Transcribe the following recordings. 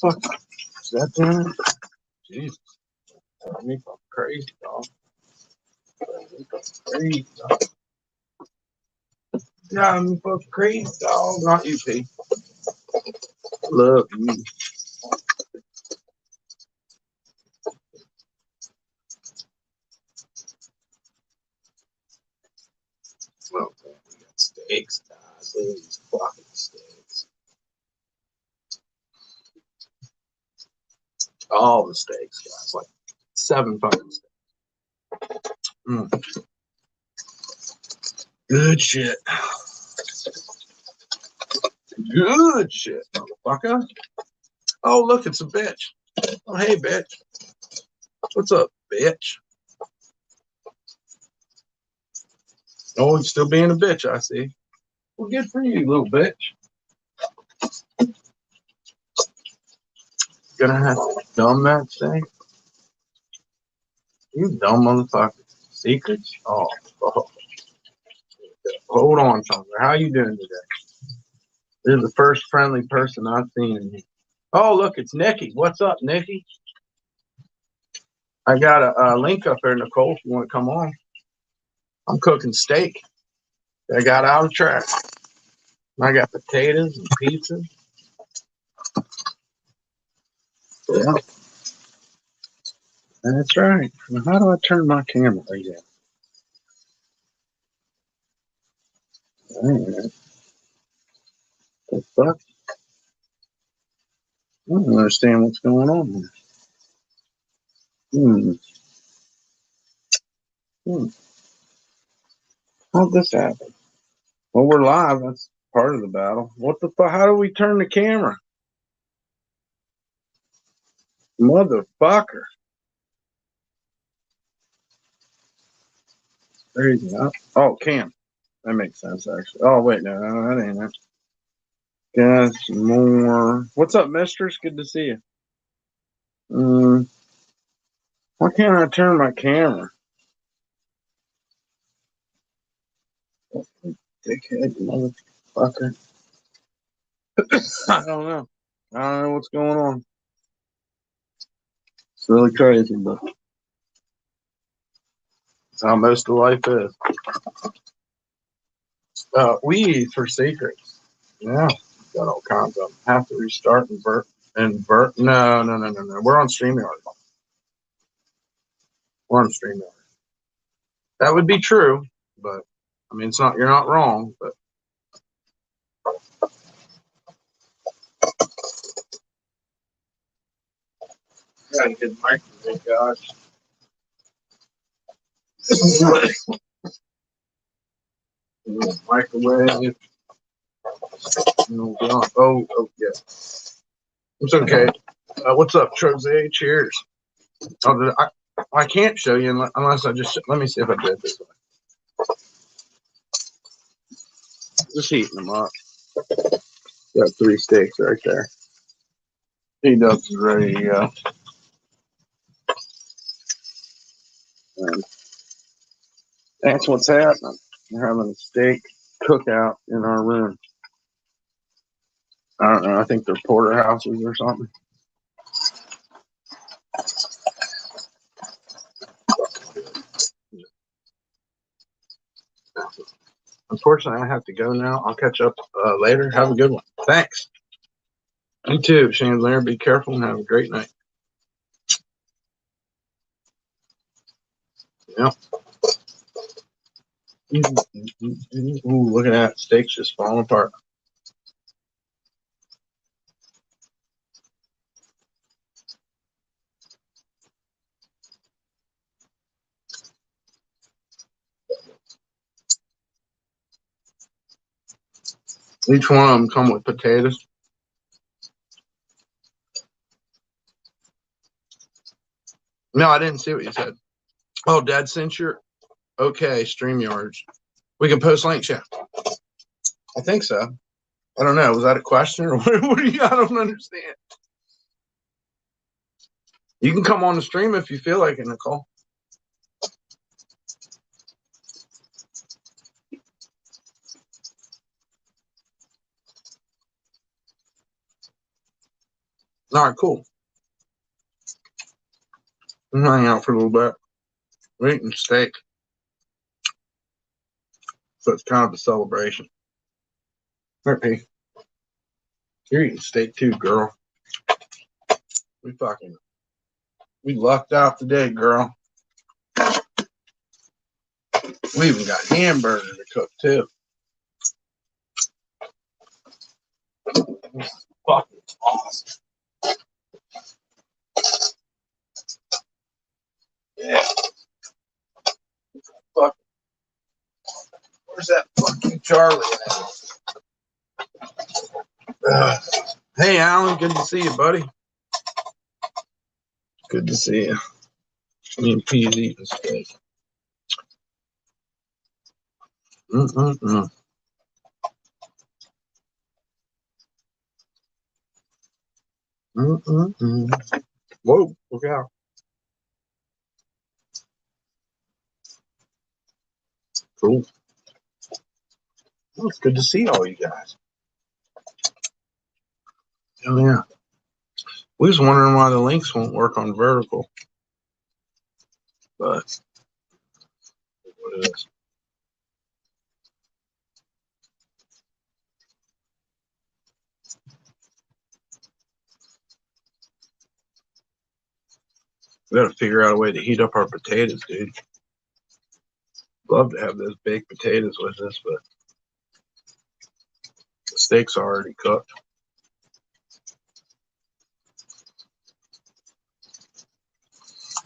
fuck is that doing? Jesus. Me fucking crazy, dog. Me fucking crazy, dog. Yeah, I'm fucking crazy, dog. Not you, P. Love you. Well, man, we got steaks, guys. Look at these fucking steaks. All the steaks, guys. Like 7 fucking steaks. Good shit. Good shit, motherfucker. Oh, look, it's a bitch. Oh, hey, bitch. What's up, bitch? Oh, you're still being a bitch, I see. Well, good for you, little bitch. Gonna have to dumb that thing. You dumb motherfucker. Secrets? Oh. Hold on, Chandler. How you doing today? This is the first friendly person I've seen in here. Oh, look, it's Nikki. What's up, Nikki? I got a link up there, Nicole, if you want to come on. I'm cooking steak. I got out of track. I got potatoes and pizza. Yeah. That's right. Now, how do I turn my camera like that? Alright. The fuck? I don't understand what's going on here. How'd this happen? Well, we're live. That's part of the battle. What the fuck? How do we turn the camera? Motherfucker. There you go. Oh, Cam. That makes sense, actually. Oh, wait, no, that ain't it. Guess more. What's up, mistress? Good to see you. Why can't I turn my camera? Dickhead, motherfucker. I don't know. I don't know what's going on. It's really crazy, but that's how most of life is. We eat for secrets. Yeah, got all kinds of them. Have to restart and vert. No. We're on StreamYard. We're on StreamYard. That would be true, but I mean, it's not. You're not wrong, but. Got a good microwave, gosh. Microwave. Oh, yeah. It's okay. What's up, Chose? Cheers. Oh, I can't show you unless I just. Let me see if I did this way. Just heating them up. Got 3 steaks right there. T-Dubs is ready to go. And that's what's happening. We're having a steak cookout in our room. I don't know. I think they're porterhouses or something. Unfortunately, I have to go now. I'll catch up later. Have a good one. Thanks. You too, Chandler. Be careful and have a great night. Yep. Ooh, look at that. Steak's just falling apart. Each one of them come with potatoes. No, I didn't see what you said. Oh, Dad sent your okay, StreamYards. We can post links, yeah. I think so. I don't know. Was that a question or what do you? I don't understand. You can come on the stream if you feel like it, Nicole. No, All right, cool. I'm hanging out for a little bit. We're eating steak. So it's kind of a celebration. Okay. You're eating steak too, girl. We lucked out today, girl. We even got hamburger to cook too. This is fucking awesome. Yeah. Fuck. Where's that fucking Charlie at? Hey, Alan. Good to see you, buddy. Good to see you. Me and P's eating steak. Mm-mm-mm. Mm-mm-mm. Whoa, look out. Cool. Well, it's good to see all you guys. Oh, yeah. We was wondering why the links won't work on vertical. But what it is. We got to figure out a way to heat up our potatoes, dude. Love to have those baked potatoes with us, but the steak's already cooked.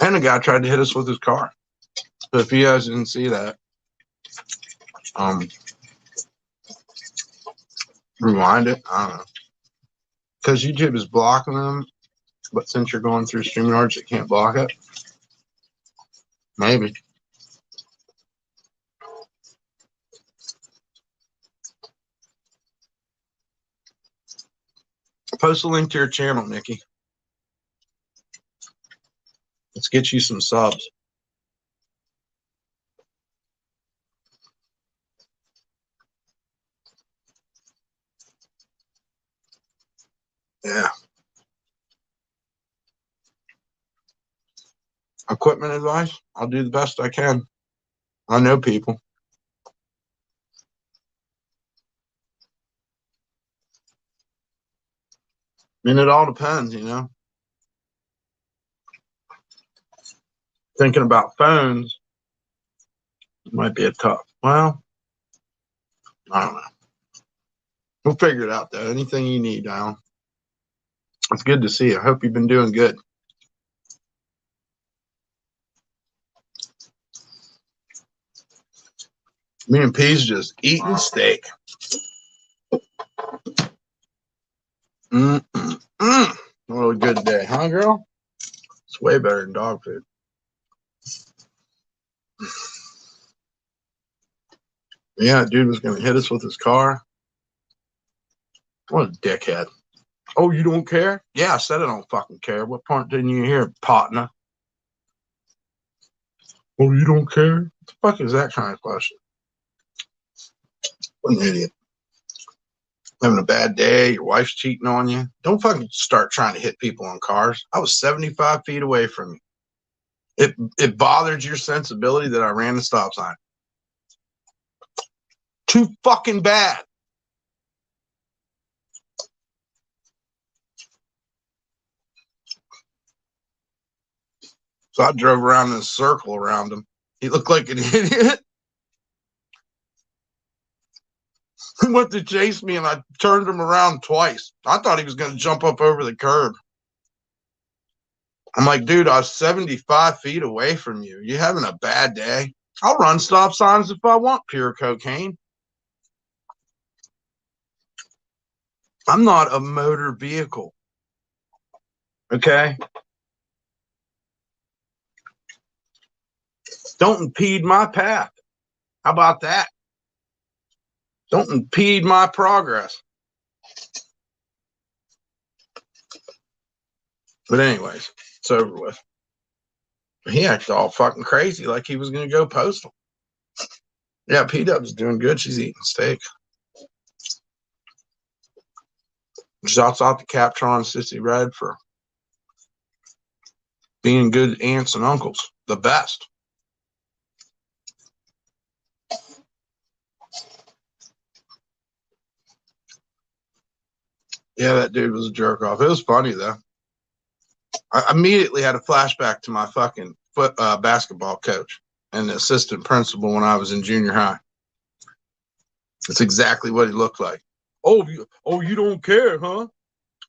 And the guy tried to hit us with his car. So if you guys didn't see that, rewind it. I don't know. Because YouTube is blocking them, but since you're going through StreamYards, it can't block it. Maybe. Post a link to your channel, Nikki. Let's get you some subs. Yeah. Equipment advice? I'll do the best I can. I know people. I mean, it all depends, you know. Thinking about phones might be a tough. Well, I don't know. We'll figure it out, though. Anything you need, Alan. It's good to see you. I hope you've been doing good. Me and P's just eating steak. Mm-mm-mm. What a good day, huh, girl? It's way better than dog food. Yeah, dude was going to hit us with his car. What a dickhead. Oh, you don't care? Yeah, I said I don't fucking care. What part didn't you hear, partner? Oh, you don't care? What the fuck is that kind of question? What an idiot. Having a bad day, your wife's cheating on you. Don't fucking start trying to hit people on cars. I was 75 feet away from you. It bothered your sensibility that I ran the stop sign. Too fucking bad. So I drove around in a circle around him. He looked like an idiot. He went to chase me and I turned him around twice. I thought he was going to jump up over the curb. I'm like, dude, I was 75 feet away from you. You having a bad day? I'll run stop signs if I want pure cocaine. I'm not a motor vehicle. Okay? Don't impede my path. How about that? Don't impede my progress. But anyways, it's over with. He acted all fucking crazy like he was going to go postal. Yeah, P-Dub's doing good. She's eating steak. Shouts out to Captron Sissy Red for being good aunts and uncles. The best. Yeah, that dude was a jerk off. It was funny, though. I immediately had a flashback to my fucking basketball coach and the assistant principal when I was in junior high. It's exactly what he looked like. Oh, you don't care, huh?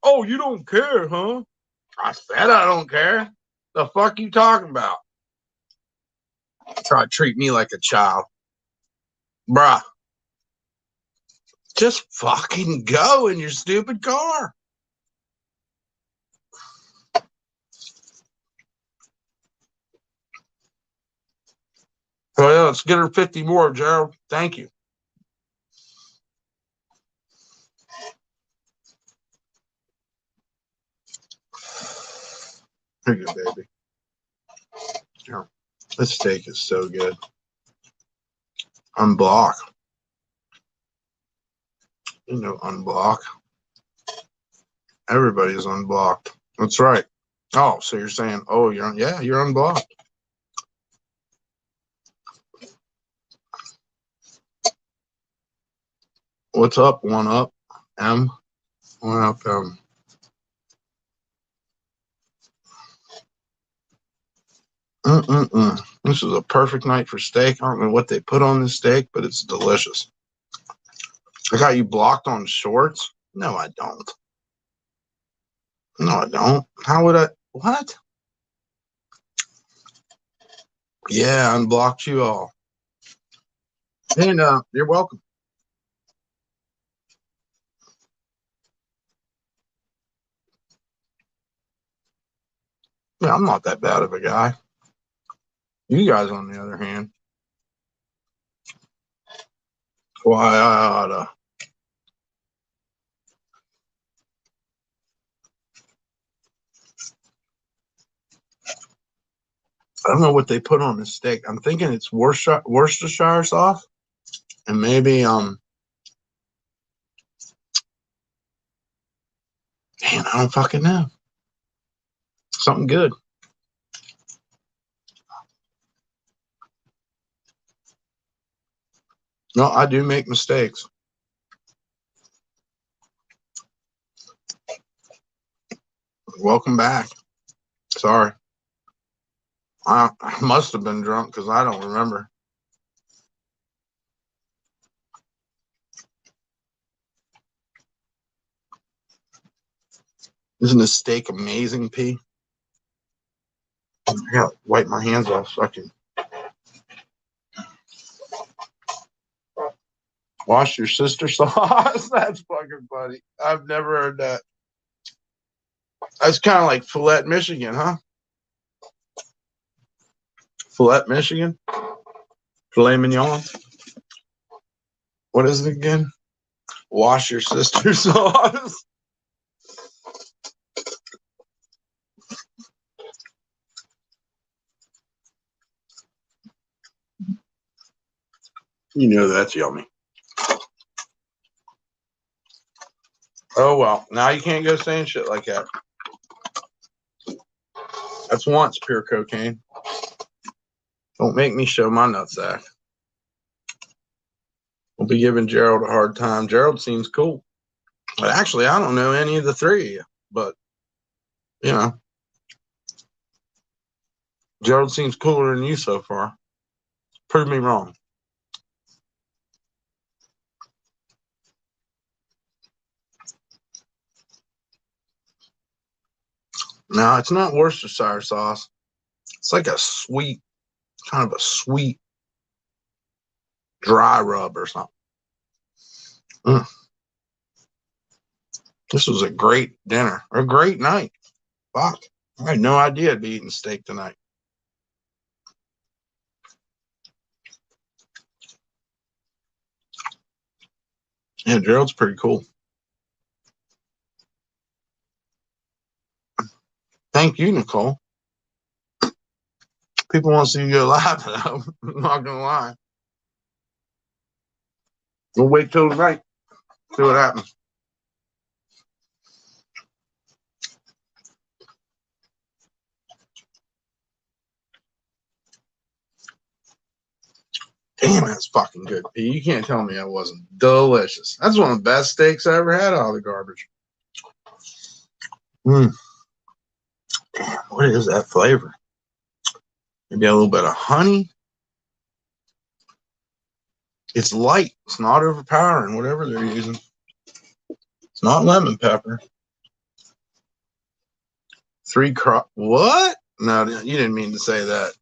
Oh, you don't care, huh? I said I don't care. The fuck you talking about? Try to treat me like a child. Bruh. Just fucking go in your stupid car. Oh, yeah, let's get her 50 more, Gerald. Thank you. Here you go, baby. Here. This steak is so good. Unblock. You know, unblock. Everybody's unblocked. That's right. Oh, so you're saying, oh, you're unblocked. What's up? One up, M. One up, M. This is a perfect night for steak. I don't know what they put on this steak, but it's delicious. I got you blocked on shorts? No, I don't. No, I don't. How would I? What? Yeah, unblocked you all. And you're welcome. Yeah, I'm not that bad of a guy. You guys, on the other hand, why I oughta. I don't know what they put on this steak. I'm thinking it's Worcestershire sauce, and maybe man, I don't fucking know. Something good. No, I do make mistakes. Welcome back. Sorry. I must have been drunk because I don't remember. Isn't this steak amazing, P? I gotta wipe my hands off so I can wash your sister sauce. That's fucking funny. I've never heard that. That's kind of like Filet, Michigan, huh? Filet, Michigan? Filet mignon? What is it again? Wash your sister sauce. You know that's yummy. Oh, well. Now you can't go saying shit like that. That's once pure cocaine. Don't make me show my nutsack. We'll be giving Gerald a hard time. Gerald seems cool. But actually, I don't know any of the three of you. But, you know, Gerald seems cooler than you so far. Prove me wrong. No, it's not Worcestershire sauce. It's like a sweet, kind of a sweet dry rub or something. This was a great dinner, a great night. Fuck. I had no idea I'd be eating steak tonight. Yeah, Gerald's pretty cool. Thank you, Nicole. People want to see you go live, though. I'm not going to lie. We'll wait till tonight. See what happens. Damn, that's fucking good, P. You can't tell me that wasn't delicious. That's one of the best steaks I ever had out of the garbage. Damn, what is that flavor? Maybe a little bit of honey. It's light. It's not overpowering, whatever they're using. It's not lemon pepper. What? No, you didn't mean to say that.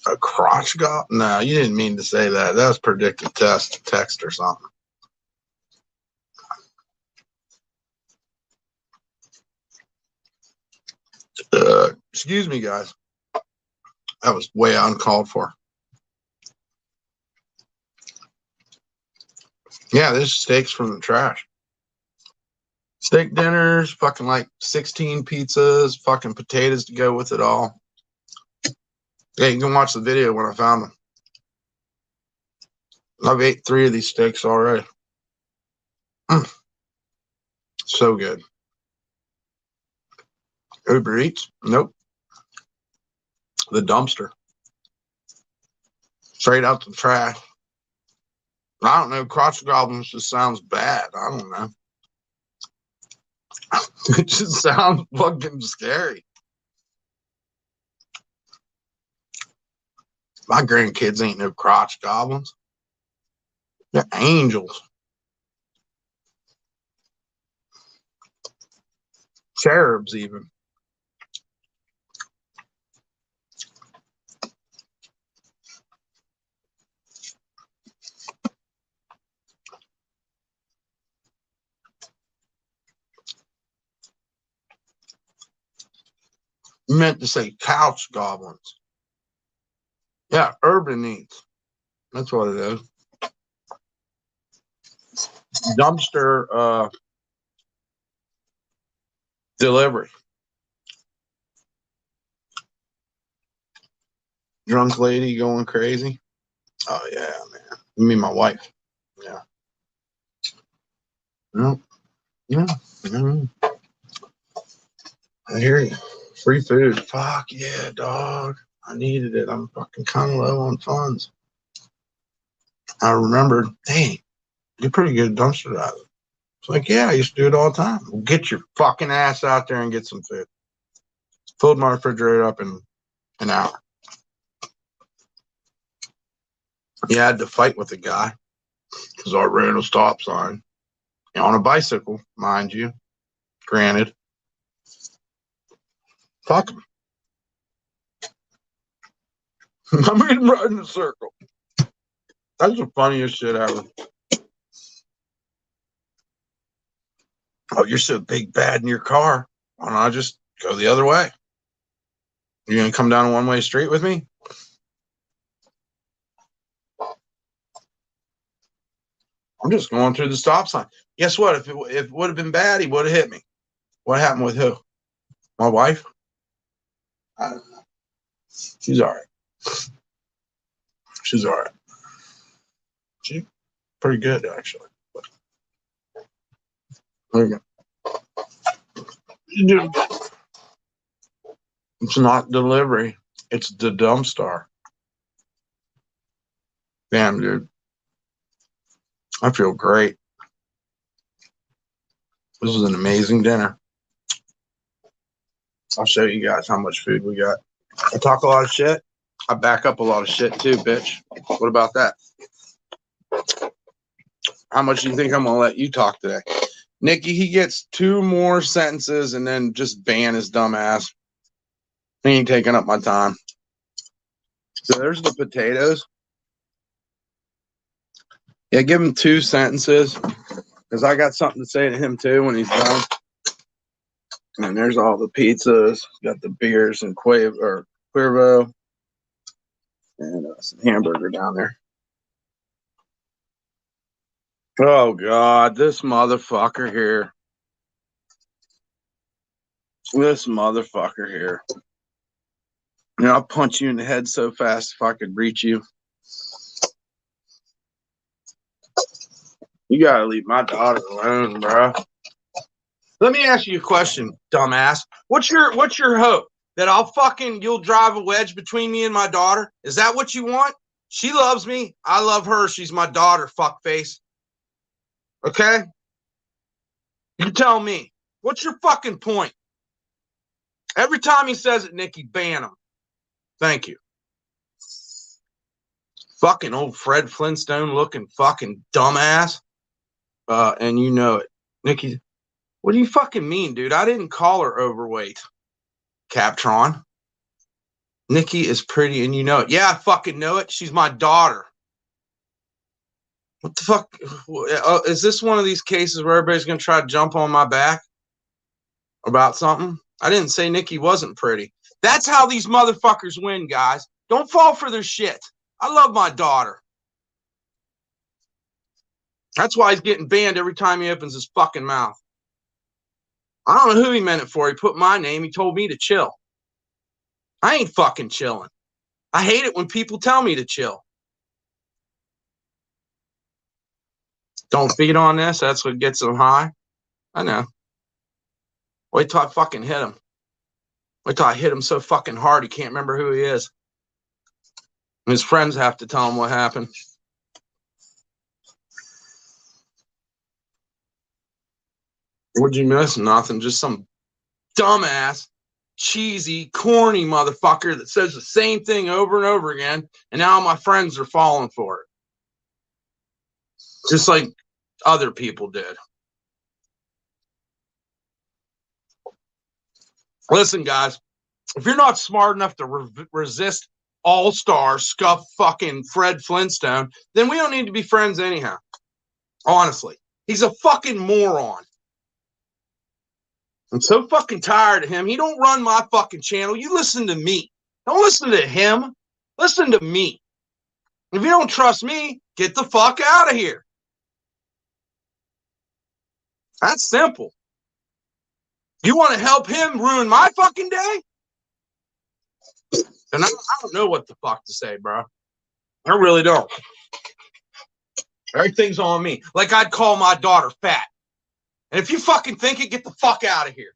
A crotch gob? No, you didn't mean to say that. That was predictive text or something. Excuse me, guys. That was way uncalled for. Yeah, this steak's from the trash. Steak dinners, fucking like 16 pizzas, fucking potatoes to go with it all. Yeah, you can watch the video when I found them. I've ate 3 of these steaks already. So good. Uber Eats? Nope. The dumpster. Straight out the trash. I don't know. Crotch goblins just sounds bad. I don't know. It just sounds fucking scary. My grandkids ain't no crotch goblins. They're angels. Cherubs, even. You meant to say couch goblins. Yeah, urban needs. That's what it is. Dumpster delivery. Drunk lady going crazy. Oh yeah, man. You mean my wife? Yeah. No. Yeah. I hear you. Free food. Fuck yeah, dog. I needed it. I'm fucking kind of low on funds. I remembered, dang, you're pretty good at dumpster diving. It's like, yeah, I used to do it all the time. Well, get your fucking ass out there and get some food. Filled my refrigerator up in an hour. Yeah, I had to fight with the guy because I ran a stop sign on a bicycle, mind you. Granted. Fuck him. I made him ride in a circle. That's the funniest shit ever. Oh, you're so big bad in your car. Why don't I just go the other way? You're going to come down a one-way street with me? I'm just going through the stop sign. Guess what? If it would have been bad, he would have hit me. What happened with who? My wife? I don't know. She's all right. She's all right. She's pretty good, actually. There you go. It's not delivery. It's the dumpster. Damn, dude. I feel great. This was an amazing dinner. I'll show you guys how much food we got. I talk a lot of shit. I back up a lot of shit too, bitch. What about that? How much do you think I'm going to let you talk today? Nikki, he gets 2 more sentences and then just ban his dumb ass. He ain't taking up my time. So there's the potatoes. Yeah, give him 2 sentences because I got something to say to him too when he's done. And there's all the pizzas. Got the beers and Cuervo and some hamburger down there. Oh, God, this motherfucker here. This motherfucker here. You know, I'll punch you in the head so fast if I could reach you. You gotta leave my daughter alone, bro. Let me ask you a question, dumbass. What's your hope? That you'll drive a wedge between me and my daughter? Is that what you want? She loves me. I love her. She's my daughter, fuckface. Okay? You tell me. What's your fucking point? Every time he says it, Nikki, ban him. Thank you. Fucking old Fred Flintstone looking fucking dumbass. And you know it. Nikki, what do you fucking mean, dude? I didn't call her overweight. Captron. Nikki is pretty and you know it. Yeah, I fucking know it. She's my daughter. What the fuck? Is this one of these cases where everybody's going to try to jump on my back about something? I didn't say Nikki wasn't pretty. That's how these motherfuckers win, guys. Don't fall for their shit. I love my daughter. That's why he's getting banned every time he opens his fucking mouth. I don't know who he meant it for. He put my name. He told me to chill. I ain't fucking chilling. I hate it when people tell me to chill. Don't feed on this. That's what gets them high. I know. Wait till I fucking hit him. Wait till I hit him so fucking hard he can't remember who he is. And his friends have to tell him what happened. What'd you miss? Nothing. Just some dumbass, cheesy, corny motherfucker that says the same thing over and over again. And now my friends are falling for it. Just like other people did. Listen, guys, if you're not smart enough to resist all-star scuff fucking Fred Flintstone, then we don't need to be friends anyhow. Honestly. He's a fucking moron. I'm so fucking tired of him. He don't run my fucking channel. You listen to me. Don't listen to him. Listen to me. If you don't trust me, get the fuck out of here. That's simple. You want to help him ruin my fucking day? Then I don't know what the fuck to say, bro. I really don't. Everything's on me. Like I'd call my daughter fat. And if you fucking think it, get the fuck out of here.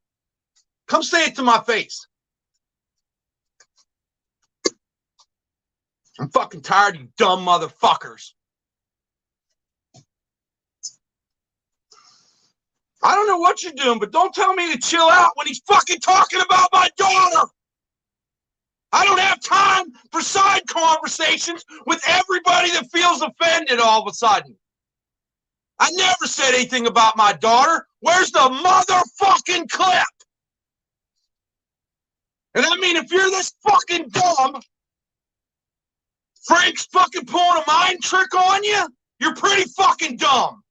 Come say it to my face. I'm fucking tired of you dumb motherfuckers. I don't know what you're doing, but don't tell me to chill out when he's fucking talking about my daughter. I don't have time for side conversations with everybody that feels offended all of a sudden. I never said anything about my daughter. Where's the motherfucking clip? And I mean, if you're this fucking dumb, Frank's fucking pulling a mind trick on you, you're pretty fucking dumb.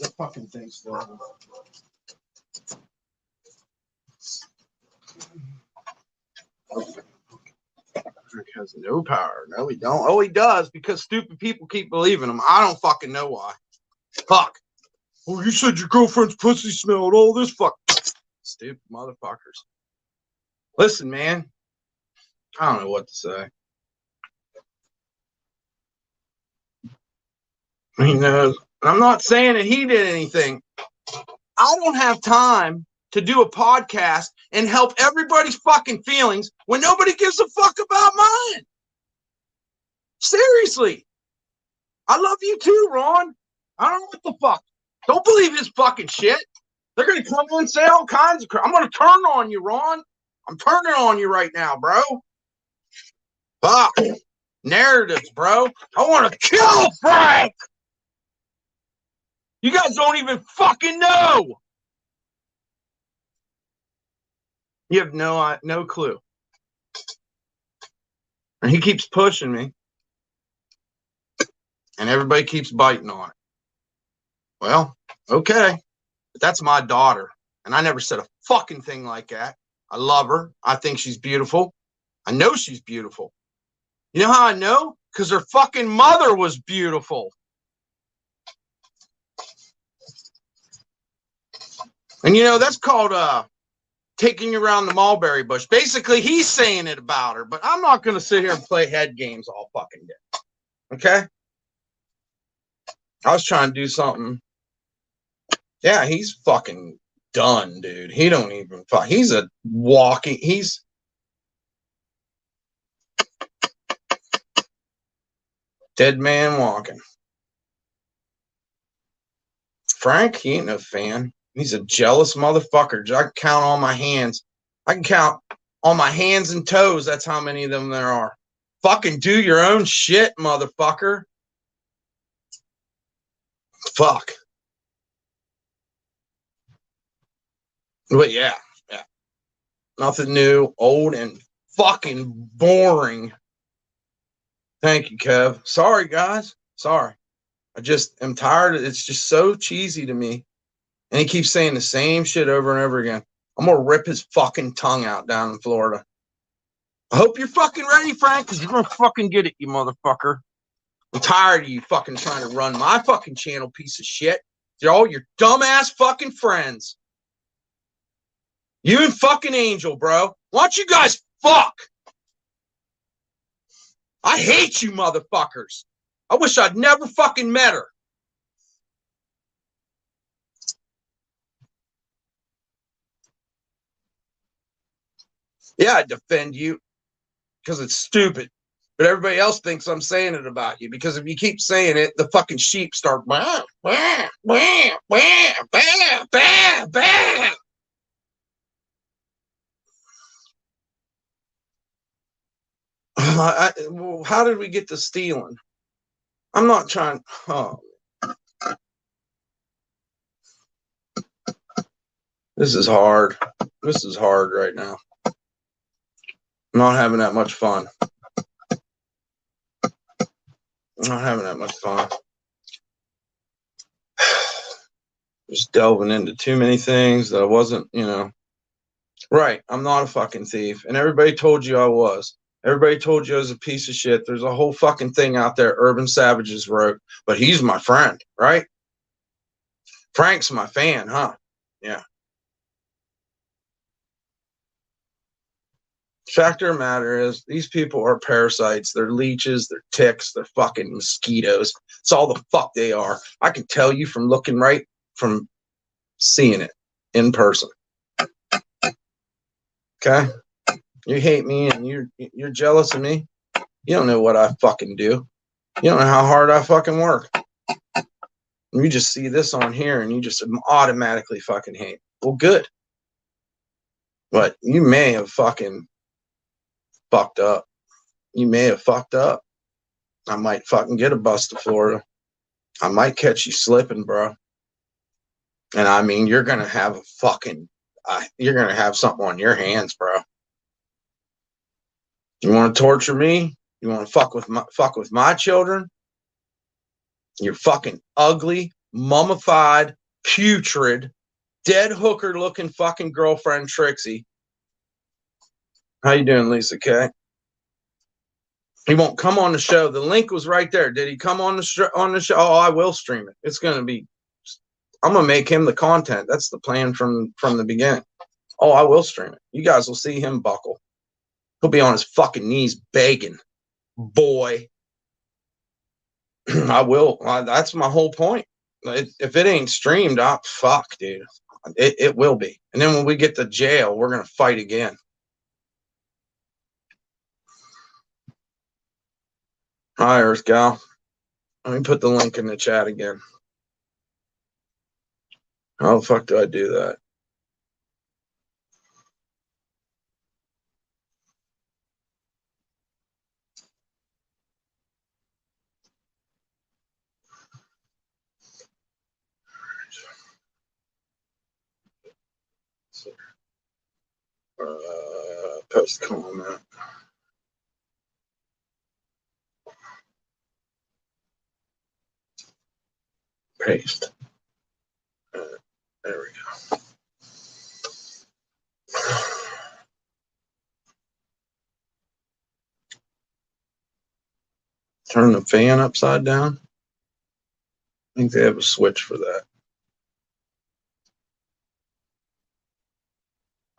That fucking thing's still. Drake has no power. No, he don't. Oh, he does because stupid people keep believing him. I don't fucking know why. Fuck. Well, you said your girlfriend's pussy smelled all this fuck. Stupid motherfuckers. Listen, man. I don't know what to say. You know, I'm not saying that he did anything. I don't have time to do a podcast and help everybody's fucking feelings when nobody gives a fuck about mine. Seriously. I love you too, Ron. I don't know what the fuck. Don't believe his fucking shit. They're going to come in and say all kinds of crap. I'm going to turn on you, Ron. I'm turning on you right now, bro. Fuck. Narratives, bro. I want to kill Frank. You guys don't even fucking know. You have no clue. And he keeps pushing me. And everybody keeps biting on it. Well, okay. But that's my daughter. And I never said a fucking thing like that. I love her. I think she's beautiful. I know she's beautiful. You know how I know? Because her fucking mother was beautiful. And you know, that's called taking you around the mulberry bush. Basically, he's saying it about her, but I'm not going to sit here and play head games all fucking day. Okay? I was trying to do something. Yeah, he's fucking done, dude. He don't even fuck. He's a walking. He's dead man walking. Frank, he ain't no fan. He's a jealous motherfucker. I can count on my hands. I can count on my hands and toes. That's how many of them there are. Fucking do your own shit, motherfucker. Fuck. But yeah. Nothing new, old, and fucking boring. Thank you, Kev. Sorry, guys. Sorry. I just am tired. It's just so cheesy to me. And he keeps saying the same shit over and over again. I'm going to rip his fucking tongue out down in Florida. I hope you're fucking ready, Frank, because you're going to fucking get it, you motherfucker. I'm tired of you fucking trying to run my fucking channel, piece of shit. They're all your dumbass fucking friends. You and fucking Angel, bro. Why don't you guys fuck? I hate you motherfuckers. I wish I'd never fucking met her. Yeah, I defend you because it's stupid. But everybody else thinks I'm saying it about you because if you keep saying it, the fucking sheep start bah, bah, bah, bah, bah, bah, bah. How did we get to stealing? I'm not trying. Oh, this is hard. This is hard right now. I'm not having that much fun. I'm not having that much fun. Just delving into too many things that I wasn't, Right. I'm not a fucking thief. And everybody told you I was. Everybody told you I was a piece of shit. There's a whole fucking thing out there Urban Savages wrote, but he's my friend, right? Frank's my fan, huh? Yeah. Fact of the matter is, these people are parasites. They're leeches. They're ticks. They're fucking mosquitoes. It's all the fuck they are. I can tell you from seeing it in person. Okay? You hate me and you're jealous of me. You don't know what I fucking do. You don't know how hard I fucking work. You just see this on here and you just automatically fucking hate. Well, good. But you may have fucking fucked up. You may have fucked up. I might fucking get a bus to Florida. I might catch you slipping, bro. And I mean, you're going to have you're going to have something on your hands, bro. You want to torture me? You want to fuck with my children? You're fucking ugly, mummified, putrid, dead hooker looking fucking girlfriend Trixie. How you doing, Lisa K? He won't come on the show. The link was right there. Did he come on the show? Oh, I will stream it. It's gonna be. I'm gonna make him the content. That's the plan from the beginning. Oh, I will stream it. You guys will see him buckle. He'll be on his fucking knees begging, boy. I will. That's my whole point. If it ain't streamed, fuck, dude. It will be. And then when we get to jail, we're gonna fight again. Hi, Earth Gal. Let me put the link in the chat again. How the fuck do I do that? Post comment. Paste. There we go. Turn the fan upside down. I think they have a switch for that.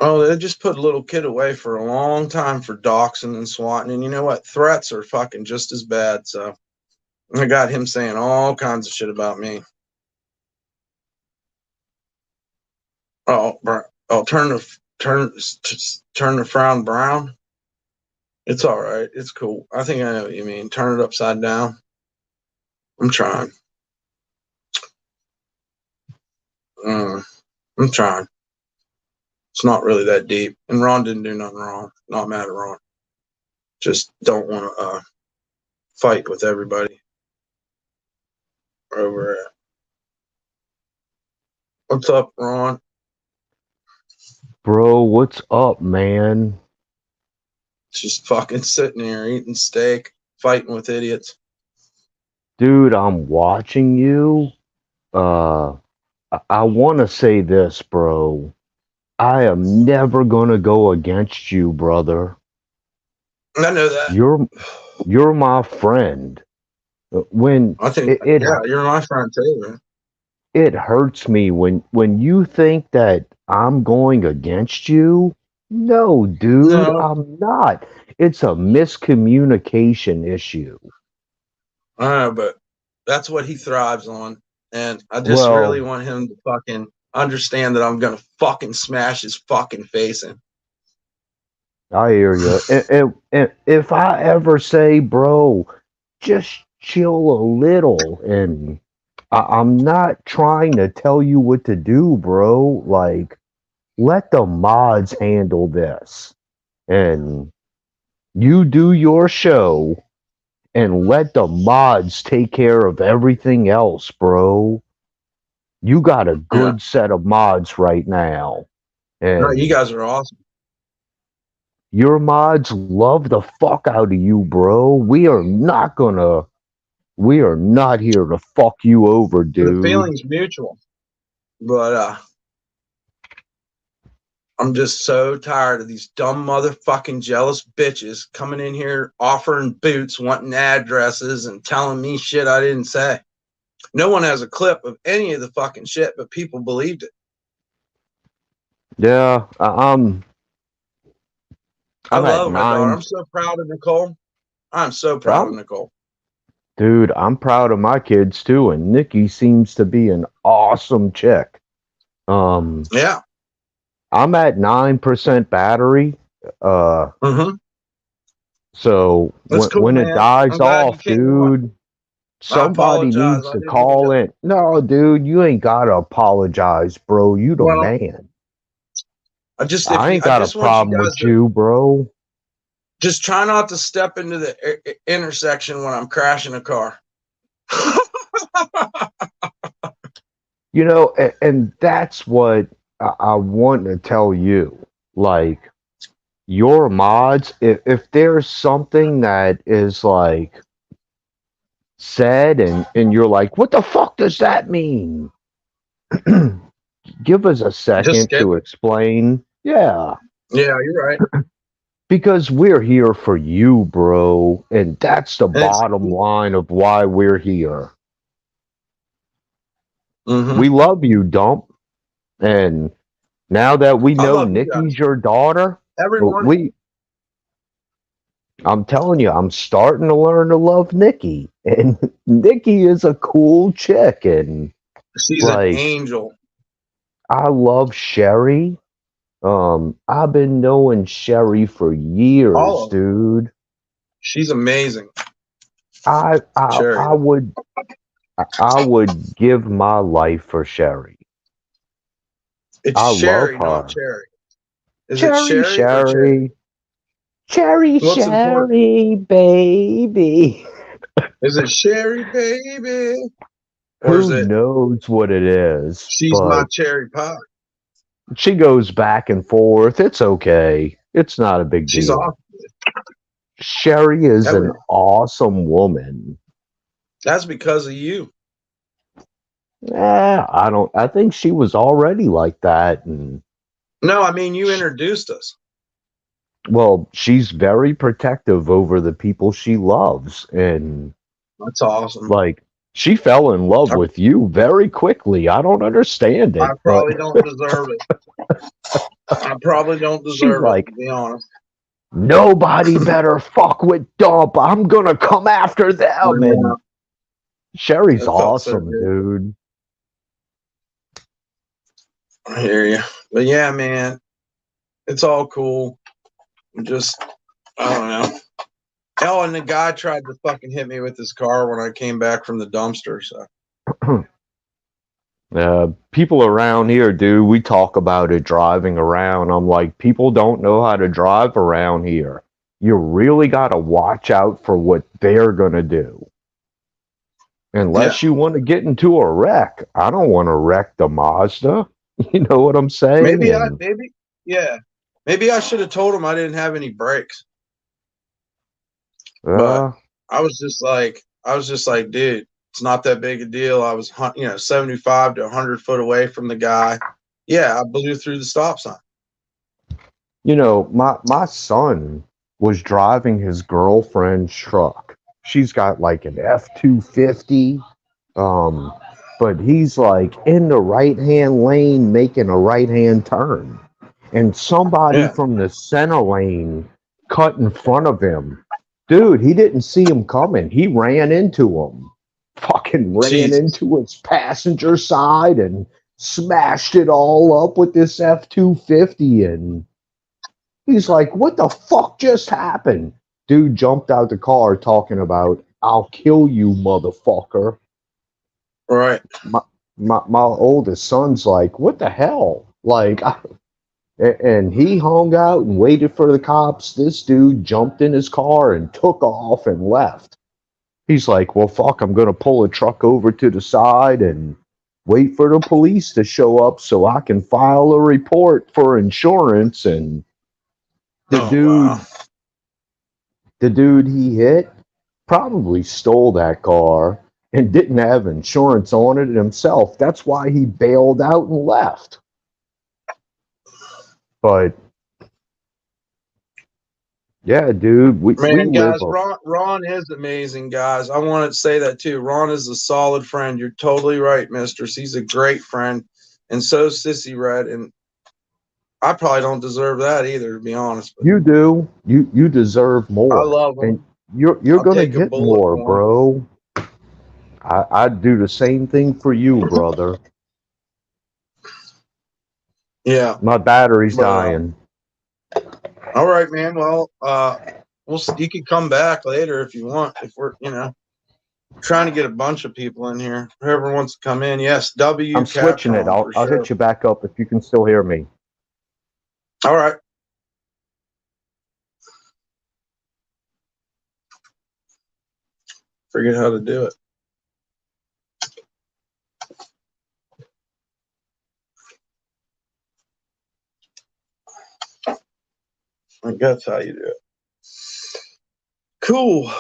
Oh, they just put a little kid away for a long time for doxing and swatting. And you know what? Threats are fucking just as bad. So I got him saying all kinds of shit about me. Oh, turn the frown brown. It's all right. It's cool. I think I know what you mean. Turn it upside down. I'm trying. I'm trying. It's not really that deep. And Ron didn't do nothing wrong. Not mad at Ron. Just don't want to fight with everybody over it. What's up, Ron? Bro, what's up, man? Just fucking sitting here eating steak, fighting with idiots. Dude, I'm watching you. I want to say this, bro. I am never gonna go against you, brother. I know that. You're my friend. When I think, yeah, you're my friend too, man. It hurts me when you think that I'm going against you. No, dude, No, I'm not. It's a miscommunication issue. I know, but that's what he thrives on. And I just really Well, want him to fucking understand that I'm gonna fucking smash his fucking face in. I hear you. And if I ever say, bro, just chill a little, and I'm not trying to tell you what to do, bro. Like, let the mods handle this, and you do your show, and let the mods take care of everything else, bro. You got a Yeah. good set of mods right now, No, you and guys are awesome. your mods love the fuck out of you, bro. We are not here to fuck you over, The dude. feeling's mutual. But I'm just so tired of these dumb motherfucking jealous bitches coming in here offering boots, wanting addresses, and telling me shit I didn't say. No one has a clip of any of the fucking shit, but people believed it. Yeah, I I'm at love my daughter. 9. I'm so proud of Nicole. I'm so proud of I'm, Nicole. dude, I'm proud of my kids too, and Nikki seems to be an awesome chick. Yeah. I'm at 9% battery. Uh, Mm-hmm. so That's cool, when it man. I'm dies glad you off, came on. dude, I somebody apologize. needs I to didn't mean call to. in. No, dude, you ain't gotta apologize, bro. You the Well, man. I just I ain't got a want you problem guys with to you, bro. just try not to step into the intersection when I'm crashing a car. You know, and that's what I want to tell you. Like, your mods, if there's something that is like said and you're like, what the fuck does that mean? Give us a Just second skip to it. explain. Yeah, Yeah, you're right. because we're here for you, bro. And that's the And it's bottom line of why we're here. hmm We love you, Dump. And now that we I know love you guys. Nikki's your daughter, Everyone. we I'm telling you, I'm starting to learn to love Nikki. And Nikki is a cool chick. And She's an like, angel. I love Sherry. I've been knowing Sherry for All years, of them. dude. She's amazing. I I Cherry. I would I would give my life for Sherry. It's I love Sherry, not her. Cherry. Is it Cherry, Sherry or Cherry? Cherry, Cherry, What's important? Cherry, baby. Is it Sherry, baby? Or is Who it knows what it is? she's my But cherry pie? she goes back and forth. It's okay. It's not a big She's deal. off. Sherry is That an was, awesome woman. that's because of you. I don't. I think she was already like that, and No, I mean you introduced us. well, she's very protective over the people she loves, and That's awesome. like she fell in love I, with you very quickly. I don't understand I it, but probably don't deserve it. I probably don't she's deserve it, to like, be honest. nobody better fuck with Dump. I'm gonna come after them, Yeah, and Sherry's it felt so awesome, good. dude. I hear you. But yeah, man, it's all cool. Just, I don't know. Oh, and the guy tried to fucking hit me with his car when I came back from the dumpster. So People around here, dude, we talk about it driving around. I'm like, people don't know how to drive around here. You really got to watch out for what they're going to do. yeah, Unless you want to get into a wreck. I don't want to wreck the Mazda. You know what I'm saying? And yeah, maybe I should have told him I didn't have any brakes. But uh, I was just like, dude, it's not that big a deal. I was, 75 to 100 foot away from the guy. Yeah, I blew through the stop sign. my son was driving his girlfriend's truck. She's got like an F-250. Um, but he's like in the right hand lane making a right hand turn. And somebody Yeah, from the center lane cut in front of him. Dude, he didn't see him coming. He ran into him. Fucking ran Jesus. into his passenger side and smashed it all up with this F-250. And he's like, what the fuck just happened? Dude jumped out the car talking about, I'll kill you, motherfucker. Right. My oldest son's like, what the hell? Like, and he hung out and waited for the cops. This dude jumped in his car and took off and left. He's like, well, fuck, I'm going to pull a truck over to the side and wait for the police to show up so I can file a report for insurance. And the Oh, wow. dude, the dude he hit probably stole that car and didn't have insurance on it himself. That's why he bailed out and left. But yeah, dude, we Man, live guys, a Ron is amazing, guys. I wanted to say that too. Ron is a solid friend. You're totally right, mistress. He's a great friend. And so is Sissy Red. And I probably don't deserve that either, to be honest. But you do. You deserve I more. love And him. you're I'll gonna take a get bullet more, for him. bro. I'd do the same thing for you, brother. Yeah. My battery's But dying. all right, man. Well, you can come back later if you want. If we're, trying to get a bunch of people in here. Whoever wants to come in. Yes, I'm W switching it. Capcom I'll for I'll sure. hit you back up if you can still hear me. All right. Forget how to do it. Like, that's how you do it. Cool.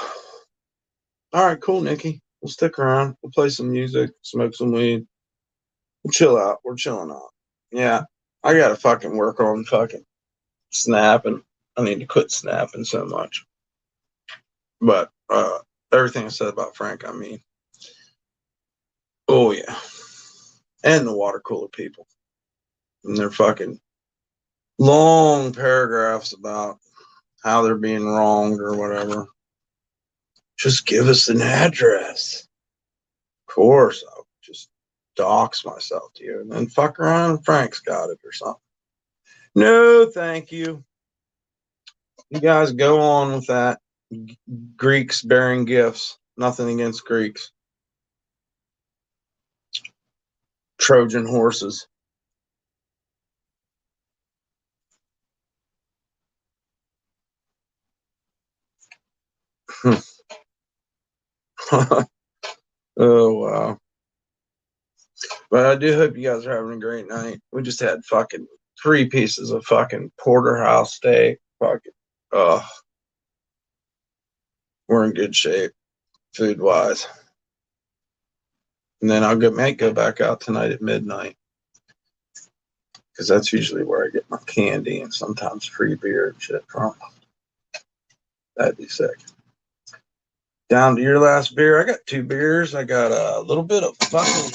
All right, cool, Nikki. We'll stick around. We'll play some music, smoke some weed. We'll chill out. We're chilling out. Yeah, I gotta fucking work on fucking snapping. I need to quit snapping so much. But everything I said about Frank, I mean, oh yeah, and the water cooler people and their fucking long paragraphs about how they're being wronged or whatever. Just give us an address. Of course, I'll just dox myself to you and then fuck around and Frank's got it or something. No, thank you. You guys go on with that. Greeks bearing gifts. Nothing against Greeks. Trojan horses. Oh, wow. But I do hope you guys are having a great night. We just had fucking 3 pieces of fucking porterhouse steak. Fucking, we're in good shape, food wise. And then I'll might go back out tonight at midnight. Because that's usually where I get my candy and sometimes free beer and shit from. That'd be sick. Down to your last beer. I got 2 beers. I got a little bit of fucking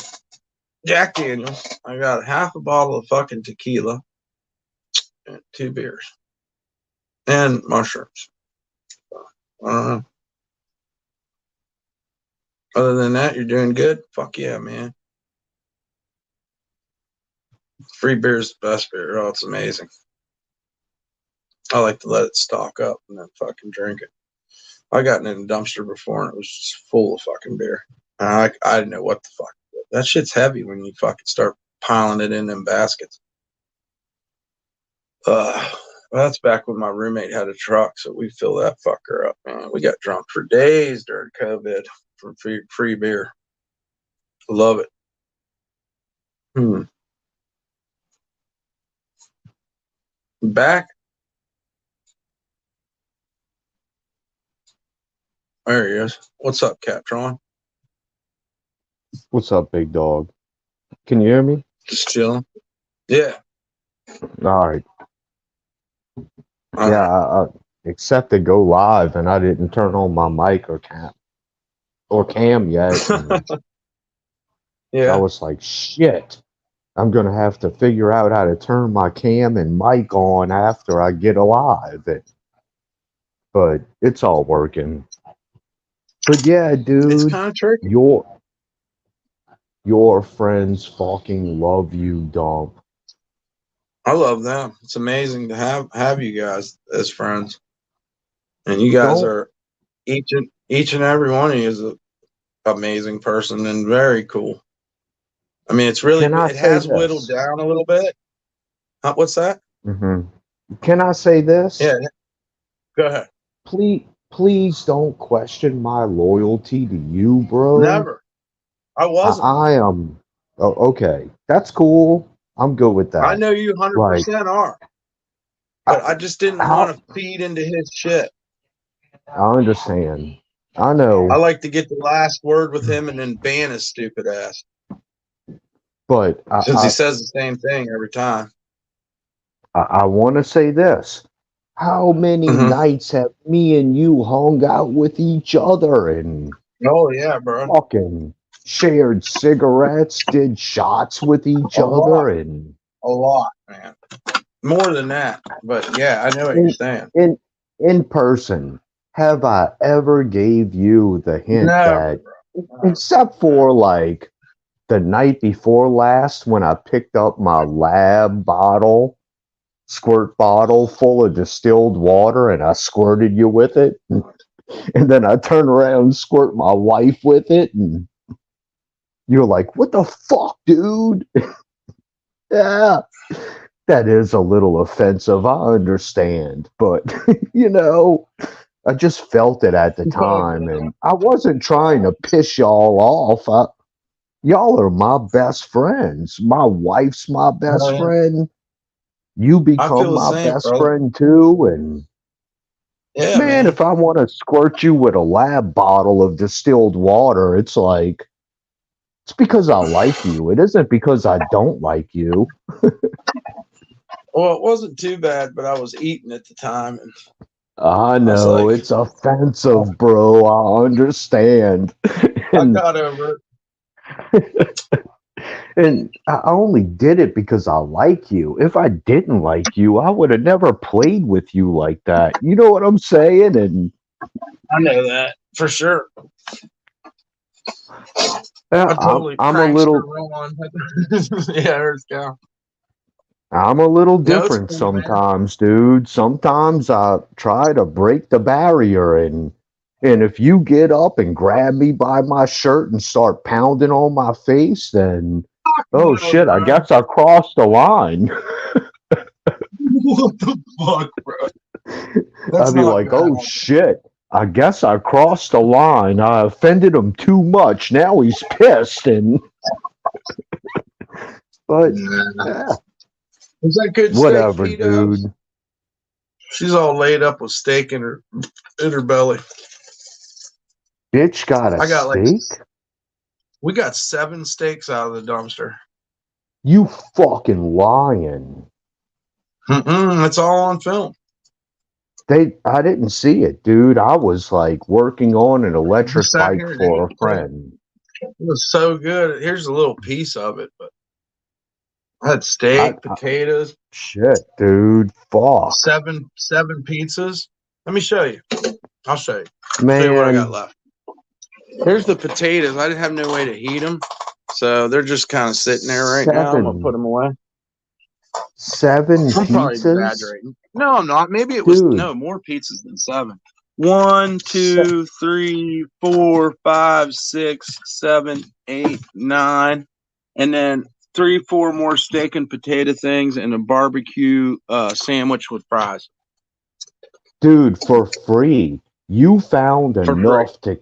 Jack Daniels. I got half a bottle of fucking tequila. And 2 beers. And mushrooms. Other than that, you're doing good? Fuck yeah, man. Free beer is the best beer. Oh, it's amazing. I like to let it stock up and then fucking drink it. I got in a dumpster before and it was just full of fucking beer. And I didn't know what the fuck. That shit's heavy when you fucking start piling it in them baskets. That's back when my roommate had a truck, so we fill that fucker up, man. We got drunk for days during COVID from free beer. Love it. Back. There he is. What's up, Captron? What's up, big dog? Can you hear me? Just chilling. Yeah. All right. All Yeah, right. I accepted go live, and I didn't turn on my mic or cam yet. And Yeah. I was like, shit. I'm gonna have to figure out how to turn my cam and mic on after I get alive. But it's all working. But yeah, It's dude, kind of tricky. your friends fucking love you, Dump. I love them. It's amazing to have you guys as friends, and you guys Don't are each and every one of you is an amazing person and very cool. I mean, can I it say has whittled this? down a little bit. What's that? hmm Can I say this? Yeah, go ahead. Please don't question my loyalty to you, bro. Never. I wasn't. I am. Oh, okay, that's cool. I'm good with I that. know you Like, 100% are, but I just didn't want how to feed into his shit. I understand. I I know, like to get the last word with him and then ban his stupid ass but since he says the same thing every time. I want to say this. How many Mm-hmm. nights have me and you hung out with each other and Oh yeah, bro. fucking shared cigarettes, did shots with each other, and A lot, man. More than that, but yeah, I know what you're in saying. in in person? Have I ever gave you the hint Never, that, bro. Never. except for like the night before last when I picked up my lab squirt bottle full of distilled water and I squirted you with it, and then I turned around and squirt my wife with it, and you're like, "What the fuck, dude?" Yeah, that is a little offensive. I understand, but you know, I just felt it at the time, and I wasn't trying to piss y'all off. Y'all are my best friends. My wife's my Oh best yeah. friend. You I become feel the my same, best brother. friend too, and Yeah, man, man. if I want to squirt you with a lab bottle of distilled water, it's like it's because I like you. It isn't because I don't like you. Well, it wasn't too bad, but I was eating at the time, and I I was know like, it's offensive, bro. I understand. I And got over it. and I only did it because I like you. If I didn't like you, I would have never played with you like that. You know what I'm saying? And I know that for sure. uh, I I'm totally I'm a prankster little Ron. Yeah, there's go. I'm a little No, it's different cool, man. sometimes, dude. Sometimes I try to break the barrier and if you get up and grab me by my shirt and start pounding on my face, then oh No, shit, I bro. guess I crossed the line. What the fuck, bro? That's I'd be not like, gonna oh happen. shit, I guess I crossed the line. I offended him too much. Now he's pissed and but Nah. yeah, Is that good steak, whatever, Tito? dude. She's all laid up with steak in her belly. Bitch got a I got like steak? we got 7 steaks out of the dumpster. You fucking lying. It's all on film. I didn't see it, dude. I was like working on an Just electric sat bike here and for ate a it. friend. It was so good. Here's a little piece of it, but I had I, steak, I potatoes, shit, dude. Fuck. seven pizzas. Let me show you. I'll show you. Show you what I got Man, left. Here's the potatoes. I didn't have no way to heat them, so they're just kind of sitting there right now. I'm gonna put seven them away. seven I'm probably pizzas? exaggerating. No, I'm not. Maybe it was Dude, no more pizzas than 7. 1, se- 2, 3, 4, 5, 6, 7, 8, 9, and then 3, 4 more steak and potato things, and a barbecue sandwich with fries dude, for free. You found for free. enough to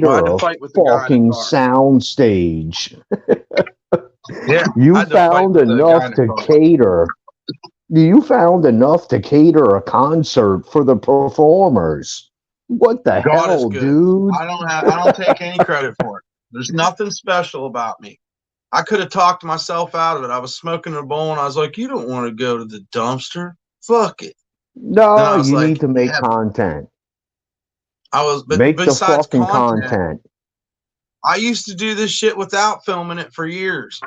Well, I had cater to a fight with the guy in the fucking car. sound stage. Yeah, I You had to fight found with the guy in enough the to car. cater a concert for the performers. What the God is hell, good. dude? I don't take any credit for it. There's nothing special about me. I could have talked myself out of it. I was smoking a bowl and I was like, "You don't want to go to the dumpster. Fuck it." Then No, I was you need like, to make "Yeah." content. But Make the besides fucking content, content. I used to do this shit without filming it for years.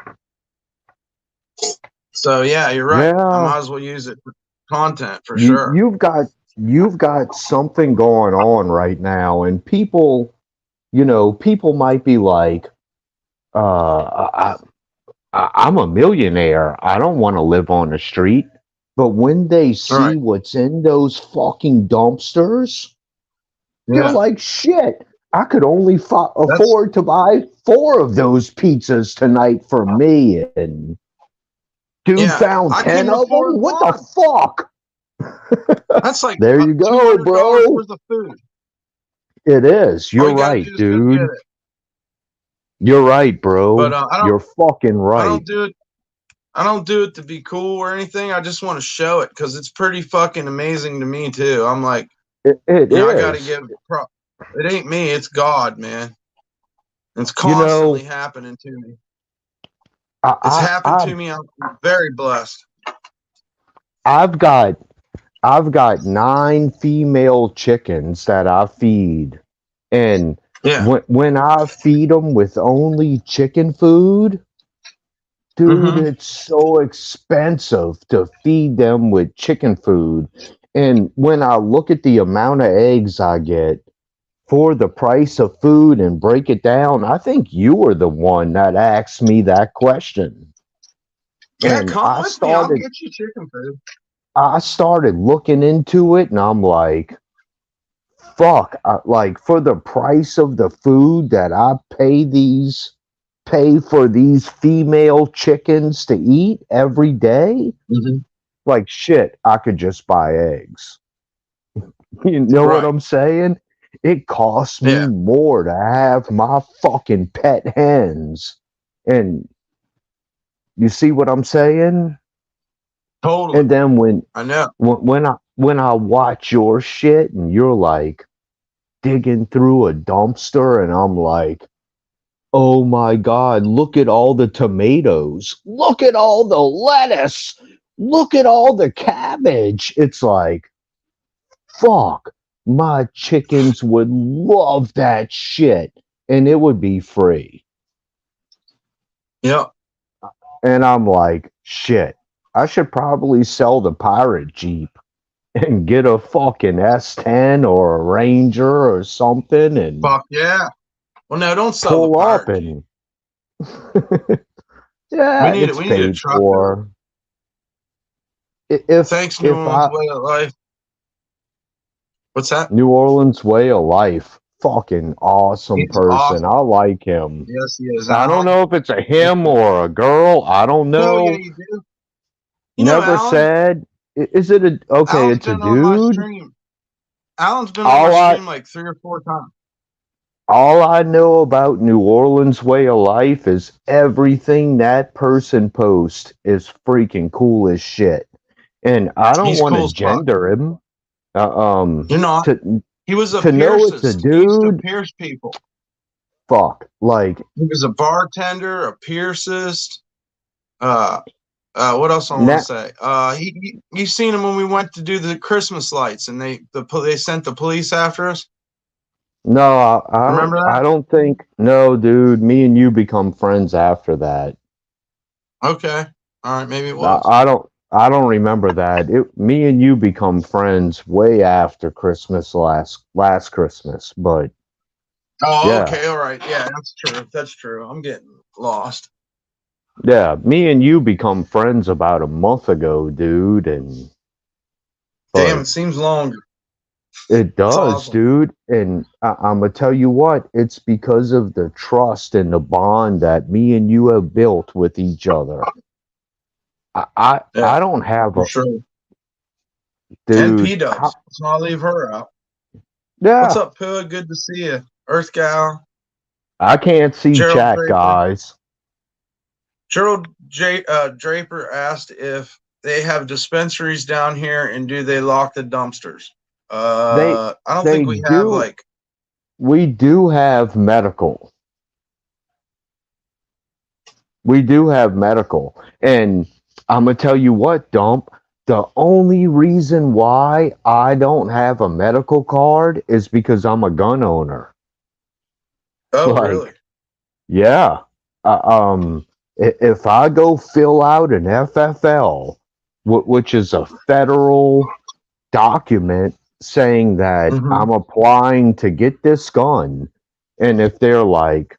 So yeah, you're right. I Yeah, might as well use it for content for you sure. you've got something going on right now, and people might be like, I'm a millionaire. I don't want to live on the street. But when they see Right. what's in those fucking dumpsters, they're Yeah. like, shit, I could only That's afford to buy 4 of those pizzas tonight for me. And dude yeah. found I 10 couldn't of afford them? What the one. fuck? That's like There you go, $200 bro. worth of food. It is. All You're you got to right, do is go get dude. it. You're right, But bro. You're fucking I right. don't do it. I don't do it to be cool or anything. I just want to show it because it's pretty fucking amazing to me too. I'm like, It I got to is. give. It ain't me. It's God, man. It's You constantly know, happening to me. I, It's I, happened I, to me. I'm very blessed. I've got I've got 9 female chickens that I feed, and Yeah. when I feed them with only chicken food, dude, Mm-hmm. it's so expensive to feed them with chicken food. And when I look at the amount of eggs I get for the price of food and break it down, I think you were the one that asked me that question. Yeah, And come with me. I'll get you chicken food. I started looking into it and I'm like, fuck, like for the price of the food that I pay for these female chickens to eat every day, Mm-hmm. like shit, I could just buy eggs. You know what Right. I'm saying? It costs me Yeah. more to have my fucking pet hens. And you see what I'm saying? Totally. And then I know. when I watch your shit and you're like digging through a dumpster and I'm like, oh my God, look at all the tomatoes. Look at all the lettuce. Look at all the cabbage. It's like, fuck, my chickens would love that shit and it would be free. Yeah. And I'm like, shit, I should probably sell the pirate Jeep and get a fucking S10 or a Ranger or something and Fuck yeah. Well, no, don't sell the pull up pirate Jeep. and yeah, it's We need a paid trucker. for. Thanks, New If Orleans I way of life. What's that? New Orleans way of life, fucking awesome He's person. awesome. I like him. Yes, he is. I don't Alan. know if it's a him or a girl. I don't Oh yeah, know. you do. You know Never Alan? said. Is it a okay? Alan's It's a been on my dude. stream. Alan's been on my All I stream like 3 or 4 times. all I know about New Orleans way of life is everything that person posts is freaking cool as shit. And I don't He's want to cool as fuck. gender him. You're not. To He was a know it's a piercist. He used to dude, pierce people. fuck. Like He was a bartender, a piercist. Uh, what else I want to now, say? You seen him when we went to do the Christmas lights, and they sent the police after us. no, Remember I that? don't think. No, dude. Me and you become friends after that. Okay, all right, maybe it was. I don't remember that. Me and you become friends way after Christmas last Christmas. But Oh, yeah, okay, all right, yeah, that's true. That's true. I'm getting lost. yeah. Me and you become friends about a month ago, dude. And Damn, but it seems longer. it It's does, awesome. dude. And I'm gonna tell you what. It's because of the trust and the bond that me and you have built with each other. Yeah, I don't have for a sure. And dude. P Dubs. So I'll leave her out. What's Yeah, up, Pua? Good to see you. Earth Gal, I can't see Gerald chat, Draper. guys. Draper asked if they have dispensaries down here and do they lock the dumpsters? They I don't they think we have do. like. We do have medical. We do have medical, and I'm gonna tell you what, Dump. The only reason why I don't have a medical card is because I'm a gun owner. Oh, really? Like, yeah. Uh, um, if I go fill out an FFL, which is a federal document saying that Mm-hmm. I'm applying to get this gun, and if they're like,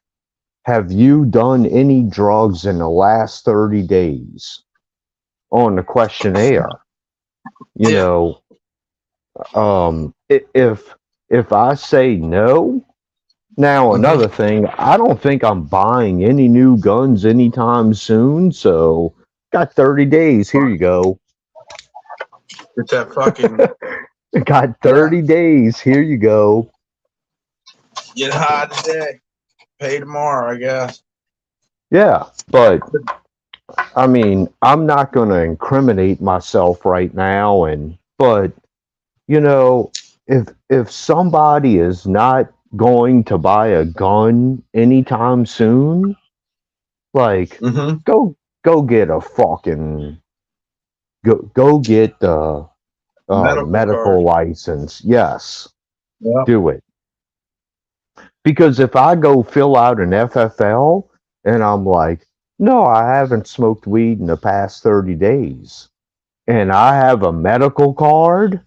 have you done any drugs in the last 30 days on the questionnaire? You Yeah. know, if I say no, now Mm-hmm. another thing, I don't think I'm buying any new guns anytime soon, so got 30 days. Here you go. It's that fucking Got yeah. 30 days. Here you go. Get high today, pay tomorrow, I guess. Yeah, but I mean, I'm not going to incriminate myself right now but if somebody is not going to buy a gun anytime soon, like Mm-hmm. go get a fucking go get the Medical medical card. license. Yes, Yeah. do it. Because if I go fill out an FFL and I'm like, no, I haven't smoked weed in the past 30 days, and I have a medical card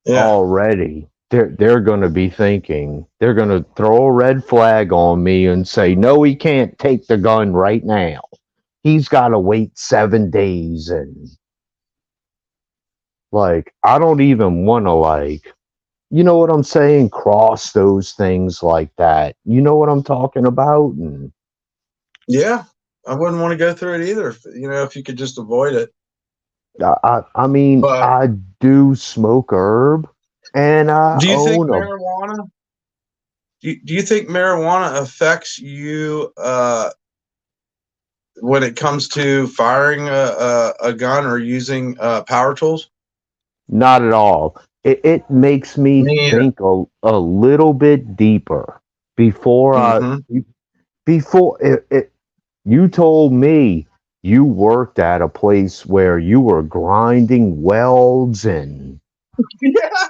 Yeah. already, they're going to be thinking, they're going to throw a red flag on me and say, no, he can't take the gun right now. He's got to wait 7 days. And like, I don't even want to, like, you know what I'm saying? Cross those things like that. You know what I'm talking about? And Yeah. I wouldn't want to go through it either. If you could just avoid it. I mean, But I do smoke herb and I do you think own a. marijuana? Do you think marijuana affects you when it comes to firing a gun or using power tools? Not at all. It makes me Me either. think a little bit deeper before Mm-hmm. you told me you worked at a place where you were grinding welds, and Yeah.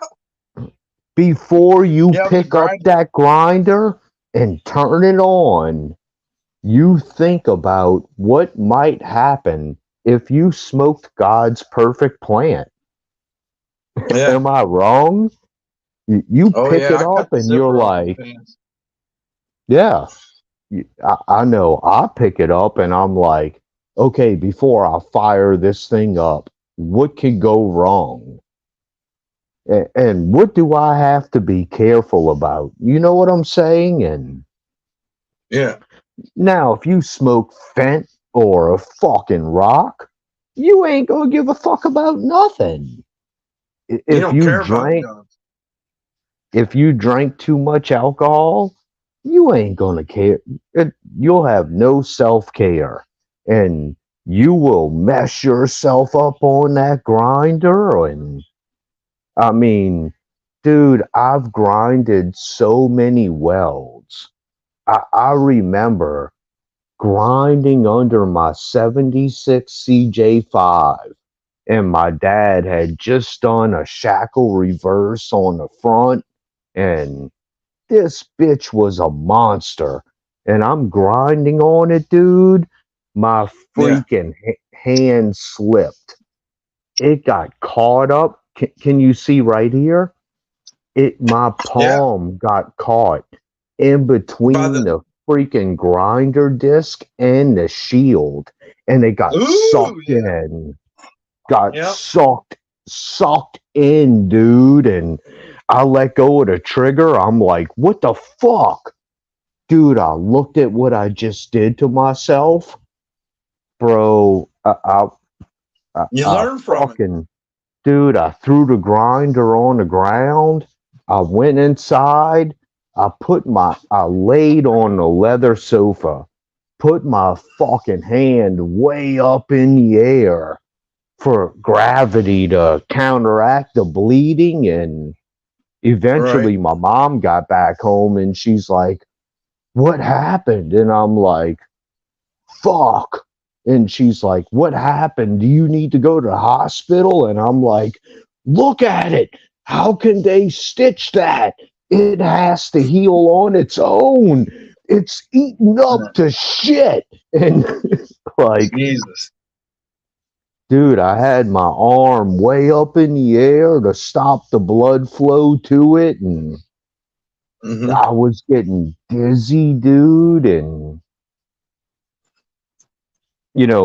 before you Yeah, I was a pick up grinder. that grinder and turn it on, you think about what might happen if you smoked God's perfect plant. Yeah. Am I wrong? You Oh pick yeah, it I cut up the and you're zipper off my like, pants. yeah, I know. I pick it up and I'm like, okay, before I fire this thing up, what could go wrong? And what do I have to be careful about? You know what I'm saying? And Yeah. now, if you smoke fent or a fucking rock, you ain't gonna give a fuck about nothing. You If don't you care about drank, guns. if you drank too much alcohol, you ain't gonna care. You'll have no self care, and you will mess yourself up on that grinder. And I mean, dude, I've grinded so many welds. I remember grinding under my 76 CJ5, and my dad had just done a shackle reverse on the front, and this bitch was a monster. And I'm grinding on it, dude. My Yeah. freaking hand slipped. It got caught up. Can you see right here? My Yeah. palm got caught in By between the the freaking grinder disc and the shield, and it got ooh, sucked yeah. in. Got Yep. sucked in, dude. And I let go of the trigger. I'm like, what the fuck? Dude, I looked at what I just did to myself. Bro, You I learn from it. fucking, dude, I threw the grinder on the ground. I went inside. I laid on the leather sofa, put my fucking hand way up in the air for gravity to counteract the bleeding. And Right. eventually my mom got back home and she's like, what happened? And I'm like, fuck. And she's like, what happened? Do you need to go to the hospital? And I'm like, look at it. How can they stitch that? It has to heal on its own. It's eaten up to shit. And like, Jesus. dude, I had my arm way up in the air to stop the blood flow to it, and Mm-hmm. I was getting dizzy, dude. And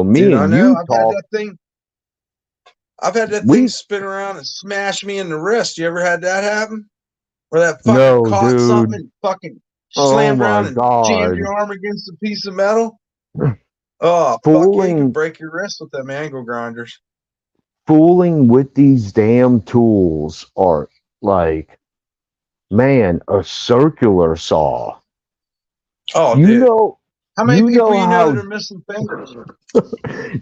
me Dude, I and know. you talk. I've had that thing We spin around and smash me in the wrist. You ever had that happen? Where that fucker No, caught something dude. and fucking Oh slammed my around and jammed god. your arm against a piece of metal? Oh, fuck yeah. You could Fooling break your wrist with them angle grinders. fooling with these damn tools are like, man, a circular saw. Oh, You dude. know How many you people know you know that how are missing fingers?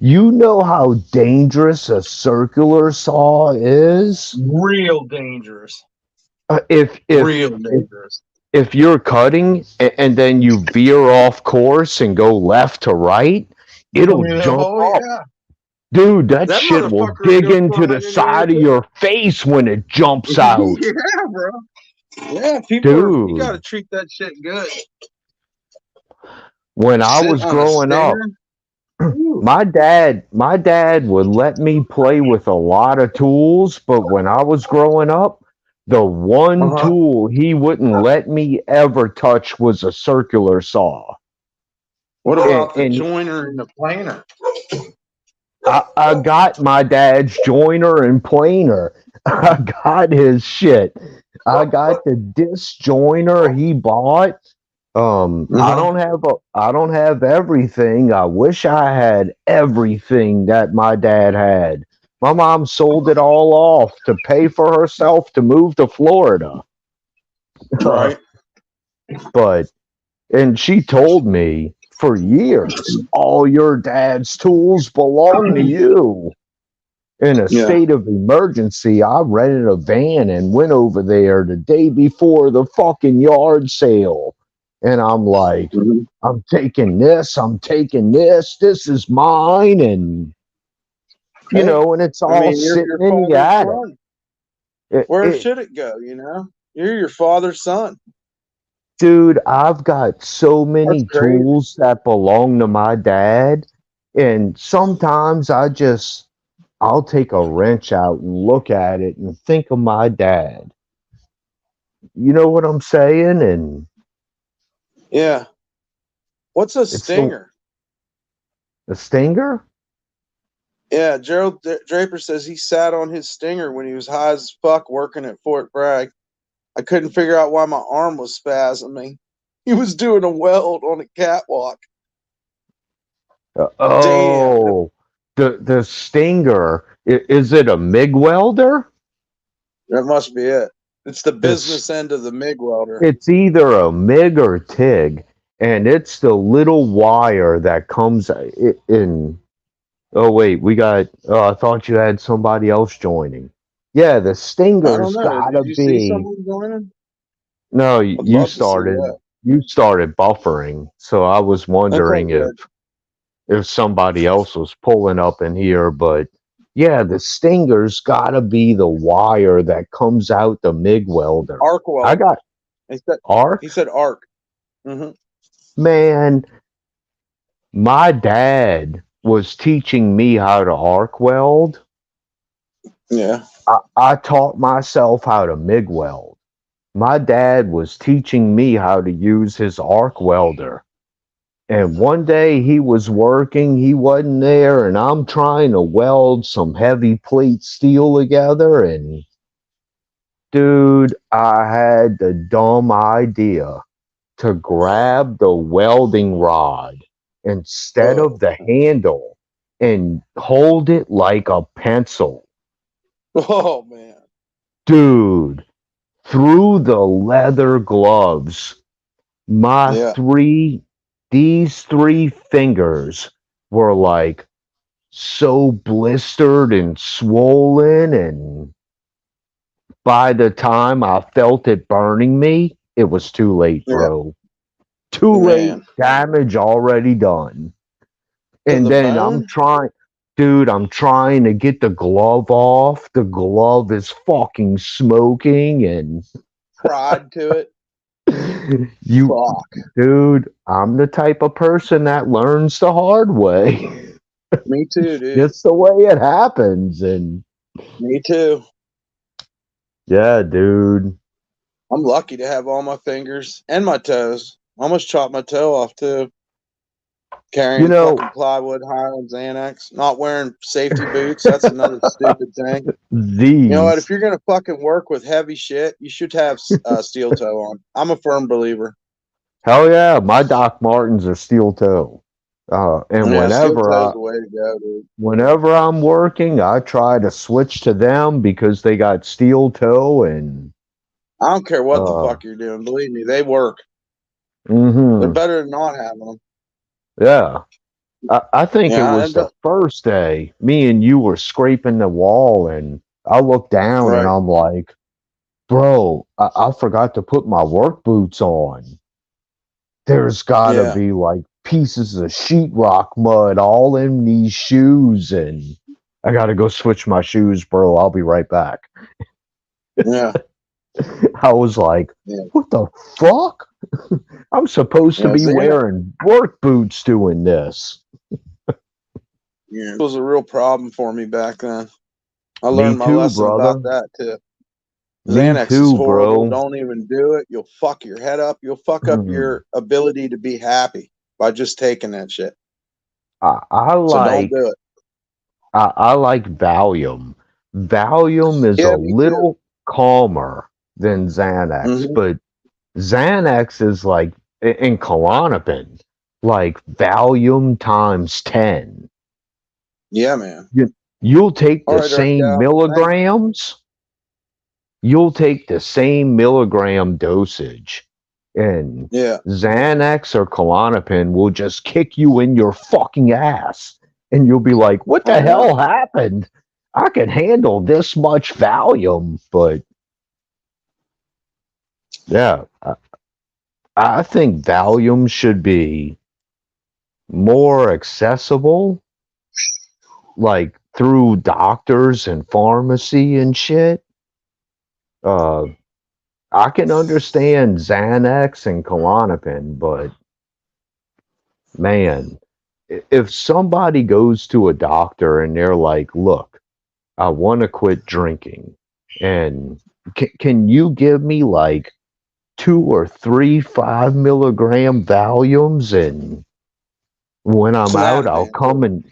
you know how dangerous a circular saw is? Real dangerous. Uh, if if Real if dangerous. if you're cutting and then you veer off course and go left to right, it'll jump Oh, up. yeah. Dude, that That shit will motherfucker will dig go into the flying anywhere, side of too. your face when it jumps out. Yeah, bro. Yeah, you got to Dude, treat that shit good. when I Sit was on a growing up, stinger. Ooh. my dad would let me play with a lot of tools, but when I was growing up, the one Uh-huh. tool he wouldn't let me ever touch was a circular saw. What And, about the and joiner and the planer? I got my dad's joiner and planer. I got his shit. I got the disc joiner he bought. Uh-huh. I don't have everything. I wish I had everything that my dad had. My mom sold it all off to pay for herself to move to Florida. Right. But and she told me for years. All your dad's tools belong to you. In a Yeah. state of emergency, I rented a van and went over there the day before the fucking yard sale. And I'm like, Mm-hmm. I'm taking this, this is mine. And, Hey, and it's I all mean, you're sitting your in the father's attic. son. It, Where it, should it go? You're your father's son. dude, I've got so That's many crazy. tools that belong to my dad. And sometimes I'll take a wrench out and look at it and think of my dad. You know what I'm saying? And Yeah. What's a it's stinger? the stinger. Yeah, Gerald Draper says he sat on his stinger when he was high as fuck working at Fort Bragg. I couldn't figure out why my arm was spasming. He was doing a weld on a catwalk. Damn. Oh, the stinger. Is it a MIG welder? That must be it. It's the This business end of the MIG welder. it's either a MIG or TIG, and it's the little wire that comes in. Oh wait, we got. Oh, I thought you had somebody else joining. Yeah, the I don't stinger's know. Did gotta you see be. someone joining? No, I'd love to see that. You started buffering, so I was That's all wondering good. if somebody else was pulling up in here, but yeah, the stinger's gotta be the wire that comes out the MIG welder. Arc I weld. got He said he arc. said arc. Mm-hmm. Man, my dad was teaching me how to arc weld. Yeah. I taught myself how to MIG weld. My dad was teaching me how to use his arc welder. And one day he was working, he wasn't there, and I'm trying to weld some heavy plate steel together. And dude, I had the dumb idea to grab the welding rod instead of Oh. the handle and hold it like a pencil. Oh man. Dude, through the leather gloves, my Yeah. these three fingers were like so blistered and swollen, and by the time I felt it burning me, it was too late, Yeah. bro. Too late, Man. damage already done. To And the then bone? I'm trying to get the glove off. The glove is fucking smoking, and Pride to it. you, Fuck. dude, I'm the type of person that learns the hard way. Me too, dude. Just the way it happens. And Me too. yeah, dude. I'm lucky to have all my fingers and my toes. I almost chopped my toe off too. You Carrying know, fucking plywood, Highland Xanax, not wearing safety boots. That's another stupid thing. You know what? If these. you're gonna fucking work with heavy shit, you should have steel toe on. I'm a firm believer. Hell yeah, my Doc Martens are steel toe. And Yeah, steel toe is the way to go, dude. whenever I'm working, I try to switch to them because they got steel toe and I don't care what the uh fuck you're doing. Believe me, they work. They're hmm better than not having them. yeah. I think it Yeah, was the first day me and you were scraping the wall, and I looked down and right. I'm like, bro, I forgot to put my work boots on. There's gotta Yeah, be like pieces of sheetrock mud all in these shoes, and I gotta go switch my shoes, bro. I'll be right back. yeah, I was like, yeah, what the fuck? I'm supposed to yeah. be Xanax, wearing work boots doing this. yeah, it was a real problem for me back then. I Me learned my too, lesson about brother. that too. Me Xanax is too, horrible. bro. Don't even do it. You'll fuck your head up. You'll fuck up Mm. your ability to be happy by just taking that shit. I So don't like do it. I like Valium. Valium is a Yeah, me too. little calmer than Xanax, Hmm. but Xanax is like in Klonopin, like Valium times 10. Yeah, man. You'll take All the right, Dark same Gal. Thanks. milligrams, you'll take the same milligram dosage, And Yeah. Xanax or Klonopin will just kick you in your fucking ass. And you'll be like, what the Oh, yeah. hell happened? I can handle this much Valium, but yeah, I think Valium should be more accessible, like through doctors and pharmacy and shit. Uh, I can understand Xanax and Klonopin, but man, if somebody goes to a doctor and they're like, look, I want to quit drinking, and can you give me like 2 or 3 5 milligram Valiums, and when It's I'm an out, I'll Ativan. come and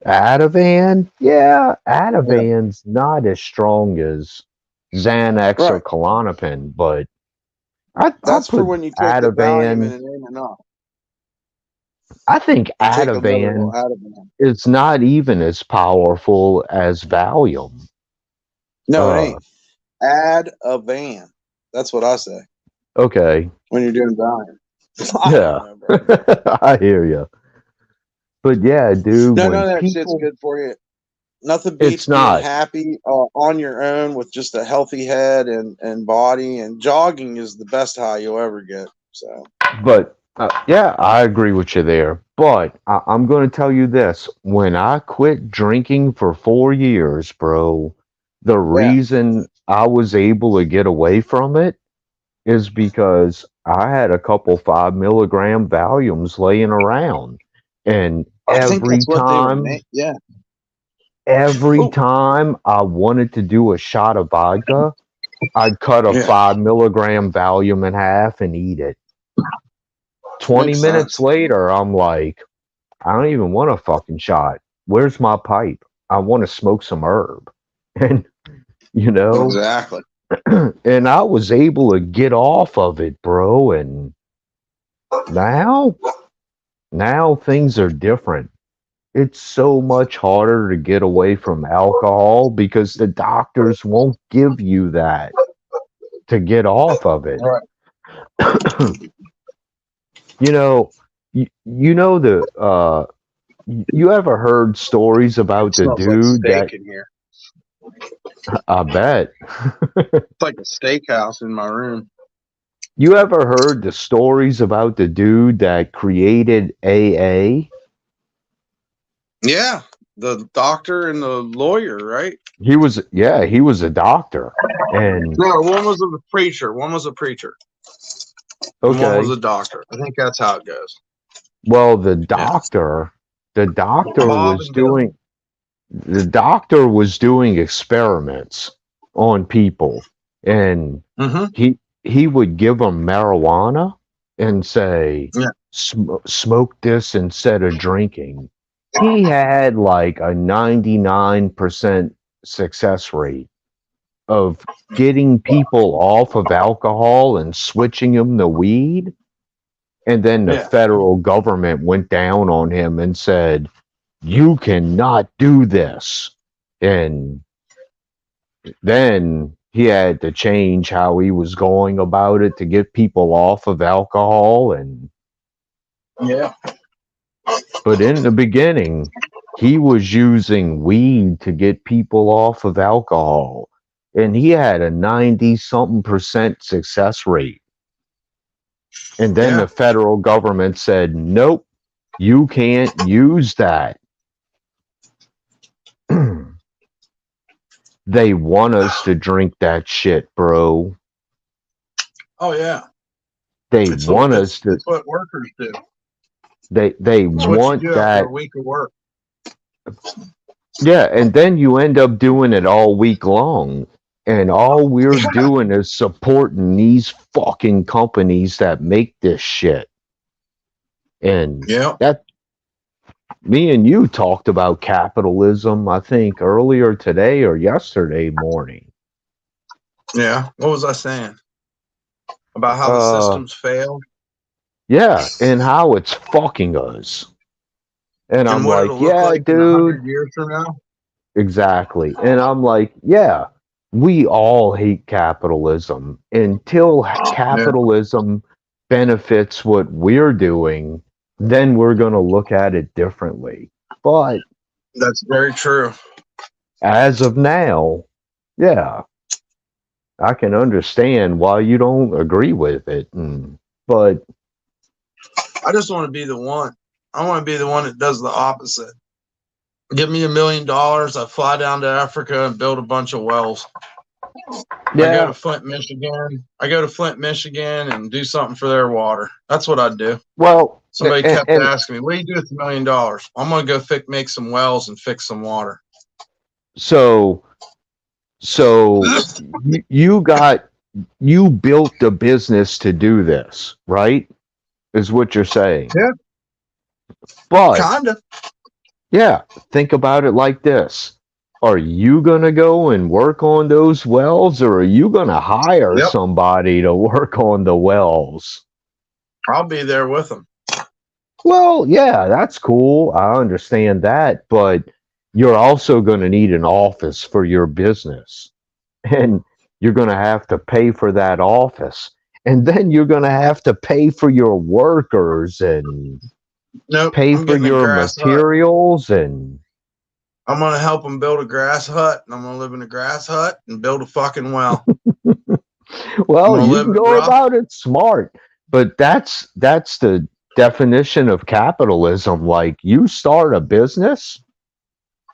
Ativan? Yeah, Yeah. Ativan's not as strong as Xanax or Right. Klonopin, but I'll That's for put when you take the Valium Ativan. and it ain't enough. I think You take another little Ativan Ativan. is not even as powerful as Valium. No, it Uh, ain't. Add a van. That's what I say okay, when you're doing Valium. I don't yeah, know, bro. I hear you. But yeah, dude, No, when none of that shit's people, good for you. Nothing beats it's being not. happy on your own with just a healthy head and body. And jogging is the best high you'll ever get. So, But yeah, I agree with you there. But I'm going to tell you this: when I quit drinking for 4 years, bro, the yeah. reason I was able to get away from it is because I had a couple 5 milligram Valiums laying around, and I think that's what they were made. Yeah. every Oh, time I wanted to do a shot of vodka, I'd cut a yeah. 5 milligram Valium in half and eat it. 20 Makes minutes sense. later, I'm like, I don't even want a fucking shot. Where's my pipe? I want to smoke some herb. And, you know, Exactly. and I was able to get off of it, bro. And now, now things are different. It's so much harder to get away from alcohol because the doctors won't give you that to get off of it. Right. You know, you know you ever heard stories about the Smells like dude that steak in here. I bet. It's like a steakhouse in my room. You ever heard the stories about the dude that created AA? Yeah. The doctor and the lawyer, right? He was a doctor. And No, one was a preacher. One was a preacher. And one was okay, a doctor. I think that's how it goes. well, Yeah. the doctor Bob was and Bill. doing the doctor was doing experiments on people, and Mm-hmm. he would give them marijuana and say, Yeah. Smoke this instead of drinking." He had like a 99% success rate of getting people off of alcohol and switching them to weed. And then the Yeah. federal government went down on him and said, you cannot do this. And then he had to change how he was going about it to get people off of alcohol. And Yeah. but in the beginning, he was using weed to get people off of alcohol, and he had a 90 something percent success rate. And then Yeah. the federal government said, nope, you can't use that. They want us to drink that shit, bro. Oh yeah. They It's want us to it's what workers do. they It's what you want do after that. a week of work. Yeah, and then you end up doing it all week long. And all we're Yeah. doing is supporting these fucking companies that make this shit. And Yeah. that me and you talked about capitalism, I think, earlier today or yesterday morning. Yeah. What was I saying? About how the Uh systems fail yeah, and how it's fucking us. And and I'm what it'll like, look yeah, like in dude, 100 years from now. exactly. And I'm like, yeah, we all hate capitalism until Yeah. capitalism benefits what we're doing, then we're going to look at it differently. But That's very true. as of now, yeah, I can understand why you don't agree with it. But I just want to be the one. I want to be the one that does the opposite. Give me $1 million. I fly down to Africa and build a bunch of wells. I go yeah, to Flint, Michigan. And do something for their water. That's what I'd do. well, Somebody kept and asking me, "What do you do with $1 million?" I'm gonna go make some wells and fix some water. so you built the business to do this, right? Is what you're saying. Yeah, But kinda. yeah, think about it like this. Are you going to go and work on those wells, or are you going to hire Yep, somebody to work on the wells? I'll be there with them. Well, yeah, that's cool. I understand that, but you're also going to need an office for your business. And you're going to have to pay for that office. And then you're going to have to pay for your workers and Nope, pay I'm for getting a your grass hut. materials and I'm gonna help them build a grass hut, and I'm gonna live in a grass hut and build a fucking well. I'm well, gonna you live can it go rough. about it smart, but that's the definition of capitalism. Like you start a business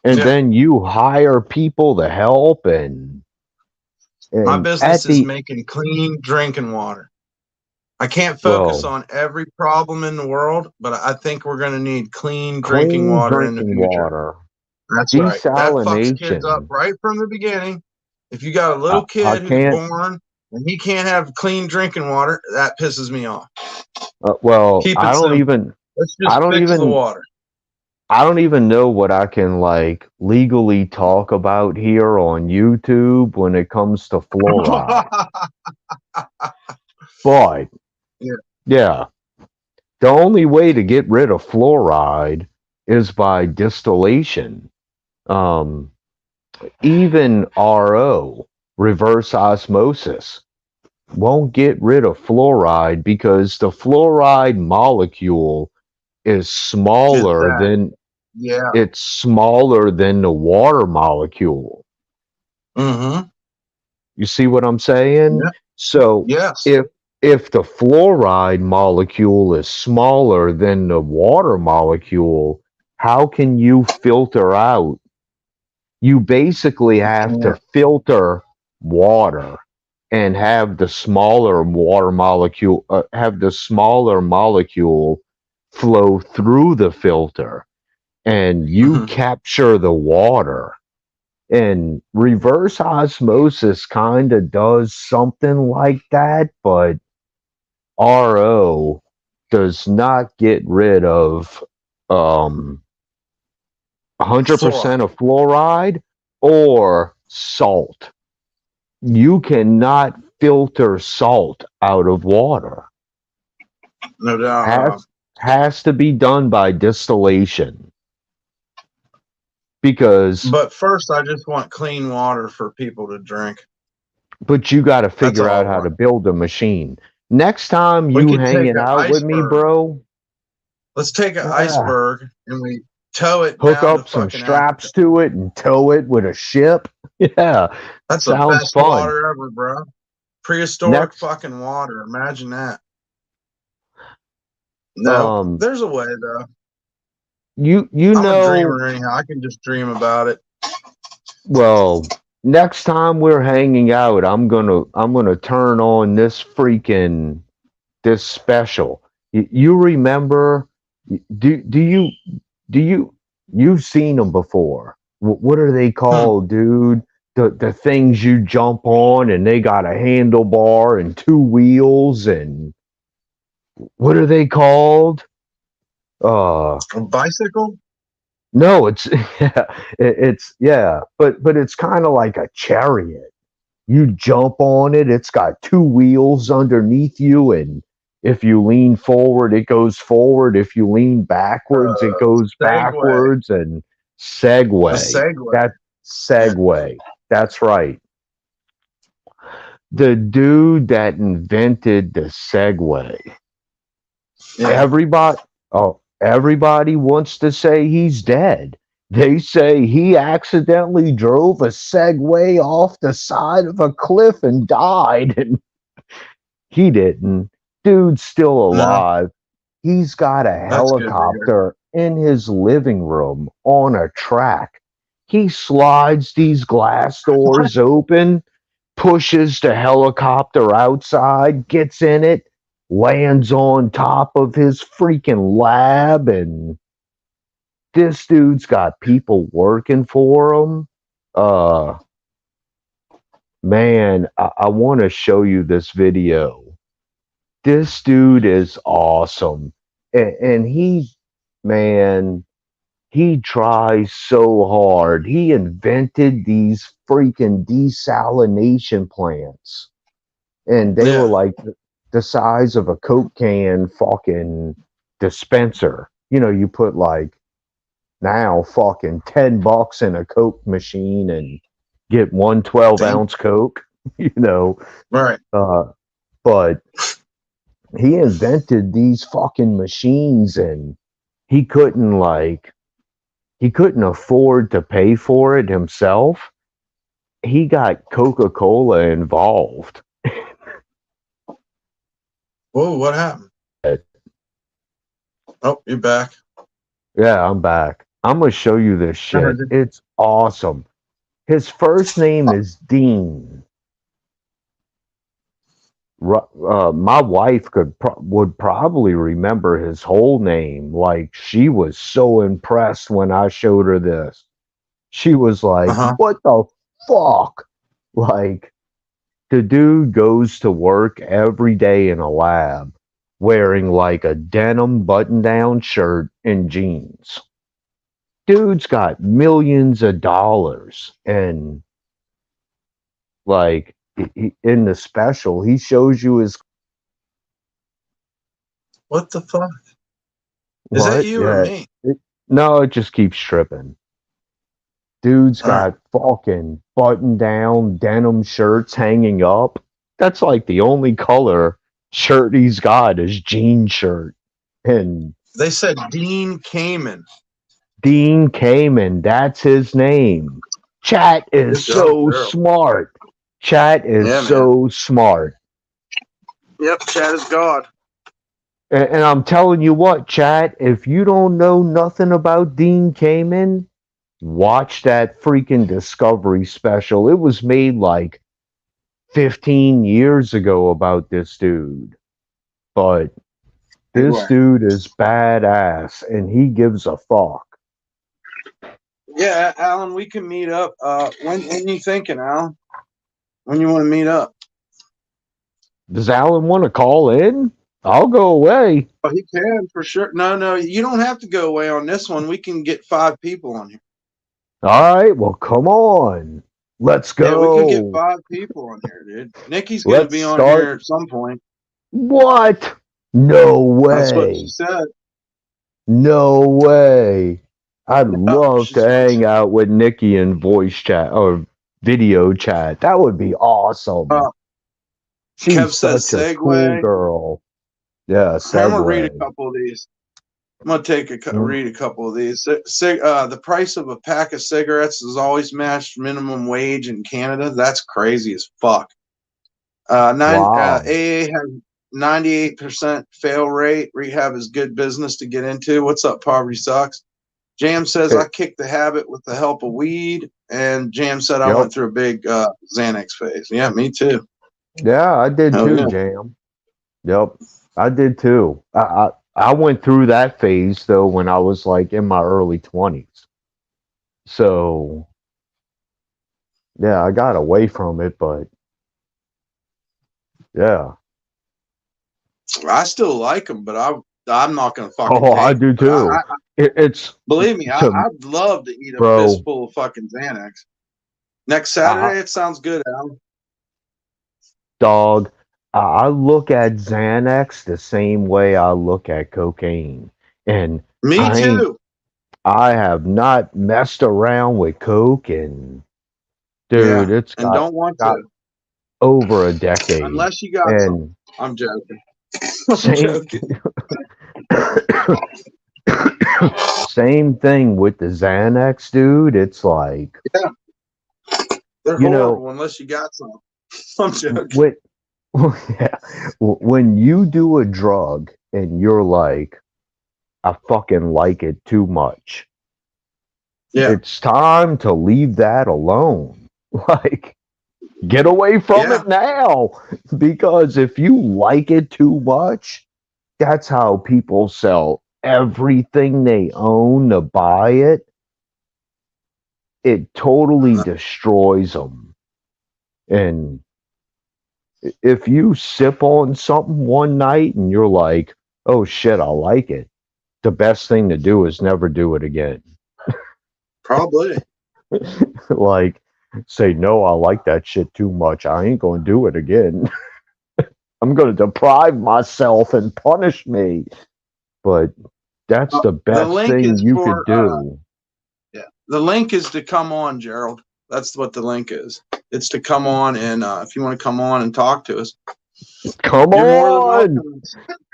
and Yeah, then you hire people to help my and at business is the making clean drinking water. I can't focus well, on every problem in the world, but I think we're gonna need clean drinking clean water in the drinking future. water, That's right. That fucks kids up desalination. right from the beginning. If you got a I, little I kid who's can't born and he can't have clean drinking water, that pisses me off. well, Keep it simple. Let's I just don't fix the even water. I don't even know what I can like legally talk about here on YouTube when it comes to fluoride. But Yeah. yeah, the only way to get rid of fluoride is by distillation. Um, even RO, reverse osmosis, won't get rid of fluoride because the fluoride molecule is Is smaller that? than Yeah. it's smaller than the water molecule. Mm-hmm. You see what I'm saying? Yeah. So Yes. if the fluoride molecule is smaller than the water molecule, how can you filter out? You basically have to Yeah. filter water and have the smaller water molecule have the smaller molecule flow through the filter and you Mm-hmm. capture the water. And reverse osmosis kind of does something like that, but RO does not get rid of um, 100% Fluoride. of fluoride or salt. You cannot filter salt out of water. No doubt. Has to be done by distillation because But first, I just want clean water for people to drink. but you got to That's figure all I out how to want. build a machine. Next time We you could take hanging an out with me, iceberg. bro, Let's take an yeah, iceberg and we tow it hook down to up some fucking Africa. straps to it and tow it with a ship. Yeah, That's the sounds best fun. water ever, bro. Prehistoric Next, fucking water. Imagine that. No, um, there's a way though. you I'm a know, dreamer anyhow. I can just dream about it. well, next time we're hanging out, I'm gonna turn on this special. You remember? Do you you've seen them before? What are they Hmm. called, dude? The things you jump on and they got a handlebar and two wheels and what are they called? A bicycle? No, it's it's yeah, but it's kind of like a chariot. You jump on it, it's got two wheels underneath you, and if you lean forward, it goes forward. If you lean backwards, it goes Segway. backwards. And A Segway. Segway. That Yeah. Segway. That's right. The dude that invented the Segway. Yeah. Everybody wants to say he's dead. They say he accidentally drove a Segway off the side of a cliff and died, and he didn't. Dude's still No, alive. He's got a that's good to hear. helicopter in his living room on a track. He slides these glass doors open, pushes the helicopter outside, gets in it, lands on top of his freaking lab, and this dude's got people working for him. Uh, man, I want to show you this video. This dude is awesome. And man, he tries so hard. He invented these freaking desalination plants. And they were Yeah. like the size of a Coke can fucking dispenser. You know, you put like now fucking $10 in a Coke machine and get one 12-ounce Coke, you know. Right. But he invented these fucking machines, and he couldn't afford to pay for it himself. He got Coca-Cola involved. Whoa, what happened? Oh, you're back. Yeah, I'm back. I'm gonna show you this shit. It's awesome. His first name is Dean. My wife would probably remember his whole name. Like, she was so impressed when I showed her this. She was like, "What the fuck?" Like, the dude goes to work every day in a lab wearing like a denim button-down shirt and jeans. Dude's got millions of dollars, and like in the special, he shows you his. What the fuck? Is that you or me? No, it just keeps tripping. Dude's got fucking button-down denim shirts hanging up. That's like the only color shirt he's got is jean shirt. And they said Dean Kamen. Dean Kamen, that's his name. Chat is so smart. Chat is so smart. Yep, chat is God. And I'm telling you what, chat, if you don't know nothing about Dean Kamen, watch that freaking Discovery special. It was made like 15 years ago about this dude. But this dude is badass, and he gives a fuck. Yeah, Alan, we can meet up. When you thinking, Alan? When you want to meet up? Does Alan want to call in? I'll go away. Oh, he can for sure. No, you don't have to go away on this one. We can get 5 people on here. All right, well, come on. Let's go. Yeah, we can get 5 people on here, dude. Nikki's going to be on here at some point. What? No way. That's what she said. No way. I'd love to hang out with Nikki in voice chat or video chat. That would be awesome. She's such a cool girl. Yeah, I'm gonna read a couple of these. I'm gonna read a couple of these. The price of a pack of cigarettes is always matched minimum wage in Canada. That's crazy as fuck. AA has 98% fail rate. Rehab is good business to get into. What's up, Poverty Sucks? Jam says, I kicked the habit with the help of weed. And Jam said, I went through a big Xanax phase. Yeah, me too. Yeah, I did too, Jam. Yep, I did too. I went through that phase, though, when I was like in my early 20s. So, yeah, I got away from it, but yeah. I still like them, but I'm not going to fucking take I do too. It's believe me, I'd love to eat a fistful of fucking Xanax. Next Saturday, it sounds good, Alan. Dog, I look at Xanax the same way I look at cocaine. And me too. I have not messed around with coke, and dude, it's got, don't want to over a decade. Unless you got some. I'm joking. I'm joking. Same thing with the Xanax, dude. It's like, Yeah, they're you know, horrible unless you got some. I'm joking. when yeah, when you do a drug and you're like, I fucking like it too much, Yeah, it's time to leave that alone. Like, get away from yeah. it now. Because if you like it too much, that's how people sell everything they own to buy it. It totally destroys them. And if you sip on something one night and you're like, oh shit, I like it, the best thing to do is never do it again. Probably. Like, say, no, I like that shit too much. I ain't going to do it again. I'm going to deprive myself and punish me. But that's the The best link thing is you could for do. yeah. The link is to come on, Gerald. That's what the link is. It's to come on, and if you want to come on and talk to us, Come you're more than on. welcome.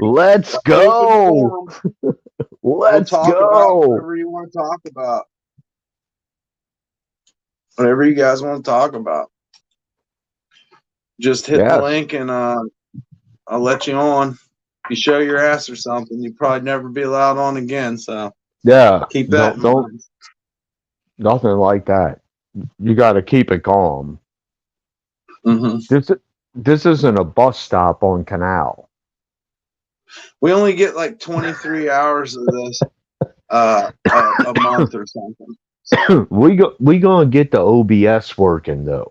Let's Open go. forum. We'll Let's talk about go. whatever you want to talk about. Whatever you guys want to talk about. Just hit the Yeah. link and I'll let you on. If you show your ass or something, you probably never be allowed on again. So Yeah. keep that in Don't, mind. nothing like that. You got to keep it calm. Mm-hmm. This isn't a bus stop on Canal. We only get like 23 hours of this a month or something. So We gonna get the OBS working though.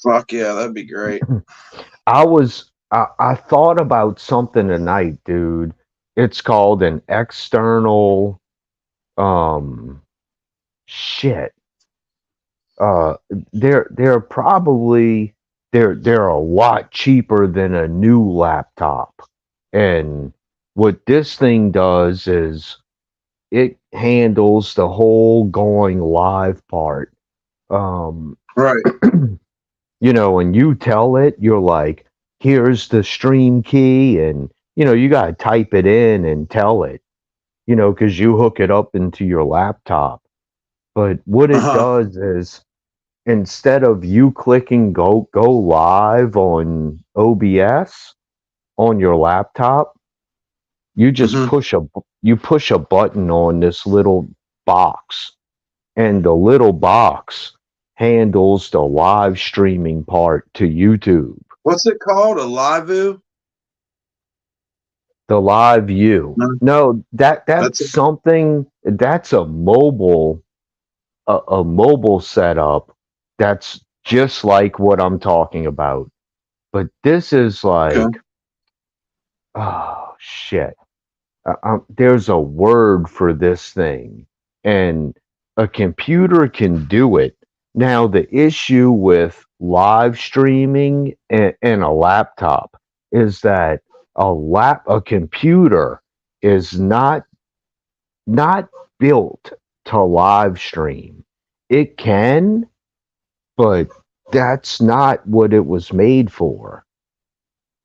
fuck yeah, that'd be great. I thought about something tonight, dude. It's called an external um shit. Uh they're probably they're a lot cheaper than a new laptop. And what this thing does is it handles the whole going live part. Um Right. you know, and you tell it, you're like, here's the stream key, and you know, you gotta type it in and tell it, you know, because you hook it up into your laptop. But what it Uh-huh. does is instead of you clicking go live on OBS on your laptop, you just Mm-hmm. push a button on this little box, and the little box handles the live streaming part to YouTube. What's it called? A Livu? The live view. No, No, that's that's it. something that's a mobile setup that's just like what I'm talking about. But this is Okay. like, oh shit. There's a word for this thing, and a computer can do it. Now, the issue with live streaming and a laptop is that a computer is not built to live stream. It can, but that's not what it was made for.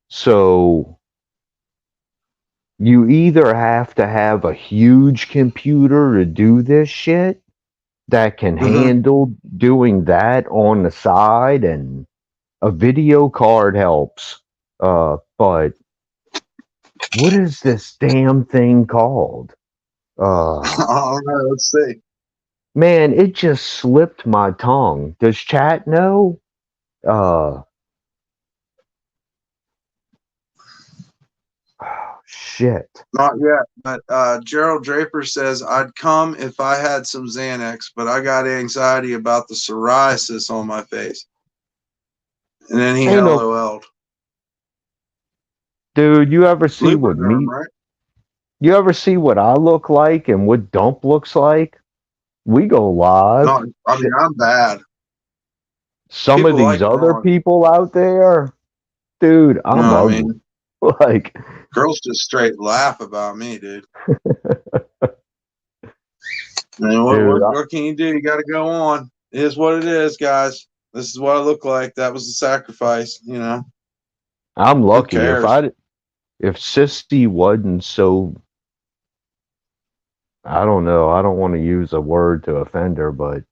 So you either have to have a huge computer to do this shit that can Mm-hmm. handle doing that on the side, and a video card helps. But what is this damn thing called? All right, let's see. Man, it just slipped my tongue. Does chat know? Uh, shit. Not yet, but Gerald Draper says I'd come if I had some Xanax, but I got anxiety about the psoriasis on my face. And then he Ain't no LOL'd. dude. Lubriderm, right? You ever see what I look like and what Dump looks like? We go live. No, I mean I'm bad. Some of People these like other drawing. people out there, dude, No, I'm I ugly. mean Like, girls just straight laugh about me, dude. And dude, what can you do? You got to go on. It is what it is, guys. This is what I look like. That was the sacrifice. You know, I'm who lucky. cares? If Sissy wasn't so I don't know. I don't want to use a word to offend her, but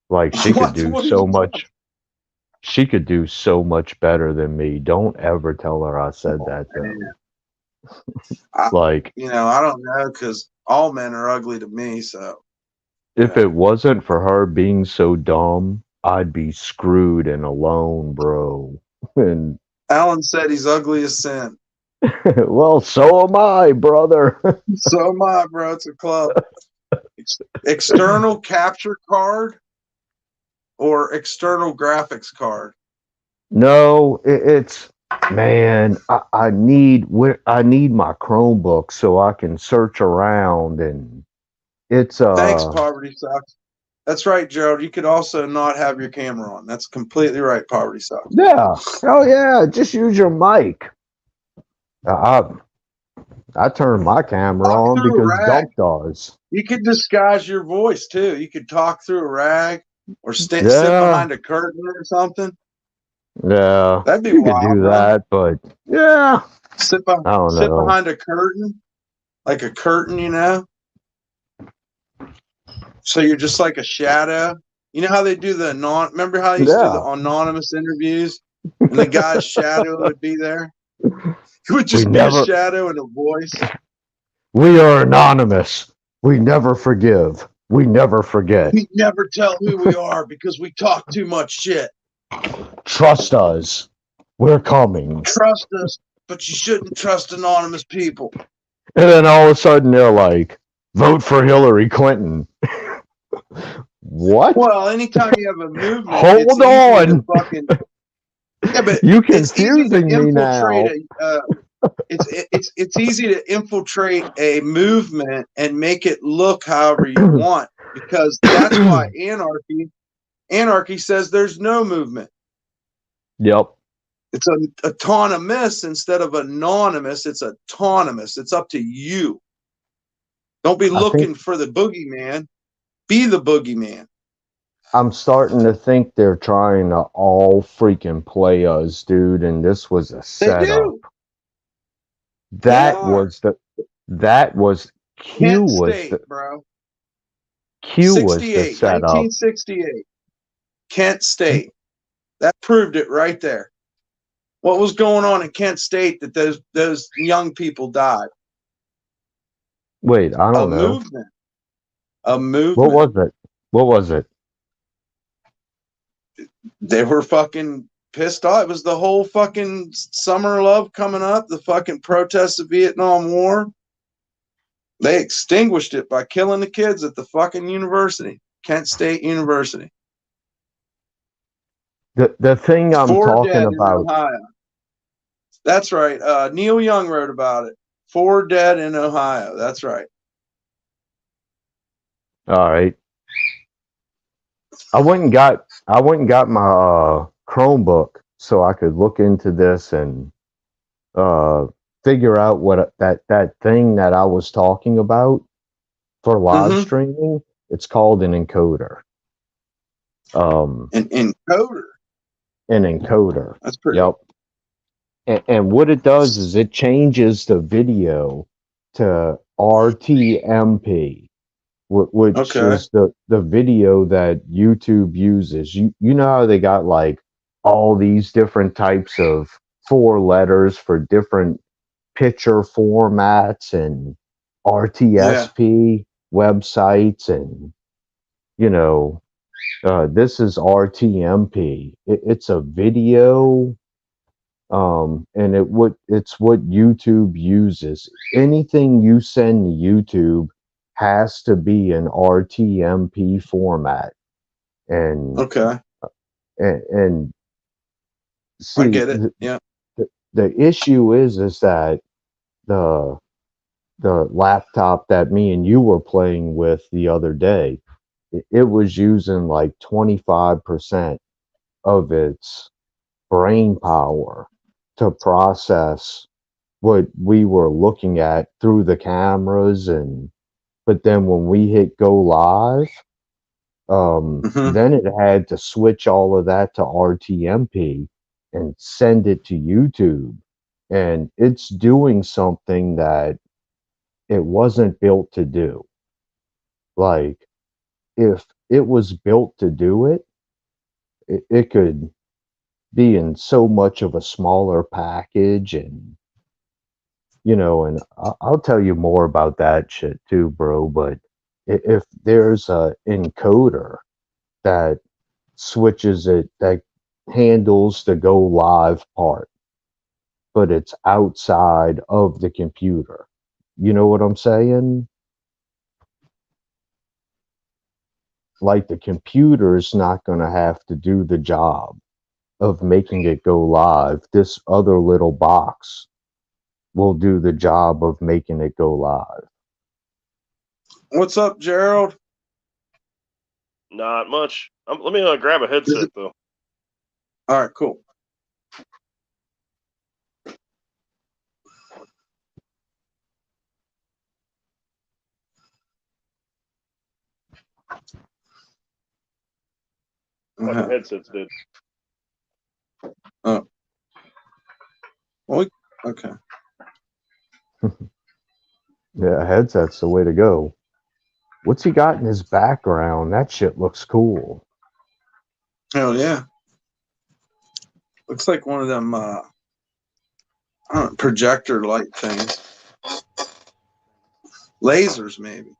like she could do What are so you much. She could do so much better than me. Don't ever tell her I said that though. talking? I, Like I don't know because all men are ugly to me. So, if it wasn't for her being so dumb, I'd be screwed and alone, bro. And Alan said he's ugly as sin. well, so am I, brother. So am I, bro. It's a club. External capture card or external graphics card? No, it's man. I need my Chromebook so I can search around, and it's Thanks, Poverty Sucks. That's right, Gerald. You could also not have your camera on. That's completely right, Poverty Sucks. yeah, oh yeah, just use your mic. I I turn my camera Talk on through a because rag. Dump does. You could disguise your voice too. You could talk through a rag or sit Yeah, behind a curtain or something. yeah, That'd be you could wild, do bro. that, but yeah, Sit, I don't sit know. behind a curtain, like a curtain. So you're just like a shadow. You know how they do the remember how they used to do the Yeah, anonymous interviews and the guy's shadow would be there? It would we just be a never. shadow and a voice. We are anonymous. We never forgive. We never forget. We never tell who we are because we talk too much shit. Trust us. We're coming. Trust us, but you shouldn't trust anonymous people. And then all of a sudden they're like, vote for Hillary Clinton. What? Well, anytime you have a movement, it's Hold easy to on. fucking but You it's easy to confusing me infiltrate now. it's easy to infiltrate a movement and make it look however you want because that's why anarchy says there's no movement. Yep. It's autonomous instead of anonymous. It's autonomous. It's up to you. Don't be I think looking for the boogeyman. Be the boogeyman. I'm starting to think they're trying to all freaking play us, dude, and this was a They setup. do. They That are. was the that was Kent State, bro. Q was the 68, setup. 1968. Kent State. That proved it right there. What was going on in Kent State that those young people died? Wait, I A don't know. movement. A What movement. was it? What was it? They were fucking pissed off. It was the whole fucking summer of love coming up, the fucking protests of Vietnam War. They extinguished it by killing the kids at the fucking university, Kent State University. The thing I'm 4 talking dead in about. Ohio. That's right. Neil Young wrote about it. 4 dead in Ohio. That's right. All right. I went and got my Chromebook so I could look into this and uh figure out what that thing that I was talking about for live Mm-hmm. streaming. It's called an encoder. An encoder. An encoder. That's pretty. Yep. And what it does is it changes the video to RTMP, which Okay. is the video that YouTube uses. You know how they got like all these different types of 4 letters for different picture formats and RTSP websites, and you know this is RTMP. It's a video, and it's what YouTube uses. Anything you send to YouTube has to be an RTMP format, and Okay. and I see get it. Yeah. the issue is that the the laptop that me and you were playing with the other day, it was using like 25% of its brain power to process what we were looking at through the cameras. And but then when we hit go live, Mm-hmm. then it had to switch all of that to RTMP and send it to YouTube, and it's doing something that it wasn't built to do. Like, if it was built to do it, it could be in so much of a smaller package, and and I'll tell you more about that shit too, bro. But if there's a encoder that switches it, that handles the go live part, but it's outside of the computer. You know what I'm saying? Like, the computer's not going to have to do the job of making it go live. This other little box will do the job of making it go live. What's up, Gerald? Not much. Let me grab a headset though. All right, cool. Fucking headset's dead. Oh. Well, okay. Yeah, headset's the way to go. What's he got in his background? That shit looks cool. Hell yeah. Looks like one of them projector light things. Lasers, maybe.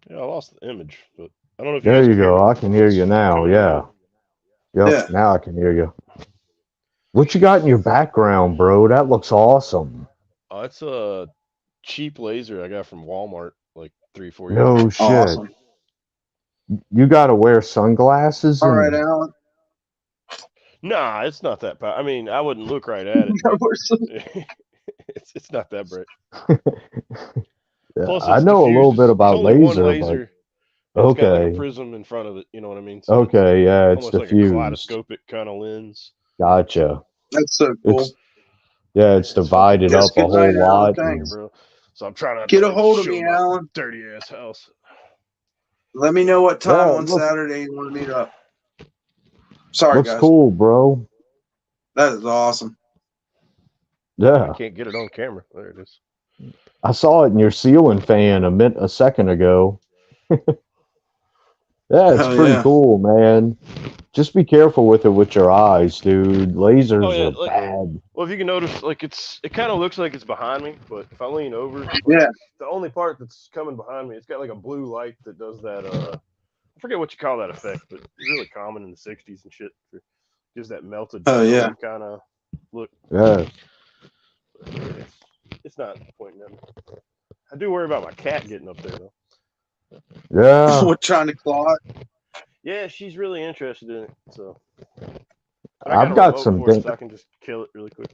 Yeah, I lost the image, but I don't know if There guys you can hear go. me. I can hear you now. Coming in Yeah. now. Yep. Yeah. Now I can hear you. What you got in your background, bro? That looks awesome. Oh, it's a cheap laser I got from Walmart like 3-4 years No ago. shit. Awesome. You got to wear sunglasses All right, and Alan. Nah, it's not that bad. I mean, I wouldn't look right at it, but it's not that bright. Yeah, Plus, I it's know a diffused. little bit It's about only one laser, but laser, and it's got like a okay. prism in front of it. You know what I mean? So it's Okay, yeah, it's almost like a diffused. kaleidoscopic kind of lens. Gotcha. That's so cool. It's yeah, it's It's fucking divided Yes, up a good whole night, Alan. lot. here, And Thanks. bro. So I'm trying not Get to a like hold of show me, my Alan. dirty ass house. Let me know what time yeah, on look, Saturday you want to meet up. Sorry, looks guys. cool, bro. That is awesome. I Yeah, can't get it on camera. There it is. I saw it in your ceiling fan a second ago. Yeah, it's Hell pretty yeah. cool, man. Just be careful with it with your eyes, dude. Oh Lasers yeah, are like bad. well, if you can notice, like it kind of looks like it's behind me, but if I lean over, like Yeah. the only part that's coming behind me, it's got like a blue light that does that. I forget what you call that effect, but it's really common in the '60s and shit. It gives that melted Oh yeah. chrome kind of look. Yeah, It's not pointing at me. I do worry about my cat getting up there though. yeah. What, trying to claw it? Yeah, she's really interested in it. So, but I got I've a got remote some. for it, so I can just kill it really quick.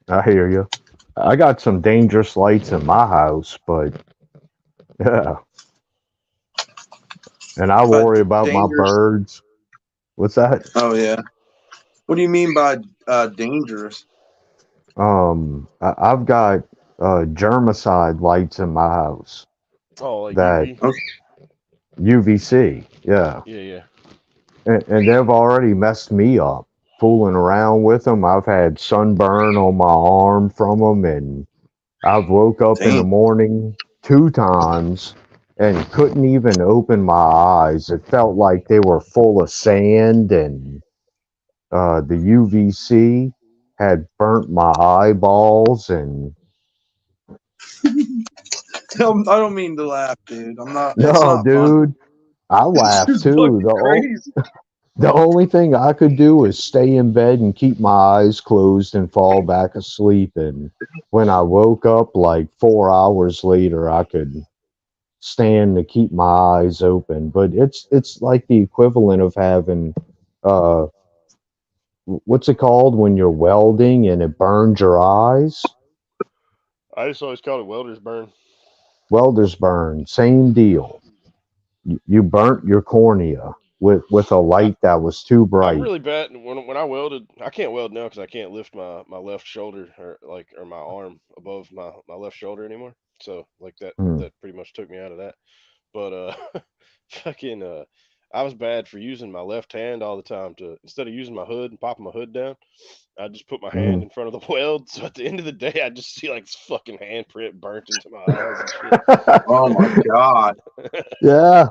I hear you. I got some dangerous lights in my house, but yeah. And I worry about my Dangerous. birds. What's that? Oh yeah. What do you mean by dangerous? I've got germicide lights in my house Oh, like that UV? Okay. UVC, yeah, Yeah, yeah. and they've already messed me up fooling around with them. I've had sunburn on my arm from them, and I've woke up in the Dang. morning 2 times and couldn't even open my eyes. It felt like they were full of sand, and the UVC had burnt my eyeballs, and I don't mean to laugh, dude. I'm not. It's no, not fun. dude, I It's laughed just too. fucking crazy. The only thing I could do is stay in bed and keep my eyes closed and fall back asleep. And when I woke up like 4 hours later, I could stand to keep my eyes open. But it's like the equivalent of having uh what's it called when you're welding and it burns your eyes? I just always called it welder's burn. Welder's burn, same deal. You burnt your cornea with a I, light that was too I'm bright. really bad when I welded. I can't weld now because I can't lift my left shoulder or my arm above my left shoulder anymore. So like Hmm. that pretty much took me out of that. But fucking I was bad for using my left hand all the time. To instead of using my hood and popping my hood down, I just put my hand Mhm. in front of the weld. So at the end of the day, I just see like this fucking handprint burnt into my eyes and shit. Oh my god, Yeah.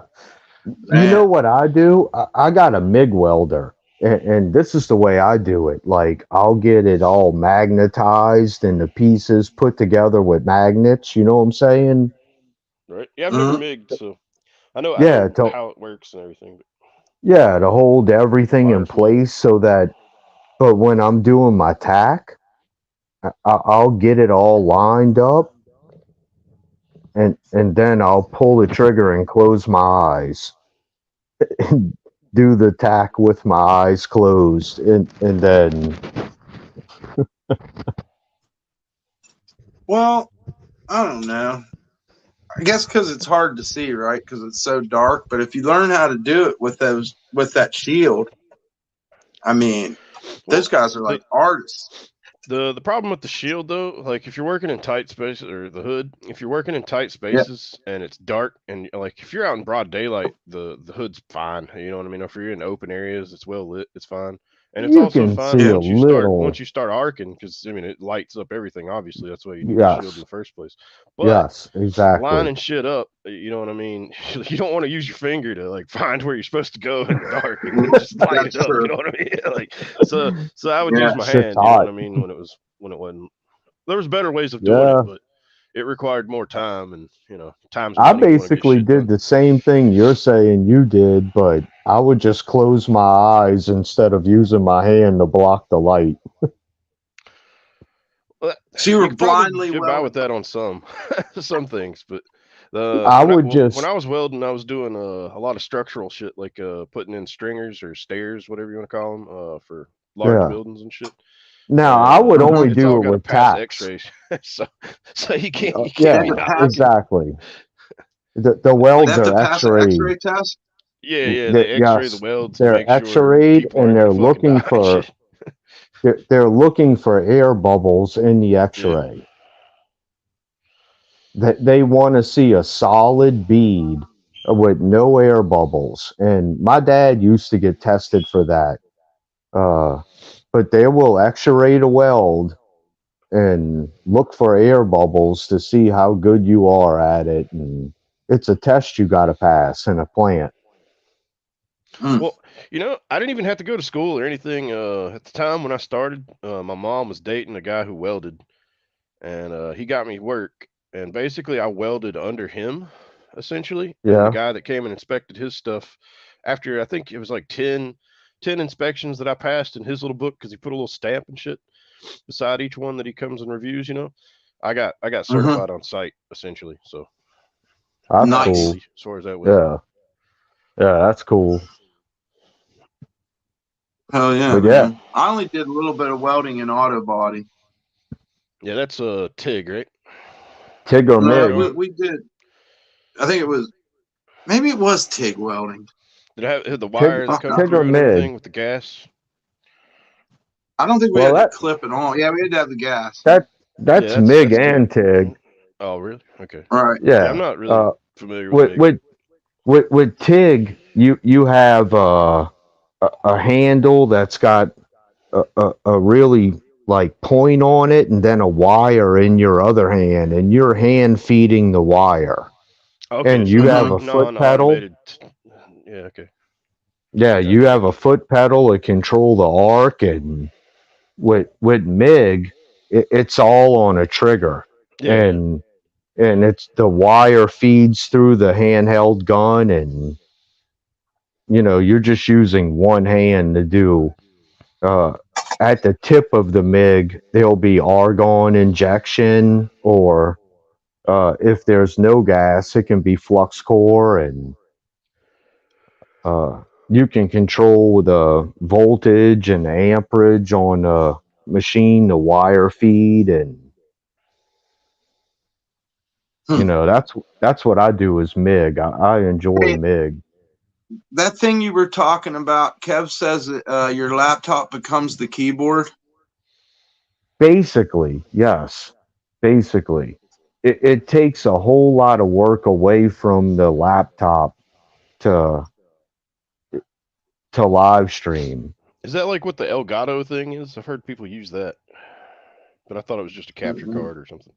You know man. what I do? I got a MIG welder, and this is the way I do it. Like, I'll get it all magnetized and the pieces put together with magnets. You know what I'm saying? Right? Yeah, I've never Mhm. MIG'd, so I Yeah, know to how it works and everything. But yeah, to hold everything in wire's MIG. place so that. But when I'm doing my tack, I'll get it all lined up, and then I'll pull the trigger and close my eyes and do the tack with my eyes closed, and then Well, I don't know. I guess because it's hard to see, right? Because it's so dark. But if you learn how to do it with that shield, I mean, those Well, guys are the like artists. the problem with the shield though, like if you're working in tight spaces or the hood, if you're working in tight Yeah. spaces and it's dark and like if you're out in broad daylight, the hood's fine. You know what I mean? If you're in open areas, it's well lit, it's fine. And it's you also can fine see Yeah. a once little. you start arcing because I mean it lights up everything. Obviously, that's why you need the shield in Yes, the first place. But yes, exactly. lining shit up, you know what I mean? You don't want to use your finger to like find where you're supposed to go in the dark and just light it That's up. You true. know what I mean? Like so I would use Yeah. my Shit's hand. You know what hot. I mean? When it wasn't. There was better ways of doing it, Yeah, but it required more time, and time's I money. You want to get basically shit did done. the same thing you're saying you did, but I would just close my eyes instead of using my hand to block the light. Well, So you you were could probably blindly get by with welding. that on some some things, but I would when just, I was welding, I was doing a lot of structural shit, like putting in stringers or stairs, whatever you want to call them, for large yeah. buildings and shit. Now, And I would Mm-hmm. only it's do all it got to with pass tacks. X-rays, so you They can't have Yeah, be to not pass. looking. exactly. The They welds have to are pass an x-rayed. X-ray test. Yeah, yeah, they X-ray the Yes, welds and they're make sure x-rayed, people and aren't gonna fucking die and shit. they're looking for air bubbles in the Yeah. x-ray. They want to see a solid bead with no air bubbles. And my dad used to get tested for that. Uh, but they will x-ray the weld and look for air bubbles to see how good you are at it. And it's a test you got to pass in a plant. Mm. Well, I didn't even have to go to school or anything. At the time when I started, my mom was dating a guy who welded, and he got me work. And basically, I welded under him, essentially. And the Yeah. guy that came and inspected his stuff, after I think it was like 10 inspections that I passed in his little book, because he put a little stamp and shit beside each one that he comes and reviews. I got Mm-hmm. certified on site essentially, so That's kind of Nice. cool. handy as far as that went. Yeah. Yeah, that's cool. Hell yeah, But yeah, man. I only did a little bit of welding in auto body. Yeah, that's a TIG, right? TIG or TIG MIG. on. We did. I think it was maybe it was TIG welding. Did it have the TIG, wire that Fuck, come TIG or through and MIG. everything with the gas? I don't think we Well, had to clip it on. Yeah, we had to have the gas. that Yeah, that's that's MIG that's TIG. and TIG. Oh, really? Okay. All right. Yeah, I'm Yeah. not really familiar with With MIG. with with TIG, you have a handle that's got a really like point on it, and then a wire in your other hand, and your hand feeding the wire, Okay, and so you it's have Mm-hmm. a like foot non-automated. pedal. Yeah, okay, Yeah, you gotcha. have a foot pedal to control the arc, and with MIG, it's all on a trigger, Yeah, yeah. and it's the wire feeds through the handheld gun, and you're just using one hand to do. Uh, at the tip of the MIG, there'll be argon injection, or if there's no gas, it can be flux core, and you can control the voltage and amperage on the machine, the wire feed, and Hmm. that's what I do is MIG. I enjoy Hey, MIG. that thing you were talking about, Kev says that your laptop becomes the keyboard. Basically, yes. Basically, it takes a whole lot of work away from the laptop to to live stream. Is that like what the Elgato thing is? I've heard people use that, but I thought it was just a capture card or something.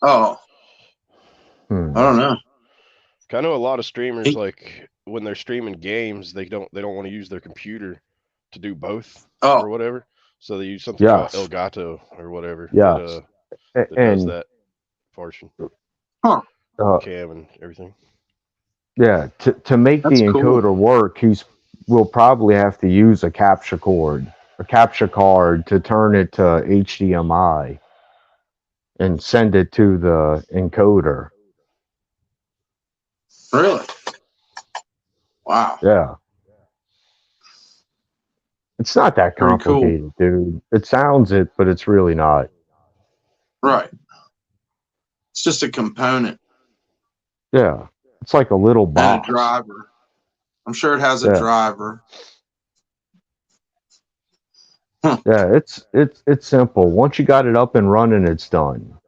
Oh, I don't know. I know a lot of streamers, like when they're streaming games, they don't want to use their computer to do both or whatever. So they use something called Elgato or whatever. Yes. That does that portion. Huh. Cam and everything. Yeah, to make That's the encoder cool. work, will probably have to use a capture card to turn it to HDMI and send it to the encoder. Really? Wow. Yeah. It's not that Pretty cool. complicated, dude. It sounds it, but it's really not. Right. It's just a component. Yeah. It's like a little And box. a driver. I'm sure it has a driver. Huh. Yeah, it's simple. Once you got it up and running, it's done.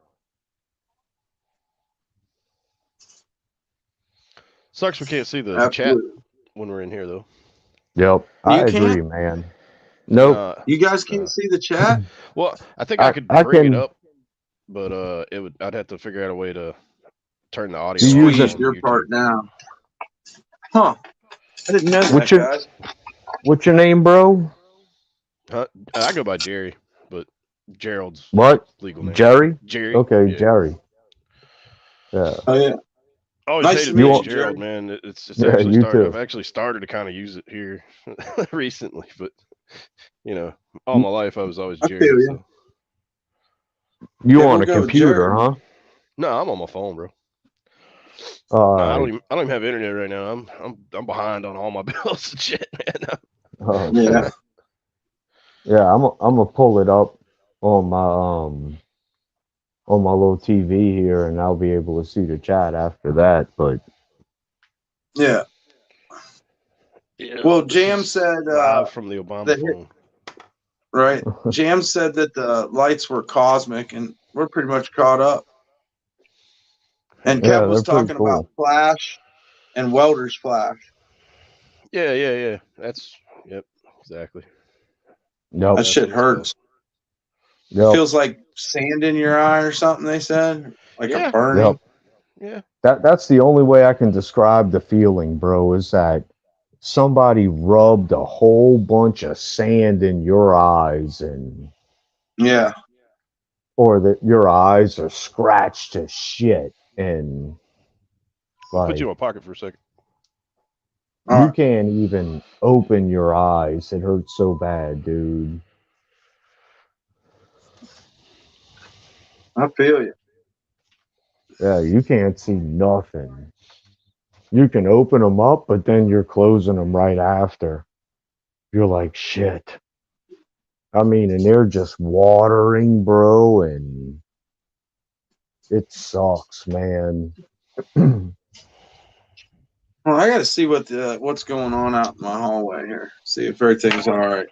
Sucks we can't see the chat when we're in here, though. Yep, I agree, can't? man. Nope. You guys can't see the chat? Well, I think I could bring it up, but I'd have to figure out a way to turn the audio. You use your YouTube. part down. Huh. I didn't know What's that, guys. What's your name, bro? I go by Jerry, but Gerald's legal name. Jerry? Jerry. Okay, yeah. Jerry. Yeah. Oh, yeah. Oh, Nice hated to meet being you, Gerald, Jerry. man. It's Yeah, actually you started. too. I've actually started to kind of use it here recently, but all my life I was always Jerry. feel you. So. You on a computer, huh? No, I'm on my phone, bro. No, I don't even have internet right now. I'm behind on all my bills and shit, man. Yeah. Yeah, I'm gonna pull it up on my little TV here, and I'll be able to see the chat after that. But yeah. Well, Jam said live from the Obama phone. Right. Jam said that the lights were cosmic, and we're pretty much caught up. And Kev was talking about flash and welder's flash. Yeah. Yep, exactly. No, that shit hurts. It feels like sand in your eye or something. They said like a burning. Yeah. That's the only way I can describe the feeling, bro. Is that somebody rubbed a whole bunch of sand in your eyes, and or that your eyes are scratched to shit, and I'll put you in my pocket for a second. You can't even open your eyes. It hurts so bad, dude. I feel you. Yeah, you can't see nothing. You can open them up, but then you're closing them right after. You're like, shit. I mean, and they're just watering, bro, and it sucks, man. Well, I got to see what's going on out in my hallway here. See if everything's all right.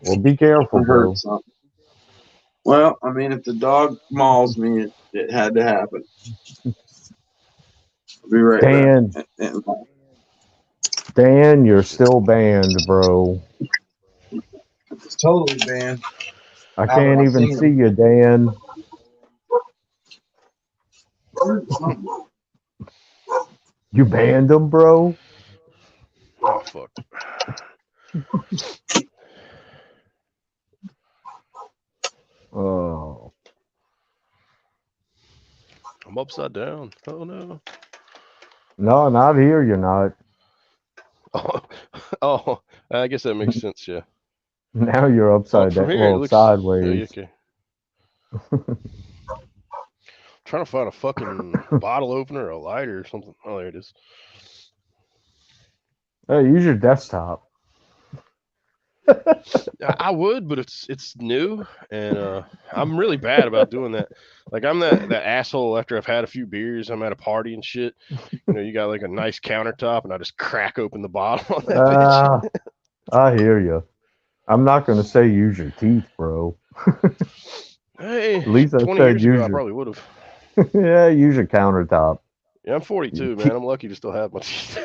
Well, be careful, bro. Well, I mean, if the dog mauls me, it had to happen. I'll be right back. Dan, you're still banned, bro. It's totally banned. I can't even see you, Dan. You banned him, bro? Oh, fuck. Oh. I'm upside down. Oh, no. No, not here, you're not. Oh, I guess that makes sense, yeah. Now you're upside down. Here, Well, sideways. Yeah, okay. Trying to find a fucking bottle opener or a lighter or something. Oh, there it is. Hey, use your desktop. I would, but it's new, and I'm really bad about doing that. Like, I'm that asshole after I've had a few beers. I'm at a party and shit. You got like a nice countertop, and I just crack open the bottle on that bitch. I hear you. I'm not gonna say use your teeth, bro. Hey, at least I 20 said years ago, I probably would have. Yeah, use your countertop. Yeah, I'm 42, man. I'm lucky to still have my teeth.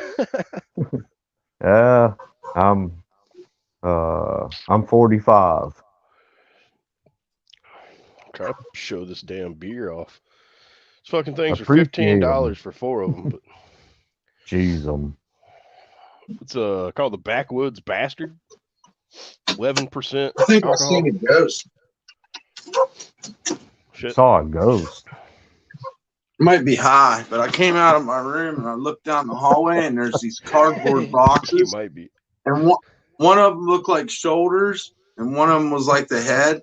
Yeah, I'm I'm 45. Try to show this damn beer off. These fucking things are Appreciate 'em. $15 for 4 of them. But Jeez, 'em. it's called the Backwoods Bastard. 11% I think I alcohol. seen a ghost. Shit. Saw a ghost. Might be high, but I came out of my room and I looked down the hallway and there's these cardboard boxes. You might be. And one of them looked like shoulders and one of them was like the head.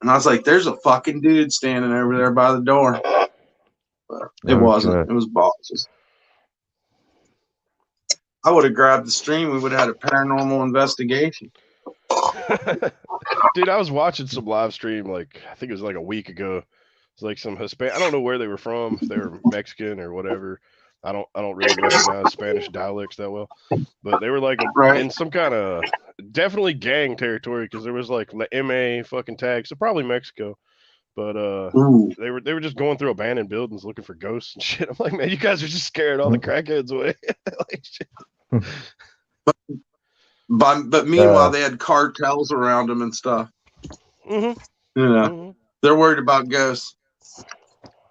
And I was like, there's a fucking dude standing over there by the door. But it wasn't. Okay. It was boxes. I would have grabbed the stream. We would have had a paranormal investigation. Dude, I was watching some live stream like I think it was like a week ago. It's like some Hispanic. I don't know where they were from, if they were Mexican or whatever. I don't really recognize Spanish dialects that well, but they were like in some kind of definitely gang territory because there was like MA fucking tags, so probably Mexico. But they were just going through abandoned buildings looking for ghosts and shit. I'm like, man, you guys are just scaring all the crackheads away. Like, shit. But meanwhile, they had cartels around them and stuff. Mm-hmm. You know, Mm-hmm. they're worried about ghosts.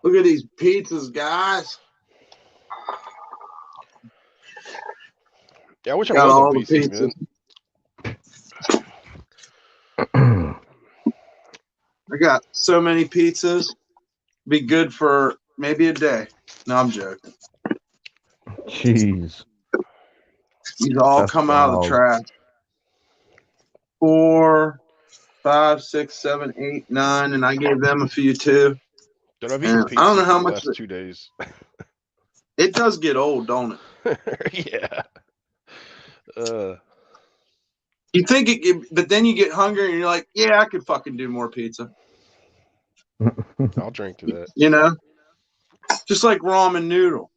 Look at these pizzas, guys. Yeah, I wish I Got was all on the PC, pizzas. man. I got so many pizzas. Be good for maybe a day. No, I'm joking. Jeez. These all That's come out of the wild. trash. 4, 5, 6, 7, 8, 9, and I gave them a few too. Dude, I've eaten And pizza I don't know for how the much last 2 days. it does get old, don't it? Yeah. You think but then you get hungry and you're like, yeah, I could fucking do more pizza. I'll drink to that. You know, just like ramen noodle.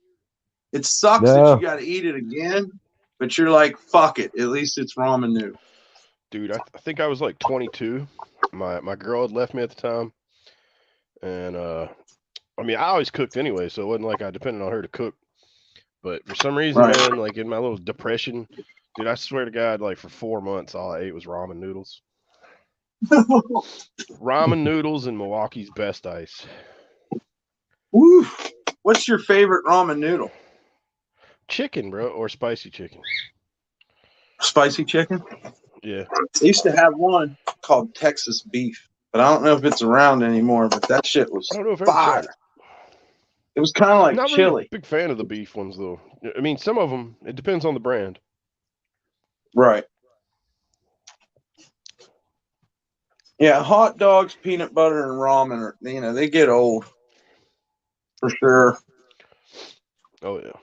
It sucks that you got to eat it again, but you're like, fuck it. At least it's ramen noodle. Dude, I think I was like 22. My girl had left me at the time, and I mean, I always cooked anyway, so it wasn't like I depended on her to cook. But for some reason, man, like in my little depression, dude, I swear to God, like for 4 months, all I ate was ramen noodles. Ramen noodles and Milwaukee's Best Ice. Woo. What's your favorite ramen noodle? Chicken, bro, or spicy chicken. Spicy chicken? Yeah. I used to have one called Texas beef, but I don't know if it's around anymore, but that shit was I don't know if I ever tried fire. it. It was kind of like Not chili. really a big fan of the beef ones, though. I mean, some of them, it depends on the brand. Right. Yeah, hot dogs, peanut butter, and ramen are, you know, they get old for sure. Oh, yeah.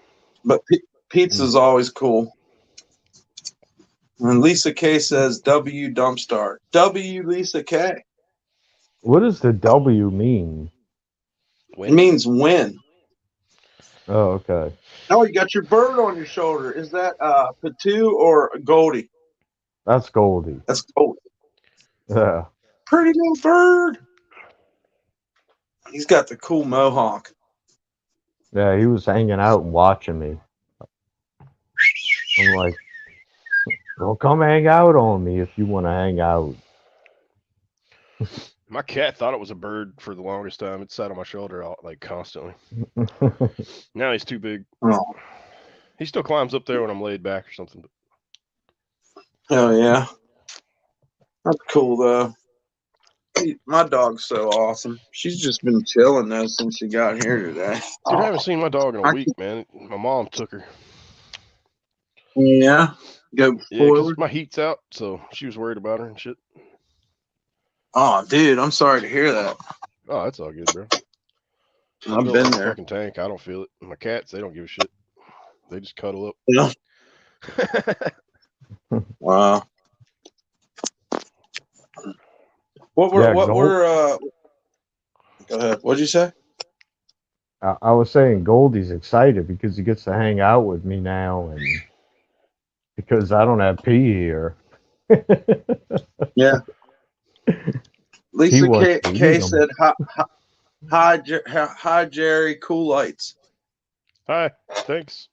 But pizza's always cool. And Lisa K says W Dumpstar. W Lisa K. What does the W mean? It means win. Oh, okay. Oh, you got your bird on your shoulder. Is that Patu or Goldie? That's Goldie. That's Goldie. Yeah. Pretty little bird. He's got the cool mohawk. Yeah, he was hanging out and watching me. I'm like, well, come hang out on me if you want to hang out. My cat thought it was a bird for the longest time. It sat on my shoulder like constantly. Now he's too big. Oh. He still climbs up there when I'm laid back or something. Hell yeah. That's cool though. My dog's so awesome. She's just been chilling though since she got here today. Dude, I haven't seen my dog in a week, man. My mom took her. Yeah. Go forward. My heat's out, so she was worried about her and shit. Oh, dude, I'm sorry to hear that. Oh, that's all good, bro. I've been there. Fucking tank. I don't feel it. My cats, they don't give a shit. They just cuddle up. Yeah. Wow. What were go ahead. What'd you say? I was saying Goldie's excited because he gets to hang out with me now, and because I don't have P here. Yeah. Lisa K said, hi, Jerry. Cool lights. Hi. Thanks.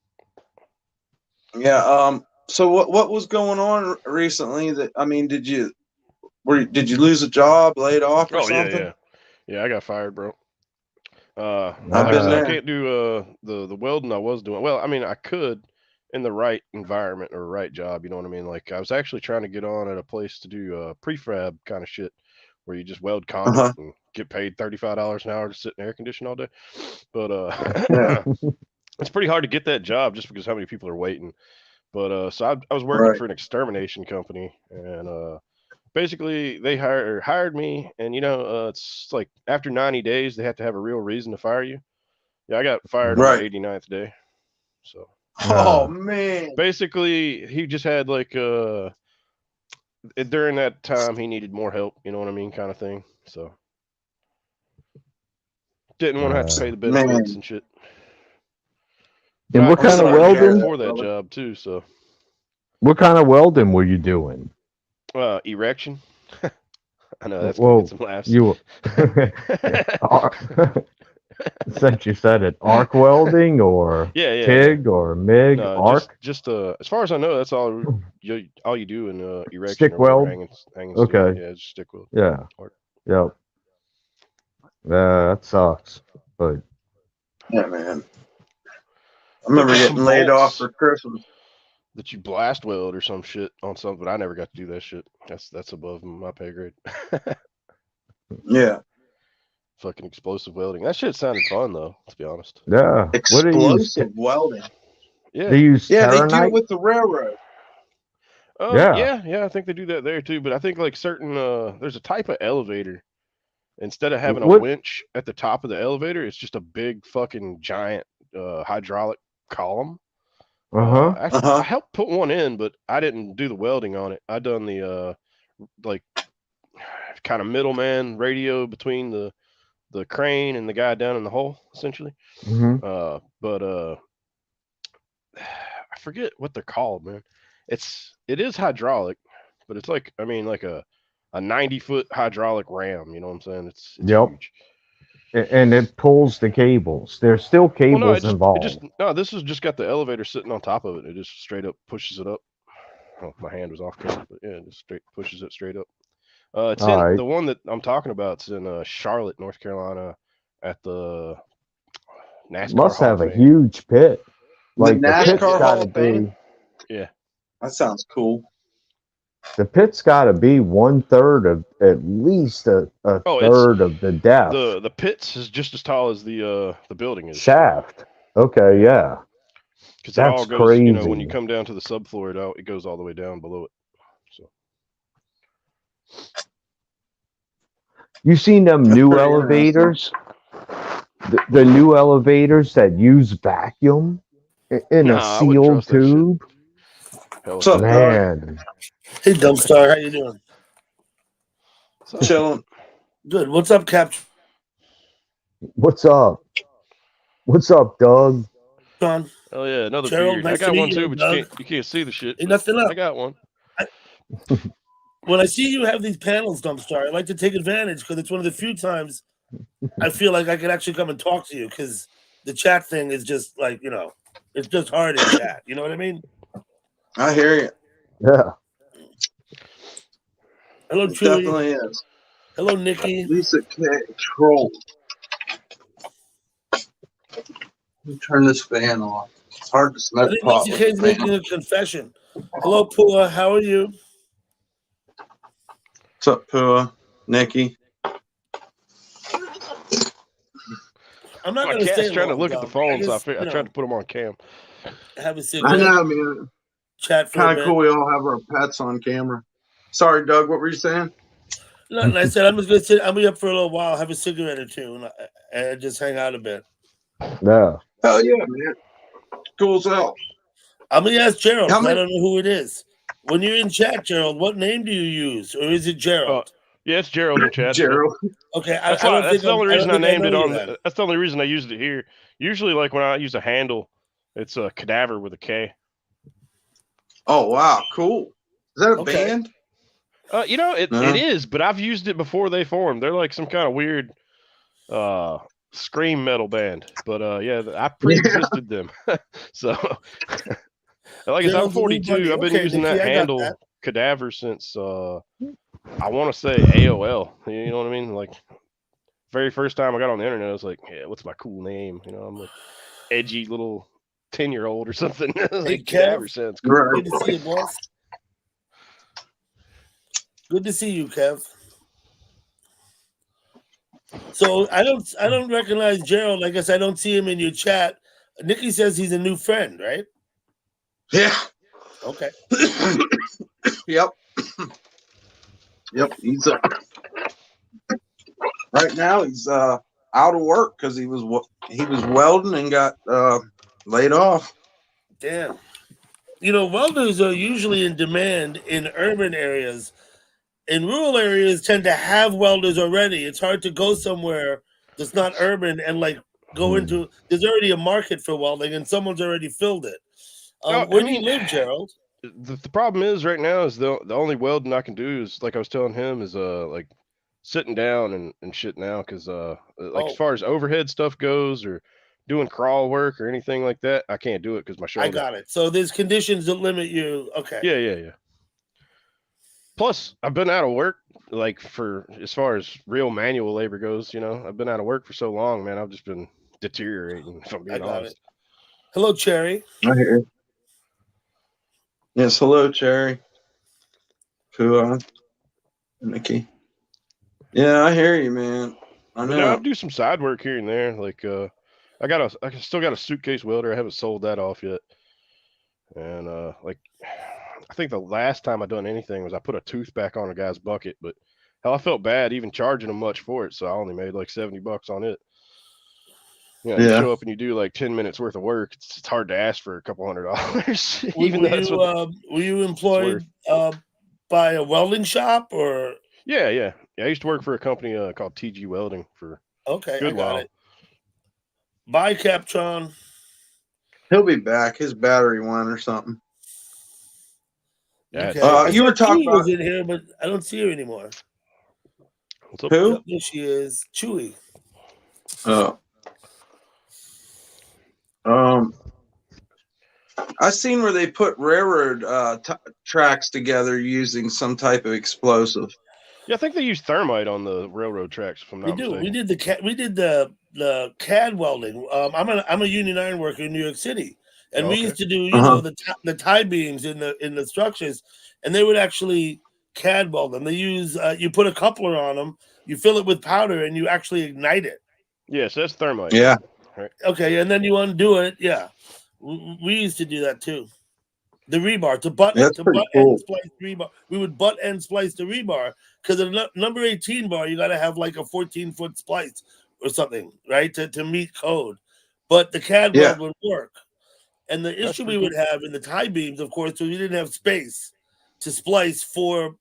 Yeah. So what was going on recently? That I mean, did you lose a job, laid off, or Oh yeah, something? yeah. I got fired, bro. I've Like I been said, I there. can't do the welding I was doing. Well, I mean, I could in the right environment or right job. You know what I mean? Like I was actually trying to get on at a place to do prefab kind of shit, where you just weld conduit Uh-huh. and get paid $35 an hour to sit in air condition all day. But Yeah. it's pretty hard to get that job just because how many people are waiting. But so I was working Right. for an extermination company, and basically they hired me, and it's like after 90 days they have to have a real reason to fire you. Yeah, I got fired on my Right. 89th day. So Oh man. basically he just had like during that time he needed more help, you know what I mean, kind of thing. So didn't want to have to pay the benefits Man. and shit. But And I what I'm kind of started sorry a to year hear welding? that, before that brother. job too, so What kind of welding were you doing? erection. I know that's gonna get Well, some laughs. you since you said it, arc welding or Yeah. TIG or MIG, No, arc, just as far as I know, that's all you do in erection stick or whatever, weld. hanging steel. Okay, Yeah, just stick weld. yeah, Arc. yep. That sucks, but Yeah, man. I Think remember there's some getting laid off bolts for Christmas. that you blast weld or some shit on something, but I never got to do that shit. That's above my pay grade. Yeah. Fucking explosive welding. That shit sounded fun though, to be honest. yeah. What do you use? Explosive welding. Yeah. They use Yeah, they do it Terranite. with the railroad. Yeah. Yeah, I think they do that there too, but I think like certain there's a type of elevator. Instead of having a What? winch at the top of the elevator, it's just a big fucking giant hydraulic column. Uh huh. Actually, I Uh-huh. helped put one in, but I didn't do the welding on it. I done the like kind of middleman radio between the crane and the guy down in the hole, essentially. Hmm. But I forget what they're called, man. It is hydraulic, but it's like, I mean, like a 90-foot hydraulic ram. You know what I'm saying? It's Yep. huge. And it pulls the cables. There's still Well, no, it cables just it just involved. no. This has just got the elevator sitting on top of it. It just straight up pushes it up. Oh, my hand was off camera, but yeah, it just straight pushes it straight up. It's All in right. the one that I'm talking about. It's in Charlotte, North Carolina, at the NASCAR Must Hall of have a Fame. huge pit. The Like the pit's NASCAR Yeah, got Hall to of Fame. be. yeah. That sounds cool. The pit's got to be 1/3 of at least a Oh, third of the depth the pits is just as tall as the building is. shaft. Okay, Yeah, yeah, because it all that's goes. When you crazy. come down to the subfloor, it goes all the way down below it. So You seen them That's new pretty interesting. elevators? The new elevators that use vacuum in a nah, I wouldn't sealed trust that shit. tube. Hell What's with up, that. Doug? Man, Hey, Dumpstar, how you doing? So, Chilling. Good. What's up, Cap? what's up? What's up, Doug? John, oh yeah, another Gerald, beard. I nice to got one meet too, you, but Doug. you can't see the shit. Hey, But nothing I up. got one. When I see you have these panels, Dumpstar, I like to take advantage because it's one of the few times I feel like I can actually come and talk to you because the chat thing is just like, it's just hard in chat. You know what I mean? I hear you. Yeah. Hello, It Chewy. definitely is. Hello, Nikki. Lisa K. Troll. Let me turn this fan off. It's hard to I smoke think pot Lisa with K the is fan. making a confession. Hello, Pua. How are you? What's up, Pua? Nikki? I'm not My going to cat's stay trying to long, look at the Dom. phone, so I I tried to put him on cam. have a I cigarette, know, man. chat for a Kind of bit. cool we all have our pets on camera. Sorry, Doug. What were you saying? And I said, I'm just going to sit. I'll be up for a little while, have a cigarette or two, and just hang out a bit. Yeah. Hell yeah, man. Cool's out. I'm going to ask Gerald How 'cause I many? don't know who it is. When you're in chat, Gerald, what name do you use? Or is it Gerald? Yeah, it's Gerald in chat still. Gerald. Okay, That's I why. don't think That's the only I don't reason I think I named know it you on. then. That's the only reason I used it here. Usually, like when I use a handle, it's a cadaver with a K. Oh, wow. Cool. Is that a Okay. band? It No. is, but I've used it before they formed. They're like some kind of weird scream metal band. But yeah, I pre-existed them. So Like I said, I'm Gerald's a new 42. buddy. I've been Okay, using Nikki, that I got that. handle cadaver since I want to say AOL. You know what I mean? Like very first time I got on the internet, I was like, yeah, what's my cool name? You know, I'm like edgy little 10-year-old or something. Hey, Like Kev, cadaver sounds cool. Right. good to see you, boss. Good to see you, Kev. So I don't recognize Gerald. I guess I don't see him in your chat. Nikki says he's a new friend, right? Yeah. Okay. Yep. Yep. He's right now. He's out of work because he was welding and got laid off. Damn. You know, welders are usually in demand in urban areas. In rural areas, tend to have welders already. It's hard to go somewhere that's not urban and like go into. There's already a market for welding, and someone's already filled it. Where do you live, Gerald? The problem is right now is the only welding I can do is like I was telling him is like sitting down and shit now because like as far as overhead stuff goes or doing crawl work or anything like that, I can't do it because my shoulder. I got it. So there's conditions that limit you. Okay. Yeah. Plus, I've been out of work like for as far as real manual labor goes. You know, I've been out of work for so long, man. I've just been deteriorating. If I'm being honest. Hello, Cherry. I hear. Yes, hello, Cherry. Nikki. Yeah, I hear you, man. I know. I do some side work here and there. Like I still got a suitcase welder. I haven't sold that off yet. And like I think the last time I done anything was I put a tooth back on a guy's bucket, but hell, I felt bad even charging him much for it, so I only made like $70 on it. You know, you show up and you do like 10 minutes worth of work. It's hard to ask for a couple $100. Were you employed by a welding shop or? Yeah. I used to work for a company called TG Welding for a good while. It. Bye, Captron. He'll be back. His battery went or something. Yeah, okay. You were talking about in here, but I don't see her anymore. What's up? Who? There she is, Chewy. Oh. I seen where they put railroad tracks together using some type of explosive. Yeah, I think they use thermite on the railroad tracks. If I'm not mistaken. We did the CAD welding. I'm a union iron worker in New York City, and we used to do the tie beams in the structures, and they would actually CAD weld them. They use you put a coupler on them, you fill it with powder, and you actually ignite it. Yes, that's thermite. Yeah. Right. Okay, and then you undo it. Yeah, we used to do that too. The rebar to butt end splice rebar. We would butt end splice the rebar because the number 18 bar you got to have like a 14-foot splice or something, right, to meet code. But the CAD weld would work. And the issue we would have in the tie beams, of course, was we didn't have space to splice 4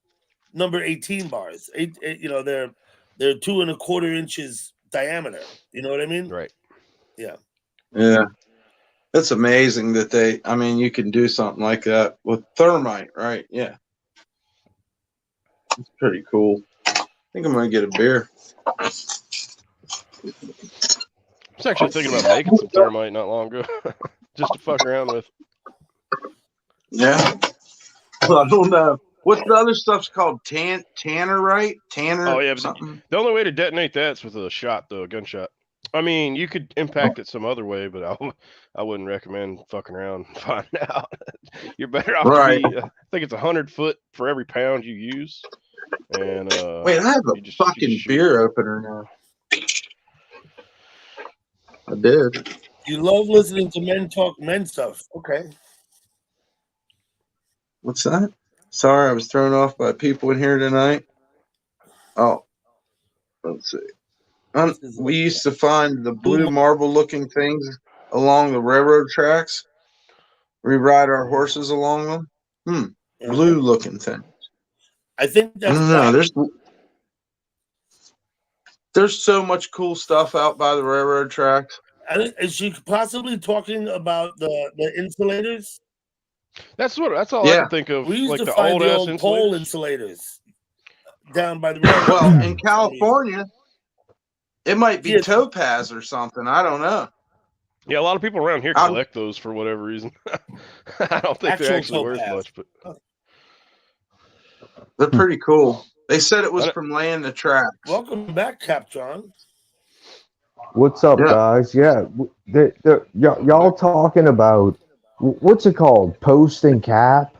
number 18 bars. They're 2 1/4 inches diameter. You know what I mean? Right. Yeah. Yeah. That's amazing that you can do something like that with thermite, right? Yeah. It's pretty cool. I think I'm going to get a beer. I was actually thinking about making some thermite not long ago, just to fuck around with. Yeah. Well, I don't know. What's the other stuff's called? Tannerite? Tanner? Oh, yeah. Something? The only way to detonate that's with a shot, though, a gunshot. I mean, you could impact it some other way, but I wouldn't recommend fucking around and finding out. You're better off to be, I think it's 100 foot for every pound you use. And wait, I have a fucking beer opener now. I did. You love listening to men talk men stuff. Okay. What's that? Sorry, I was thrown off by people in here tonight. Oh, let's see. We used to find the blue marble-looking things along the railroad tracks. We ride our horses along them. Blue-looking things. I think that's. I don't know. There's so much cool stuff out by the railroad tracks. Is she possibly talking about the insulators? That's all I can think of. We used like to the find the old pole insulators down by the railroad. Well, in California, it might be topaz or something. I don't know. Yeah, a lot of people around here I'm- collect those for whatever reason. I don't think they're Actual actually worth topaz. much, but They're pretty cool. They said it was I- from laying the tracks. Welcome back, Captron. What's up, Yeah. guys? Yeah, y'all talking about what's it called? Post and cap,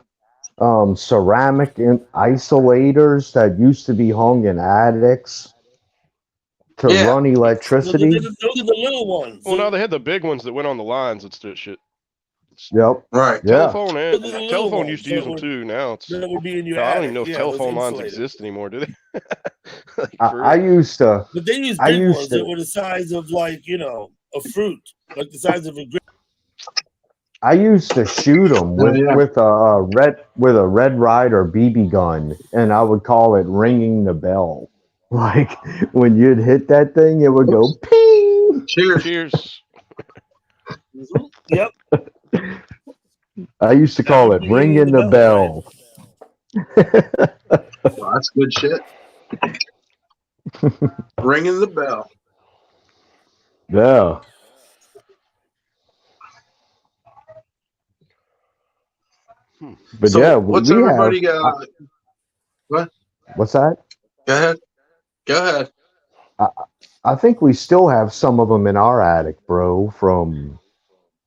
ceramic and isolators that used to be hung in attics to Yeah. run electricity. Those are the little ones. well, now they had the big ones that went on the lines and shit. Yep. Right. Yeah. Telephone Those and are the little telephone ones used to use them that too. Now it's that would be in your hell, I don't attic. even know if Yeah, those telephone lines insulated. exist anymore, do they? Like, for I real? used to. But they used I big used ones to- that were the size of like a fruit, like the size of a grape. I used to shoot them with a Red Ryder BB gun, and I would call it ringing the bell. Like when you'd hit that thing, it would go ping. Cheers. Cheers. Yep. I used to call it That would be ringing the bell. Well, that's good shit. Ringing the bell. Yeah. But So yeah, what's we everybody have. got? What? What's that? Go ahead. Go ahead. I think we still have some of them in our attic, bro, from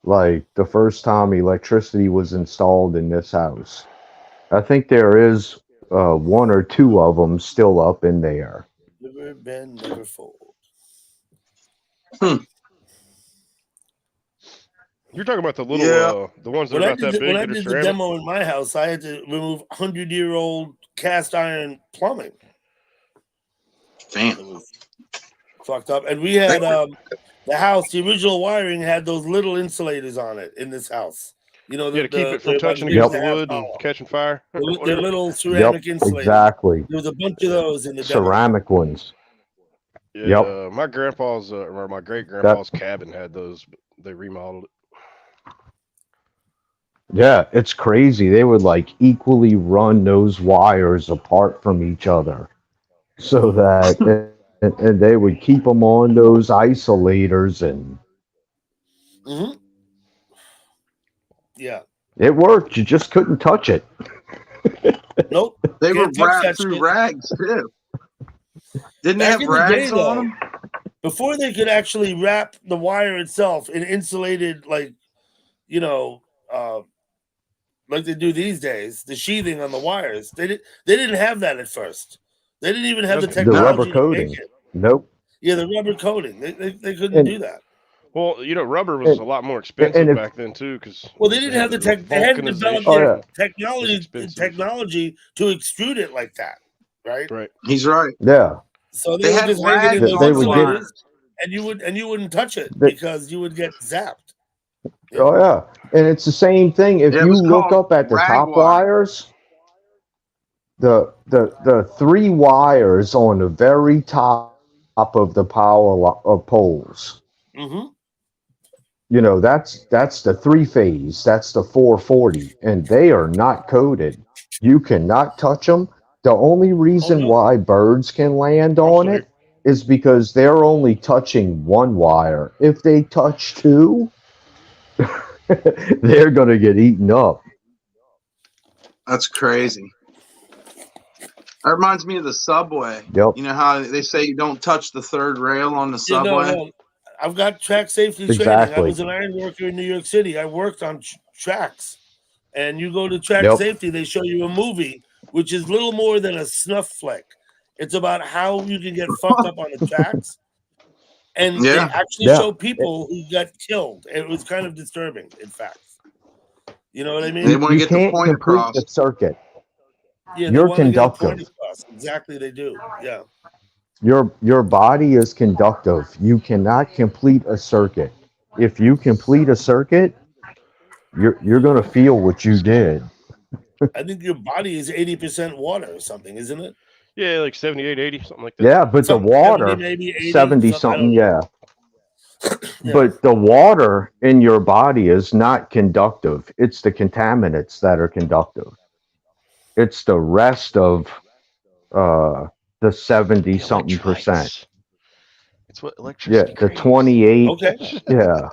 like the first time electricity was installed in this house. I think there is one or two of them still up in there. Never bend, never fold. You're talking about the little, Yeah. the ones that When are I about that did, big when I that are did the ceramic. demo in my house, I had to remove 100-year-old cast iron plumbing. Damn. It was fucked up. And we had the house, the original wiring had those little insulators on it in this house. You know, Yeah, to keep it from they're about touching as big as against the a half wood and dollar. catching fire. They're Whatever. little ceramic insulators. Exactly. There was a bunch of those in the demo. Ceramic ones. Yeah, Yep. my grandpa's or my great grandpa's cabin had those, but they remodeled it. Yeah, it's crazy. They would like equally run those wires apart from each other so that and they would keep them on those isolators and Mm-hmm. Yeah. it worked. You just couldn't touch it. Nope. They were Can't touch wrapped that through shit. rags too. Didn't they Back have in the day, rags on them? Before they could actually wrap the wire itself in insulated, like like they do these days, the sheathing on the wires. They didn't have that at first. They didn't even have the The technology rubber to make coating. it. Nope. Yeah, the rubber coating. They couldn't And- do that. Well, rubber was a lot more expensive if- back then too, because Well, they didn't have the tech. They hadn't developed Oh, the yeah. technology to extrude it like that, right? Right. He's right. Yeah. So They they would had just hang it in rags those They on the would get- insulators, and you wouldn't touch it They- because you would get zapped. Oh yeah. And it's the same thing. If It you was look called up at the rag top wire. wires, the three wires on the very top of the of poles. Mm-hmm. You know, that's the three phase. That's the 440, and they are not coated. You cannot touch them. The only reason no. why birds can land on it is because they're only touching one wire. If they touch two, they're gonna get eaten up. That's crazy. That reminds me of the subway. Yep. You know how they say you don't touch the third rail on the Yeah, subway? no. I've got track safety training. Exactly. I was an iron worker in New York City. I worked on tracks. And you go to track Yep. safety, they show you a movie, which is little more than a snuff flick. It's about how you can get fucked up on the tracks. And they Yeah. actually Yeah. show people who got killed. It was kind of disturbing, in fact. You know what I They mean? want to You get the can't point complete across. the circuit. Yeah, they You're want to get a point conductive. across. Exactly, they do. Yeah. Your body is conductive. You cannot complete a circuit. If you complete a circuit, you're gonna feel what you did. I think your body is 80% water or something, isn't it? Yeah, like 78, 80, something like that. Yeah, but Some- the water 70, maybe 80, 70 I something, don't know. yeah. But the water in your body is not conductive. It's the contaminants that are conductive. It's the rest of the 70 something percent. It's what Yeah, electricity the craves. 28, Okay, yeah,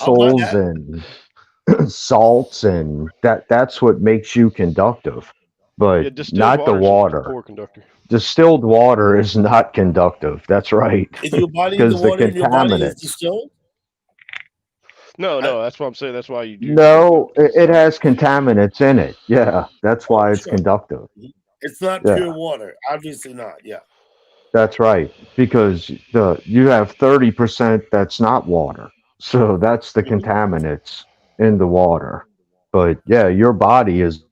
I'll buy muscles that. and salts, and that's what makes you conductive, Yeah, but distilled not the water is a water. poor conductor. Distilled water is not conductive. That's right. Is your body the Because the water in your body is contaminants. distilled? No, I, no, that's what I'm saying. That's why you do drink it. No, it has contaminants in it. Yeah, that's oh, why it's sure. conductive. It's not pure Yeah, water. Obviously not. Yeah. that's right. Because you have 30% that's not water. So that's the Mhm. contaminants in the water. But yeah, your body is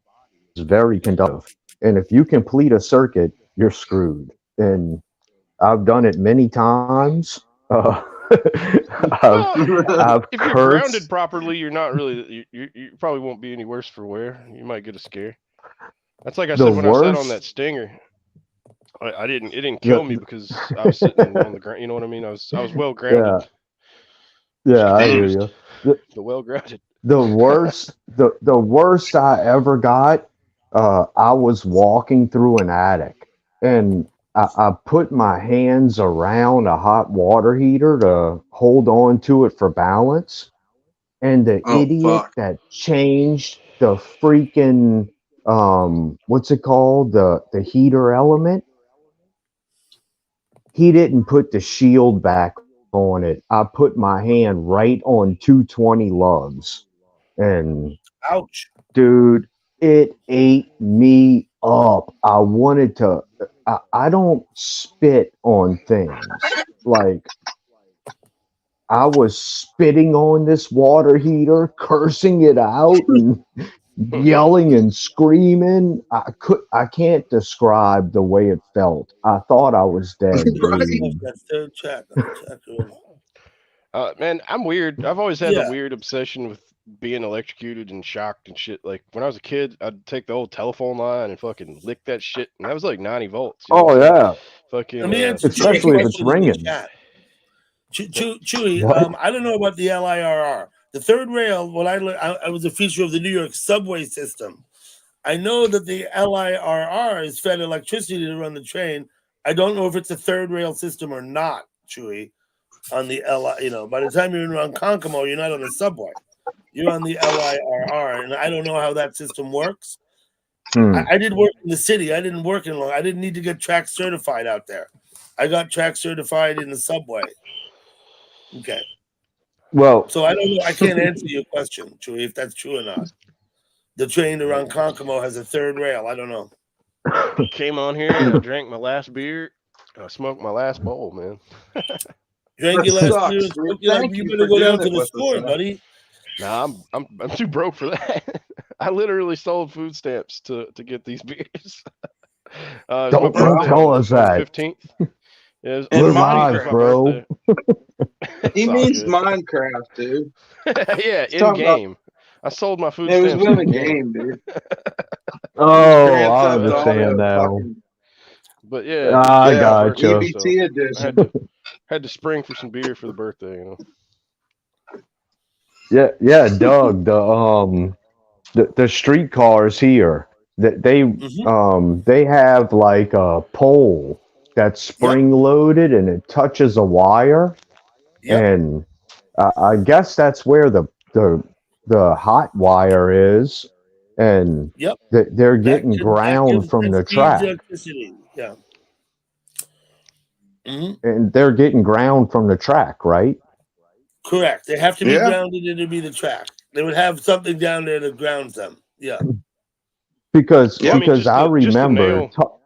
very conductive. And if you complete a circuit, you're screwed. And I've done it many times. I've Well, I've if you're grounded cursed properly, you're not really. You probably won't be any worse for wear. You might get a scare. That's like I the said when I sat on that worst. stinger. I didn't. It didn't kill me The, because I was sitting on the ground. You know what I mean? I was well grounded. yeah, Just yeah, I hear confused. you. The, The well grounded. the worst I ever got. I was walking through an attic, and I put my hands around a hot water heater to hold on to it for balance. And the Oh idiot fuck! that changed the freaking what's it called, the heater element, he didn't put the shield back on it. I put my hand right on 220 lugs, and Ouch. dude, it ate me up. I wanted to. I don't spit on things. Like, I was spitting on this water heater, cursing it out, and yelling and screaming. I can't describe the way it felt. I thought I was dead, Right? That's dude. that third check. Let me check. Man, I'm weird. I've always had the Yeah. weird obsession with being electrocuted and shocked and shit. Like when I was a kid, I'd take the old telephone line and fucking lick that shit, and that was like 90 volts. You know what Oh I'm saying? yeah, Let Fucking me answer Chewy's especially if it's question in the ringing. chat. Chewy, What? I don't know about the LIRR. The third rail, when I was a feature of the New York subway system. I know that the LIRR is fed electricity to run the train. I don't know if it's a third rail system or not, Chewy, on the LI. By the time you're on Konkamo, you're not on the subway. You're on the LIRR, and I don't know how that system works. Hmm. I did work in the city. I didn't work in long. I didn't need to get track certified out there. I got track certified in the subway. Okay. Well, So I don't know. I can't answer your question, Chewy, if that's true or not. The train around Konkamo has a third rail. I don't know. came on here and I drank my last beer. I smoked my last bowl, man. Drank That your last beer sucks, and dude. smoke. You're like, Thank you you better for go down doing to it the with us, store, man. buddy. Nah, I'm too broke for that. I literally sold food stamps to get these beers. It was my don't birthday tell us on the that. 15th. Yeah, it And We're was the 15th was live, my Minecraft. bro. birthday. It's He all means good. Minecraft, dude. Yeah, He's in talking about game. I sold my food it was stamps with in a game. game, dude. It was Oh, Grand I Theft But understand Auto, now. fucking but yeah, it I was my yeah, birthday, gotcha. so EBT I edition. had to spring for some beer for the birthday. Yeah, yeah, Doug. The streetcars here, that Mm-hmm. they have like a pole that's Yep. spring loaded and it touches a wire, Yep. and I guess that's where the the hot wire is, and Yep. they're getting ground from That the speeds track, electricity. Yeah. Hmm. and they're getting ground from the track, right? Correct. They have to be Yeah. grounded and to be the track. They would have something down there that grounds them. Yeah. Because Well, I Yep. mean, because I just a remember nail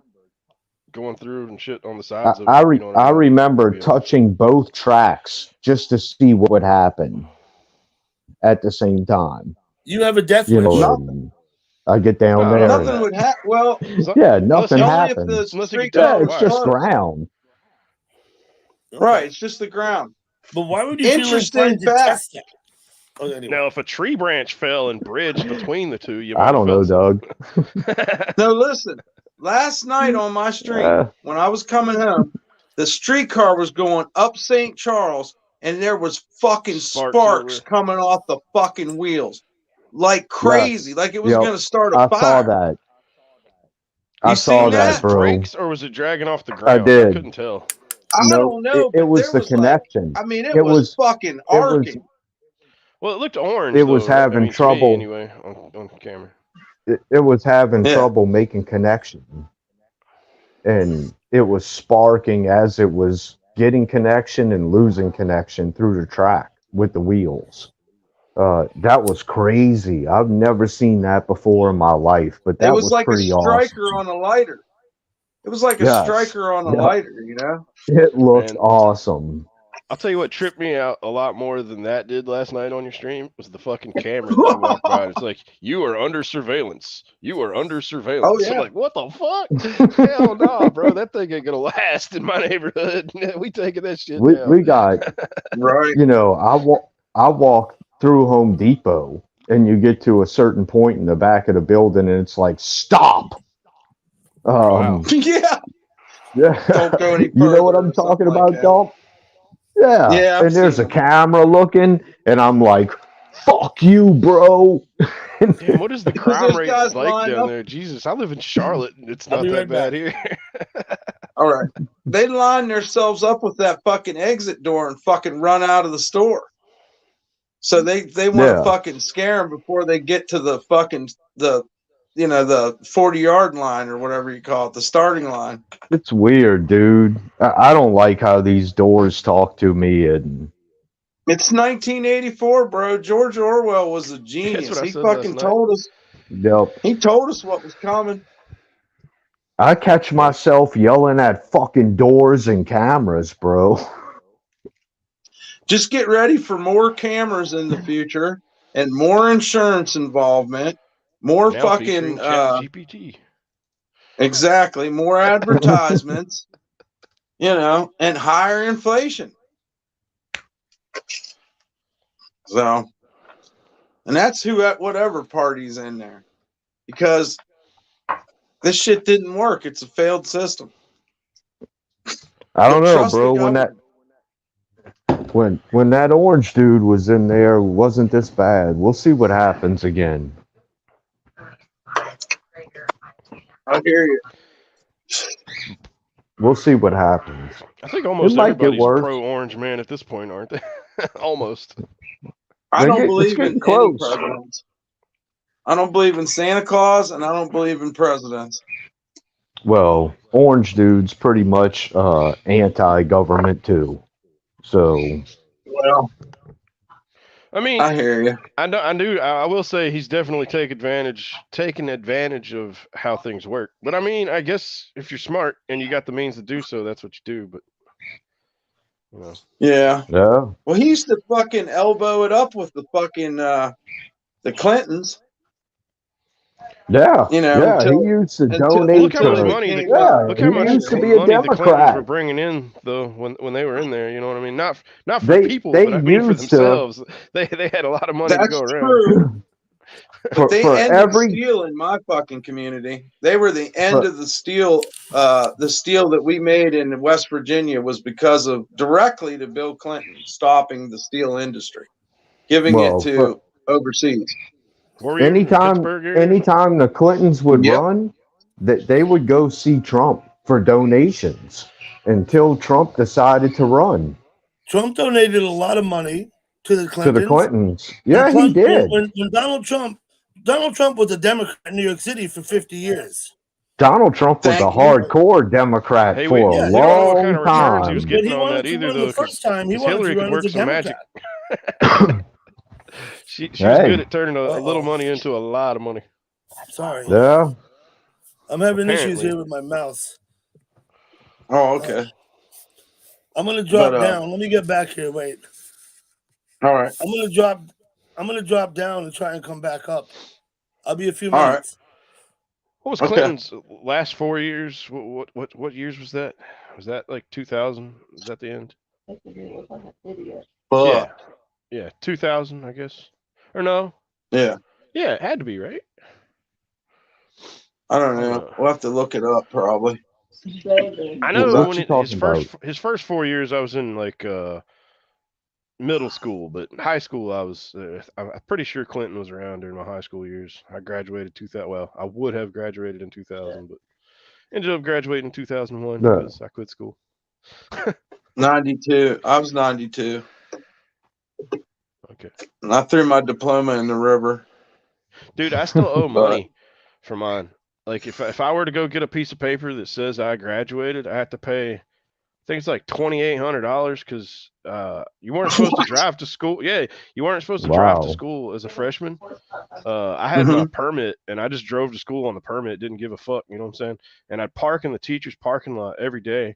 going through and shit on the sides of I, it. re- You know what I I mean? Would remember be enough. touching both tracks just to see what would happen at the same time. You have a death You know, wish. Nothing. and I get down No, I don't there have and Nothing that. would happen. Well, yeah, Unless nothing he only if the happens. unless he could touch Yeah, streetcar the was it's wire. just closed. ground. Right. Okay. It's just the ground. But why would you feel Interesting inclined to fact. test that? Oh, anyway. Now, if a tree branch fell and bridged between the two, you I might have don't know, felt something. Doug. No, listen. Last night on my stream, Uh, when I was coming home, the streetcar was going up St. Charles, and there was fucking Sparks sparks everywhere. coming off the fucking wheels, like yeah, crazy, like it was yep. going to start a I saw fire. that. You I saw seen Was it that, that? bro. streaks or was it dragging off the I ground? I did. couldn't tell. I No, don't know, it but was there the was like, connection. I mean, it It was was fucking it was arcing. Well, it looked orange it though, was right? I having mean, to me trouble. anyway, on camera. It was having Yeah. trouble making connection, and it was sparking as it was getting connection and losing connection through the track with the wheels. That was crazy. I've never seen that before in my life, but It that was was like a pretty striker awesome. on a lighter. It was like a Yes. striker on a Yep. lighter, you know? It looked Man, awesome. I'll tell you what tripped me out a lot more than that did last night on your stream was the fucking camera that you walked by. And it's like, you are under surveillance. You are under Oh, surveillance. I'm yeah. like, what the fuck? Hell no, bro. That thing ain't gonna last in my neighborhood. We taking that shit down. We got, Right. I walk through Home Depot and you get to a certain point in the back of the building and it's like stop. Wow. Yeah. Yeah. Don't go any You know further what I'm or something talking like about, that. Dump? Yeah. Yeah, I've And there's seen a them. camera looking and I'm like, fuck you, bro. Damn, what is the crime Those rate guys like line down up. there? Jesus, I live in Charlotte and it's I'll not be that right bad back. here. All right. They line themselves up with that fucking exit door and fucking run out of the store. So they want to Yeah. fucking scare them before they get to the fucking the 40-yard line or whatever you call it, the starting line. It's weird, dude. I don't like how these doors talk to me and It's 1984, bro. George Orwell was a That's what genius. I He said last fucking night. told us. yep. He told us what was coming. I catch Yeah. myself yelling at fucking doors and cameras, bro. Just get ready for more cameras in the future and more insurance involvement, more Now featuring fucking Chat GPT. exactly, more advertisements, and higher inflation. So, and that's who at whatever party's in there, because this shit didn't work. It's a failed system. I don't Don't know, trust the bro. government. When that orange dude was in there, it wasn't this bad. We'll see what happens again. I hear you. We'll see what happens. I think It almost might get everybody's worse. pro orange man at this point, aren't they? Almost. I don't It's believe getting in any close. presidents. I don't believe in Santa Claus, and I don't believe in presidents. Well, orange dude's pretty much anti-government too. So Well, I mean, I hear you. I will say he's definitely taking advantage of how things work. But I mean, I guess if you're smart and you got the means to do so, that's what you do. But Yeah. yeah. Well, he used to fucking elbow it up with the fucking the Clintons. Yeah. He Until used to until well, donate look how much until it to. money became Yeah, look he how much used to be bullshit. a money the Clintons were Democrat. bringing in though when they were in there. You know what I mean? Not for They people, they but I mean for used to themselves. They had a lot of money to That's go around. true. But they for ended every steel in my fucking community. They were the end for of the steel. The steel that we made in West Virginia was because of directly to Bill Clinton stopping the steel industry, giving it well for to overseas. Were you in Pittsburgh area or something? anytime the Clintons would Yep. run, that they would go see Trump for donations until Trump decided to run Trump donated a lot of money to the to the Clintons. Clintons. Yeah, he did. When Donald Trump was a Democrat in New York City for 50 years. Donald Trump was a Thank you. hardcore Democrat Hey, for a Yeah, we don't know what kind long of returns he was time. when getting he on wanted that to either, run the though, first time, he because wanted to Hillary could run as work a some magic. Democrat. She was good Hey, at turning a little money into a lot of money. Sorry. yeah. I'm having issues Apparently. here with my mouse. Oh, okay. I'm gonna drop But, down. Let me get back here. Wait. All right. I'm gonna drop down and try and come back up. I'll be a few All right. minutes. What was Okay. Clinton's last 4 years? What years was that? Was that like 2000? Was that the end? Fuck. Yeah, 2000, I guess. Or no? Yeah. Yeah, it had to be, right? I don't know. We'll have to look it up probably. I know What when you his talking about? first 4 years, I was in like middle school, but high school, I'm pretty sure Clinton was around during my high school years. I graduated 2000. Well, I would have graduated in 2000, but ended up graduating in 2001 No. because I quit school. 92. I was 92. Okay. And I threw my diploma in the river. Dude, I still owe But money for mine. Like if I were to go get a piece of paper that says I graduated, I have to pay. I think it's like $2,800 because you weren't supposed to drive to school. Yeah, you weren't supposed to drive to Wow. school as a freshman. I had my Mhm. permit and I just drove to school on the permit. Didn't give a fuck. You know what I'm saying? And I'd park in the teacher's parking lot every day.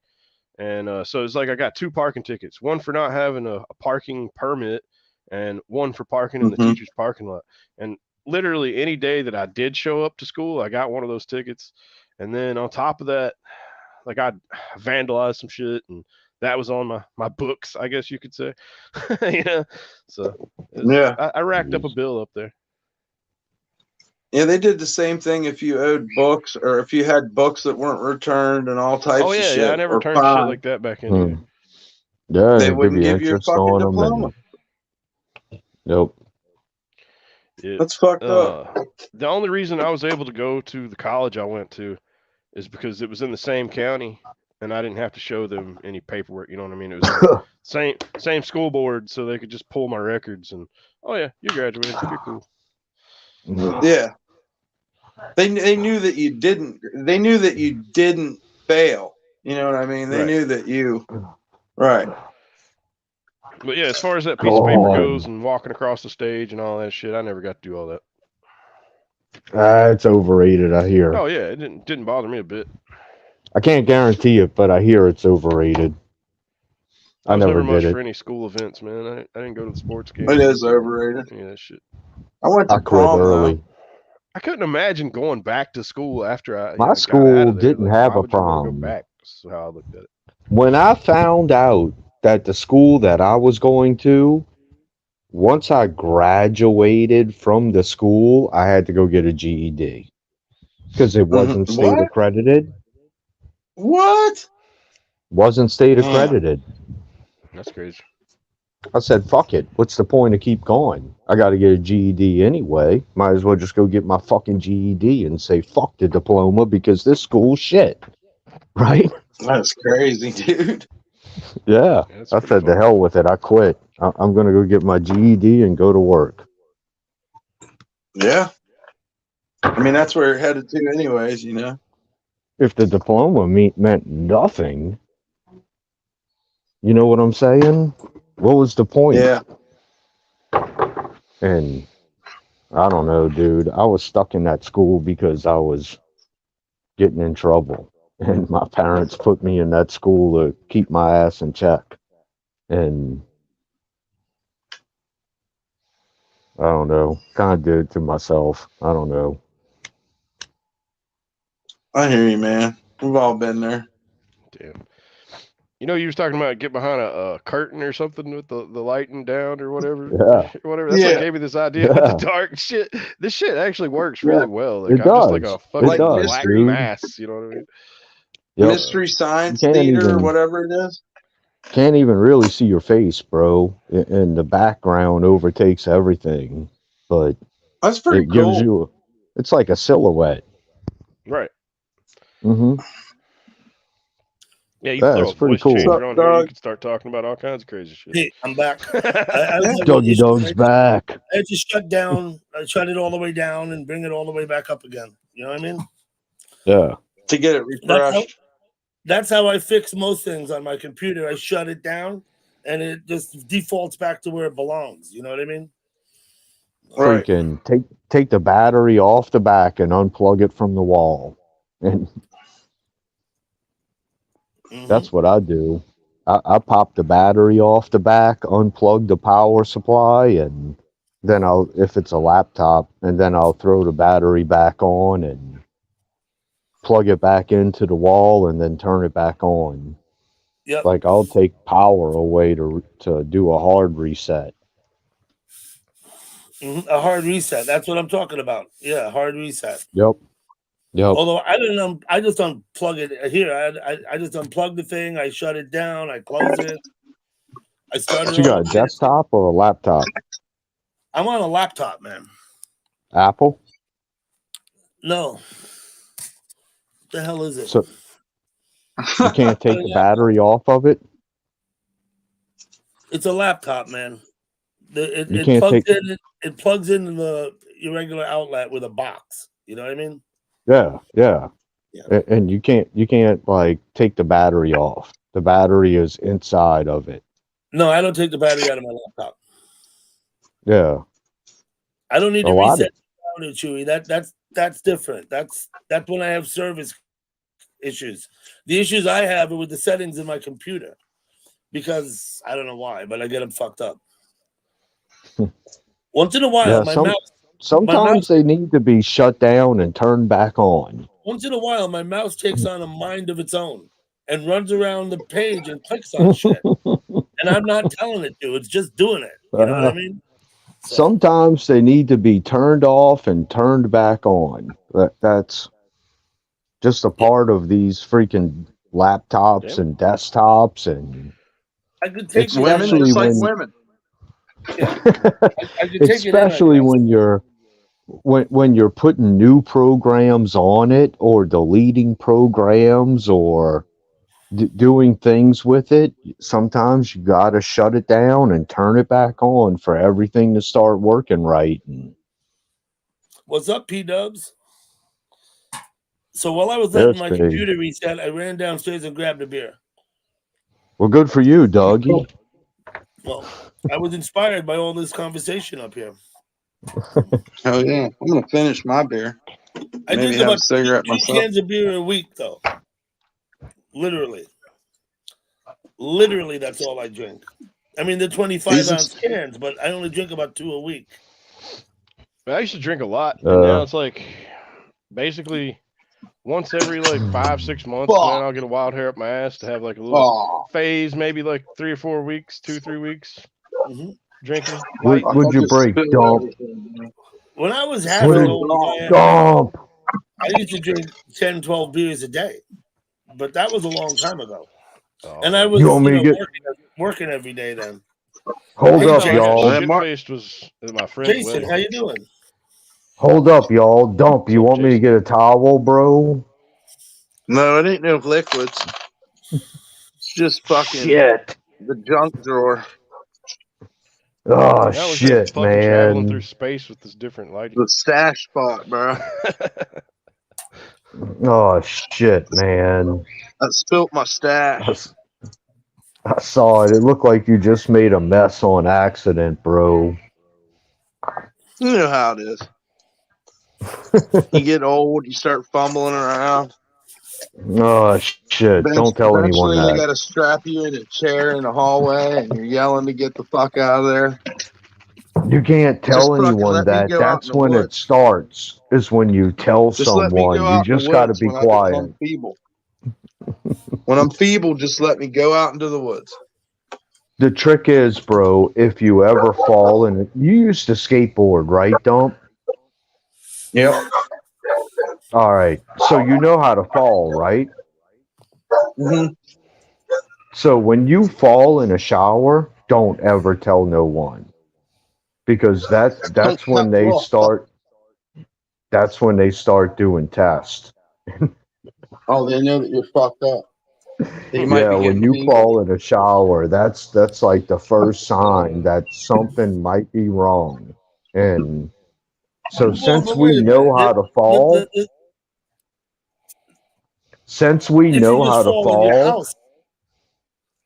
And so it's like I got two parking tickets, one for not having a parking permit and one for parking in the Mhm. teacher's parking lot. And literally any day that I did show up to school, I got one of those tickets. And then on top of that, like I vandalized some shit and that was on my books, I guess you could say. So Yeah. I racked up a Jeez. bill up there. Yeah, they did the same thing if you owed books or if you had books that weren't returned and all types Oh of yeah, I shit never or turned shit fine. like that back in Hmm. either. Yeah, They they give wouldn't you give you a interest fucking on them, diploma. and nope. It That's fucked up. the only reason I was able to go to the college I went to is because it was in the same county and I didn't have to show them any paperwork. You know what I mean? It was like same school board, so they could just pull my records and oh yeah, you graduated, you're cool. Yeah. They knew that you didn't. They knew that you didn't fail. You know what I mean? They Right. knew that you. Right. But yeah, as far as that piece of paper goes God, and walking across the stage and all that shit, I never got to do all that. it's overrated. I hear. Oh yeah, it didn't bother me a bit. I can't guarantee it, but I hear it's overrated. I I was never never much did for it. any school events, man. I didn't go to the sports It games. is Didn't go overrated. to any of that shit. I went to I quit prom though. early. I couldn't imagine going back to school after My I got out school of there. didn't Like, have why a would you want to go prom. back? That's how I looked at it. When I found out that the school that I was going to, once I graduated from the school, I had to go get a GED because it wasn't state What? accredited. What? Wasn't state Damn. accredited. That's crazy. I said, fuck it. What's the point of keep going? I got to get a GED anyway. Might as well just go get my fucking GED and say, fuck the diploma because this school's shit. Right? That's crazy, dude. Yeah. Yeah, that's I pretty said, the fucked hell up. with it. I quit. I'm going to go get my GED and go to work. Yeah. I mean, that's where you're headed to, anyways. You know. If the diploma meant nothing, you know what I'm saying? What was the point? Yeah. And I don't know, dude. I was stuck in that school because I was getting in trouble. And my parents put me in that school to keep my ass in check. And I don't know, kind of did it to myself. I don't know. I hear you, man. We've all been there. Damn. You know, you was talking about get behind a curtain or something with the lighting down or whatever. Yeah, Whatever. That's what Yeah. gave me this idea with the yeah, dark shit. This shit actually works Yeah. really well. Like it I'm just like a does. It Like fucking does, black mystery, dude. mass. You know what I mean? Yep. mystery You science can't theater, or even whatever it is. really see your face, bro. And the background overtakes everything. But That's pretty it gives cool. you, it's like a silhouette. Right. Mm-hmm. Yeah, you Yeah, throw it's a pretty voice cool. What's changer up, on here, you Doug? can start talking about all kinds of crazy shit. Hey, I'm back. I was Yeah. having Doggy issues. Dog's back. I had to shut down. I shut it all the way down and bring it all the way back up again. You know what I mean? Yeah. To get it refreshed. That's how I fix most things on my computer. I shut it down, and it just defaults back to where it belongs. You know what I mean? Right. Freaking take the battery off the back and unplug it from the wall. And that's what I do. I pop the battery off the back, unplug the power supply, and then if it's a laptop, and then I'll throw the battery back on and plug it back into the wall and then turn it back on. Yep. Like I'll take power away to do a hard reset. A hard reset. That's what I'm talking about. Yeah, hard reset. Yep. Although I didn't, I just unplug it here. I just unplugged the thing. I shut it down. I close it. I started But you got a desktop or a laptop? I'm on a laptop, man. Apple? No. What the hell is it? So You can't take the battery off of it. It's a laptop, man. It You can't plugs take. in. It plugs into your regular outlet with a box. You know what I mean? Yeah, yeah. Yeah. And you can't like take the battery off. The battery is inside of it. No, I don't take the battery out of my laptop. Yeah. I don't need A to lot reset the battery, Chewy. That's different. That's when I have service issues. The issues I have are with the settings in my computer because I don't know why, but I get them fucked up. Once in a while, Yeah, sometimes they need to be shut down and turned back on. Once in a while, my mouse takes on a mind of its own and runs around the page and clicks on shit. And I'm not telling it to. It's just doing it. You know what I mean? So, Sometimes they need to be turned off and turned back on. That's just a part of these freaking laptops and desktops, and I could take women especially just like when women. Yeah. I could take especially when you're putting new programs on it or deleting programs or doing things with it. Sometimes you got to shut it down and turn it back on for everything to start working right. What's up, P-Dubs? So while I was That's letting my big. computer reset, I ran downstairs and grabbed a beer. Well, good for you, Dougie. Well, I was inspired by all this conversation up here. Hell yeah. I'm going to finish my beer. I Maybe drink have about a cigarette 2 myself. cans of beer a week, though. Literally, that's all I drink. I mean, they're 25-ounce cans, but I only drink about 2 a week. I used to drink a lot, and now it's like basically once every like 5-6 months, man, I'll get a wild hair up my ass to have like a little phase, maybe like 3 or 4 weeks, 2-3 weeks drinking. Would you break, Dump? When I was half as old as I am now, I used to drink 10, 12 beers a day, but that was a long time ago. And I was working every day then. Hold up, y'all. Shit-faced was my friend. Jason, how you doing? Hold up, y'all. Dump, you want me to get a towel, bro? No, it ain't no liquids. It's just fucking shit. The junk drawer. Oh, shit, man. Traveling through space with this different lighting. The stash spot, bro. Oh, shit, man. I spilt my stash. I saw it. It looked like you just made a mess on accident, bro. You know how it is. You get old, you start fumbling around. Oh, shit. Don't tell anyone that. They got to strap you in a chair in the hallway and you're yelling to get the fuck out of there. You can't tell anyone that. That's when it starts, is when you tell someone. You just got to be quiet. When I'm feeble, just let me go out into the woods. The trick is, bro, if you ever fall, and you used to skateboard, right, Dump? Yep. All right. So you know how to fall, right? Mm-hmm. So when you fall in a shower, don't ever tell no one. Because that's when they start. That's when they start doing tests. Oh, they know that you're fucked up. Yeah, when you fall in a shower, that's like the first sign that something might be wrong. And so since we know how to fall,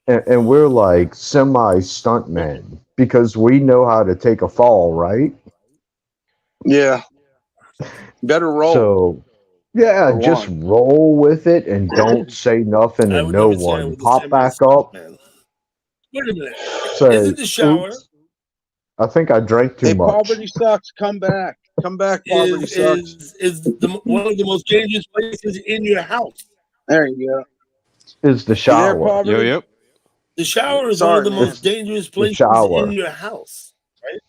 and we're like semi-stuntmen because we know how to take a fall, right? Yeah. Better roll. So, yeah, just roll with it and don't say nothing to no one. Pop back up. Wait a minute. Say, is it the shower? Oops, I think I drank too much. Poverty sucks. Come back. Come back. Poverty sucks. Is one of the most dangerous places in your house. There you go. Is the shower. Yep. The shower is one of the most dangerous places in your house, right?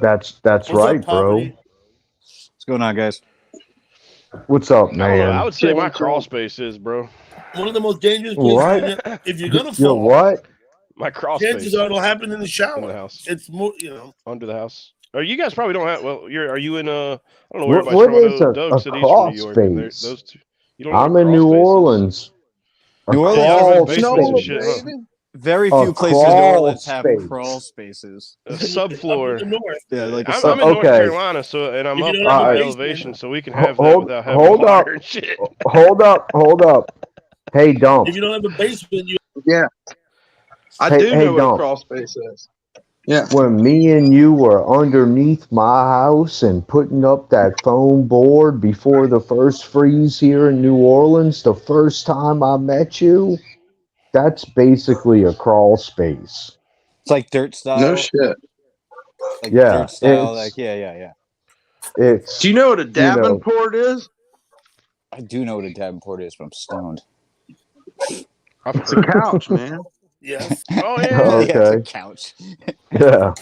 That's right, bro. What's going on, guys? What's up, man? I would say my crawl space is, bro. One of the most dangerous places. If you're gonna fall, what? My crawl space. Chances are it'll happen in the shower. In the house. It's more, under the house. Or you guys probably don't have. Well, are you in? I don't know where everybody's from. Doug said he's from New York. And those two. You don't I'm in New Orleans. New Orleans Yeah, has in crawl basements and space. shit, huh? baby. very A few places in New crawl Orleans have space. crawl spaces. A Up in subfloor. the north. Yeah, like a I'm in North okay. Carolina, so and I'm If you up don't have a high basement, elevation, so we can have that without having Hold water up. and shit. Hold up. Hey, Dump. if you don't have a basement, you Yeah, I Hey, do hey, know what a Dump. crawl space is. Yeah. When me and you were underneath my house and putting up that foam board before the first freeze here in New Orleans, the first time I met you, that's basically a crawl space. It's like dirt style. No shit. Like Yeah, dirt style. it's Like yeah. it's Do you know what a know- Davenport is? I do know what a Davenport is, but I'm stoned. I've It's a heard. couch, man. yes. Oh yeah. Yeah, it's a Okay. couch. yeah.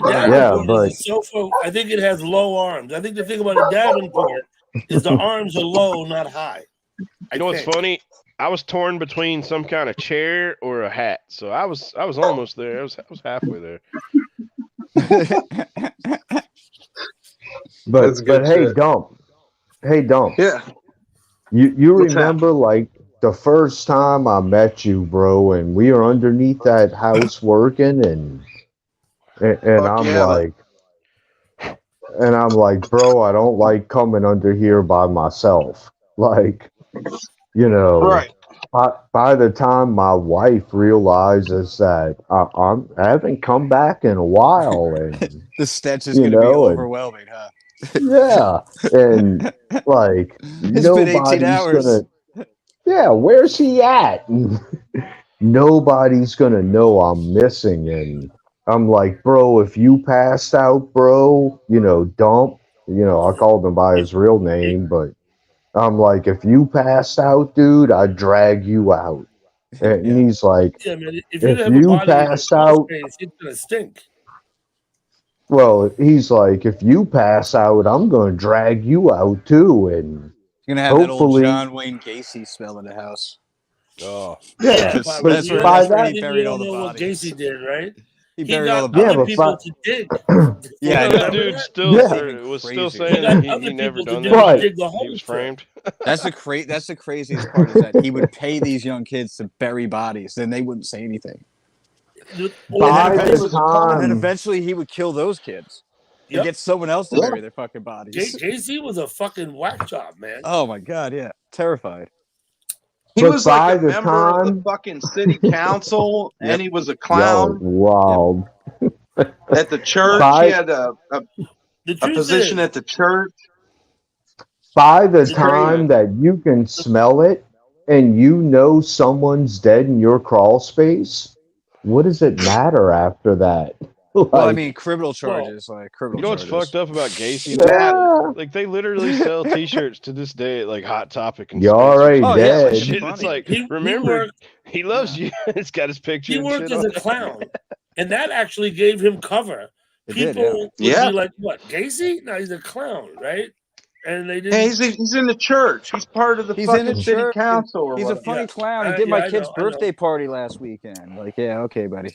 A Yeah, Davenport but- is a sofa. I think it has low arms. I think the thing about a Davenport is the arms are low, not high. You know what's funny? I was torn between some kind of chair or a hat, so I was almost there. I was halfway there. That's good But hey, shit. Dump. Hey, Dump. Yeah. You What's remember like the first time I met you, bro, and we were underneath that house working and Fuck I'm yeah, like, bro, I don't like coming under here by myself. Like, you know, Right. by the time my wife realizes that I haven't come back in a while, and The stench is You going to be know, and- overwhelming, huh? yeah, and like It's been 18 hours. where's he at? Nobody's gonna know I'm missing, and I'm like, bro, if you passed out, bro, Dump, I called him by his real name, but I'm like, if you passed out, dude, I'd drag you out. And Yeah. he's like, Yeah, man. If you if have a you body in a pass crawl out, space, it's gonna stink. well, he's like, if you pass out, I'm gonna drag you out too, and You're going to have that old hopefully- John Wayne Gacy smell in the house. Oh, yeah, That's- but that's where- by that's where that, he You buried don't all the know what bodies. Gacy did, right? He He buried all got the Yeah, other but bodies. people by- to dig. Yeah, I you know know. that dude Remember still Yeah. was Crazy. still He saying got that other he never people to done dig, that. Right. dig the He hole was for him. framed. That's the craziest part is that he would pay these young kids to bury bodies, then they wouldn't say anything. By And the then time, eventually he would kill those kids and Yep. get someone else to Yeah. bury their fucking bodies. JC was a fucking whack job, man. Oh my god, yeah, terrified. He But was by like a the member of the time- fucking city council, Yep. and he was a yo, clown wild. at the church. By- He had a The truth position is, at the church. By the It's time that you can smell it and you know someone's dead in your crawl space, what does it matter after that? Well, I Like, mean, criminal charges, like criminal You know what's charges. fucked up about Gacy? yeah, Like they literally sell T-shirts to this day at like Hot Topic and You're Spencer's already and Oh, yeah, dead. like, shit. funny. It's like He remember worked- he loves you. It's got his picture. he and worked shit as on a it. clown, and that actually gave him cover. It did, People would Yeah. be like, "What, Gacy? No, he's a clown, right?" And they didn't. Hey, he's in the church. He's part of the He's in fucking the city church. council. Or He's a whatever. funny Yeah. clown. He did my I kid's know, I know. birthday party last weekend. Like, yeah, okay, buddy.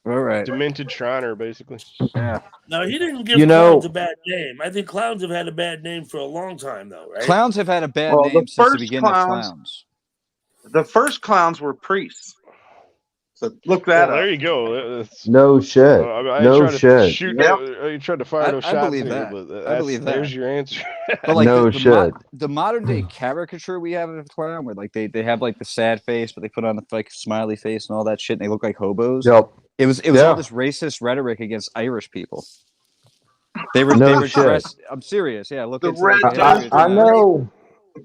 All right. Demented Shriner, basically. Yeah. No, he didn't give You know- clowns a bad name. I think clowns have had a bad name for a long time, though, right? Clowns have had a bad Well, the name since the first beginning of clowns- clowns. The first clowns were priests. So look that Well, up. there you go. That's, no shit. I No tried to shit. shoot. Yep. You tried to fire I those shots believe here, that. but I believe that. there's your answer. But like No the shit. the modern day caricature we have of a clown, where like they have like the sad face, but they put on the like smiley face and all that shit, and they look like hobos. Yep. It was Yeah. all this racist rhetoric against Irish people. They were No they were shit. dressed. I'm serious. Yeah, look The into like, red the history of I that. know.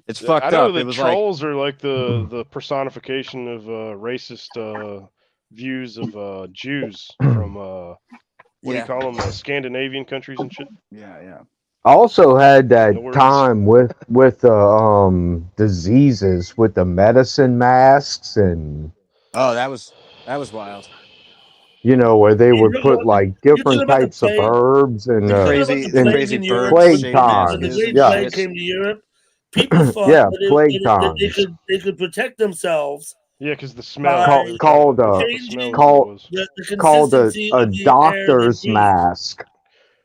It's fucked I know up. the It was like trolls are like the personification of racist views of Jews from what do you yeah, call them? Scandinavian countries and shit. yeah. Also had that No worries. time with diseases with the medicine masks and Oh, that was wild. where they You would know put what? like talking different about the types of plague? herbs and You're talking Crazy, about the and plague crazy in bird Europe? plague shaped times. When the masks Great Yeah. Plague came to Europe, people thought Yeah, that plague they could protect themselves. Yeah, because the smell. Call- They were called, talking about the changing- smell called- was. The called a consistency of the air doctor's they breathe. mask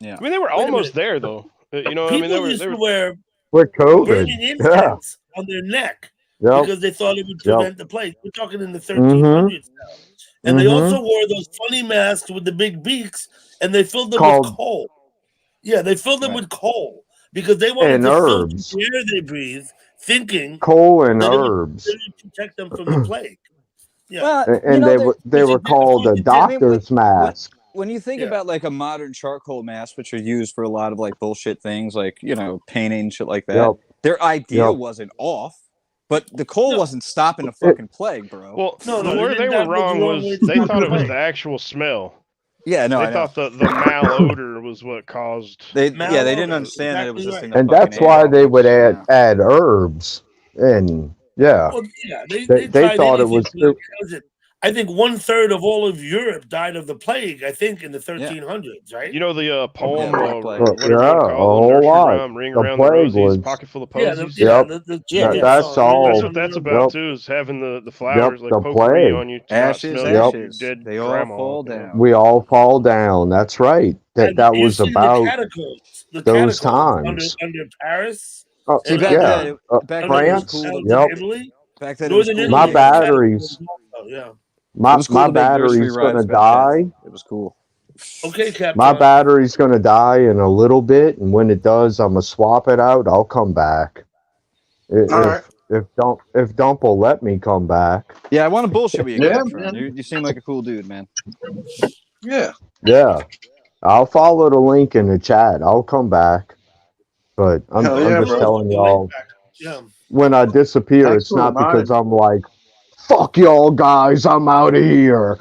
Yeah. I mean, they were Wait a almost minute. there though. You know, People I mean, they used were. to wear with COVID. burning Yeah. incense on their neck Yep. because they thought it would Yep. prevent the plague. We're talking in the Mm-hmm. 1300s now. And they also Mm-hmm. wore those funny masks with the big beaks, and they filled them Called with coal. Yeah, they filled them Right. with coal because they wanted and to filter herbs, the air they breathe, thinking coal and that it herbs, would protect them from the plague. Yeah. Well, you and know, they were called a I mean, doctor's mask. when you think Yeah. about like a modern charcoal mask, which are used for a lot of like bullshit things, like painting shit like that, Yep. their idea Yep. wasn't off, but the coal No. wasn't stopping the It, fucking plague, bro. Well, No, where they were that was wrong the wrong way was to they stop thought the it was plague. the actual smell. Yeah, no, They I know. thought the malodor was what caused. They Malodor, didn't understand that it was exactly this right. thing that and fucking that's why ate they would droplets. add herbs, and yeah, Well, yeah, they they tried thought it anything. was. Like, I think 1/3 of all of Europe died of the plague. I think in the Yeah. 1300s, right? You know the poem, Black Plague. whatever you want to Yeah, a call it, the whole nursery lot. rhyme, "Ring The around the plague rosies, was. pocket full of Yeah, posies." Yep. the Yeah, Children's That's song. all. That's Ring what that's Around the about Yep. too. Is having the Yep. flowers like The potpourri plague. on you to not Ashes, smell Yep. your ashes. dead They all grandma. fall You know? down. We all fall down. That's right. And That you was see the about catacombs, those under times. Paris See, and back Yeah. then, back under then it was France. cool. Northern Yep. Italy. Back then it was Northern cool. My Italy To had batteries. catacombs. Oh yeah. It was cool My to make nursery battery's gonna rhymes back then. die. It was cool. Okay, My Capcom. battery's gonna die in a little bit, and when it does, I'm gonna swap it out. I'll come back. All right. If Dump will let me come back. Yeah, I want to bullshit with you, Yeah, Captron. man. You seem like a cool dude, man. Yeah. Yeah, I'll follow the link in the chat. I'll come back. But I'm Hell I'm yeah, just bro. telling The link y'all, back. Yeah. when I disappear, Thanks it's for not because reminding me. I'm like, fuck y'all guys, I'm out of here.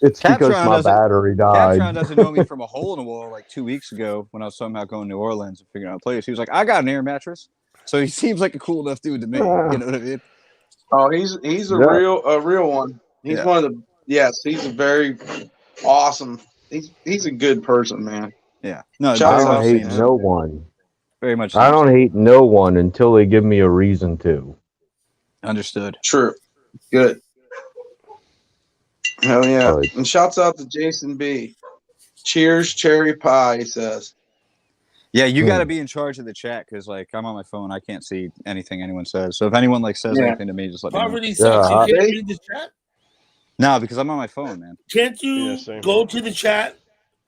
It's because Captron my doesn't. battery Captron died. doesn't know me from a hole in the wall like 2 weeks ago when I was somehow going to New Orleans and figuring out a place. He was like, I got an air mattress. So he seems like a cool enough dude to me. You know what I mean? Oh, he's a Yeah. real one. He's Yeah. one of the he's a very awesome. He's a good person, man. Yeah. No, I Shouts don't out hate to him. no one. very much I seems don't so. hate no one until they give me a reason to. Understood. True. Good. Hell yeah. But And shouts out to Jason B. Cheers, cherry pie, he says. Yeah, you got to be in charge of the chat because, like, I'm on my phone. I can't see anything anyone says. So if anyone like says Yeah. anything to me, just let me know. Poverty sucks. Yeah, You can't read the chat. No, because I'm on my phone, man. Can't you Yeah, same go here. to the chat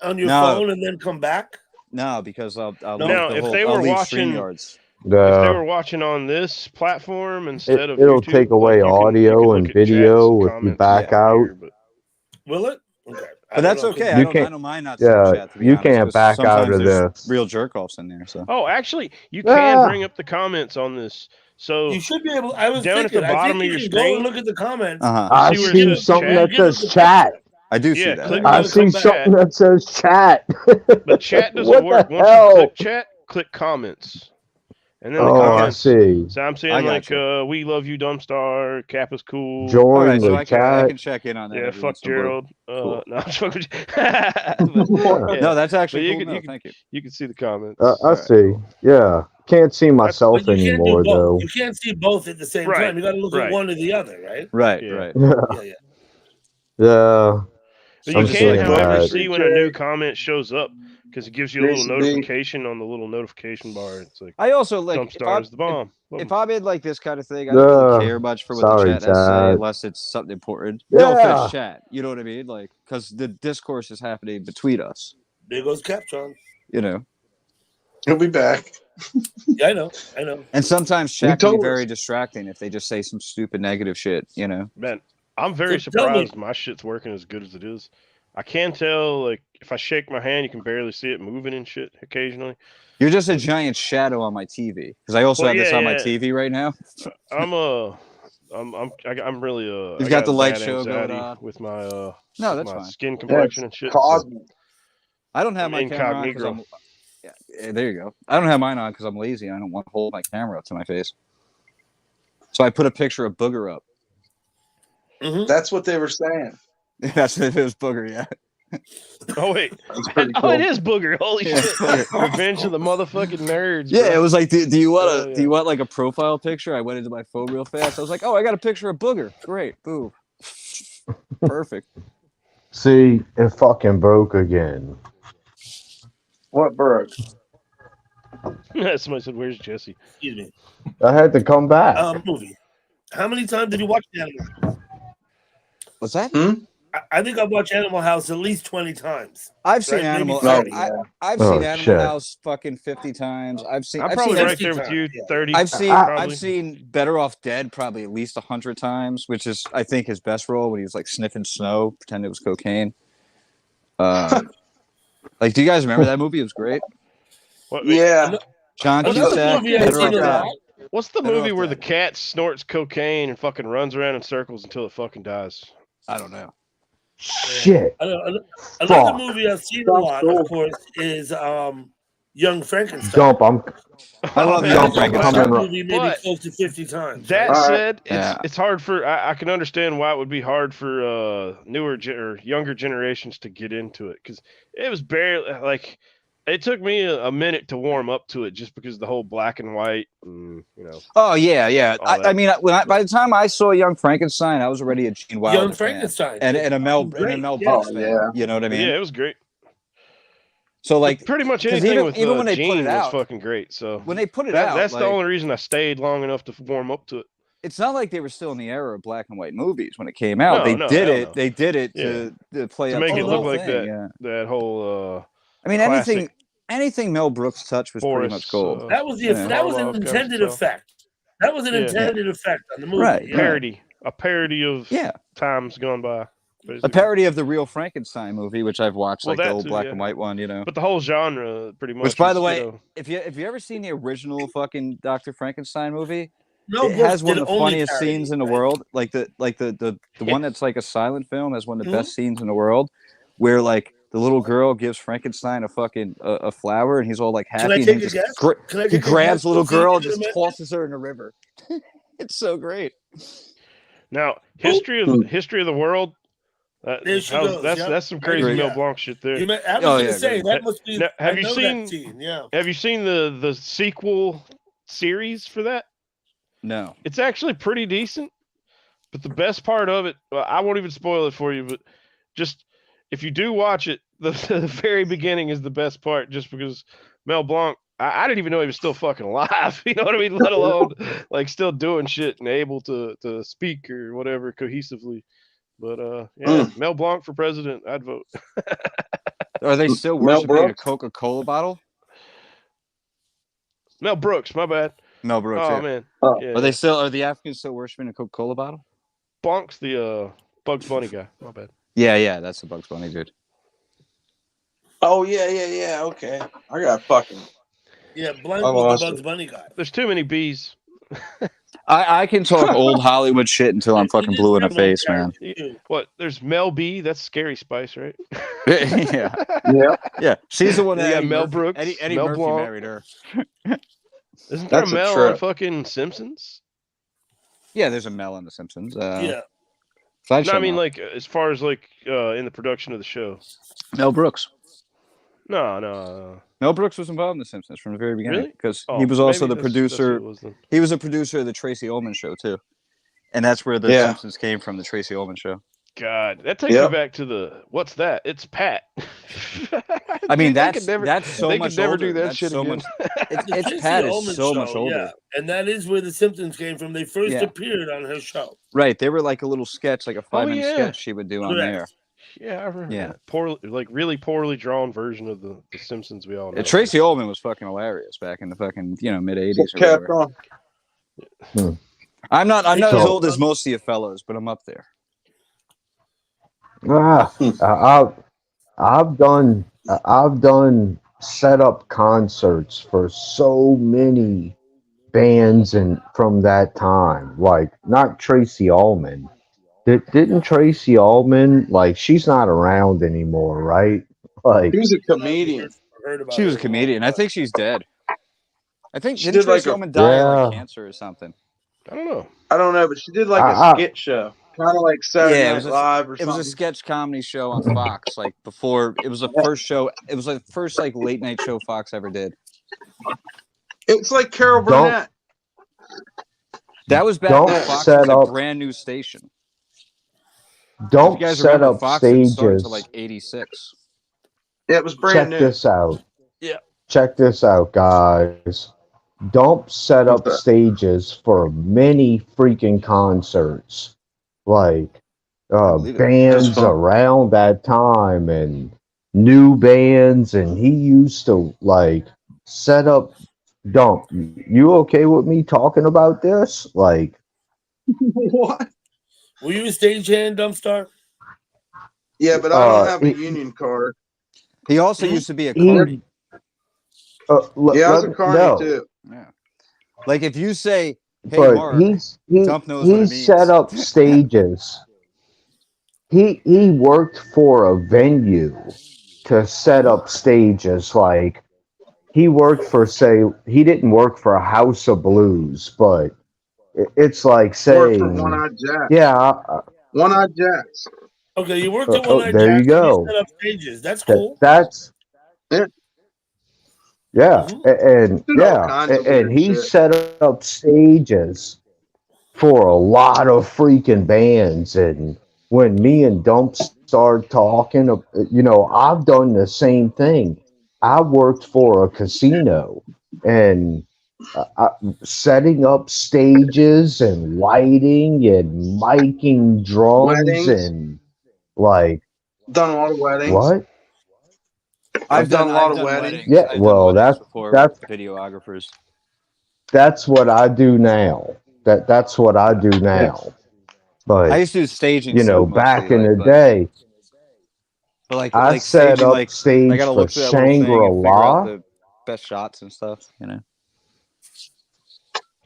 on your No. phone and then come back? No, because I'll No. leave Now, the if whole. they I'll were leave watching- StreamYards. If they were the, watching on this platform instead of it'll YouTube, take away like, you audio can and look at chats video and if you comments back from out. here, but Will it? Okay. But that's okay. You I can't- don't mind not seeing yeah, chat. To be you honest, can't 'cause back out sometimes of there's this. real jerk offs in there. So oh, actually, you Yeah. can bring up the comments on this. So You should be able. I was Down at thinking. the I bottom think of you your can go screen? and look at the comments. I see where it see says something chat? that says chat. I do see Yeah, that. click- I Come see back. something that says chat. but chat doesn't What work. the Once hell? you click chat, click comments, and then the Oh, I comments. see. So I'm I saying like, gotcha. we love you, Dumpstar. Cap is cool. All Join right, so the I chat. can check in on that. Yeah, every fuck once in a blue. Gerald. Cool. No, I'm joking. Yeah. No, that's actually you cool. can- No, you can- thank you. You can see the comments. I Alright. see. Yeah. Can't see myself But you can't do anymore, both. though. You can't see both at the same Right, time. You got to look right. at one or the other, right? Right, Yeah. right. Yeah. Yeah, yeah. Yeah. But I'm you seeing can, however, that. see when a new comment shows up because it gives you a little Jason B. notification on the little notification bar. It's like I also like Dumpstar is the bomb. if I'm in like this kind of thing, I don't really care much for what the Sorry, chat has to say chat. unless it's something important. No Yeah. offense, chat. You know what I mean? Like, because the discourse is happening between us. There goes Captron. You know, He'll be back. Yeah, I know. I know. and sometimes You chat can be told us. very distracting if they just say some stupid negative shit. You know. Man, I'm very So tell me- surprised my shit's working as good as it is. I can tell, like, if I shake my hand, you can barely see it moving and shit occasionally. You're just a giant shadow on my TV because I also Well, have this yeah, on my yeah. TV right now. I'm really You've I got the light bad show going anxiety on. with my No, with that's my fine. skin complexion and shit. So Cosmic. I don't have I'm my camera on because incognito. there you go. I don't have mine on because I'm lazy. I don't want to hold my camera up to my face. So I put a picture of Booger up. Mhm. That's what they were saying. That's if it was Booger, yeah. Oh wait, That's pretty oh cool. it is Booger. Holy Yeah, shit! Booger. Revenge of the motherfucking nerds. Yeah, bro. it was like, do you want Yeah. do you want like a profile picture? I went into my phone real fast. I was like, oh, I got a picture of Booger. Great, boom, perfect. See, it fucking broke again. What broke? Somebody said, "Where's Jesse?" Excuse me. I had to come back. Movie. How many times did you watch Animal? What's that? I think I've watched Animal House at least 20 times. I've seen Right, Animal. maybe 30. I've Oh, seen Animal shit. House fucking 50 times. I'm I've probably seen right there 50 with you. times, yeah. 30. I- probably. I've seen Better Off Dead probably at least 100 times, which is I think his best role when he was like sniffing snow, pretending it was cocaine. Like, do you guys remember that movie? It was great. What, Yeah. John What's Another Cusack. movie I've Better seen Off a Dead. lot. What's the Better movie Off where the Dead. cat snorts cocaine and fucking runs around in circles until it fucking dies? I don't know. Shit. Another Fuck. movie I've seen a Sounds lot, cool. of course, is Young Frankenstein. Jump. I love man, Young I've watched Frankenstein. that Coming movie maybe But close to 50 times. that right? said, Yeah. it's hard for I can understand why it would be hard for newer or younger generations to get into it because it was barely like it took me a minute to warm up to it just because the whole black and white, Oh yeah. all I that. mean, by the time I saw Young Frankenstein, I was already a Gene Wilder Young fan. Frankenstein. and a Mel Great, Brooks fan. yeah. You know what I But mean? yeah, it was great. So like, Pretty much 'cause anything with even when they put Gene it was out, fucking great. So when they put it out, that's the like, only reason I stayed long enough to warm up to it. it's not like they were still in the era of black and white movies when it came out. No, They no, did hell it. no. They did it Yeah. to play To up make to it the look whole like thing. that. Yeah. That whole I mean, classic anything Mel Brooks touched was pretty much Boris, gold. That was the Yeah. that was an Karloff kind of intended stuff. effect. That was an Yeah. intended effect on the movie. Right. Yeah. parody, a parody of Yeah. times gone by. A basically. parody of the real Frankenstein movie, which I've watched, Well, like the that old too, black yeah. and white one. You know. But the whole genre, pretty much. Which, by is, the way, you know, if you ever seen the original fucking Dr. Frankenstein movie, Mel it Brooks has one did of the only funniest parody, scenes in the right? world. Like the one that's like a silent film has one of the Mhm. best scenes in the world, where like the little girl gives Frankenstein a fucking a flower, and he's all like Can I happy, and take he a just guess? Can I he take a grabs guess? the little What scene girl you're and just gonna mention? tosses her in a river. It's so great. now history of the world. There she goes. That's Yep. that's some Right crazy here. Mel Yeah. Blanc shit there. I was Oh, gonna yeah, say great. that must be. Now, have I you know seen- that scene? Yeah. Have you seen the sequel series for that? No. It's actually pretty decent. But the best part of it, well, I won't even spoil it for you, but just if you do watch it, the very beginning is the best part just because Mel Blanc, I didn't even know he was still fucking alive. You know what I mean? Let alone like still doing shit and able to speak or whatever cohesively. But yeah, Mel Blanc for president, I'd vote. Are they still Mel worshiping a Brooks? Coca-Cola bottle? Mel Brooks, my bad. Mel Brooks. Oh Yeah. man. Oh. Yeah, Are the Africans still worshiping a Coca-Cola bottle? Blanc's the Bugs Bunny guy. My bad. Yeah, that's the Bugs Bunny dude. Oh yeah. Okay, I got fucking. Yeah. Blank I was lost the Bugs it. Bunny guy. There's too many bees. I can talk old Hollywood shit until I'm fucking blue in the face, man. What? There's Mel B. That's Scary Spice, right? Yeah. Yeah. Yeah, she's the one You that got Eddie Mel Murphy, Brooks, Eddie Mel Murphy Blanc. married her. Isn't there That's a a Mel trip. on fucking Simpsons? Yeah, there's a Mel in The Simpsons. Yeah. Flagship No, I mean Mel. like as far as like in the production of the show. Mel Brooks. No. Mel Brooks was involved in The Simpsons from the very beginning Really? because Oh, he was also maybe the that's producer. what it was then. He was a producer of the Tracy Ullman Show too, and that's where the Yeah. Simpsons came from. The Tracy Ullman Show. God, that takes Yep. me back to the what's that? It's Pat. I mean, Dude, they that's could never, that's so they much could never older. do that That's shit so again. much. The It's Tracy Pat is Ullman so Show, much older. Yeah. And that is where the Simpsons came from. They first Yeah. appeared on her show. Right, they were like a little sketch, like a 5-minute yeah. sketch she would do on Correct. there. Yeah, I remember Yeah. that. Poorly, like really poorly drawn version of the Simpsons we all know. Tracy Ullman was fucking hilarious back in the fucking mid '80s or Kept whatever. on. I'm not as So- old as most of you fellows, but I'm up there. I've done setup concerts for so many bands and from that time. Like not Tracy Ullman. Didn't Tracy Ullman, like, she's not around anymore, right? Like He was a comedian. Heard about She was a her. comedian. I think she's dead. I think She didn't did like Tracy a- Ullman die of like Yeah. cancer or something? I don't know. I don't know, but she did like a I- skit show, kind of like Saturday Yeah, it Night was a- Live or It was something. a sketch comedy show on Fox, like before it was the first show. It was like the first like late night show Fox ever did. It's like Carol Don't- Burnett. That was back Don't when Fox set was a up- brand new station. don't You guys set remember up Fox didn't start stages. until like '86. Yeah, it was brand Check new. this out. check this out, guys. Dump set What's up that? stages for many freaking concerts, like believe it. bands That's fun. around that time and new bands, and he used to like set up. Dump, you okay with me talking about this? Like, What? Were you a stagehand, Dumpstar? Yeah, but I don't uh, have a he, union card. He also used to be a he carny. Yeah, I was a let, carny no, too. Yeah. Like if you say, "Hey, but Mark," Dump knows what he it set means. up stages. He worked for a venue to set up stages. Like he worked for, say, he didn't work for a House of Blues, but it's like Worked for One saying, Eyed Jack. yeah, One Eyed Jacks. Okay, you worked at One oh, Night there you Jacks and you go. set up stages. That's cool. That's Yeah, yeah, Mhm. and did all yeah, kinds of and weird he shit. set up stages for a lot of freaking bands. And when me and Dump start talking, I've done the same thing. I worked for a casino and setting up stages and lighting and miking drums Weddings. and like Done a lot of weddings. what? I've done a lot I've of done weddings. weddings. Yeah, I've done well, weddings before with videographers. that's what I do now. That's what I do Yeah. now. But I used to do staging stuff mostly, back in like, the but day, I like set staging, up like I stage gotta for look through that little thing and figure out Shangri-La. the best shots and stuff. You know.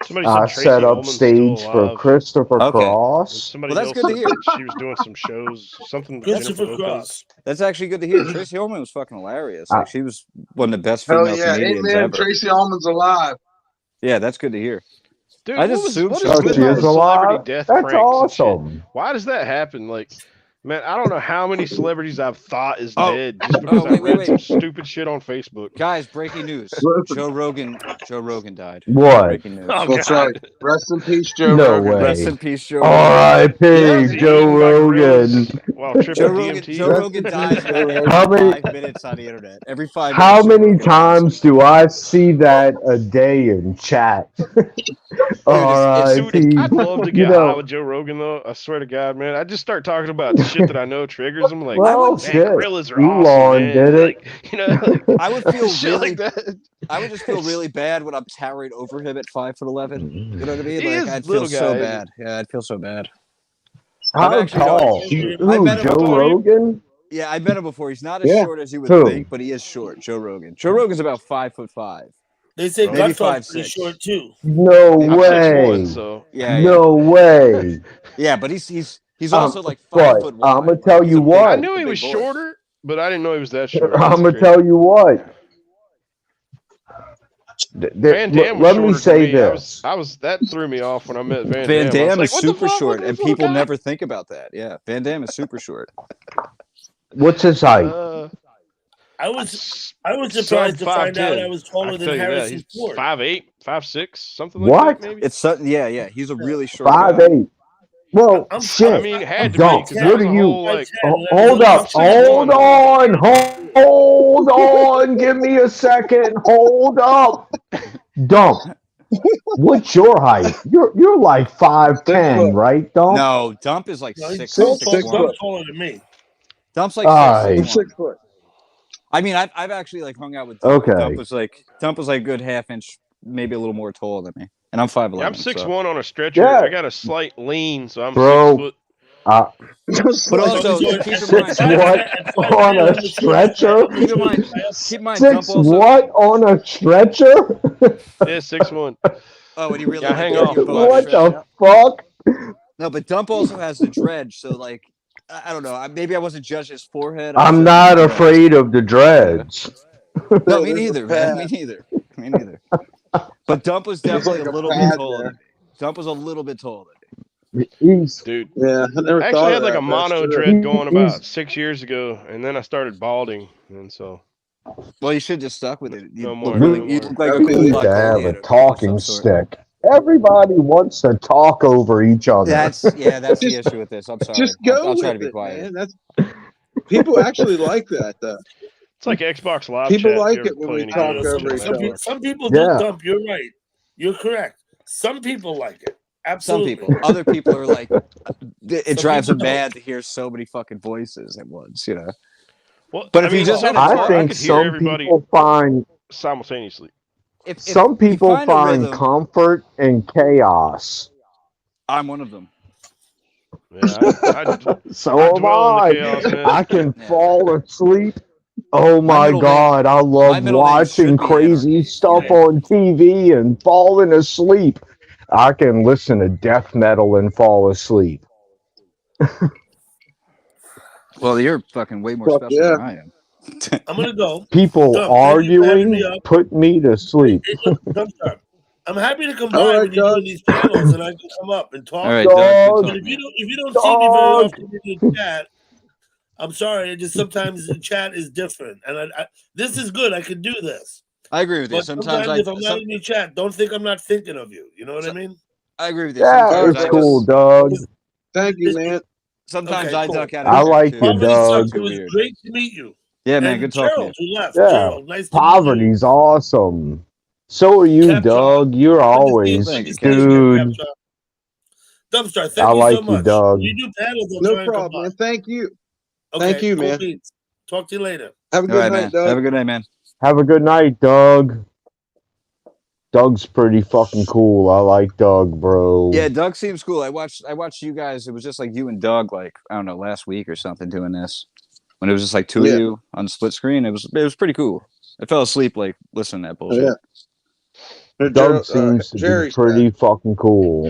Somebody I said set Tracy up Ullman's still stage for alive. Christopher Okay. And Cross. somebody Well, that's else good to said hear. that she was doing some shows, something with Jennifer Christopher Lopez. Cross. That's actually good to hear. Tracy Ullman was fucking hilarious. I- Like she was one of the best Hell female yeah. comedians Amen. ever. Tracy Ullman's alive. Yeah, that's good to hear. Dude, I what just assumed is she Oh, was with she dead. all is the celebrity alive? death That's pranks and shit? awesome. Why does that happen? Like, man, I don't know how many celebrities I've thought is Oh. dead just because I wait, read wait. some stupid shit on Facebook. Guys, breaking news. Listen. Joe Rogan died. What? Breaking news. Oh, That's God. right. Rest in peace, Joe No Rogan. Rest way. in peace, Joe Rogan. R.I.P. Yeah, was he Joe eaten by gorillas Rogan. while tripping DMT? Joe Rogan dies every How many? 5 minutes on the internet. Every 5 How minutes. Joe many Rogan dies. times do I see that a day in chat? it's- Dude, I'd R.I.P. love to get high with Joe Rogan, though. I swear to God, man. I just start talking about shit that I know triggers him. Like, Well, man, shit. gorillas are Elon awesome, man. did it. Like, like I would feel shit really like that. I would just feel really bad when I'm towering over him at 5'11". You know what I mean? He Like is I'd feel little so guy, bad. Yeah, I'd feel so bad. How actually no, tall? I Who? met him Joe before. Rogan? Yeah, I met him before. He's not as Yeah. short as you would Who? think, but he is short. Joe Rogan. Joe Rogan's about 5'5". They say Maybe Gutfeld's pretty 5'6". short too. No I'm 6'1", way. so Yeah, No way. yeah. But he's also like 5 But foot wide. I'm gonna tell He's you a big- what. I he's knew a he big was boy. shorter, but I didn't know he was that short. I'm That's gonna crazy. tell you what. Van Damme was Let shorter me than say me. this. I was that threw me off when I met Van Van Damme. I was Damme like, is what the super fuck? short, Look at and this little people guy. never think about that. Yeah, Van Damme is super short. What's his height? I was surprised to find out I was taller than Harrison Ford. 5'8", 5'6", something What? like that, maybe. It's yeah. He's a really short guy. 5'8". Well, I'm- shit. I mean, had to be Dump. because that What was are a you? whole like. Hold up. I'm 6'1". Hold on. Give me a second. Hold up. Dump. What's your height? You're like 5'10", right, Dump? No, Dump is like No, he's 6'1". taller than me. Dump's like Alright. 6'1". 6 foot. I mean, I've actually like hung out with Dump. Okay. Dump was like a good half inch, maybe a little more taller than me, and I'm 5'11". Yeah, I'm 6'1" on a stretcher. Yeah. I got a slight lean, so I'm Bro. 6 foot. But also, So keep in Six mind, what on a stretcher? keep in mind, Dump 6 also. what on a stretcher? Yeah, 6'1". Oh, and he really Yeah, like, hang got off, you bud. both What stretched the out. fuck? No, but Dump also has the dredge, so like, I don't know. Maybe I wasn't judging his forehead. I'm not afraid of the dreads. No, me neither, man. Me neither. But Dump was definitely like a a little bit pad taller. there. Than me. Dump was a little bit taller than me. He's Dude, Yeah, I never I thought actually of had like that, a but mono that's dread true. going about 6 years ago, and then I started balding, and so Well, you should just stuck with it. You No look more, really, no you more. look like a I feel cool you. to black have a gladiator talking of some sort. stick. Everybody wants to talk over each other. That's the Just- issue with this. I'm sorry. Just go I'll try to with be it, quiet. man. That's people actually like that though. It's like Xbox Live People chat. if like you ever it when play we any I don't talk know. games over on each Some, other. Xbox. some people Yeah. do dump. You're right. You're correct. Some people like it. Some Absolutely. people. Other people are like, it Some drives them people don't. mad to hear so many fucking voices at once, you know. Well, But I if you mean, just say have a that I part, talk, I think could hear some everybody people find simultaneously. if some you people find a find rhythm, comfort in chaos. I'm one of them. Yeah, I So am dwell in the I. chaos, man. I can Yeah. fall asleep. Oh My my middle name, God, I my love middle name watching should be crazy Anarchy. stuff on TV and falling asleep. I can listen to death metal and fall asleep. Well, you're fucking way more Fuck special yeah. than I am. I'm gonna go. People Dump. Thank you for having me arguing up. put me to Hey, sleep. look, Dumpstar. I'm happy to come All by right, when you're Doug. doing these panels and I can come up and talk. All right, Doug. Good Dog, But talk, if man. you don't see me very dog. often in the chat, I'm sorry. I just sometimes the chat is different, and this is good. I can do this. I agree with you. But sometimes if I'm not in your chat, don't think I'm not thinking of you. You know what I mean? I agree with you. Yeah, All Sometimes right, it's I brother. cool, just Doug. Thank you, man. sometimes Okay, I cool. duck out I of chat like too. you, Poverty It's sucks. Doug. It too was weird. great to meet you. Yeah, man. And Good talk, man. Gerald, who left? Yeah, Gerald, nice to meet you. poverty's awesome. So are you, Capchar, Doug. You're good to see you. always, Thank Good you, to see you again, dude. Capchar. Dumpstar, I thank you so like you, much. Doug. When you do panels, I'll No try and come problem, by. man. Thank you. Okay, Thank you, cool man. beans. Talk to you later. Have a All good right, night, man. Doug. Have a good night, man. Have a good night, Doug. Doug's pretty fucking cool. I like Doug, bro. Yeah, Doug seems cool. I watched you guys. It was just like you and Doug, like I don't know, last week or something, doing this. When it was just like two of Yeah. you on split screen, it was pretty cool. I fell asleep like listening to that bullshit. Yeah. Doug seems to be Jerry's pretty back. fucking cool.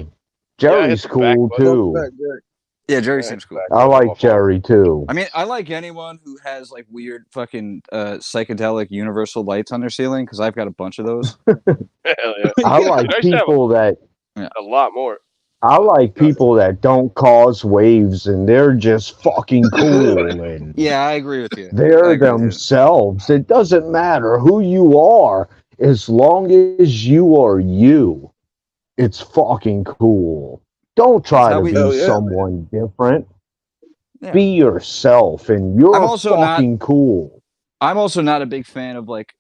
Yeah, I hit Jerry's the back cool button. Welcome too. back, Jerry. Yeah, Jerry Yeah, I hit seems the cool. back I button on my like phone. Jerry too. I mean, I like anyone who has like weird fucking psychedelic universal lights on their ceiling because I've got a bunch of those. Hell yeah. I Yeah. like Dude, I used to have people that a lot more. I like people that don't cause waves and they're just fucking cool and Yeah, I agree with you. I they're agree with you. themselves. It doesn't matter who you are as long as you are you. It's fucking cool. Don't try how to we- be Oh, yeah, someone different. Yeah. Be yourself and you're I'm also fucking cool. I'm also not a big fan of like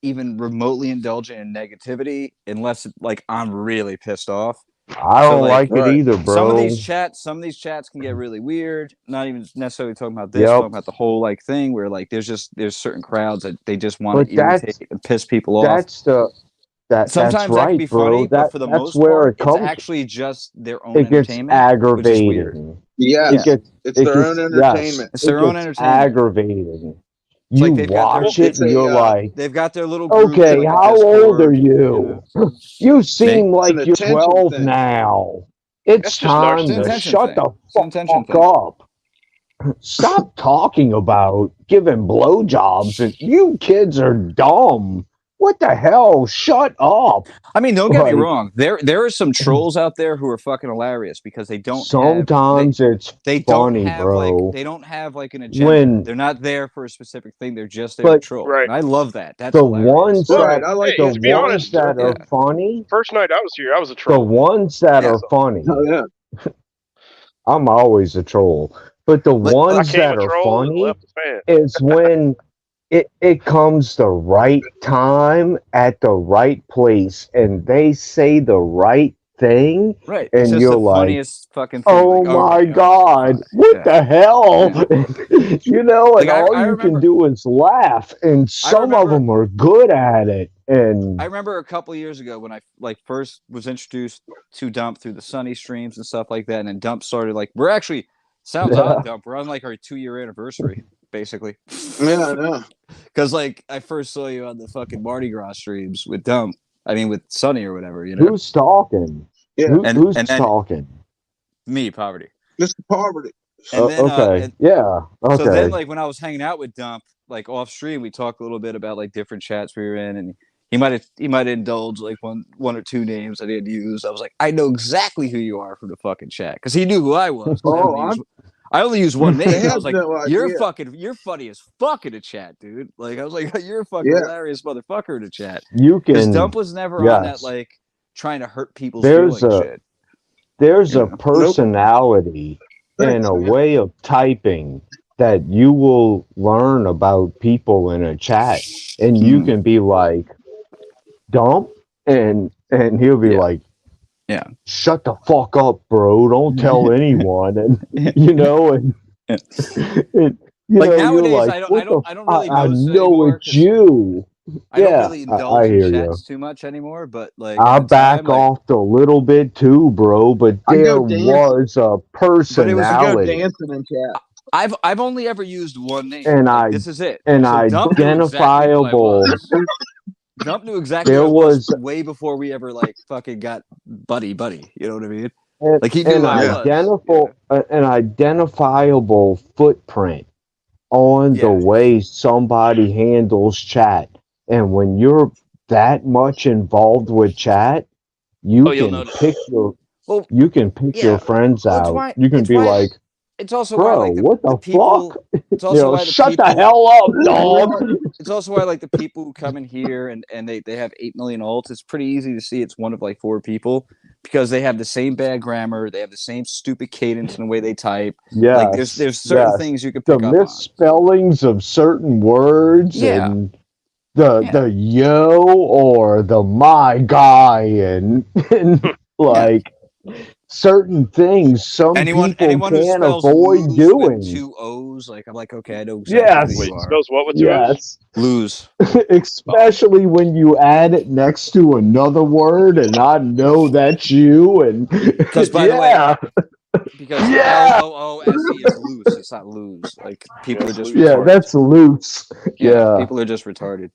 even remotely indulging in negativity unless like I'm really pissed off. I So, don't like, like it right. either, bro. Some of these chats can get really weird. Not even necessarily talking about this, Yep. talking about the whole like thing where like there's certain crowds that they just want But to irritate and piss people off. that's the that's Sometimes that can be right, bro. funny, but for the That's most where part, it it's comes. actually just their own It gets entertainment, which is weird. aggravating. Yes. It gets It's it their gets own yes. entertainment. It's their own Gets entertainment. aggravating. It's You like they've got their watch it It's and a, you're like, they've got their little groups okay, like a how old are Discord, you? You seem Me? It's an like you're attention 12 thing. now. That's It's just time It's an to narcissism. attention shut thing. the It's an fuck attention thing. up. Stop talking about giving blowjobs and you kids are dumb. What the hell? Shut up. I mean, don't get me Like, wrong. There are some trolls out there who are fucking hilarious because they don't sometimes it's they don't funny, have bro. like an agenda. When They're not there for a specific thing. They're just there to but troll. Right. And I love that. That's the hilarious. ones Right. that I like Hey, the to be ones honest, that are Yeah. funny, first night I was here, I was a the troll. ones that Yeah. are funny. Oh, yeah. I'm always a troll. But the Like, I ones came that a are troll and funny left a fan. is when it comes the right time at the right place and they say the right thing right. It's and just you're the like, funniest fucking thing. oh Like, my okay, God, fine. what Yeah. the hell? You know, Like, and all I you remember can do is laugh, and some of remember- them are good at it. And I remember a couple years ago when I like first was introduced to Dump through the Sunny streams and stuff like that, and then Dump started like we're actually sounds odd, Dump. We're on like our 2-year anniversary, basically. Yeah, I know. Because like I first saw you on the fucking Mardi Gras streams with Dump. I mean with Sunny or whatever, you know. who's talking? Yeah. Who's And then- talking? Me, Poverty. Mr. Poverty. And then Okay, yeah, okay. So then like when I was hanging out with Dump, like off stream, we talked a little bit about like different chats we were in, and he might have indulged like one or two names I didn't use. I was like, I know exactly who you are from the fucking chat because he knew who I was. I only used one name. They I have was like, no you're idea. funny as fuck in a chat, dude. Like I was like, you're a fucking Yeah. hilarious motherfucker in a chat. You Because can. Dump was never on that yes. like trying to hurt people's There's feelings a- shit. There's Yeah. a personality and Thanks, a man. way of typing that you will learn about people in a chat, and you can be like, "Dump," and he'll be Yeah. like, Yeah. "Shut the fuck up, bro! Don't tell anyone." And you know, and, Yeah. and you Like know, you're nowadays, like, "What the? I don't really I notice it know anymore it's because you." I don't Yeah, really I indulge in hear you. chats too much anymore. But like at I the time, back like, off a little bit too, bro. But I go there dancing. was a but it was I go personality, dancing in chat. I've only ever used one name. and Like this is it. an So Dump knew exactly who I identifiable. was. Dump knew exactly who There I was was way before we ever like fucking got buddy. You know what I mean? an, Like he knew who I was. Yeah. an identifiable footprint on the Yeah. way somebody handles chat. And when you're that much involved with chat, Oh, you you'll can notice. pick your Well, you can pick your yeah. friends Well, out. You can be like, it's also why bro, like what the the people. fuck? It's You also know, why the shut the people. hell up, dog. It's also why like the people who come in here and they have 8 million alts. It's pretty easy to see it's one of like 4 people because they have the same bad grammar, they have the same stupid cadence in the way they type. Like Yes, there's certain yes. things you can The pick up on. misspellings of certain words Yeah. and the Yeah. yo or the my guy and like certain things some people Anyone who can't spells avoid lose with doing. 2 O's, like I'm like, okay, I know exactly who Yes, you Wait, are. spells what with 2 O's? yes. Lose. Especially when you add it next to another word and I know that's you and Because by the way, yeah, because yeah, LOOSE is loose. It's not lose. Like people Yeah, are it's just loose. yeah, retarded. that's loose. Yeah, Yeah. people are just retarded.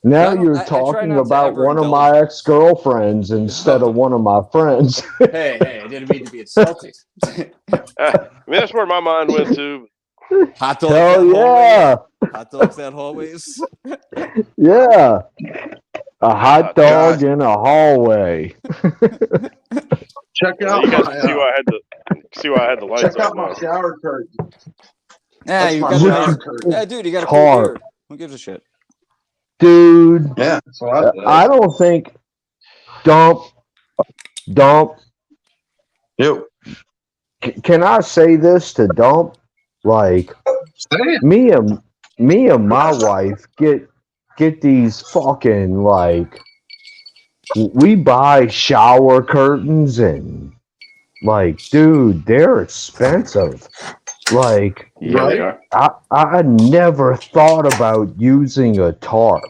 Now But I don't. you're I try talking not to about ever one of indulge. my ex-girlfriends instead of one of my friends. Hey, I didn't mean to be insulting. I mean, that's where my mind went to. Hot dogs Hell that hallways. yeah. Hot dogs that hallways. Yeah. A hot dog Guys, in a hallway. check Yeah, out you guys my can see why I had the lights check out on my now. shower curtain. Yeah, That's you my got a Which nice. shower is curtain. Yeah, dude, you got a cool tarp. beard. Who gives a shit? Dude, Yeah, that's what I said. I don't think dump. Yo, Can I say this to dump? Like say it. me and my wife get these fucking like we buy shower curtains and like dude, they're expensive. Like Yeah, they are. I never thought about using a tarp,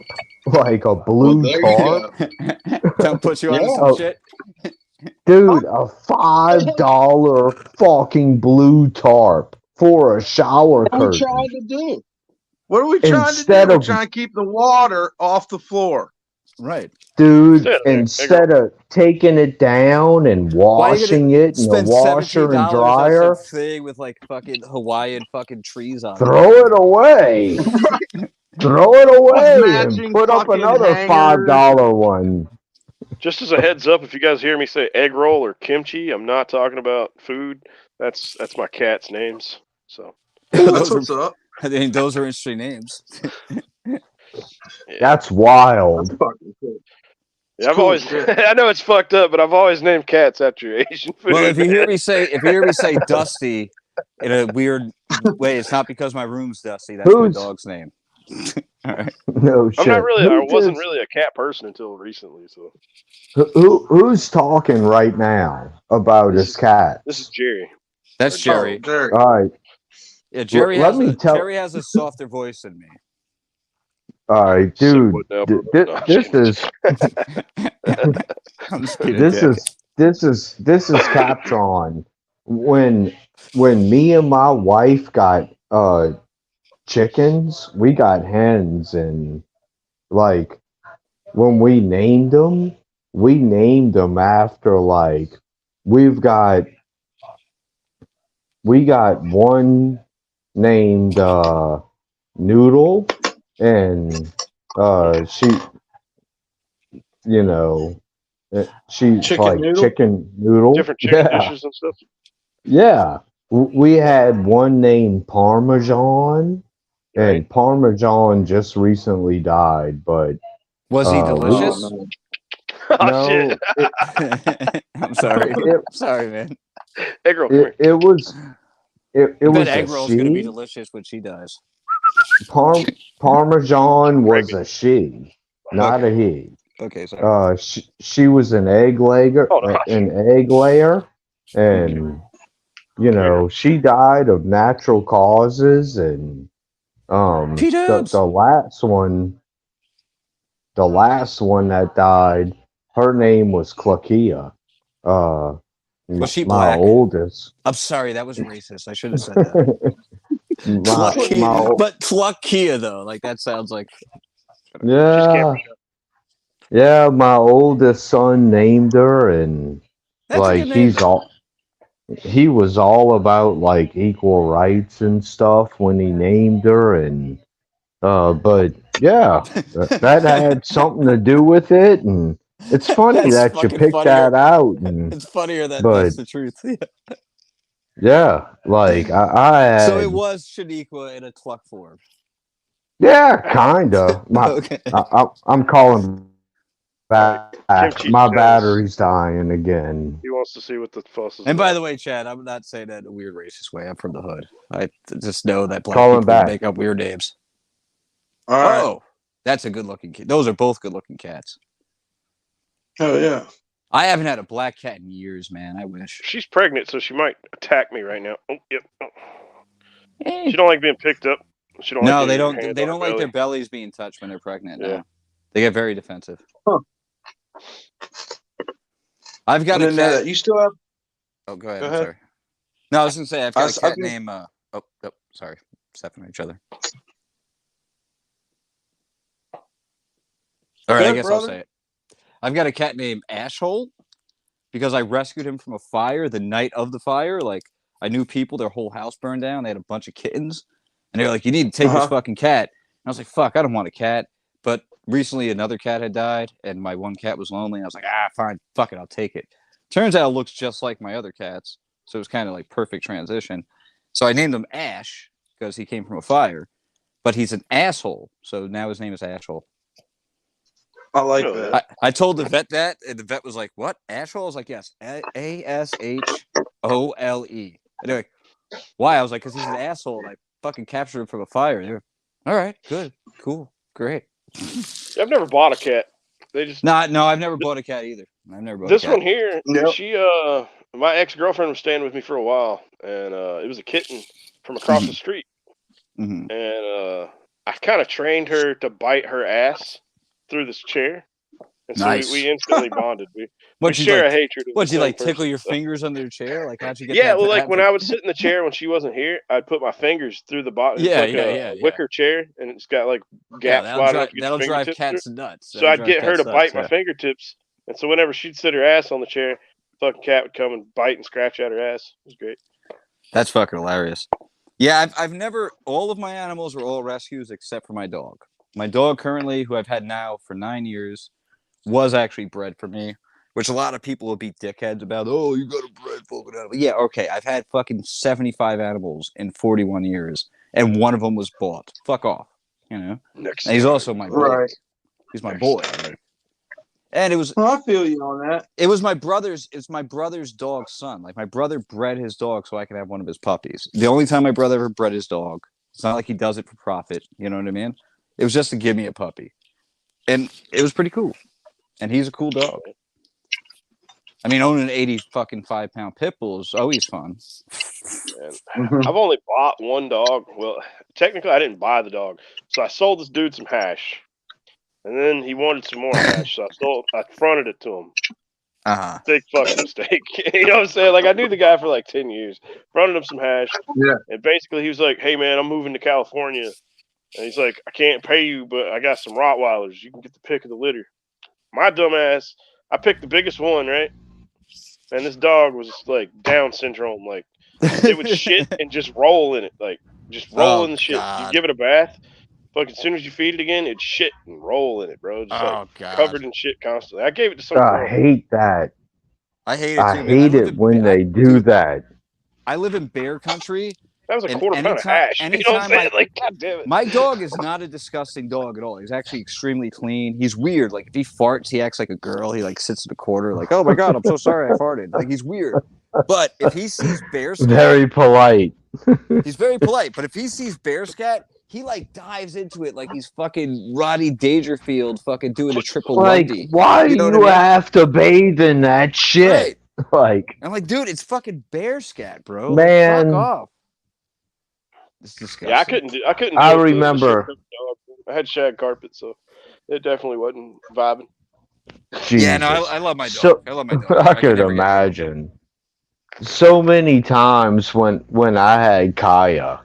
like a Well, blue there you tarp. go. Don't put you on some Oh, shit. dude, a $5 fucking blue tarp for a shower What are we curtain trying to do? What are we trying to instead do? We're of trying to keep the water off the floor. Right. dude, Instead, instead of taking it down and Why are you gonna washing it in the spend washer and $17 on some dryer, thing with like fucking Hawaiian fucking trees on it? throw it away. Throw it With away and matching put up fucking another hangers. $5 one. just as a heads up, if you guys hear me say egg roll or kimchi, I'm not talking about food. That's my cat's names. So That's what's up. I mean, those are interesting names. yeah, That's That's wild. fucking cool. yeah I've cool always shit. I know it's fucked up, but I've always named cats after Asian food. Well, if you hear me say Uh, Dusty in a weird way, it's not because my room's dusty. That's my Who's dog's name. All right. no shit? I wasn't really a cat person until recently. So Who's talking right now about This his cat? this is Jerry. That's Or Jerry. Oh, Jerry. All right. Yeah, Jerry let me tell- Jerry has a softer voice than me. All right, Say dude. what now, bro? No, This is I'm just kidding. this is Captron. When me and my wife got chickens, we got hens, and like when we named them after like we got one named Noodle, and she you know she's Chicken like noodle? chicken noodle. different chicken Yeah, dishes and stuff. yeah. We had one named Parmesan, Right. and Parmesan just recently died, but Was he we- delicious? Oh, no. Oh no, shit! I'm sorry. it, Sorry, man. Egg roll, come here. it it I bet was a egg roll's gonna be she. delicious when she dies. Parmesan was a she, not a he. Okay, sorry. She was an egg layer, Oh, no. and you know she died of natural causes, and P-dubs. the last one that died, her name was Clakia. Was she My black? oldest. I'm sorry, that was racist. I should have said that. my But Tlakia though, like that sounds like yeah, yeah, my oldest son named her, and that's a like good name. he was all about like equal rights and stuff when he named her, and but yeah, that had something to do with it, and it's funny That's that you fucking picked funnier. that out, and It's funnier that but that's the truth. yeah, like I So it had, was Shaniqua in a Tluck form. yeah, kinda. Okay. I'm calling All right. back. Kimchi My says battery's dying again. he wants to see what the fuss is And by about. the way, Chad, I'm not saying that in a weird racist way. I'm from the hood. I just know that black Calling people back. make up weird names. All right. Oh, that's a good looking kid. Those are both good looking cats. Hell yeah. I haven't had a black cat in years, man. I wish. She's pregnant, so she might attack me right now. Oh, yep. Oh. Eh. She don't like being picked up. She don't No, like they getting her don't. hands They on don't her like belly. their bellies being touched when they're pregnant. Yeah. No, they get very defensive. Huh. I've got I a didn't know cat. that. You still have? Oh, go ahead. Go I'm ahead. sorry. No, I was gonna say I've got a cat I've been- named. Oh, sorry, stepping on each other. All right, I Good, guess brother. I'll say it. I've got a cat named Ashhole because I rescued him from a fire the night of the fire. Like I knew people, their whole house burned down. They had a bunch of kittens, and they were like, "You need to take this fucking cat." And I was like, "Fuck, I don't want a cat." But recently, another cat had died, and my one cat was lonely. And I was like, fine, fuck it, I'll take it. Turns out it looks just like my other cats, so it was kind of like perfect transition. So I named him Ash because he came from a fire, but he's an asshole. So now his name is Ashhole. I like No, that. I told the vet that, and the vet was like, "What? Ashhole?" I was like, "Yes, ASHOLE." And they're like, "Why?" I was like, "Because he's an asshole, and I fucking captured him from a fire." And they were, "All right, good, cool, great." I've never bought a cat. They just No, I've never bought a cat either. I've never bought this a cat. one here. Yep. She my ex-girlfriend was staying with me for a while, and it was a kitten from across the street, Mhm. and I kind of trained her to bite her ass through this chair, and so Nice. we instantly bonded. We What'd you share like? a hatred of What'd the you same like? Tickle person, your so. fingers under the chair? Like how'd you get Yeah, that? well, like when I would sit in the chair when she wasn't here, I'd put my fingers through the bottom. It's Yeah, like yeah. a wicker chair, and it's got like Yeah, gaps wide enough to get that'll your drive fingertips through. cats nuts. So That'll I'd drive get her cats to bite nuts, my yeah. fingertips, and so whenever she'd sit her ass on the chair, fucking cat would come and bite and scratch at her ass. It was great. That's fucking hilarious. Yeah, I've never. All of my animals were all rescues except for my dog. My dog currently, who I've had now for 9 years, was actually bred for me, which a lot of people will be dickheads about. Oh, you got a bred fucking animal. Yeah, okay. I've had fucking 75 animals in 41 years, and one of them was bought. Fuck off, you know. Next And he's time. also my boy. Right. He's my Next boy. time. And it was Well, I feel you on that. it was my brother's. It's my brother's dog's son. Like my brother bred his dog so I could have one of his puppies. The only time my brother ever bred his dog. It's not like he does it for profit. You know what I mean? It was just to give me a puppy, and it was pretty cool. And he's a cool dog. I mean, owning an 80 fucking 5-pound pit bull is always fun. And I've only bought one dog. Well, technically, I didn't buy the dog, so I sold this dude some hash, and then he wanted some more hash, so I fronted it to him. Big fucking mistake. You know what I'm saying? Like I knew the guy for like 10 years. Fronted him some hash, Yeah. and basically he was like, "Hey man, I'm moving to California," and he's like, "I can't pay you, but I got some Rottweilers. You can get the pick of the litter." My dumb ass, I picked the biggest one, right? And this dog was like Down syndrome. Like it would shit and just roll in it, like just roll in the shit. You God. give it a bath, fucking as soon as you feed it again, it'd shit and roll in it, bro. Just like God. covered in shit constantly. I gave it to some I girl. hate that. I hate it I too. Man. hate it when they do that. I live in bear country. That was a And quarter pound of hash. You know what I'm saying? Like, God damn it. My dog is not a disgusting dog at all. He's actually extremely clean. He's weird. Like if he farts, he acts like a girl. He like sits in the corner, like, "Oh my god, I'm so sorry I farted." Like he's weird. But if he sees bear skins, Very polite. He's very polite, but if he sees bear scat, he like dives into it like he's fucking Roddy Dangerfield fucking doing a triple Like, Lundy. why You do know what you I mean? have to bathe in that shit? Right. Like, I'm like, dude, it's fucking bear scat, bro. Like, fuck man, off. It's disgusting. Yeah, I couldn't I deal with the remember. shit dog. I had shag carpet, so it definitely wasn't vibing. Jesus. Yeah, no, I love my dog. So, I love my dog. I could could never get a dog. imagine. So many times when I had Kaya,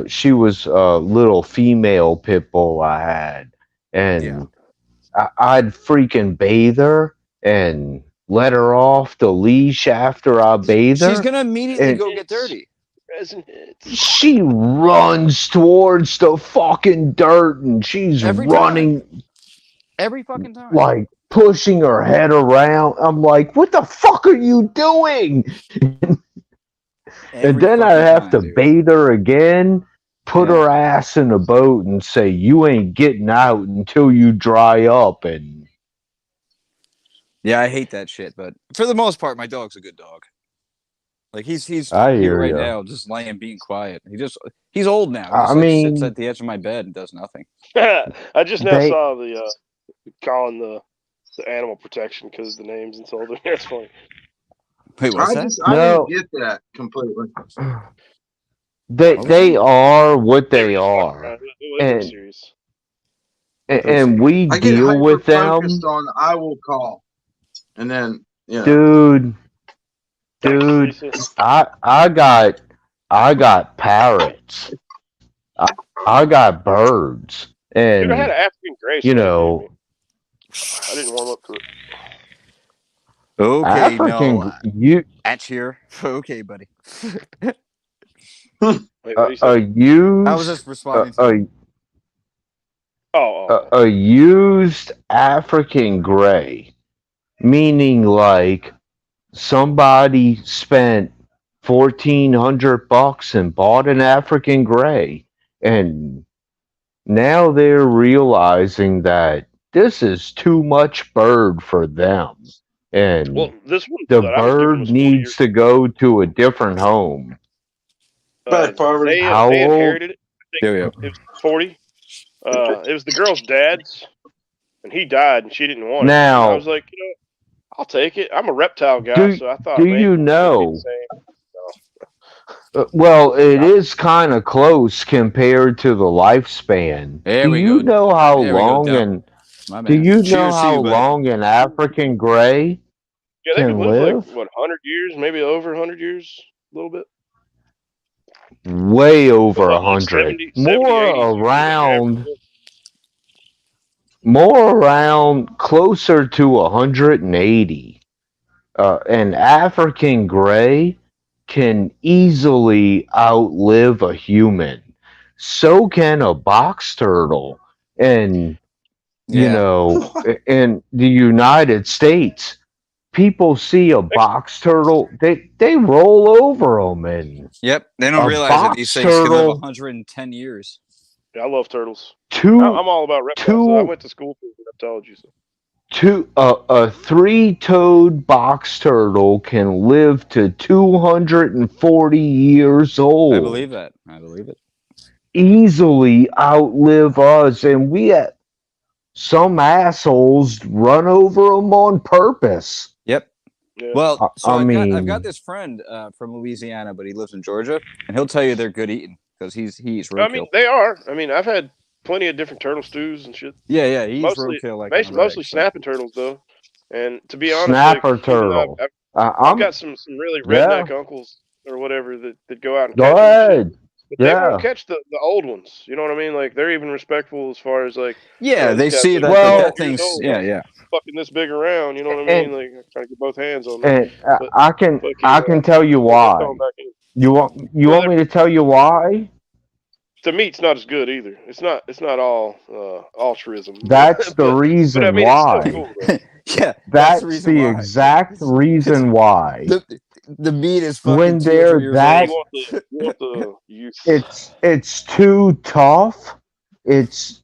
she was a little female pit bull I had, and Yeah. I'd freaking bathe her and let her off the leash after I bathe her. She's gonna immediately and go get dirty. Resin hits. she runs towards the fucking dirt, and she's Every running Every fucking time. like pushing her head around. I'm like, what the fuck are you doing? And then I have to bathe her again, put her ass in a boat, and say, you ain't getting out until you dry up. And yeah, I hate that shit. But for the most part, my dog's a good dog. Like he's I here hear right ya. now, just laying, being quiet. He's old now. He I just like, mean- sits at the edge of my bed and does nothing. I just now They- saw the calling the animal protection because the name's insulted. That's funny. Wait, what's that? I No. didn't get that completely. They are what they were are. It was And- serious. And we I get deal with them. hyper-focused on I will call. And then, yeah. Dude, Thanks, Lisa. I got parrots. I got birds. You And ever had an African gray? you know, I didn't warm up to it. Okay, African no, you at here. Okay, buddy. Wait, what do you say? a used I was just responding to a used African gray, meaning like somebody spent $1,400 and bought an African gray, and now they're realizing that this is too much bird for them, and Well, this one the that I was given bird was 40 needs years- to go to a different home. Back, Barbara. How They old? inherited it. There we go. It was 40. It was the girl's dad's, and he died, and she didn't want it. Now- And I was like, I'll take it. I'm a reptile guy, Do- so I thought. do maybe you it'd be know- the same. Well, it is kind of close compared to the lifespan. There Do we you go. know how There we go, long Doc. and My do man. you know Cheers to how you, buddy. long an African gray Yeah, they can could live live? like 100 years, maybe over 100 years, a little bit. Way over Like 100. 70, More 80 years around average. more around closer to 180. An African gray can easily outlive a human. So can a box turtle. And, you Yeah. know, in the United States, people see a box turtle, they roll over them. And Yep. They don't A realize that box these things can live turtle- 110 years. Yeah, I love turtles. two, I'm all about reptiles. two- I went to school for reptology. So. a three-toed box turtle can live to 240 years old. I believe that. I believe it. Easily outlive us, and we had some assholes run over them on purpose. Yep. Yeah. Well, so I I've mean- got this friend from Louisiana, but he lives in Georgia, and he'll tell you they're good eating because he eats roadkill. I mean, they are. I mean, I've had plenty of different turtle stews and shit. yeah, he eats mostly- roadkill like Mostly snapping turtles, though. And to be honest, Snapper like, even though turtle. I've I'm got some really Yeah. redneck uncles or whatever that go out and go catch them and shit. ahead. But they Yeah. won't catch the old ones. You know what I mean? Like, they're even respectful as far as, like, Yeah, Oh, they this see guy's that, like, Well- that years thing's old. yeah. fucking this big around. You know what I And- mean? Like, I'm trying to get both hands on them. And But- I can tell you Throw why. 'em back in. You want me to tell you why? The meat's not as good either. It's not all altruism. That's the reason but I mean, why. it's still cool, though. Yeah, That's reason the why. exact reason why. The meat is fucking When 2 or they're 3 years that- old. You want the youth. It's too tough. It's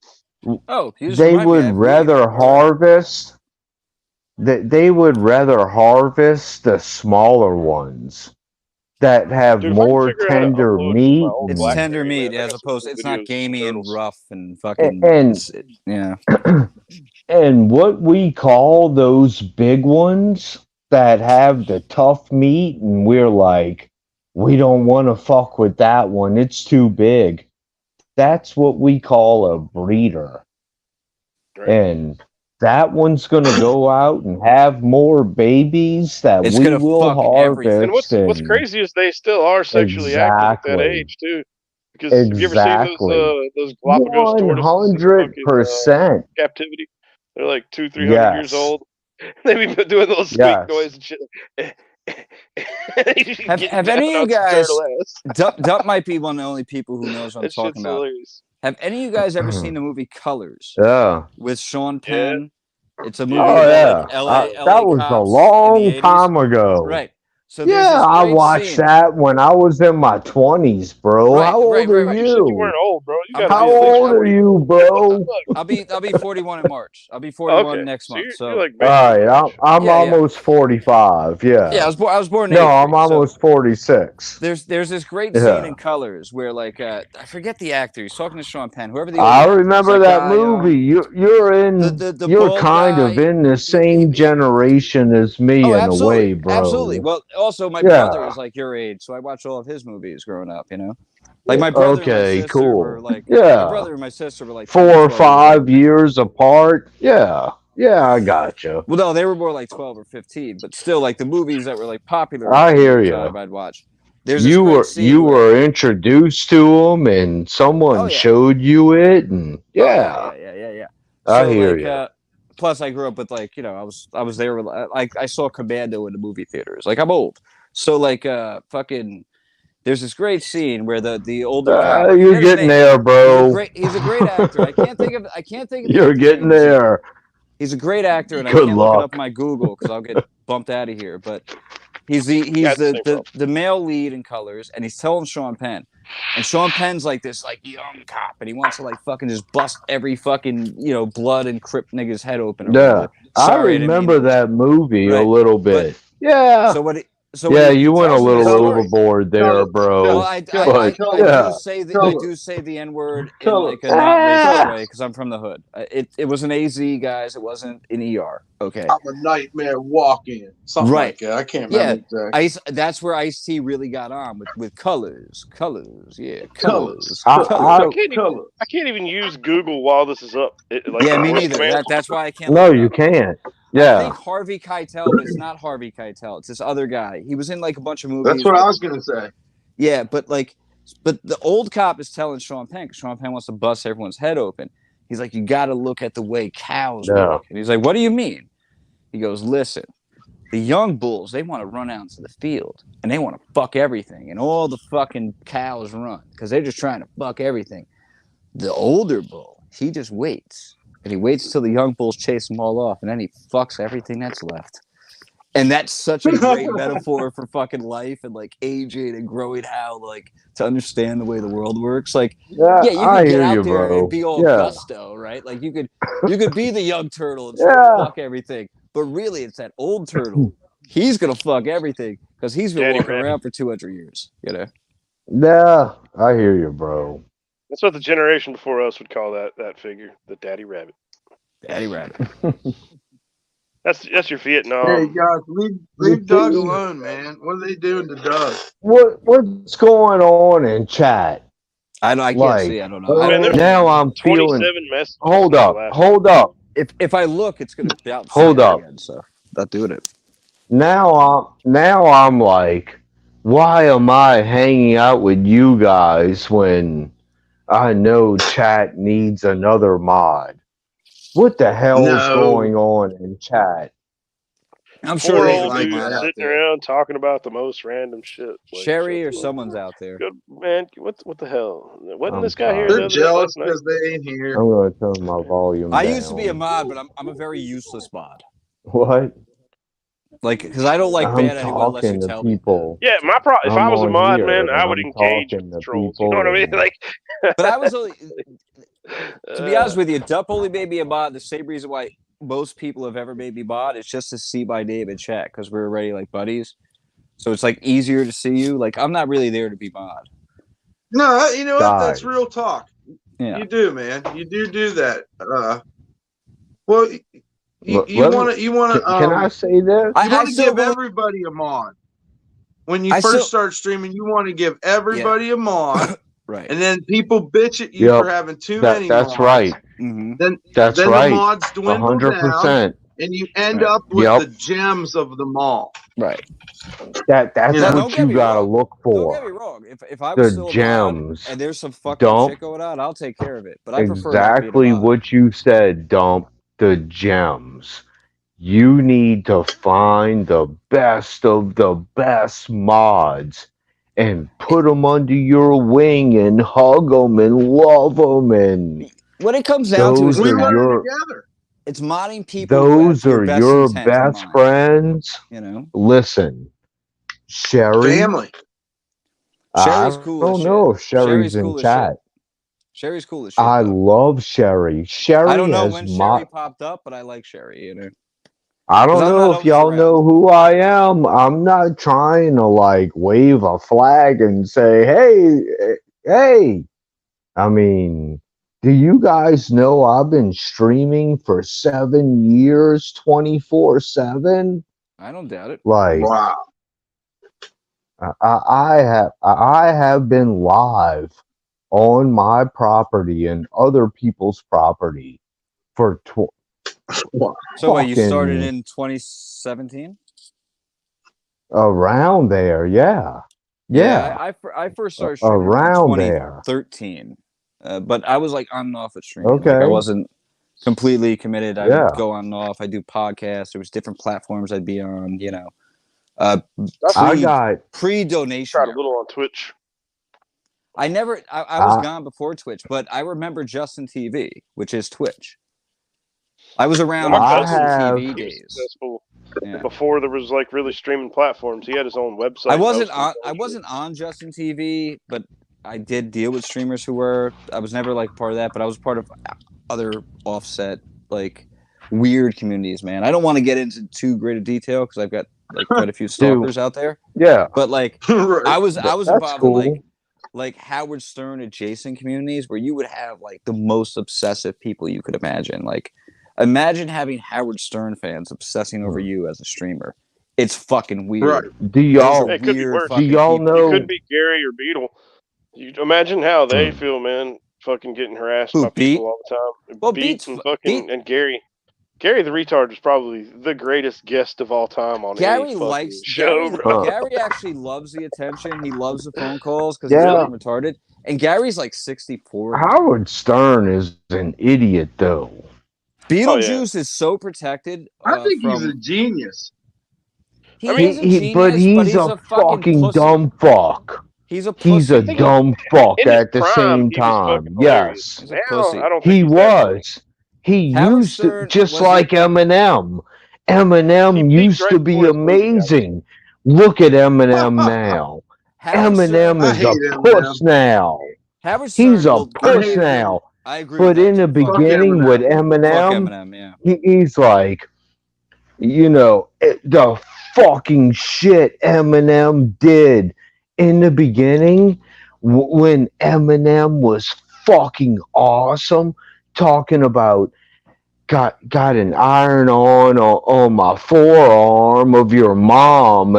Oh, you just they remind me, I would have meat. rather harvest that they would rather harvest the smaller ones. that have Dude, if I can more figure out how to tender upload my meat. old It's BlackBerry, tender man, meat I as got some opposed. cool It's not videos of gamey and turtles. rough and fucking. And Yeah. and what we call those big ones that have the tough meat, and we're like, we don't want to fuck with that one. It's too big. That's what we call a breeder. Right. And that one's going to go out and have more babies that It's we gonna will fuck everything. And harvest. what's And crazy is they still are sexually active at that exactly, age too. Because have you ever seen exactly, those Galapagos tortoises in fucking 100%. captivity? They're like 200-300 years Yes, old. They be doing little squeak yes. noise and shit. Have Getting any down of you on some guys? turtle ass. Dump might be one of the only people who knows what I'm That talking shit's about. hilarious. Have any of you guys ever seen the movie Colors Yeah. with Sean Yeah. Penn? It's a movie Oh about yeah. like LA That was a cops in the long 80s. time ago. Right. So there's Yeah, this I great watched scene. that when I was in my 20s, bro. Right, How right, old right, are right. You said you weren't you? old, bro. You I'm- gotta How be at least old are 40. you, What the bro? fuck? I'll be 41 in March. I'll be 41 Okay, next so month. you're So like All baby right, age. I'm Yeah, yeah. almost 45. yeah, Yeah. I was born in No, 83. I'm almost 46. There's this great scene Yeah. in Colors where like I forget the actor. He's talking to Sean Penn, whoever the I older actor is. remember that guy, movie. the You're bald kind of guy. in the same generation as me Oh, in a way, absolutely, bro. absolutely. Well, also my brother Yeah. is like your age, so I watched all of his movies growing up. You know, like my brother and my Okay, sister were cool. like my Yeah. brother and my sister were like 4 10 and or 12 years 5 older. years apart. Yeah. Yeah, I gotcha. Well, no, they were more like 12 or 15, but still, like the movies that were like popular I at hear the you. time, I'd watch. There's this great scene You where, were introduced to them, and someone oh yeah, showed you it, and oh yeah, yeah. I So hear like, you. plus I grew up with like, I was there with like I saw Commando in the movie theaters. Like I'm old, so like fucking. There's this great scene where the older cop, I You're forget his getting name. there, bro. He's a great actor. I can't think of the You're actor's getting name. there. He's a great actor, and I Good can't look it up luck. on my Google because I'll get bumped out of here. But he's Yeah, it's the same problem. the male lead in Colors, and he's telling Sean Penn, and Sean Penn's like this like young cop, and he wants to like fucking just bust every fucking blood and crip nigga's head open or Yeah, whatever. I Sorry, I didn't mean remember that movie a right, little but bit. Yeah, so what he yeah, you went a tells him the little story. overboard there, bro. Well, But yeah, I do say the N word in Colors. like a not racist Ah. way because I'm from the hood. It was an AZ, guys. It wasn't an ER. Okay, I'm a nightmare walking. Something Right. like that. I can't Yeah. remember exactly. That's where Ice-T really got on with colors, yeah, Colors. I- I can't even use Google while this is up. Yeah, me voice neither. command. That's why I can't. no, look it you up. can't. I Yeah, think Harvey Keitel, but it's not Harvey Keitel. It's this other guy. He was in like a bunch of movies. That's what I was gonna say. Yeah, but the old cop is telling Sean Penn because Sean Penn wants to bust everyone's head open. He's like, you got to look at the way cows Yeah. work. And he's like, what do you mean? He goes, listen, the young bulls, they want to run out into the field and they want to fuck everything. And all the fucking cows run because they're just trying to fuck everything. The older bull, he just waits. And he waits till the young bulls chase them all off. And then he fucks everything that's left. And that's such a great metaphor for fucking life and like aging and growing how like to understand the way the world works. Like, yeah, you I could get hear out you, there bro. and be all Yeah. gusto, right? Like you could be the young turtle and try to Yeah. fuck everything. But really it's that old turtle. He's gonna fuck everything because he's been Daddy walking rabbit. around for 200 years, Yeah, I hear you, bro. That's what the generation before us would call that figure, the daddy rabbit. Daddy rabbit. That's your Vietnam. Hey guys, leave Doug alone, man. What are they doing to Doug? What's going on in chat? I can't Like, see. I don't know. Man, there's now I'm 27 feeling. messages. Hold since the up, last hold up. If I look, it's gonna bounce Hold up. again. So not doing it. Now I'm like, why am I hanging out with you guys when I know chat needs another mod? What the hell is No. going on in chat? I'm sure Four there's old like someone dudes that out sitting there. around talking about the most random shit. Like, Sherry shut or the- someone's out there. Good man. What the hell? Wasn't I'm this guy here tired. the They're other jealous last night? because they ain't here. I'm gonna turn my volume I down. used to be a mod, but I'm a very useless mod. What? Like, because I don't like I'm ban anyone unless you talking to tell me. people. Yeah, if I'm I was a on mod, here, man, I and would I'm engage talking with to the trolls. You know people what I mean? and- Like, But I was only, to be honest with you, Dup only made me a mod. The same reason why most people have ever made me mod is just to see my name in chat because we're already like buddies. So it's like easier to see you. Like I'm not really there to be mod. No, you know what? That's Guys. real talk. Yeah. You do, man. You do that. Well, you Let me- want to Can I say this? you want to still give will- everybody a mod. When you I first still- start streaming, you want to give everybody a mod, Right. and then people bitch at you Yep. for having too many That's mods. right. Mm-hmm. Then That's then right. the mods dwindle down, 100%. and you end Right. up with Yep. the gems of them all. Right. That's You know. Don't what get you me gotta wrong. look Don't get me for. wrong. If I was The still a mod gems. and there's some fucking Dump. shit going on, I'll take care of it. But I prefer not being a Exactly mod. what you said, Dump. The gems. You need to find the best of the best mods and put them under your wing and hug them and love them, and What it comes down to is those We are learn your together. it's modding people who have those your are best your intent in best mind. friends. You know, Listen, Sherry. Family. Sherry's I cool as don't shit. know if Sherry's Sherry's in cool as chat. shit. Sherry's cool as shit. I though. love Sherry. Sherry I don't know has when my. Sherry popped up, but I like Sherry. You know, I 'Cause don't I'm know not if always y'all around. know who I am. I'm not trying to like wave a flag and say, hey. I mean, do you guys know I've been streaming for 7 years, 24/7? I don't doubt it. Like, Wow. I have been live on my property and other people's property for Wow. So wait, you started fucking in 2017? around there, yeah. I first started streaming Around around there. 2013, but I was like on and off at streaming. Like Okay. I wasn't completely committed. I Yeah. would go on and off. I do podcasts. There was different platforms I'd be on. You know, I got pre-donation. Tried a little on Twitch. I never. I was gone before Twitch, but I remember Justin TV, which is Twitch. I was around My on cousin, Justin TV he was days. successful Yeah. before there was like really streaming platforms. He had his own website. I wasn't hosted on Justin TV, but I did deal with streamers who were. I was never like part of that, but I was part of other offset like weird communities. Man, I don't want to get into too great a detail because I've got like quite a few stalkers out there. yeah. But like Right. I was That's involved cool. in like Howard Stern adjacent communities where you would have like the most obsessive people you could imagine. Like imagine having Howard Stern fans obsessing over you as a streamer. It's fucking weird. Right. Do y'all It could be worse. do y'all people. It know could be Gary or Beetle. You imagine how they feel, man. Fucking getting harassed Who, by people all the time. Well, Beats Beats and fucking and Gary. Gary the retard is probably the greatest guest of all time on any fucking show, bro. Gary actually loves the attention. He loves the phone calls because Yeah. he's fucking retarded. And Gary's like 64. now. Howard Stern is an idiot though. Beetlejuice is so protected. I think from, he's a genius. He is a genius, But he's a fucking pussy. dumb fuck. He's a pussy. He's a dumb fuck In his at the prime, same he was time. fucking hilarious. Yes. He's a Now, pussy. I don't think He he's that funny. was. He Howard used to, Stern just was like Eminem. He Eminem peaked used right to before be his movie got amazing. Look at Eminem now. Howard Eminem I is hate a Eminem. puss now. Howard Stern He's a will- puss hate now. I agree. But with in that the too. Fuck beginning Eminem. with Fuck Eminem, Eminem, yeah. he's like, the fucking shit Eminem did in the beginning when Eminem was fucking awesome, talking about got an iron on my forearm of your mom,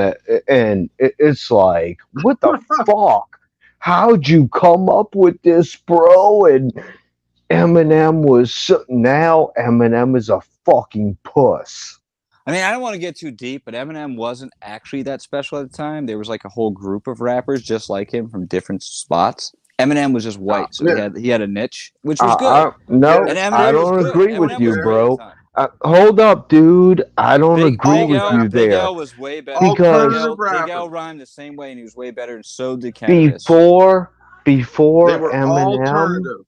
and it's like, what the fuck? How'd you come up with this, bro? And Eminem now Eminem is a fucking puss. I mean, I don't want to get too deep, but Eminem wasn't actually that special at the time. There was like a whole group of rappers just like him from different spots. Eminem was just white, so he had a niche, which was good. No, And Eminem I was don't good. agree Eminem with was you, great bro. at the time. Hold up, dude. I don't agree with you Big there. L was way better. Alternative Big rapper. L rhymed the same way, and he was way better, and so did Cannabis. Before They were Eminem, alternative.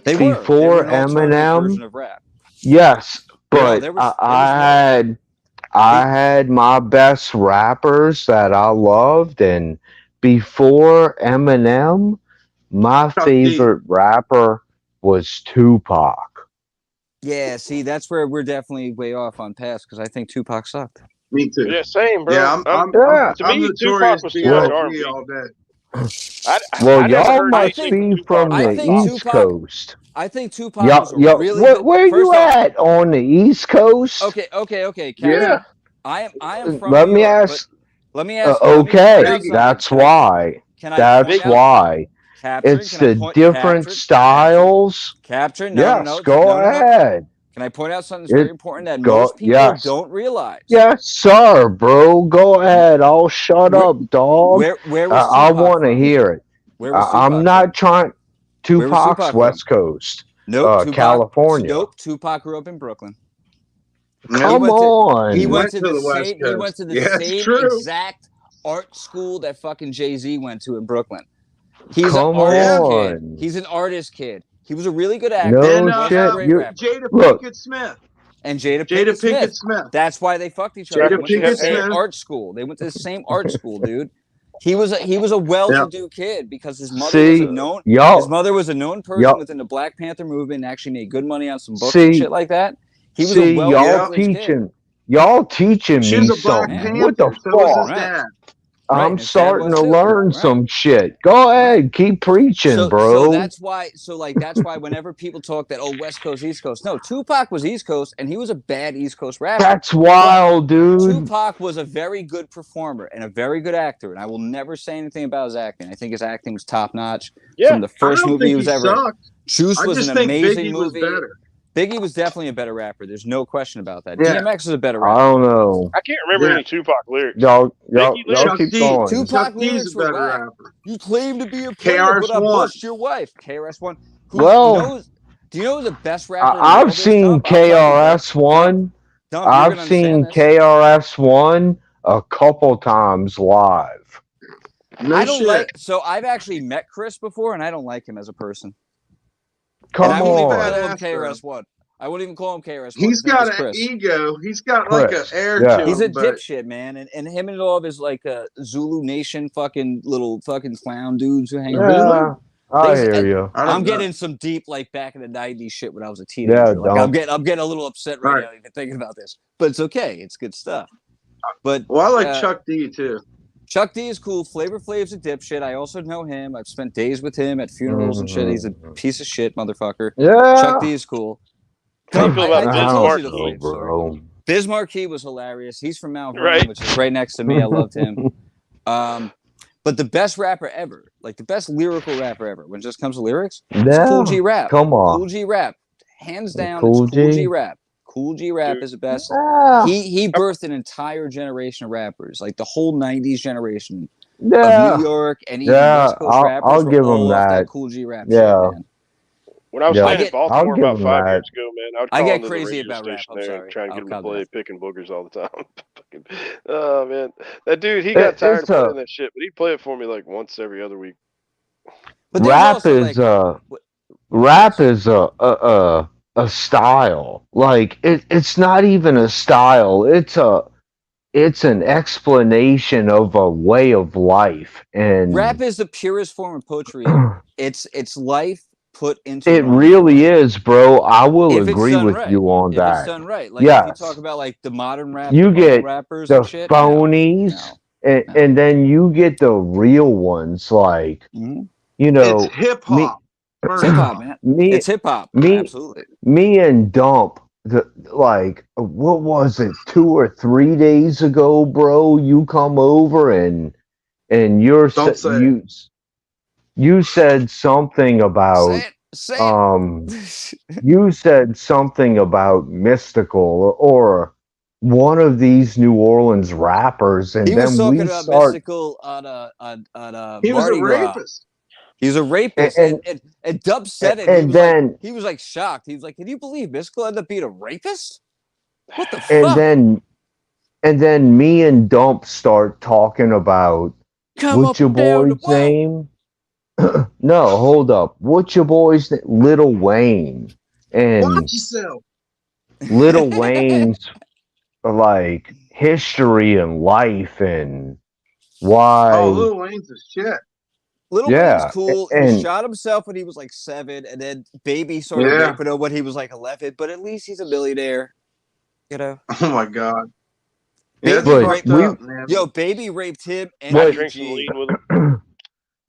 They were before an alternative Eminem, version of rap. yes, but there was I had my best rappers that I loved, and before Eminem, my favorite rapper was Tupac. Yeah, see, that's where we're definitely way off on paths because I think Tupac sucked. Me too. Yeah, same, bro. Yeah, Yeah. To I'm me, notorious Tupac was too much R&B. B.I.G. all day. Well, I never y'all heard I must think anything be Tupac from I the like think pop. East Tupac Coast. I think Tupac was Y'all, a y'all, really good. where First you off, at on the East Coast? okay, Yeah. Captain. I am from Let New me York, but ask. let me ask. Let me point Okay, out Biggie. something. that's why. Can I point That's out why. Captain? It's Can I the point different Captain? styles. Captain? Yes, No, go no, no, no. ahead. Can I point out something that's very It important that go. most people Yes, don't realize? yes, sir, bro. Go ahead. I'll shut Where up, dog. where was I Tupac want to from? hear it. Where was I'm Tupac from? not trying. Where was Tupac's Tupac from? West Coast, Nope, California. Tupac grew up in Brooklyn. He Nope. Come went to he He on. went went to to the the West same he went Coast. to the Yeah, it's same true. exact art school that fucking Jay-Z went to in Brooklyn. He's an Come artist Yeah. kid. on. He's an artist kid. He was a really good actor. No He And wasn't a shit. great You rapper. Jada look. Pinkett Smith. And Jada Jada Pinkett Smith. Pinkett Smith. That's why they fucked each other. They Jada went to the Pinkett same Smith. art school. They went to the same art school, dude. He was a Yeah. well-to-do kid because his mother was a See, known y'all, person y'all. within the Black Panther movement and actually made good money on some books and See, shit like that. He was a see, Yeah. well-privileged kid. y'all teaching She me was a Black Yeah. something. What the Panther. So was his fuck? Right. dad. Right. I'm And his dad starting was to too. learn Right. some shit. Go Right. ahead, keep preaching, So bro. that's why whenever people talk that West Coast East Coast, no, Tupac was East Coast and he was a bad East Coast rapper, That's but wild, dude. Tupac was a very good performer and a very good actor, and I will never say anything about his acting. I think his acting was top notch Yeah, from the I first don't movie he think he was ever in. sucked. Juice I was an just think amazing Biggie was movie. better. Biggie was definitely a better rapper. There's no question about that. Yeah. DMX is a better I rapper. don't know. I can't remember Yeah. any Tupac lyrics. Y'all Biggie y'all lyrics? Chuck keep D. going. Tupac Chuck D's lyrics a were better whack. rapper. You claim to be a player, but I KRS-One. bust your wife. KRS-One. Who's Well, do you know who the best rapper in the I've world is? seen Dump. I'll tell you, Dump. KRS-One. Dump, you're I've gonna understand seen this. KRS-One a couple times live. No I don't shit. like. So I've actually met Chris before, and I don't like him as a person. And Come I won't even on, call him Badass, though. KRS-One. I wouldn't even call him KRS-One. He's His name got is an Chris. ego. He's got like an Chris. air Yeah. to He's a him, but dipshit, man, and him and all of his like Zulu Nation fucking little fucking clown dudes who hang around. Yeah, I hear you. I I'm don't know. getting some deep like back in the '90s shit when I was a Yeah, teenager. Like I'm Dump. getting a little upset right Right. now even thinking about this, but it's okay. It's good stuff. But Well, I like Chuck D too. Chuck D is cool. Flavor Flav's a dipshit. I also know him. I've spent days with him at funerals and shit. He's a piece of shit motherfucker. Chuck D Yeah. is cool. How you Dump, feel I about I Biz told you don't the know, Markie? Flav story. bro. Biz Markie was hilarious. He's from Mount Vernon, Right. which is right next to me. I loved him. But the best rapper ever, like the best lyrical rapper ever, when it just comes to lyrics, it's Cool G Yeah, Rap. come on. Cool G Rap. Hands down, it's Cool Cool G G. Rap. Cool G Rap Dude. is the best. Yeah, He birthed an entire generation of rappers, like the whole '90s generation of yeah, New York and even yeah. West Coast rappers I'll were give him all off that that. Cool G Rap shit, Yeah, man. When I was yeah. staying in I'll Baltimore give about him 5 years that. ago, man, I would I call get into the crazy radio about rap. station I'm there and sorry. try and I'll get him to calm play down. Picking Boogers all the time. Fucking, oh man, that dude, he got tired of It's a playing that shit, but he'd play it for me like once every other week. But there's rap also is like, rap yes. is a style. Like it's not even a style. It's an explanation of a way of life, and Rap is the purest form of poetry ever. It's life put into it one really form. is, bro. I will If it's agree done with right. you on If it's that. done right. Like if you talk Yes, about like the modern rap, the you mumble get rappers the and shit, phonies, and, no. and then you get the real ones. Like Mm-hmm. you It's know, hip me, hop. It's First hip hop, off, man. me, It's hip hop. me, Absolutely. me, and Dump. Like what was it? 2 or 3 days ago, bro. You come over and don't say it. you said something about Say um it. you said something about mystical or one of these New Orleans rappers, and He was then talking we about start mystical on He was a Mardi Gras. rapist. He's a rapist, and and Dub said it. and then He was like shocked. He was like, "Can you believe Mystical ended up being a rapist? What the and fuck? then and then me and Dump start talking about Come what's up your and down the boy's wall." name? No, hold up. What's your boy's name? Little Wayne. And Watch yourself. Little Wayne's like history and life and Oh, why Lil Wayne's a shit. Little Wayne's yeah cool. He and shot himself when he was like 7, and then Baby started Yeah. raping him when he was like 11. But at least he's a millionaire, you know. Oh my god. Yeah, Baby it's But raped. fucked up, man. Yo, baby raped him and I What- drink some BG. lean with him.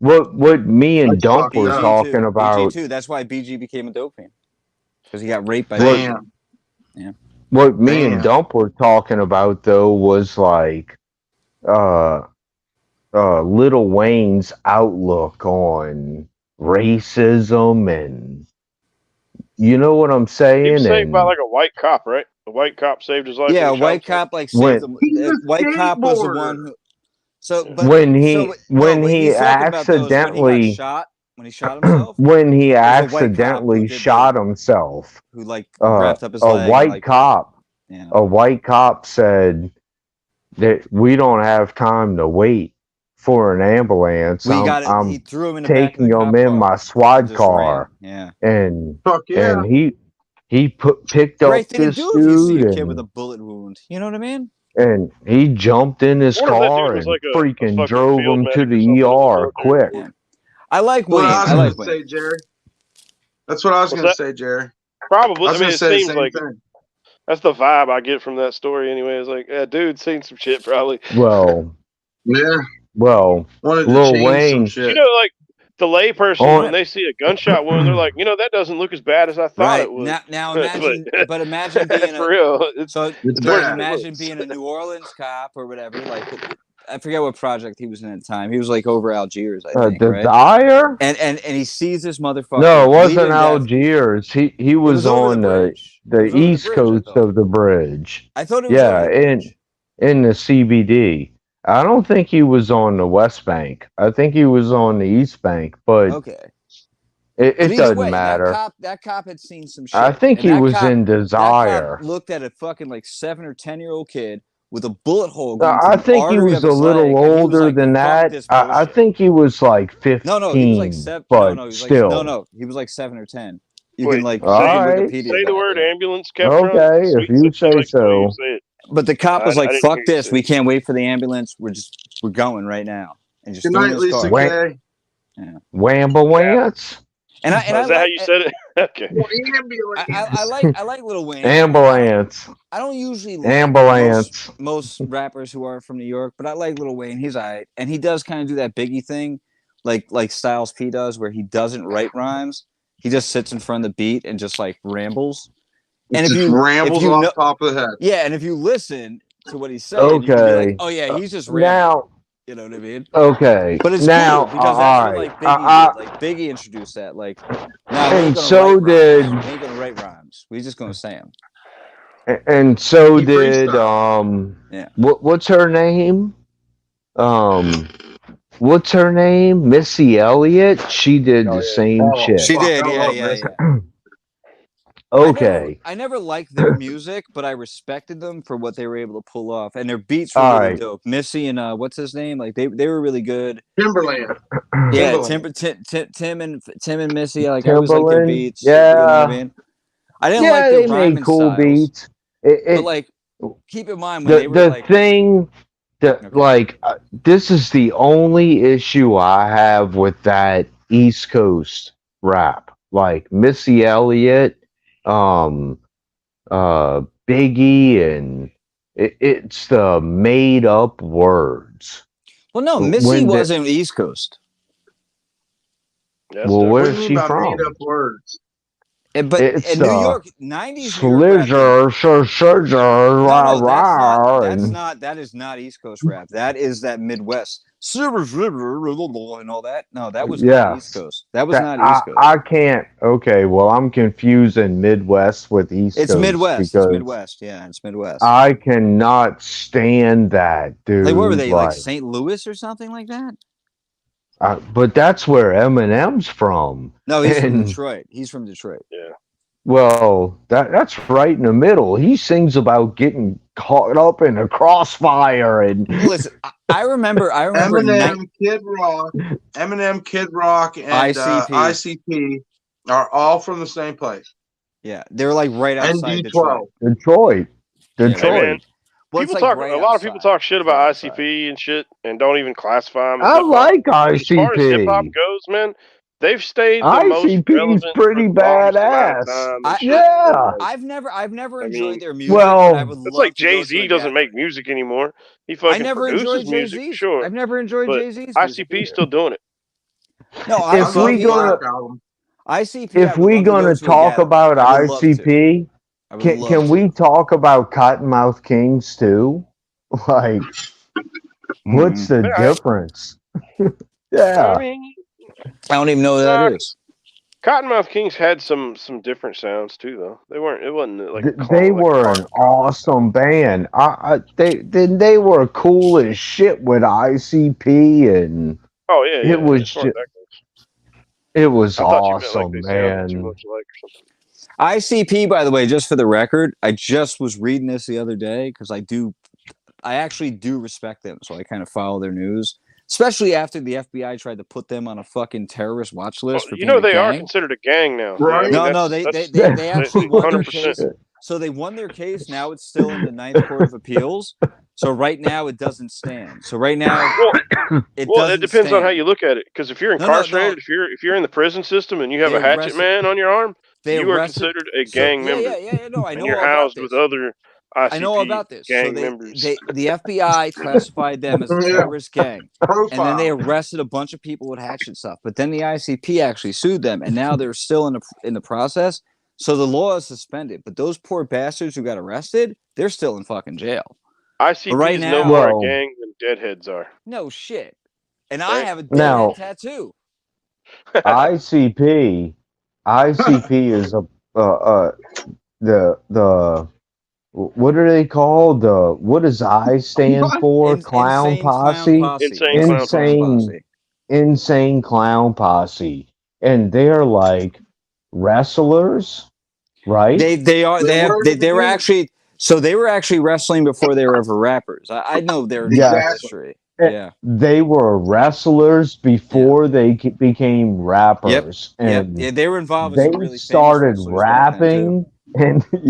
what me and That's Dump fucked were up. talking BG about, too. That's why BG became a dope fiend because he got raped by What- Damn. what me and Damn. Dump were talking about though was like uh Lil Wayne's outlook on racism, and you know what I'm He was saying? saved by And like a white cop, right? A white cop saved his life. Yeah, when a he shot white himself. cop like When- saved him. He's The a white cop was the skateboarder. one who. So, but when he so, when what he he's talking about though is when he got accidentally shot. When he shot himself, when he There's a white cop who accidentally did shot himself, who like wrapped up his a leg. white and, like, cop yeah. a white cop said that we don't have time to wait for an ambulance. We got it. He I'm threw him in the back of taking the him cop in car my and squad just car, ran. and Fuck yeah. and he picked Yeah. up Right thing to this do if you see dude, a kid with a bullet wound. You know what I mean? and he jumped in his I wonder if that car dude was and like a freaking fucking drove field him to medic or the something in the ER military. quick. Yeah. I like What Wayne. I was I going like to Wayne. say, Jerry. That's what I was What's going to that? say, Jerry. Probably. I I was mean, going to it say the seems same like thing. that's the vibe I get from that story. Anyway, it's like, yeah, dude, seen some shit probably. Well, Yeah. well, Wanted to Lil change some Wayne, shit. You know, like the layperson On- when they see a gunshot wound, they're like, that doesn't look as bad as I thought Right it would. now, imagine, but imagine But being for real, it's so. It's But bad. imagine being a New Orleans cop or whatever. Like, I forget what project he was in at the time. He was like over Algiers, I think, right? Desire? And he sees this motherfucker. No, it bleeding wasn't to death. Algiers. He It was over on the the bridge. It was over the east bridge, I coast thought. of the bridge. I thought it was Yeah, over the bridge. in the CBD. I don't think he was on the West Bank. I think he was on the East Bank, but Okay. it But either doesn't way, matter. That cop had seen some shit. I think and he that was cop, in That Desire. cop looked at a fucking like 7 or 10-year-old kid with a bullet hole No, going I through the think he artery was of a his little leg, and he was older like, than "Fuck that. this I bullshit." think he was like 15, No, he was like 7. but No, he was like still. he was like 7 or 10. You Wait, can like All you can right. Wikipedia say the that, word yeah. ambulance, Kevtron. Okay, if Sweet you 16 say likes the way you so. say it. But the cop was I like, didn't "Fuck hear you this. say We it. can't wait for the ambulance. We're going right now." And just Good threw him night, in his Lisa car. Wait. K. Wambawance? And I Oh, is that how like you said it? Okay. I like Lil Wayne. Ambulance. I don't usually like Ambulance. most rappers who are from New York, but I like Lil Wayne. He's alright, and he does kind of do that Biggie thing, like Styles P does, where he doesn't write rhymes. He just sits in front of the beat and just like rambles. And Just rambles off top of the head. yeah, and if you listen to what he's saying, you can be like, oh yeah, he's just rambling. Now, You know what I mean? okay. But it's now, cool because that's what like Biggie did. Like Biggie introduced that. Like, now we ain't And gonna so write did- rhymes. We ain't gonna write rhymes. We just gonna say them. And so He did Yeah. what's her name? What's her name? Missy Elliott. She did the same shit. She did. Fuck, I love Yeah. Missy. Okay. I never liked their music, but I respected them for what they were able to pull off, and their beats were All really right. dope. Missy and what's his name? Like they were really good. Timberland. Yeah, Timberland. Tim and Missy. Like I always liked their Timberland? beats. You know what I Yeah. mean? I didn't Yeah, like their they made rhyming cool styles, beats. but like keep in mind when they were the like thing that Okay. like this is the only issue I have with that East Coast rap. Like Missy Elliott, Biggie, and it's the made up words. Well, no, When Missy the- wasn't East Coast. That's Well, dope. where What do is you mean she by from? made up words? But It's in New York, 90s New York rap. That is not East Coast rap. That is that Midwest. And all that. No, that was not East Coast. That was not East Coast. I can't. Okay, well, I'm confusing Midwest with East It's Coast. Midwest. It's because Midwest. Yeah, it's Midwest. I cannot stand that, dude. Like, what were they, like St. Louis or something like that? But that's where Eminem's from. No, he's from And- Detroit. He's from Detroit. Yeah. Well, that's right in the middle. He sings about getting caught up in a crossfire and Listen, I remember Eminem, Kid Rock, and ICP are all from the same place. Yeah, they're like right outside ND12. Detroit. Detroit. Hey, man. Well, it's People like talk. right A lot of people outside. talk shit about Right outside. ICP and shit, and don't even classify them. As I hip-hop. like As far as hip hop ICP. goes, man, They've stayed the most ICP's relevant for pretty the longest amount of badass. time. I- And shit. Yeah. I've never I enjoyed mean, their music, Well, but I would It's love like to go to Jay-Z a doesn't make gathering. music anymore. He I fucking never enjoyed produces music, Jay-Z's. sure, I've never enjoyed but Jay-Z's music ICP's either. still doing it. No, if we love the gonna Black Album. ICP, I if would we love to go gonna to a talk gathering. about I would love to. ICP, I would love can to. we talk about Cottonmouth Kings too? Like, what's the Yeah, difference? I Yeah, mean, I don't even know what that uh, is. Cottonmouth Kings had some different sounds too, though. They weren't. It wasn't like they like were an awesome band. They were cool as shit with ICP, and Oh yeah, yeah. it was As far as that goes. it was I thought you meant like awesome, they sounded too man. much alike or something. ICP, by the way, just for the record, I just was reading this the other day because I actually do respect them, so I kind of follow their news, especially after the FBI tried to put them on a fucking terrorist watch Well, list for you being know a they are gang. considered a gang now. Right. I mean, No, that's they actually won their 100%. case. So they won their case. Now it's still in the Ninth Court of Appeals. So right now it doesn't stand. So right now it Well, doesn't it depends on how stand. you look at it. Because if you're No, no, no. incarcerated, if you're in the prison system and you have They a hatchet arrested- man on your arm, They you are arrested. considered a So, gang member, yeah. No, I and know you're all about housed this. with other ICP I know all about this. gang So members. the FBI classified them as a Yeah. terrorist gang, Profile. and then they arrested a bunch of people with hatchet stuff. But then the ICP actually sued them, and now they're still in the process. So the law is suspended. But those poor bastards who got arrested, they're still in fucking jail. ICP right is now- no more a Well- gang than Deadheads are. No shit. And I have a Now- deadhead tattoo. ICP is the what are they called? What does I stand for? Clown Insane Posse. Insane Clown Insane Insane Clown Posse, and they're like wrestlers, right? They were They- actually they were actually wrestling before they were ever rappers. I know their Yes. history. Eh, Yeah. They were wrestlers before they became rappers, Yep. and Yeah, they were involved with they some really famous started wrestlers back then, too. rapping,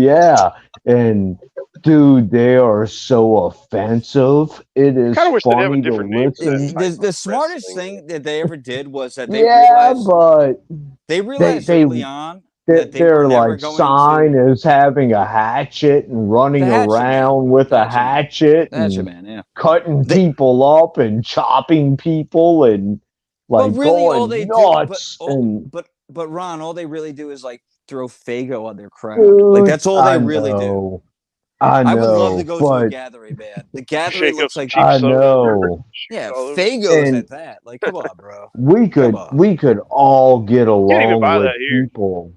and dude, they are so offensive. It is Kinda wish they'd have a funny to different name for that. listen. The smartest Wrestling. thing that they ever did was that they Yeah, realized but they- early on that they were their never like going sign to is having a hatchet and running The Hatchet Man. around with The a hatchet That's and man, yeah. cutting They- people up and chopping people and like But really, all going they nuts. do, but Ron, all they really do is like throw Fago on their crowd. Dude, Like that's all they I really do. know. I would love know, to go to a but gathering, man. The gathering Shake up looks some like cheap I soda. know yeah, all over. Fago's And- at that. Like, come on, bro. we could on. all get even along buy with that here. people.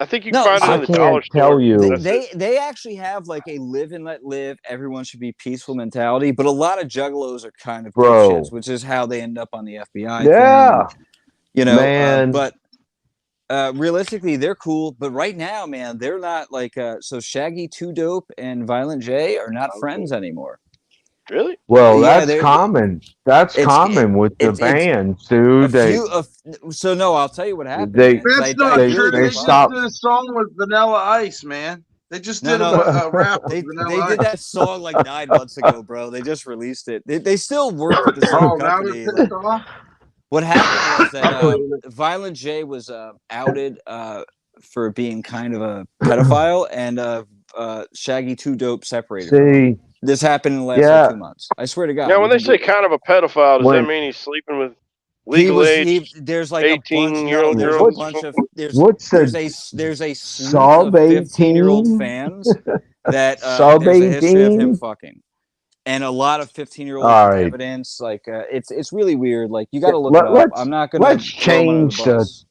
I think you No, can find it I in the can't dollar tell store. you. That's it. They actually have like a live and let live. Everyone should be peaceful mentality, but a lot of juggalos are kind of Bro. dipshits, which is how they end up on the FBI. Yeah, thing. You know, man. but realistically, they're cool. But right now, man, they're not like. So Shaggy, Too Dope, and Violent J are not friends anymore. Really? Well, Yeah, that's common. That's it's- common with the it's- bands, dude. So no, I'll tell you what happened. They- man, 'cause That's I not really true. They did just stopped. did a song with Vanilla Ice, man. They just No, did no. a rap with They Vanilla did Ice. that song like 9 months ago, bro. They just released it. They still work with the same Oh, now company. they're Like, pissed off? what happened was that I believe Violent J was outed for being kind of a pedophile, and Shaggy Too Dope separated. From him. See, This happened in the last Yeah. like, 2 months. I swear to God. Now, when You they can say go- kind of a pedophile, does When- that mean he's sleeping with legal age? there's like a bunch. 18-year-old No, there's girls? a bunch of what's there's the a slew of sub 15-year-old 18? fans that Sub there's a history of him 18? fucking, and a lot of 15-year-olds All with right. evidence. Like it's really weird. Like you got to look Let- it up. let's- I'm not gonna let's throw him under the change the bus.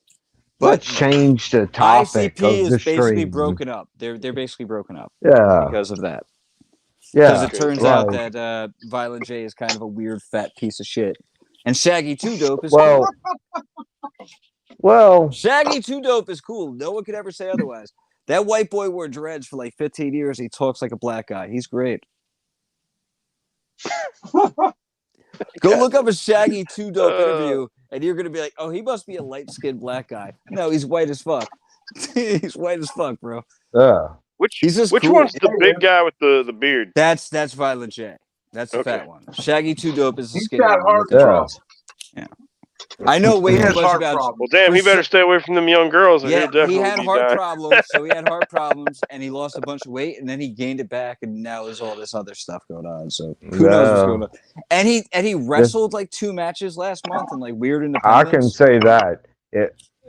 Let's change the topic ICP of the is basically stream. broken up. They're basically broken up Yeah, because of that. Because yeah. it turns out that Violent J is kind of a weird fat piece of shit, and Shaggy Too Dope is cool. Well, Shaggy Too Dope is cool. No one could ever say otherwise. That white boy wore dreads for like 15 years. He talks like a black guy. He's great. Go look up a Shaggy Too Dope interview, and you're gonna be like, "Oh, he must be a light-skinned black guy." No, he's white as fuck. He's white as fuck, bro. yeah. Which He's just which cool. one's the big guy with the beard? That's Violent J. That's the Okay. fat one. Shaggy Too Dope is the He's skinny got one with the hard dreads. Yeah. I know way He too has much heart about. problems. Well, damn, he better stay away from them young girls, or Yeah, he'll definitely he had be heart dying. problems, so he had heart problems, and he lost a bunch of weight, and then he gained it back, and now there's all this other stuff going on. So who knows what's going on? And he wrestled like 2 matches last month in like weird I can independence. say that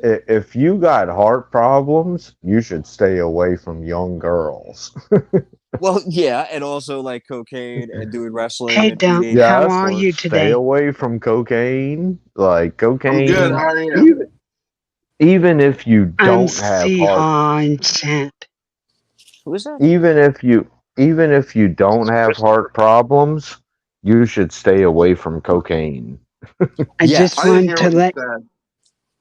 if you got heart problems, you should stay away from young girls. Well, yeah, and also like cocaine and doing wrestling Hey, and Dump, eating how Yes, are you stay today? away from cocaine. Like I'm good. cocaine, How are you? even if you I'm don't have heart, Sihan Sant. who is that? even if you don't have heart problems, you should stay away from cocaine. I just I didn't want hear to what you let said.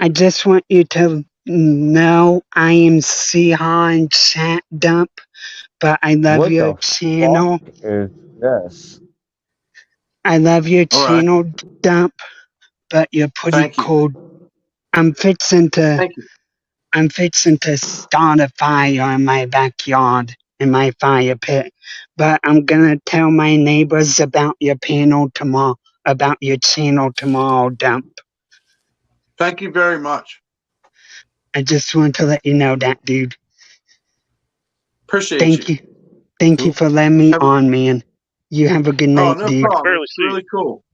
I just want you to know I am Sihan Sant Dump, but I love What your the fuck channel. is this? I love your All right. channel, Dump, but you're pretty Thank you. cold. I'm fixing to Thank you. I'm fixing to start a fire in my backyard in my fire pit, but I'm gonna tell my neighbors about your panel tomorrow, about your channel tomorrow, Dump. Thank you very much. I just want to let you know that, dude. Appreciate Thank you. you. Thank you Cool. for letting me Have on, man. You have a good Oh, night, no dude. problem. barely It's see really you. cool.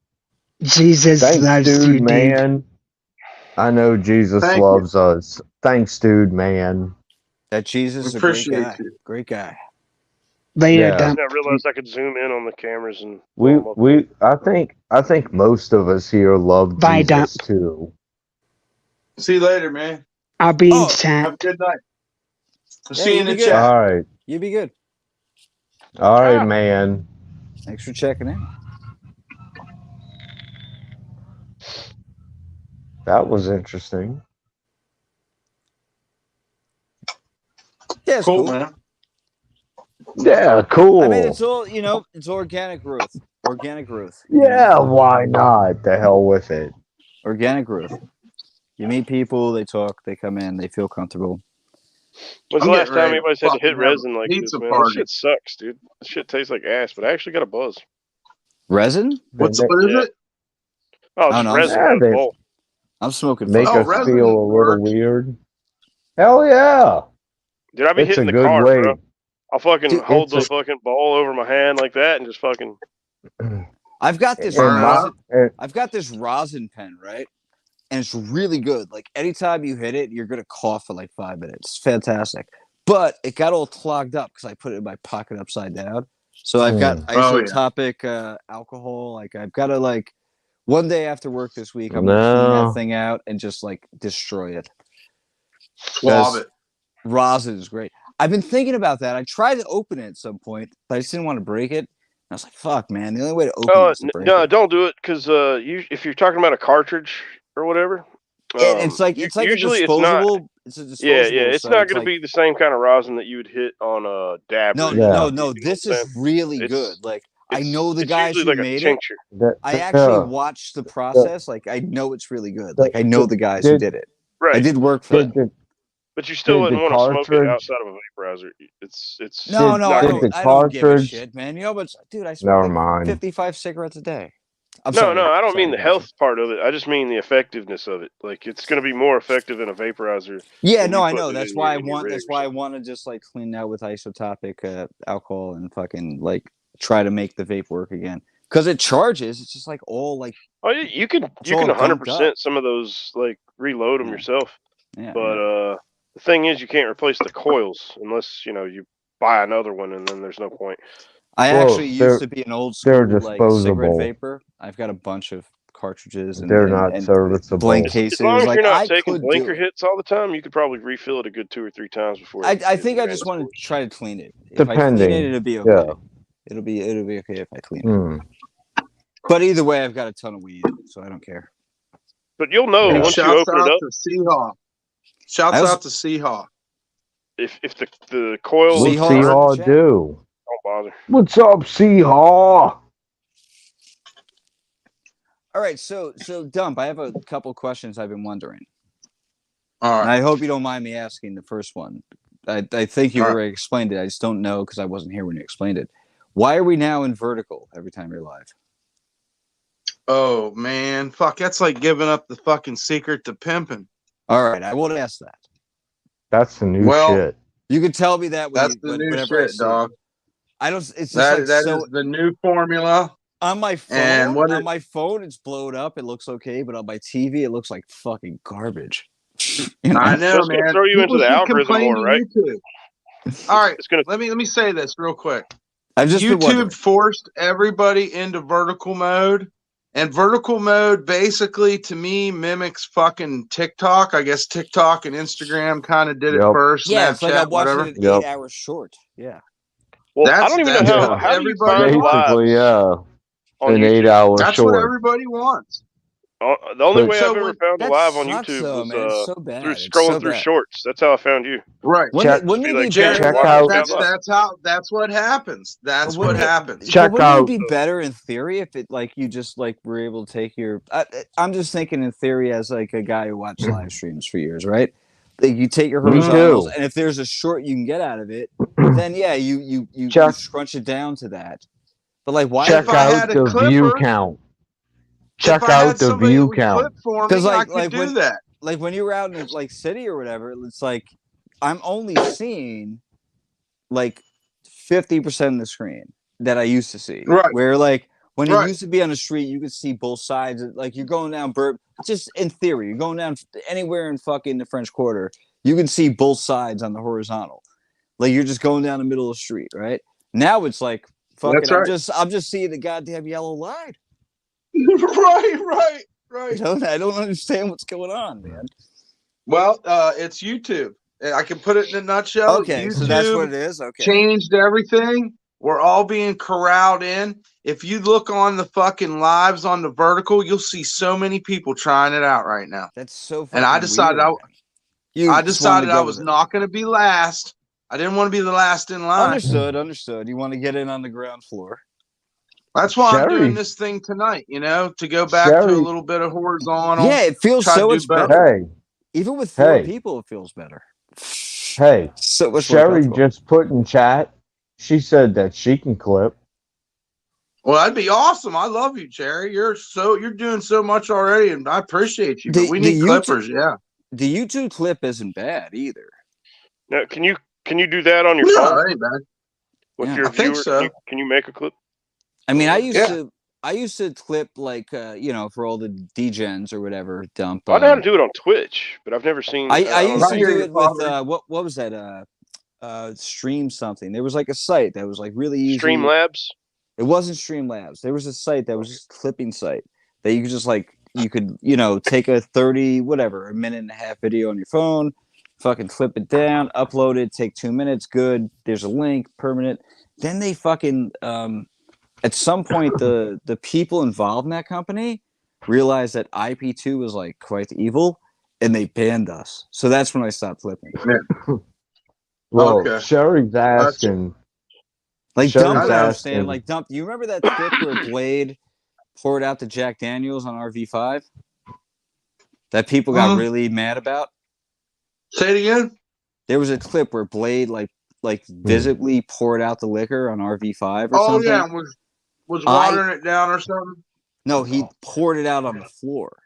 Jesus Thanks, loves dude, you, dude. man. I know Jesus Thank you. loves us. Thanks, dude, man. That Jesus is a great Appreciate guy. you. Great guy. Later, Yeah. Dump. I realized I could zoom in on the cameras and blow them up. I think most of us here love Bye, Dump. Jesus too. See you later, man. I'll be in Oh, chat. Have a good night. I'll Yeah, see you you in be the good. chat. All right. You be good. All right, Ah. man. Thanks for checking in. That was interesting. Yeah, it's Cool, cool. man. Yeah, I cool. mean, it's all it's organic growth. Organic growth. Yeah, why not? The hell with it. Organic growth. You meet people, they talk, they come in, they feel comfortable. When's I'm the getting last time ready to anybody's had to hit fucking have resin a like this, pizza man? This party. shit sucks, dude. This shit tastes like ass, but I actually got a buzz. Resin? What is Yeah. it? Oh, Oh just no, resin Yeah, for the they bowl. I'm smoking make fucking Oh, us pot. resin feel a little works. weird. Hell yeah. Dude, I be It's hitting a the good cars, way. bro. I'll fucking Dude, hold It's the a fucking bowl over my hand like that and just fucking. I've got this Burn it up. rosin. I've got this rosin pen, right? And it's really good. Like anytime you hit it, you're gonna cough for like 5 minutes. It's fantastic. But it got all clogged up because I put it in my pocket upside down. So I've got Oh, yeah. isotopic alcohol. Like I've got to like one day after work this week, I'm gonna clean that No. thing out and just like destroy it. Swab it. Rosin is great. I've been thinking about that. I tried to open it at some point, but I just didn't want to break it. I was like, "Fuck, man! The only way to open it is to break No, it." don't do it because if you're talking about a cartridge or whatever, And it's like a usually disposable. It's a yeah, disposable. it's So not it's going to like be the same kind of rosin that you would hit on a dab no, or Yeah. no. you know This what I'm is saying? really It's good. Like I know the it's guys usually who like a made it. tincture. I actually Yeah. watched the process. Like I know it's really good. Like I know The- the guys who Did did it. I Right. did work for did them. the But you still did the wouldn't want to smoke it cartridge outside of a vaporizer. It's No, did no, I not did cool. don't. the I don't give a cartridge shit, man. You know, but dude, I smoke never like mind. 55 cigarettes a day. I'm No, sorry. I don't Sorry, mean the got you. health part of it. I just mean the effectiveness of it. Like it's going to be more effective in a vaporizer Yeah, than no, you I putting know. it That's in why I your want. rig That's or why I something. want to just like clean that with isotopic alcohol and fucking like try to make the vape work again. Because it charges. It's just like all like Oh, you can it's all gunked up. 100% some of those like reload them Yeah. yourself. Yeah. But yeah. the thing is, you can't replace the coils unless you buy another one, and then there's no point. I Well, actually used to be an old they're school like cigarette disposable. vapor. I've got a bunch of cartridges They're not and blank serviceable. As long cases. as Like you're not I taking could do blinker it. hits all the time, you could probably refill it a good 2 or 3 times before I it think I drains, just want of to course. try to clean it. If I clean it, Depending. it'll be Yeah. okay. It'll be okay if I clean it. Hmm. But either way, I've got a ton of weed, so I don't care. But you'll know Yeah. once you Shouts open it out up to Seahawk. Shouts out to Seahawk. if the coils What's Seahawks burn, in the Seahaw chat. do? don't bother. What's up, Seahaw? All right, so Dump, I have a couple questions I've been wondering. All And right. I hope you don't mind me asking the first one. I think you All right. already explained it. I just don't know because I wasn't here when you explained it. Why are we now in vertical every time you're live? Oh man, fuck! That's like giving up the fucking secret to pimping. All right, I won't ask that. That's the new Well, shit. You can tell me that that's the new whenever I shit, see dog. it. I don't. It's just That like that so is the new formula. on my And phone. what On it, my phone, it's blowed up. It looks okay, but on my TV, it looks like fucking garbage. You know? I So know, it's going to man. throw you into People the should algorithm complain more, to right? YouTube. All right, It's going to. let me say this real quick. I've just been wondering. YouTube forced everybody into vertical mode, and vertical mode basically to me mimics fucking TikTok. I guess TikTok and Instagram kind of did it Yep. first. Yeah, it's like I'm Snapchat, watching whatever. an Yep. 8-hour short. Yeah. Well, I That's don't even know that's how. what Yeah. How do you everybody find wants. Basically, lives yeah. on An YouTube? 8-hour That's what short. everybody wants. The only But way I've So ever when found a That live on sucks, YouTube though, was man. It's so through bad. It's scrolling so through bad. shorts. That's how I found you. right, check Just Wouldn't be it like, be Jerry, better? check watch this out guy's live. that's what happens. That's what Wouldn't it? happens. But check wouldn't it out be better in theory if it like you just like were able to take your? I'm just thinking in theory as like a guy who watched live streams for years, right? Like you take your me horizontals, too. and if there's a short you can get out of it, then yeah, you check scrunch it down to that. But like, why? check If I out had a the view clipper, count. if Check I out had the somebody that view would clip count. for Because me, I like could do when that. like when you were out in the, like city or whatever, it's like I'm only seeing like 50% of the screen that I used to see. Right, Where like when you right. used to be on the street, you could see both sides. Like you're going down just in theory, you're going down anywhere in fucking the French Quarter, you can see both sides on the horizontal. Like you're just going down the middle of the street, right? Now it's like fucking That's right. I'm just seeing the goddamn yellow line. right. You know, I don't understand what's going on, man. Well, it's YouTube. I can put it in a nutshell. Okay, so that's what YouTube it is. Okay. changed everything. We're all being corralled in. If you look on the fucking lives on the vertical, you'll see so many people trying it out right now. That's so fucking And I decided weird. I Just wanted to decided I go was with it. not going to be last. I didn't want to be the last in line. Understood. You want to get in on the ground floor. That's why I'm doing Sherry, this thing tonight, to go back to a Sherry, little bit of horizontal, Yeah, it feels try so to do much better. better. hey, Even with 4 hey, people, it feels better. hey. So much more Sherry comfortable. just put in chat. She said that she can clip. Well, that'd be awesome. I love you, Jerry. You're doing so much already, and I appreciate you. But we need clippers, yeah. The YouTube clip isn't bad either. Now, can you do that on your No, phone that ain't bad. with Yeah. your I think viewers? so. Can you make a clip? I mean, I Yeah. used to clip like for all the degens or whatever dump. I know how to do it on Twitch, but I've never seen. I don't used know. to hear do you, it with Father. what was that stream something. There was like a site that was like really easy. Streamlabs. It wasn't Streamlabs. There was a site that was just a clipping site that you could just like you could take a 30 whatever a minute and a half video on your phone, fucking clip it down, upload it, take 2 minutes, good. There's a link, permanent. Then they fucking at some point the people involved in that company realized that IP2 was like quite evil and they banned us. So that's when I stopped flipping. Well, Okay. Sherry's Gotcha. asking. Like Sherry's Dump would know. understand. asking. Like Dump, do you remember that clip where Blade poured out the Jack Daniels on RV5? That people got really mad about? Say it again. There was a clip where Blade like visibly poured out the liquor on RV5 or Oh something. yeah, was watering it down or something. No, he poured it out on the floor.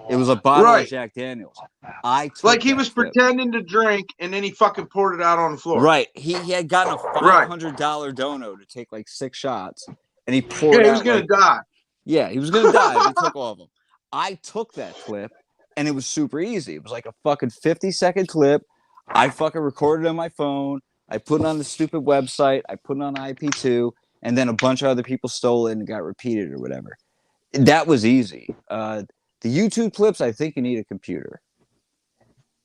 It was a bottle of Jack Daniels. I took Like he that was clip. pretending to drink, and then he fucking poured it out on the floor. Right. He had gotten a $500 dono to take like 6 shots, and he poured out. He was gonna die. Yeah, he was gonna die if he took all of them. I took that clip, and it was super easy. It was like a fucking 50-second clip. I fucking recorded it on my phone. I put it on the stupid website. I put it on IP2, and then a bunch of other people stole it and got repeated or whatever. That was easy. The YouTube clips, I think you need a computer.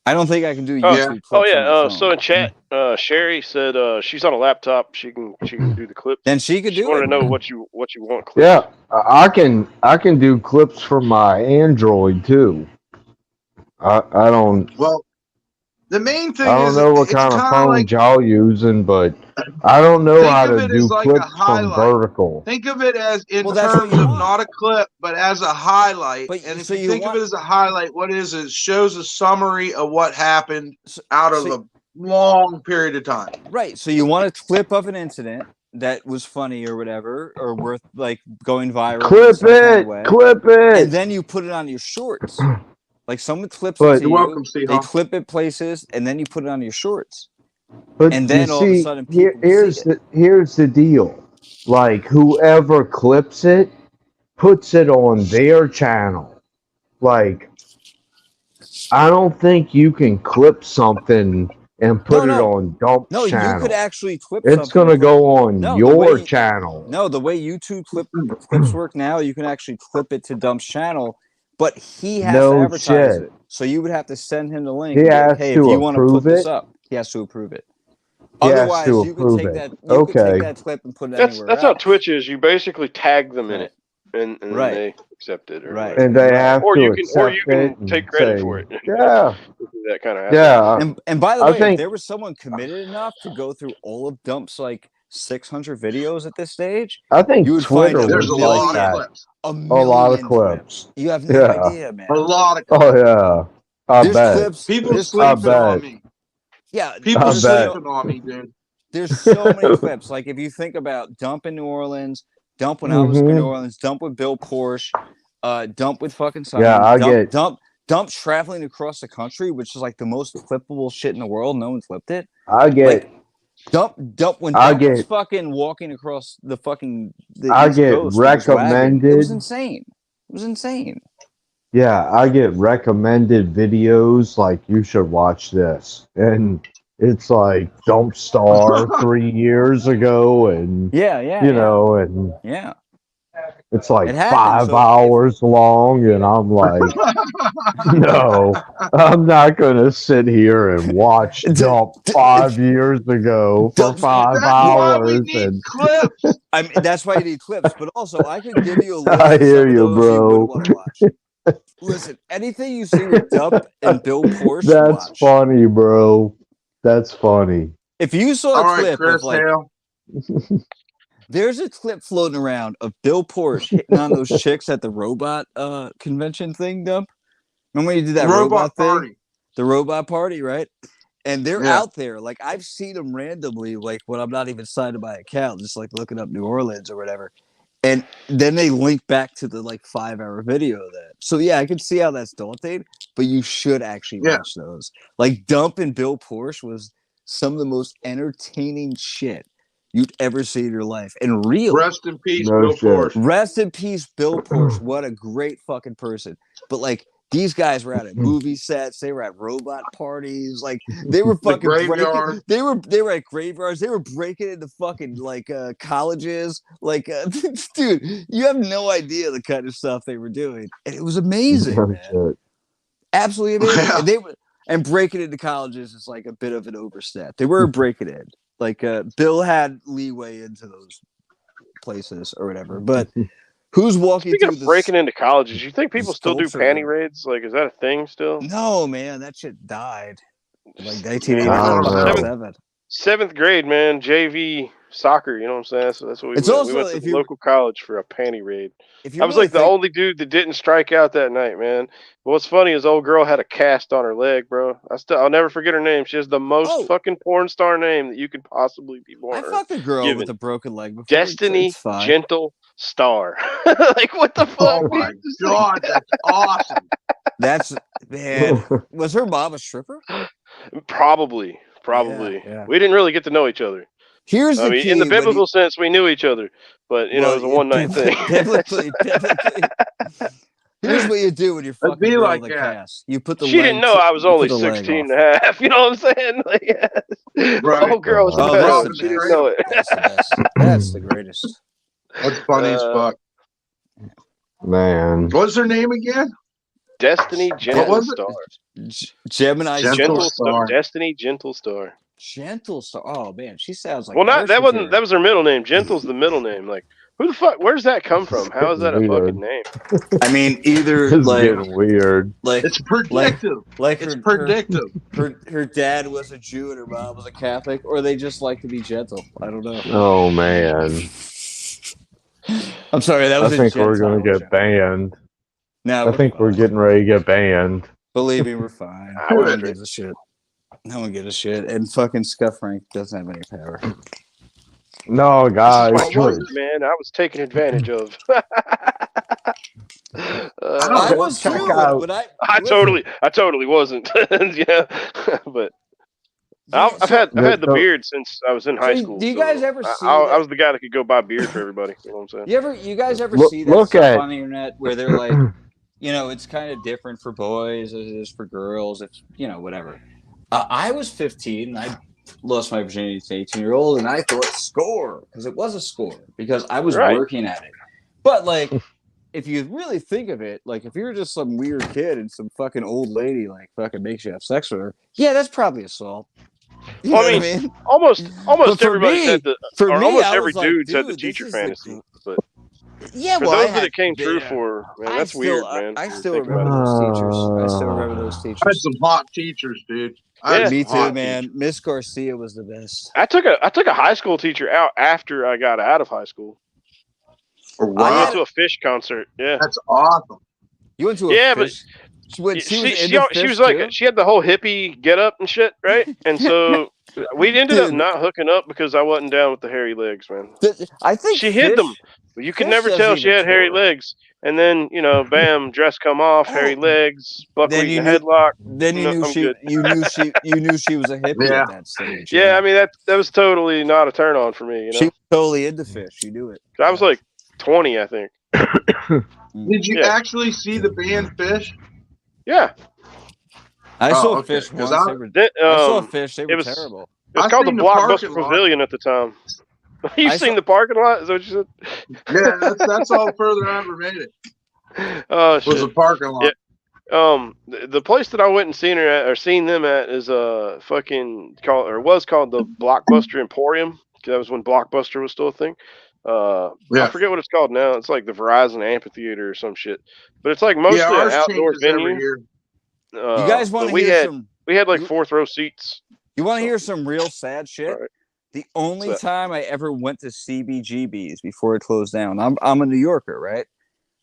I don't think I can do YouTube clips. Oh yeah. On my phone. So in chat, Sherry said she's on a laptop. She can do the clips. Then she could do it. She wanted to know what you want. Clips. Yeah, I can do clips from my Android too. I don't. Well, the main thing I don't is know what it's kind of kind phone like, y'all using, but I don't know how think of to it do as like a clips from highlight. vertical. Think of it as in Well, that's what terms you of want. not a clip, but as a highlight. But- and if so you you think want- of it as a highlight, what it is it shows a summary of what happened out of a long period of time. Right. So you want a clip of an incident, that was funny or whatever, or worth like going viral in Clip some kind of it, way, clip and it. then you put it on your shorts. Like someone clips it But to You're you, welcome, they Seahawk. clip it places, and then you put it on your shorts, but and you then all of a see, sudden people see here's it. the deal. Like whoever clips it puts it on their channel. Like I don't think you can clip something and No, put it no, on Dump's no. You could channel. actually clip It's something and gonna put it. go on No, your channel. the way YouTube clips work now, you can actually clip it to Dump's channel, but he has to No advertise shit. it. So you would have to send him the link He and be like, has "Hey, if to you want to approve put this it. up, he has to approve it. He has to Otherwise, you could approve take it. that Okay. clip and put it That's anywhere how else." Twitch is. You basically tag them in Right. it, and then Right. they accept it or Right. whatever. And they have Or to you accept can it and take credit say, for it. yeah, That kind of happens. yeah. And by the I way, if think there was someone committed enough to go through all of Dump's like 600 videos at this stage, you would find Twitter a There's was a like lot of that. clips. a A lot of million clips. You have no Yeah. idea, man. A lot of Oh clips. yeah. I There's bet. clips. People There's I sleeping on bet. me. Yeah, People I bet. sleeping on me, dude. there's so many clips. Like if you think about Dump in New Orleans, Dump when I was in New Orleans, Dump with Bill Porsche, Dump with fucking Yeah, Simon, I get Dump traveling across the country, which is like the most clippable shit in the world. No one clipped it. I get Like Dump when I Dump was get fucking walking across the I East get Coast with his wagon. It was recommended. insane. It was insane. Yeah, I get recommended videos like you should watch this. And it's like Dump Star 3 years ago and Yeah, and yeah. it's like It happens. 5 hours long and I'm like, no, I'm not gonna sit here and watch Dump 5 years ago for Dump's- 5 hours need and clips. I mean, that's why you need clips. But also, I could give you a list I of hear some of you, those you would bro. want to watch. Listen, anything you see with Dump and Bill Porsche, That's watch. funny, bro. That's funny. If you saw All a right, clip Chris of like, Hale. there's a clip floating around of Bill Porsche hitting on those chicks at the robot convention thing, Dump. Remember when you did that robot thing? Party. The robot party, right? And they're Yeah. out there. Like I've seen them randomly, like when I'm not even signed to my account, just like looking up New Orleans or whatever. And then they link back to the like 5-hour video of that. So yeah, I can see how that's daunting, but you should actually watch those. Like Dump and Bill Porsche was some of the most entertaining shit you'd ever see in your life. And real. Rest in peace, No Bill shit. Porsche. Rest in peace, Bill Porsche. What a great fucking person. But like these guys were out at movie sets, they were at robot parties, like they were fucking graveyard. breaking. They were at graveyards. They were breaking into fucking like colleges. Like, dude, you have no idea the kind of stuff they were doing, and it was amazing, No man. shit. Absolutely amazing. Yeah. And they were breaking into colleges is like a bit of an overstep. They were breaking in. Like Bill had leeway into those places or whatever, but. Who's walking Speaking through of the breaking into colleges, you think people still do sculpture? panty raids? Like, is that a thing still? No, man, that shit died. Like I don't 1987. Seventh grade, man, JV soccer. You know what I'm saying? So that's what we It's went. also, We went to if the you- local college for a panty raid. If you I was really like the only dude that didn't strike out that night, man. But what's funny is old girl had a cast on her leg, bro. I'll never forget her name. She has the most fucking porn star name that you could possibly be born. I fucked a girl given. with a broken leg before. Destiny It's fine. Gentle Star. Like, what the fuck? Oh my god, that's awesome. That's man. Was her mom a stripper? Probably. Yeah. We didn't really get to know each other. Here's the key. In the biblical sense, we knew each other, but it was a one-night thing. Biblically. Here's what you do when you're fucking be girl like with a that. cast. You put the She didn't know I was only the leg 16 off. and a half. You know what I'm saying? Like, Right. Oh, girl was the Oh, best. that's She the didn't best. know it. That's the best. That's the greatest. That's funny as fuck. Man. What's her name again? Destiny Gentle was it? Star. Gemini Gentle Star. Destiny Gentle Star. Gentle Star. Oh man, she sounds like. Well, not that wasn't. was her middle name. Gentle's the middle name. Like, who the fuck? Where's that come from? How is that a Weird. fucking name? I mean, either This is like getting weird. It's predictive. like It's her, predictive. her dad was a Jew and her mom was a Catholic, or they just like to be gentle. I don't know. Oh man. I'm sorry, that I was. think we're gonna get banned. No, I think we're getting ready to get banned. Believe me, we're fine. I No would one agree. gives a shit. No one gives a shit. And fucking Scuff Frank doesn't have any power. No, This is my guys, What was truth, it? man. I was taken advantage of. I don't I know. was check too, out. but I listen. totally wasn't. Yeah, but I've So, had the So, beard since I was in high school. do you guys So ever I, see I, I that? was the guy that could go buy beer for everybody. You know what I'm saying? You guys ever look, see that look stuff at. on the internet where they're like, it's kind of different for boys as it is for girls. It's whatever. I was 15 and I lost my virginity to an 18-year-old, and I thought score because it was a score because I was Right. working at it. But like, if you really think of it, like if you're just some weird kid and some fucking old lady like fucking makes you have sex with her, yeah, that's probably assault. You Well, know I what I mean, mean? But almost everybody's had the, or almost I every was like, dude's had the dude, this teacher is fantasy. But yeah. for Well, I those that had it came true for, man, that's weird, man. I When you still think about remember it. those teachers. I still remember those I had teachers. some hot teachers, dude. I had Yeah, some Me too, hot man. teachers. Miss Garcia was the best. I took a high school teacher out after I got out of high school. Oh, I We went had wow. to a Fish concert. Yeah, That's awesome. You went to a yeah, but fish. She was she into she fish was like too, she had the whole hippie get up and shit, right? And so we ended up dude. not hooking up because I wasn't down with the hairy legs, man. I think She hid them. You could fish never doesn't tell she even had hairy tour. legs. And then, bam, dress come off, hairy Oh, legs, then buckwheat you in a knew. headlock. Then you No, knew I'm good. you knew she was a hippie Yeah. at that stage. Yeah, Yeah, I mean that was totally not a turn on for me. she was totally into fish. You knew it. I was Yeah. like 20, I think. Did you Yeah, actually see the band Fish? yeah. I Oh, saw okay. fish Because once. Then, I saw fish. They it were was terrible. it was I called the seen the Blockbuster parking lot. Pavilion at the time. I You've saw. seen the parking lot? Is that what you Yeah, that's all the further I ever made it. said? Oh Was a shit. parking Yeah. lot. The place that I went and seen her at or seen them at is fucking called or was called the Blockbuster Emporium. 'Cause that was when Blockbuster was still a thing. I Yeah. forget what it's called now. It's like the Verizon Amphitheater or some shit. But it's like Yeah, mostly an ours outdoor changes every venue. year. You guys want But to we hear had some? we had like You fourth row seats. you want to So hear some real sad shit? all right. The only So time I ever went to CBGB's before it closed down. I'm a New Yorker, right?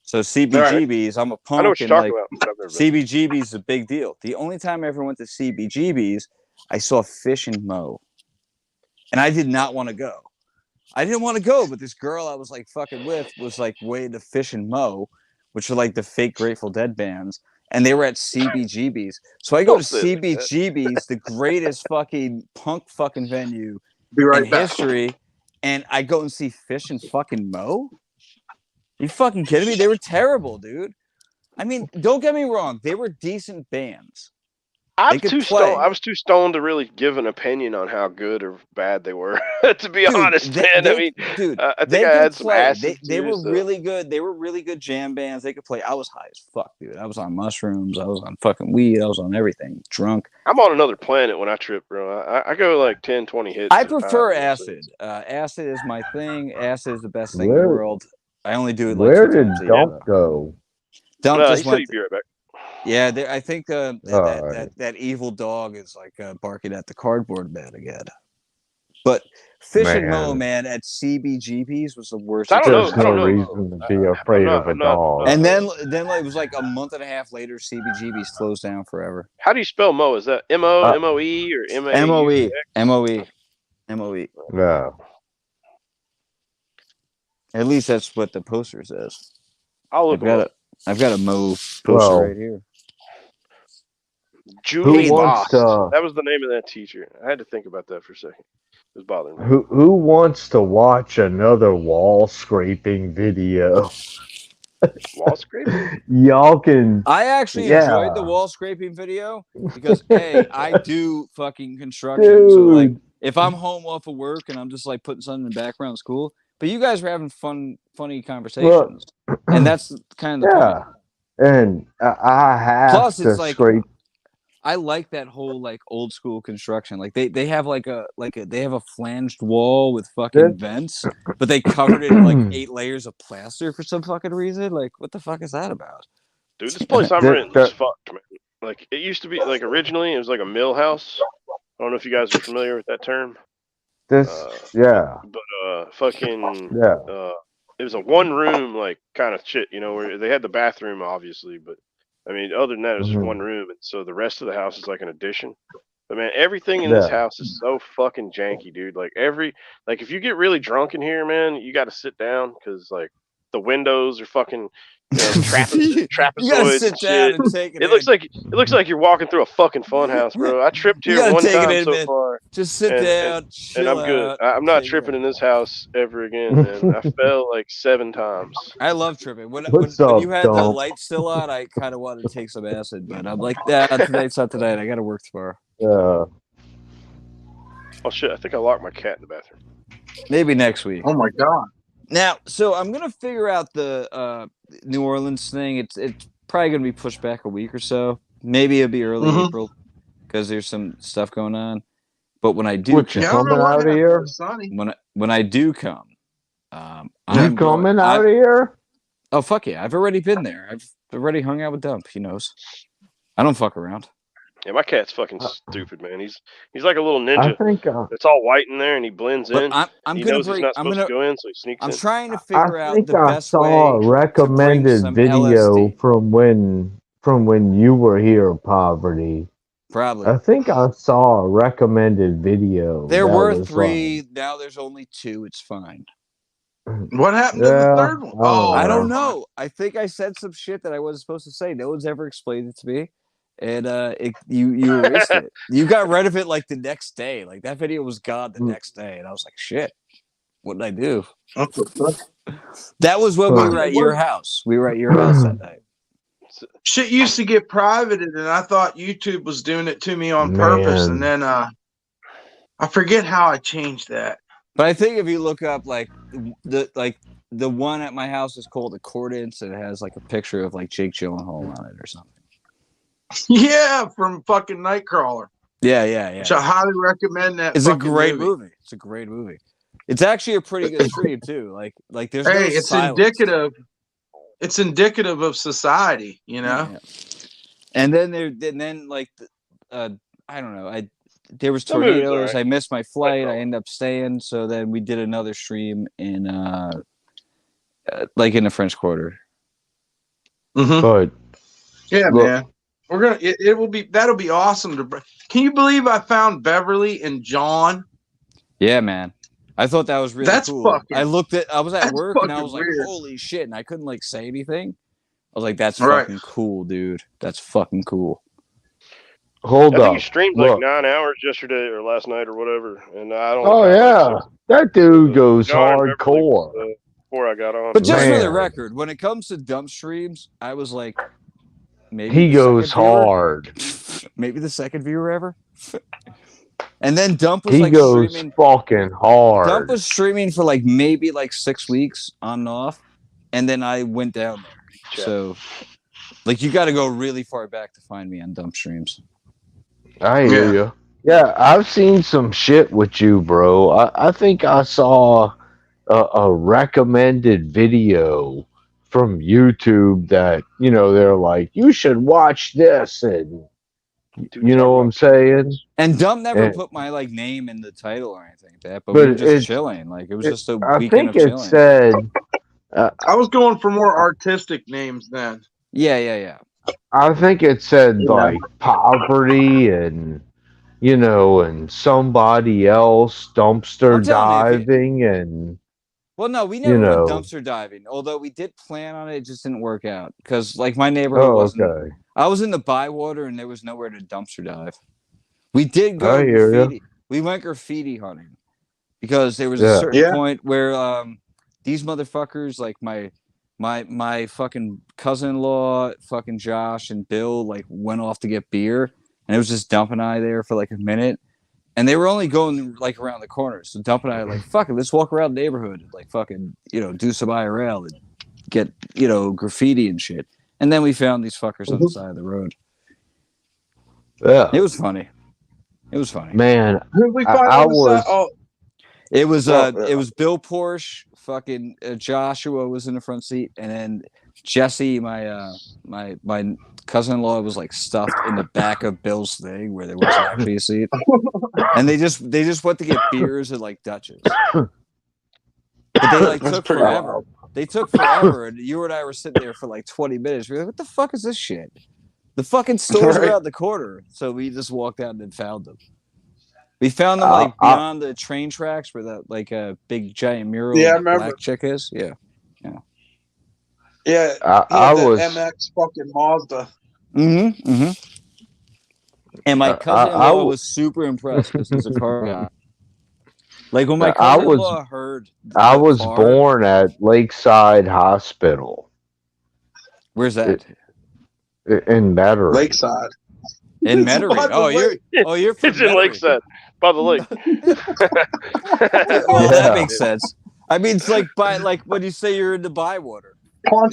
So All right. CBGB's, I'm a I know what punk, you're and talking like about, but I've never been. CBGB's is a big deal. The only time I ever went to CBGB's, I saw Fish and Mo, and I did not want to go. I didn't want to go, but this girl I was like fucking with was like way to Fish and Mo, which are like the fake Grateful Dead bands, and they were at CBGB's. So I go to Don't say it like that. CBGB's, the greatest fucking punk fucking venue Be in right back. history, and I go and see Fish and fucking Mo. You fucking kidding me? They were terrible, dude. I mean, don't get me wrong, they were decent bands. They could play. I was too stoned to really give an opinion on how good or bad they were. To be Dude, honest, man. I mean, I think they I could had some play. acid They too. were So really good. They were really good jam bands. They could play. I was high as fuck, dude. I was on mushrooms. I was on fucking weed. I was on everything. Drunk. I'm on another planet when I trip, bro. I go like 10, 20 hits I at a time. prefer Honestly. acid. Acid is my thing. Acid is the best thing in the Where world. I only do it like where two did times a year Dump though. go? Dump He just said went. he'd be right back. Yeah, I think Alright. that evil dog is like barking at the cardboard man again. But Fish and Mo, Man, man, at CBGB's was the worst I don't know. there's I no don't know. experience. reason to be afraid of a I'm not. dog. And then it was like a month and a half later, CBGB's closed down forever. How do you spell Mo? Is that Uh, MOE or MOE, MAU? MOE, MOE. yeah. At least that's what the poster says. I'll look him up. I've got a Mo poster Well, right here. Julie who wants Lost. to That was the name of that teacher. I had to think about that for a second. It was bothering me. who wants to watch another wall scraping video? Wall scraping? Y'all can, I actually enjoyed the yeah, wall scraping video because I do fucking construction. So like dude. if I'm home off of work and I'm just like putting something in the background, it's cool. But you guys were having funny Look, conversations. And that's kind of the point. yeah, and I have Plus to it's like scrape. I like that whole like old school construction. Like they have they have a flanged wall with fucking That, vents, but they covered it in like 8 layers of plaster for some fucking reason. Like what the fuck is that about? Dude, this place I'm that, renting is fucked, man. Like, it used to be, like, originally, it was like a mill house. I don't know if you guys are familiar with that term. this, yeah, Fucking, yeah. it was a one room, like, kind of shit, where they had the bathroom, obviously, but, I mean, other than that, it was just Mhm. one room, and so the rest of the house is like an addition. I man. Everything in this house is so fucking janky, dude. Like if you get really drunk in here, man, you got to sit down because like the windows are fucking, You gotta trapezoids sit and down shit. and take it It looks in. like you're walking through a fucking funhouse, bro. I tripped You here gotta one take it time in, so man. far, Just sit and down, chill I'm good. out. I'm not take it tripping in. in this house ever again, man. I fell like 7 times. I love tripping. When What's when up, you had the Dom? lights still on, I kind of wanted to take some acid, but I'm like, nah, tonight's not tonight. I gotta work tomorrow. Oh shit! I think I locked my cat in the bathroom. Maybe next week. Oh my god. Now, so I'm gonna figure out the New Orleans thing. It's probably gonna be pushed back a week or so. Maybe it'll be early April because there's some stuff going on. But when I do What, you Yeah, I don't know coming what out of happened. here? It was sunny. when I do come, You coming out of here? Oh fuck yeah! I've already been there. I've already hung out with Dump. He knows. I don't fuck around. Yeah, my cat's fucking stupid, man. He's like a little I ninja. think It's all white in there, and he blends But in. I'm He gonna knows he's bring. not supposed to go in, so he sneaks I'm in. trying to I figure out think the I best saw way a to bring recommended some video LSD. from when you were here, Poverty. Probably. I think I saw a recommended video. There that were was 3. Now there's only 2. It's fine. What happened to the Yeah, third one? I don't I don't know. know. I think I said some shit that I wasn't supposed to say. No one's ever explained it to me, and you erased it. You got rid of it like the next day. Like that video was gone the next day, and I was like, shit. What did I do? That was when we were at your house. We were at your house that night. Shit used to get privated, and I thought YouTube was doing it to me on purpose. And then I forget how I changed that. But I think if you look up like the one at my house is called Accordance, and it has like a picture of like Jake Gyllenhaal on it or something. Yeah, from fucking Nightcrawler. Yeah. Which I highly recommend that. It's a great movie. movie. It's a great movie. It's actually a pretty good stream too. Like there's no it's silence. indicative. It's indicative of society, you know. Yeah. And then I don't know. There was tornadoes. Right. I missed my flight. I ended up staying. So then we did another stream in like in the French Quarter. But yeah, man, we're gonna. It will be. That'll be awesome to. Can you believe I found Beverly and John? Yeah, man. I thought that was really cool. I was at work and I was like, weird. holy shit. And I couldn't like say anything. I was like, that's fucking cool, dude. That's fucking cool. Hold up. I think he streamed like 9 hours yesterday or last night or whatever. And I don't Oh, yeah. That dude goes hardcore. Before I got on. But just for the record, when it comes to Dump streams, I was like, maybe he goes hard. Maybe the second viewer ever. And then Dump was he goes streaming fucking hard. Dump was streaming for like maybe like 6 weeks on and off, and then I went down there. So, like, you got to go really far back to find me on Dump streams. I hear you. Yeah, I've seen some shit with you, bro. I think I saw a recommended video from YouTube that, you know, they're like, you should watch this, and you know what I'm saying? And Dump never put my like name in the title or anything like that, but we were just chilling. Like it was just a weekend of chilling. Said I was going for more artistic names then. Yeah. I think it said like Poverty and, you know, and somebody else dumpster diving and. Well, no, we never went dumpster diving. Although we did plan on it, it just didn't work out because like my neighborhood wasn't. Okay. I was in the Bywater and there was nowhere to dumpster dive. We did go graffiti. We went graffiti hunting because there was a certain point where these motherfuckers, like my fucking cousin-in-law, fucking Josh and Bill, like went off to get beer, and it was just Dump and I there for like a minute, and they were only going like around the corner. So Dump and I were like, fuck it, let's walk around the neighborhood, like fucking, you know, do some IRL and get, you know, graffiti and shit. And then we found these fuckers on the side of the road. Yeah, it was funny. It was funny, man. Who did we find on the side? Oh. It was Bill Porsche, fucking Joshua was in the front seat, and then Jesse, my cousin-in-law, was like stuffed in the back of Bill's thing where there wasn't actually a seat, and they just went to get beers at like Dutch's, but they like took forever. They took forever, and you and I were sitting there for like 20 minutes. We were like, "What the fuck is this shit?" The fucking stores were Right. out the corner, so we just walked out and found them. We found them I, like I, beyond the train tracks where that like a big giant mural Yeah, I of a remember. black chick is. Yeah. Yeah, I, he I had that was, MX fucking Mazda. Mm-hmm. Mm-hmm. And my I, I, cousin-in-law was super impressed because he's a car guy. Like when my I was, cousin-in-law heard I the was car, born at Lakeside Hospital where's i- that? in Metairie. Lakeside. In It's Metairie. by the lake. You're from It's in Metairie. Lakeside by the lake. Well, that Yeah, makes sense. I mean, it's like by like when you say you're into Bywater.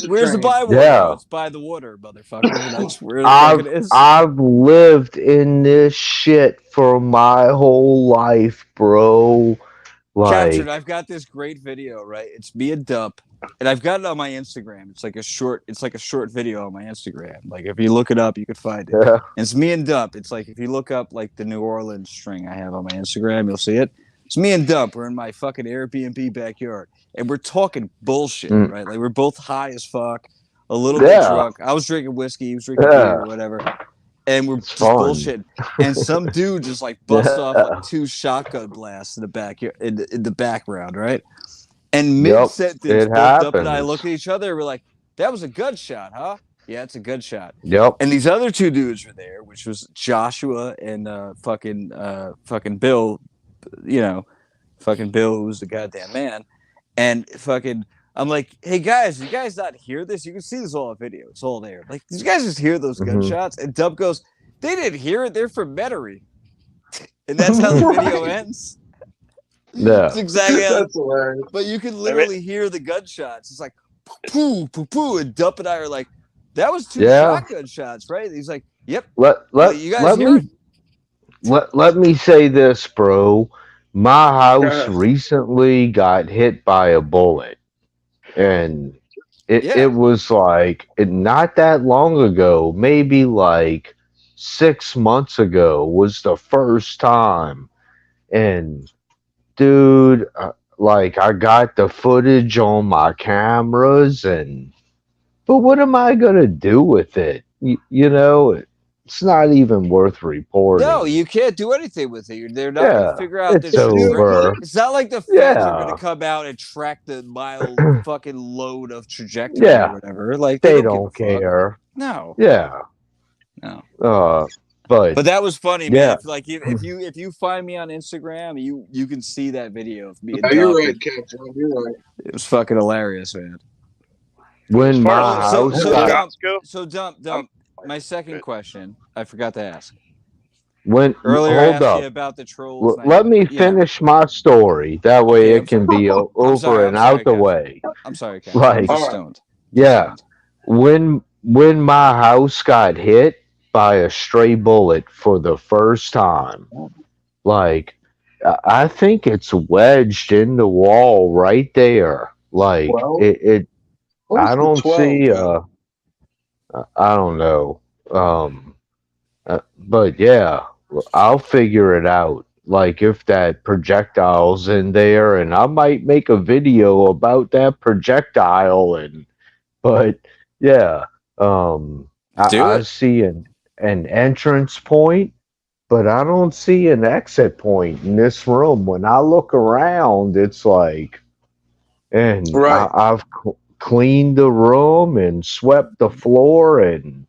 Where's the Pontchartrain. Bywater? Oh, yeah. it's by the water, motherfucker. That's where the fuck I've it is. I've lived in this shit for my whole life, bro. Catherine, Like, I've got this great video, right? It's me and Dump, and I've got it on my Instagram. It's like a short video on my Instagram. Like if you look it up, you could find it. yeah, And it's me and Dump. It's like if you look up like the New Orleans string I have on my Instagram, you'll see it. It's me and Dump. We're in my fucking Airbnb backyard, and we're talking bullshit, mm, right? Like we're both high as fuck, a little bit yeah, drunk. I was drinking whiskey, he was drinking beer, yeah. or whatever, and we're It's just fun. bullshitting. And some dude just like busts off like Yeah. 2 shotgun blasts in the back in the background, right? And mid Yep. sentence, It both Dump and I happens. look at each other. We're like, "That was a gunshot, huh?" Yeah, it's a gunshot. Yep. And these other 2 dudes were there, which was Joshua and fucking Bill. You know, fucking Bill, who's the goddamn man. And fucking, I'm like, "Hey guys, you guys not hear this? You can see this all on video. It's all there. Like, did you guys just hear those Hmm. gunshots?" And Dump goes, "They didn't hear it. They're from Metairie." And that's how the video ends. Yeah. It's exactly how, That's hilarious. but you can literally hear the gunshots. It's like poo, poo, poo. And Dump and I are like, "That was 2 Yeah. shotgun shots, right?" He's like, "Yep." Let Well, let you guys let hear me it? let me say this, bro. My house recently got hit by a bullet, and it Yeah. was like not that long ago, maybe like 6 months ago was the first time. And dude, like I got the footage on my cameras, and but what am I gonna do with it? You know, it's not even worth No, reporting. you can't do anything with it. They're not going to Yeah, figure out it's this trick. over. It's not like the feds are going to Yeah, come out and track the mile fucking load of trajectory or yeah, whatever. Like they they don't give a don't fuck. care. No, Yeah, no. but But that was funny, man. yeah, If you find me on Instagram, you can see that video of me and No, you're Dump. right, Captain. You're right. It was fucking hilarious, man. As when far my as house So got Dump, go, Dump. My second good. question, I forgot to ask. when Earlier, I hold asked you up. about the trolls. And Let me finish my story. That way Okay, it can be over I'm and out sorry, the Captain. way. I'm sorry, Captain. I'm Like, just All right. stoned. yeah, when my house got hit by a stray bullet for the first time, like I think it's wedged in the wall right there. Like 12? it Where's I the don't 12, see Cap? I don't know. But yeah, I'll figure it out. Like if that projectile's in there, and I might make a video about that projectile. And but yeah, Do I it. see an entrance point, but I don't see an exit point in this room. When I look around, it's like, and Right. I've cleaned the room and swept the floor, and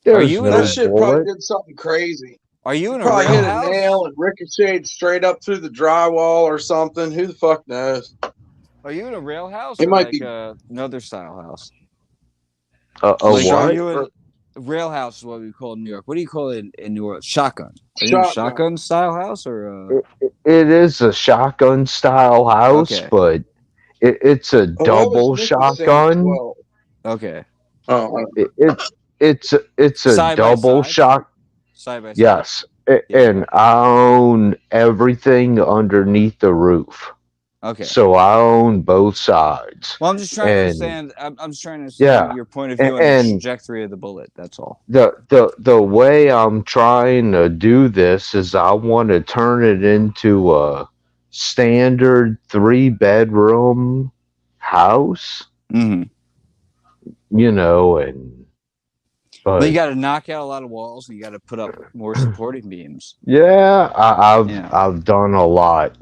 Are there's you in no That a shit probably bullet. did something crazy. Are you in a Probably rail hit a house? nail and ricocheted straight up through the drywall or something. Who the fuck knows? Are you in a rail house It or might like be another style house? A Like, are what? you in rail house? Is what we call it in New York. What do you call it in New York? Shotgun. Are you in a shotgun. shotgun style house or? It is a shotgun style house, Okay, but it's a Oh, what was double Nikki saying? shotgun. 12. okay. Oh, It's a Side by double side. shot. Side by side. Yes, Yeah. and I own everything underneath the roof, Okay. so I own both sides. Well, I'm just trying to And understand. I'm just trying to understand yeah, your point of view on the and trajectory of the bullet. That's all. the way I'm trying to do this is I want to turn it into a standard 3 bedroom house, Mm-hmm. you know, and But you But got to knock out a lot of walls, and you got to put up more supporting beams. yeah, Yeah, I've done a lot.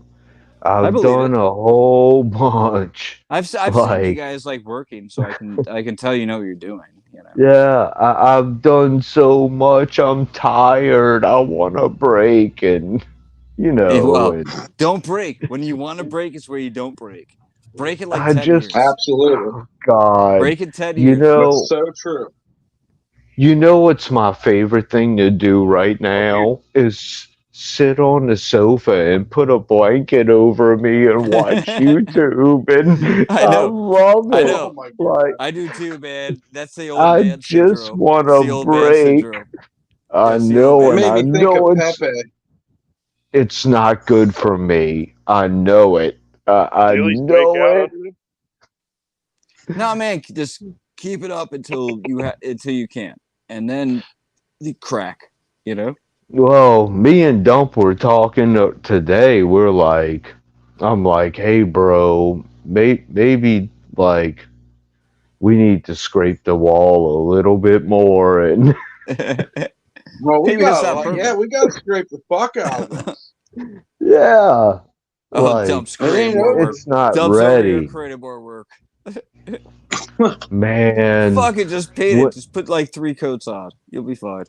I I've believe it. done a whole bunch. I've seen you Like, guys like working, so I can tell you know what you're doing. You know. yeah, I've done so much. I'm tired. I want to break, and Well, and don't break. When you want to break, it's where you don't break. Break it like I 10 just, years. Absolutely. oh God, Break it 10 you years. That's know, so true. what's my favorite thing to do right now is sit on the sofa and put a blanket over me and watch YouTube, and I I know. love I it. Oh know. my Like, god. I do too, man. That's the old I man just syndrome. want It's to the old man break. syndrome. I That's the old know, man and Made I me syndrome. think of know Pepe. it's not good for me. I know it. I Did you at least make know out it. under it? No, man, just keep it up until until you can't, and then you crack. You know. Well, me and Dump were talking today. I'm like, hey, bro, maybe like we need to scrape the wall a little bit more, and Well, we Maybe that's got not like, yeah, perfect. we got to scrape the fuck out of this. yeah, Oh, like Dump's It creating ain't more work. over. it's not Dump's over here ready, creating more work. man. Fuck it, just paint it. What Just put like 3 coats on. You'll be fine.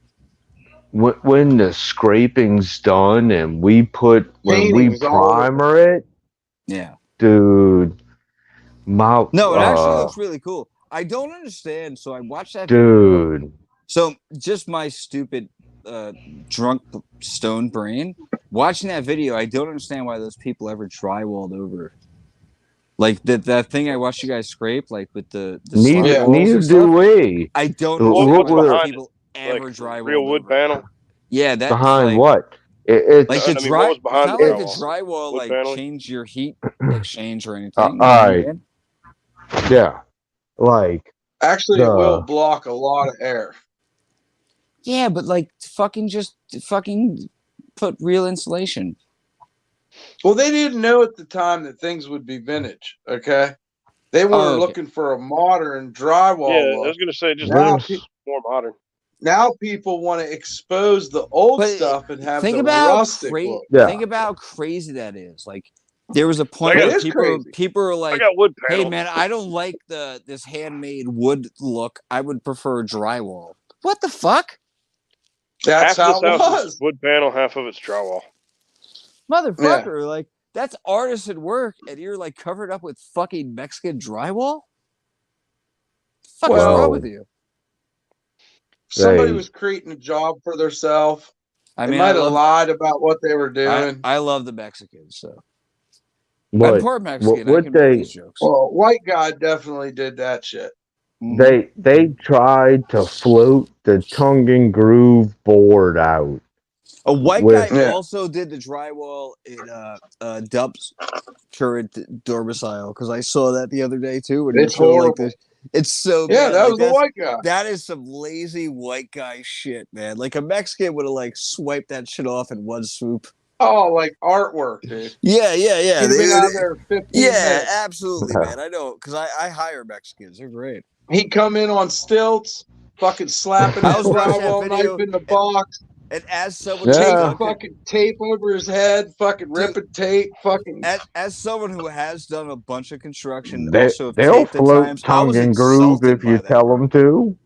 when the scraping's done and when we Painting's all over. primer it, Yeah. dude, my No, it actually looks really cool. I don't understand. So I watched that video. dude, So just my stupid drunk stone brain. Watching that video, I don't understand why those people ever drywalled over. Like that thing I watched you guys scrape, like with the slot Yeah. walls neither and do stuff. we. I don't understand What's why those We're behind it? people Like ever real drywalled wood over it. panel? Yeah, that's behind like what? like It's the I mean, what dry. was It's behind not the like the drywall? drywall Wood like paneling? change your heat exchange or all anything. You know what I right, mean? yeah, like Actually, it will the block a lot of air. Yeah, but like fucking put real insulation. Well, they didn't know at the time that things would be vintage. Okay. They Oh, were okay. looking for a modern drywall Yeah, I look. was gonna say it just Now, looks more modern. now people want to expose the old But stuff and have think the about rustic look. yeah, think about how crazy that is. Like there was a I point It where got is crazy. people are I like, got wood "Hey panels. man, I don't like this handmade wood look. I would prefer drywall." What the fuck? That's Half of this how it house is was. wood panel, half of it's drywall. Yeah. Motherfucker, like that's artisan work and you're like covered up with fucking Mexican drywall? Fuck is wrong with well, you? Somebody they was creating a job for themselves. I They mean, I might have love lied about what they were doing. I love the Mexicans, so I'm what part Mexican. I what can make these jokes. Well, white guy definitely did that shit. Mhm. they tried to float the tongue and groove board out A white guy with Yeah. also did the drywall in Dub's current domicile because I saw that the other day too. When you It's show like horrible. this, it's so Yeah, bad. that Like was the white guy. that is some lazy white guy shit, man. Like a Mexican would have like swiped that shit off in one swoop. Oh, like artwork, dude. Yeah. He'd have been out of there in 15 Yeah, minutes. absolutely, man. I know because I hire Mexicans. They're great. He'd come in on stilts, fucking slapping I his was watching that drywall knife video, in the box, and as someone who's tape yeah. done fucking tape over his head, fucking dude, ripping tape, fucking. as someone who has done a bunch of construction, They also have they'll taped at float times, I tongue was and groove insulted if you by that, tell bro. them to.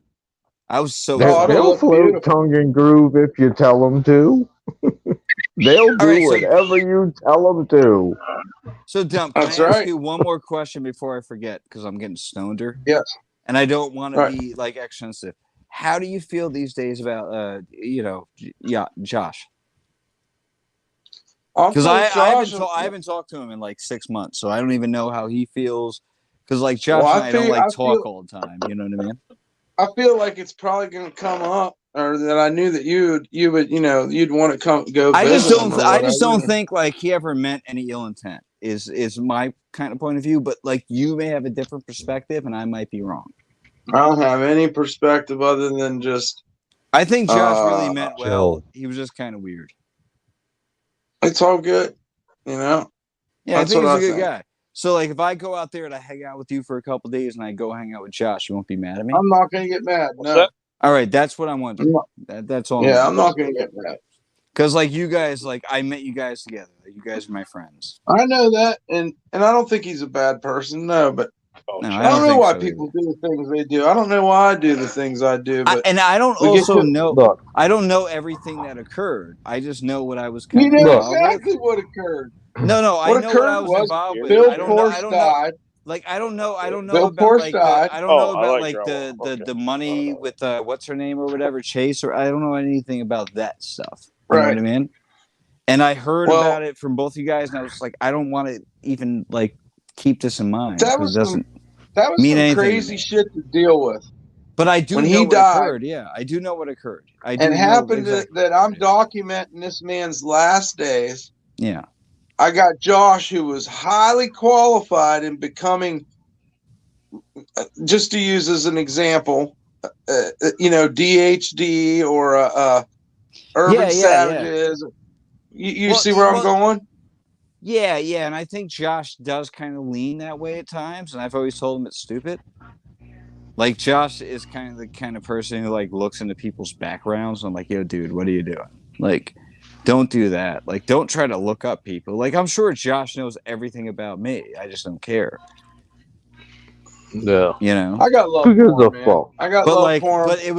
I was so Oh, it'll insulted. They'll look float beautiful. tongue and groove if you tell them to. They'll All do right, whatever you tell them to. so Dump, can I That's ask right. you one more question before I forget? Because I'm getting stoneder, Yes. and I don't want to Right. be like extra sensitive. How do you feel these days about yeah, Josh? Because I haven't talked to him in like 6 months, so I don't even know how he feels. Because like Josh Well, and I don't like I talk feel, all the time. You know what I mean? I feel like it's probably going to come up, or that I knew that you would, you'd want to go I just visit him or I just don't whatever. think like he ever meant any ill intent. Is my kind of point of view, but like you may have a different perspective, and I might be wrong. I don't have any perspective other than just I think Josh really meant well. Chill. He was just kind of weird. it's all good, you know. Yeah, I That's think what he's I a good think. guy. So like if I go out there and I hang out with you for a couple days and I go hang out with Josh, you won't be mad at me? I'm not going to get mad. What's No. that? All right, that's what I want to I'm do. not- That's all. Yeah, I'm not gonna get mad. Because like you guys, like I met you guys together. You guys are my friends. I know that, and I don't think he's a bad person. No, but Oh, No, I I don't don't know think why so people either. do the things they do. I don't know why I do the things I do, but And I don't we get also to know. Look, I don't know everything that occurred. I just know what I was you kind of know look. involved with. exactly what occurred. No, I What know what I occurred was was involved with. Bill I don't know. I Porch don't know. died. Like I don't know Bill about Porch like the. died. I don't know I about like like drywall. the Okay. the money with what's her name or whatever Chase or I don't know anything about that stuff. You know Right. what I mean? And I heard Well, about it from both you guys, and I was like, I don't want to even like keep this in mind that because was it doesn't mean some anything to crazy me. shit to deal with. But I do When know he what died, occurred. Yeah, I do know what occurred. I and do know happened exactly that what I'm occurred. documenting this man's last days. Yeah. I got Josh, who was highly qualified in becoming, just to use as an example, DHD or Urban Yeah. Savages. You Well, see where I'm going? yeah, and I think Josh does kind of lean that way at times, and I've always told him it's stupid. Like Josh is kind of the kind of person who like looks into people's backgrounds. And I'm like, yo, dude, what are you doing? Like, don't do that. Like, don't try to look up people. Like, I'm sure Josh knows everything about me. I just don't care. Yeah. You know. I got love Because for him, of man. fuck. I got But love like, for him. but it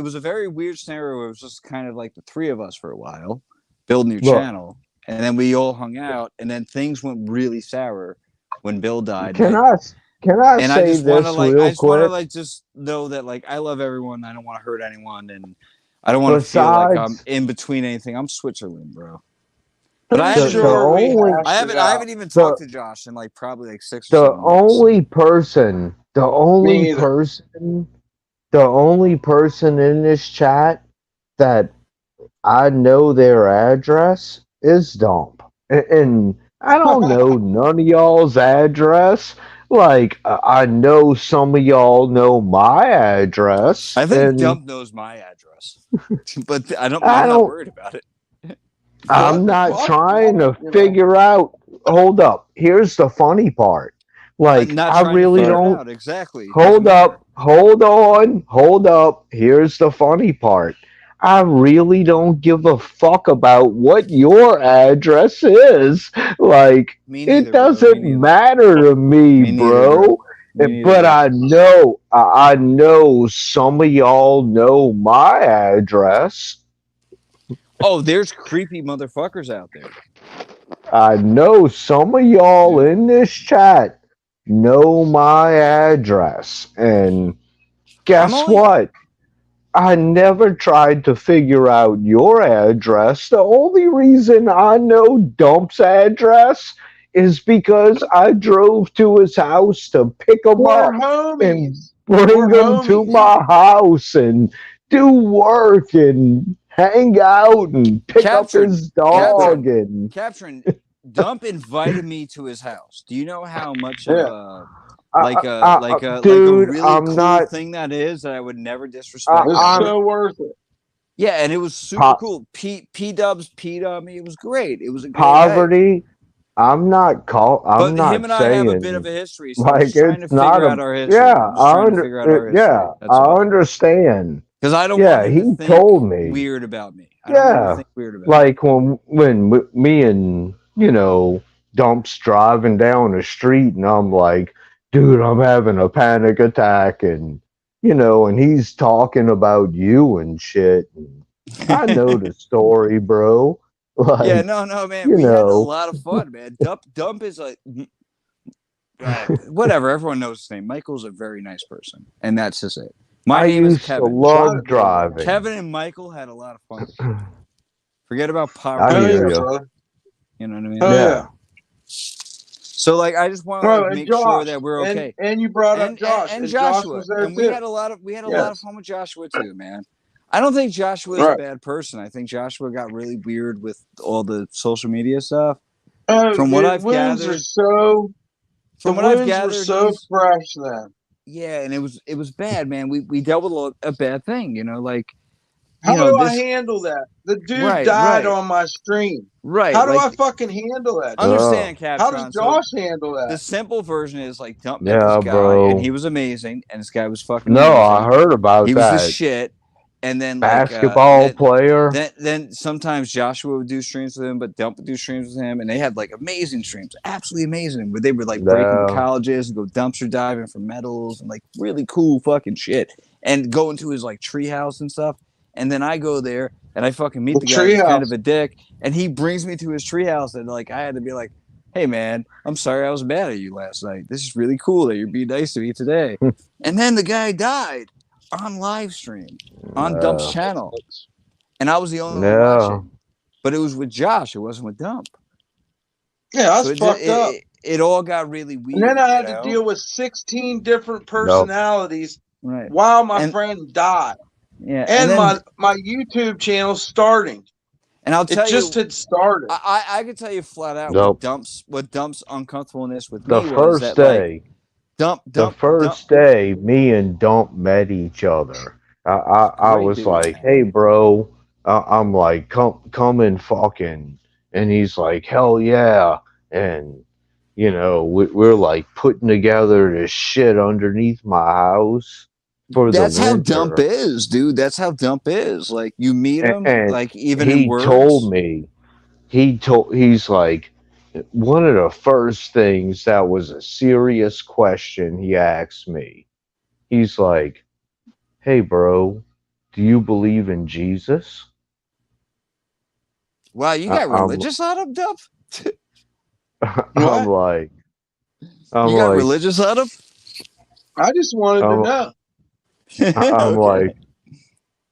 was a very weird scenario where it was just kind of like the three of us for a while building your Look. channel, and then we all hung out, and then things went really sour when Bill died. Can I And I say just want to this like, I real just want to quick? like just know that like I love everyone. I don't want to hurt anyone, and I don't want to feel like I'm Besides, in between anything. I'm Switzerland, bro. But I Pretty haven't, the sure we only hashed it I out. haven't even talked to Josh in like probably like 6 or the 7 months. only Me either. person in this chat that I know their address is Dump. And I don't know none of y'all's address. Like, I know some of y'all know my address. I think And Dump knows my address, but I'm I not don't, worried about it. I'm What the not fuck? trying to You know, figure out. Hold up. Here's the funny part. I'm Like, not I trying to really figure it don't. out exactly. It doesn't Hold matter. up. Hold on. Hold up. Here's the funny part. I really don't give a fuck about what your address is. Like, Me it neither, bro. Me doesn't neither. matter to me, Me neither, bro. bro. Me neither, But bro. I know some of y'all know my address. Oh, there's creepy motherfuckers out there. I know some of y'all Yeah. in this chat know my address. And guess only- what? I never tried to figure out your address. The only reason I know Dump's address is because I drove to his house to pick him we're up and homies. bring We're him to homies. my house and do work and hang out and pick up his dog and Capturing Dump invited me to his house. Do you know how much Yeah. of a like a dude, really I'm cool not. thing that is that I would never disrespect? It's I'm so worth it. Yeah, and it was super po- cool. P Dubs P'd on me. It was great. It was a great day. poverty. I'm not But him not and I have a bit saying of a history, so I'm like just trying to it's not figure a. out our history. Yeah, I'm just trying to figure out our history. yeah, That's I all. understand. Because I don't Yeah, want him to he think told me. weird about me. I don't want him to Yeah, think weird about like when me and Dump's driving down the street, and I'm like, dude, I'm having a panic attack, and and he's talking about you and shit. And me. I know the story, bro. Like, Yeah, no, man. you We had a know, lot of fun, man. Dump is like whatever. Everyone knows his name. Michael's a very nice person, and that's just it. My I name is used to Kevin. love driving. Kevin and Michael had a lot of fun together. Forget about I poverty. hear yeah, you. brother. You know what I mean? Oh Yeah. yeah. So like, I just want to Oh, like, and make Josh, sure that we're okay. and you brought up Josh, And Josh Joshua, was there and too. we had a lot of Yes. fun with Joshua too, man. I don't think Joshua is Right. a bad person. I think Joshua got really weird with all the social media stuff. Oh, From dude, what I've wounds gathered, are so. The from what I've wounds were gathered, so fresh then. yeah, and it was bad, man. We dealt with a bad thing, like How you know do I this handle that? The dude right, died right, on my stream. right. How do Like I fucking handle that? understand, How does Captron. So Josh handle the that? simple version is Dump met this Yeah, guy, and he bro. was amazing, and this guy was fucking No, I amazing. heard about He was the that. shit. And then basketball player. Then sometimes Joshua would do streams with him, but Dump would do streams with him, and they had like amazing streams, absolutely amazing. Where they would like break into colleges and go dumpster diving for medals and like really cool fucking shit, and go into his like treehouse and stuff. And then I go there and I fucking meet the guy who's kind of a dick, and he brings me to his treehouse, and like I had to be like, "Hey man, I'm sorry I was mad at you last night. This is really cool that you're being nice to me today." And then the guy died on live stream on Dump's channel, and I was the only one watching. But it was with Josh. It wasn't with Dump. Yeah, that's fucked up. It all got really weird. And then I had to deal with 16 different personalities while my friend died. Yeah, and then, my YouTube channel starting. And I'll tell you, just had started. I could tell you flat out what Dump's uncomfortableness with the me first was that, day. Like, the first day, me and Dump met each other. I was dude, like, "Hey, bro," I'm like, "Come and fucking," and he's like, "Hell yeah!" And you know, we're like putting together this shit underneath my house for the winter. That's how Dump is, dude. That's how Dump is. Like you meet him, and like even he in words. Told me, he's like, one of the first things that was a serious question he asked me. He's like, "Hey, bro, do you believe in Jesus?" Wow, you got religious on him, Dump? I'm like, you got religious on him? I just wanted to know. I'm like,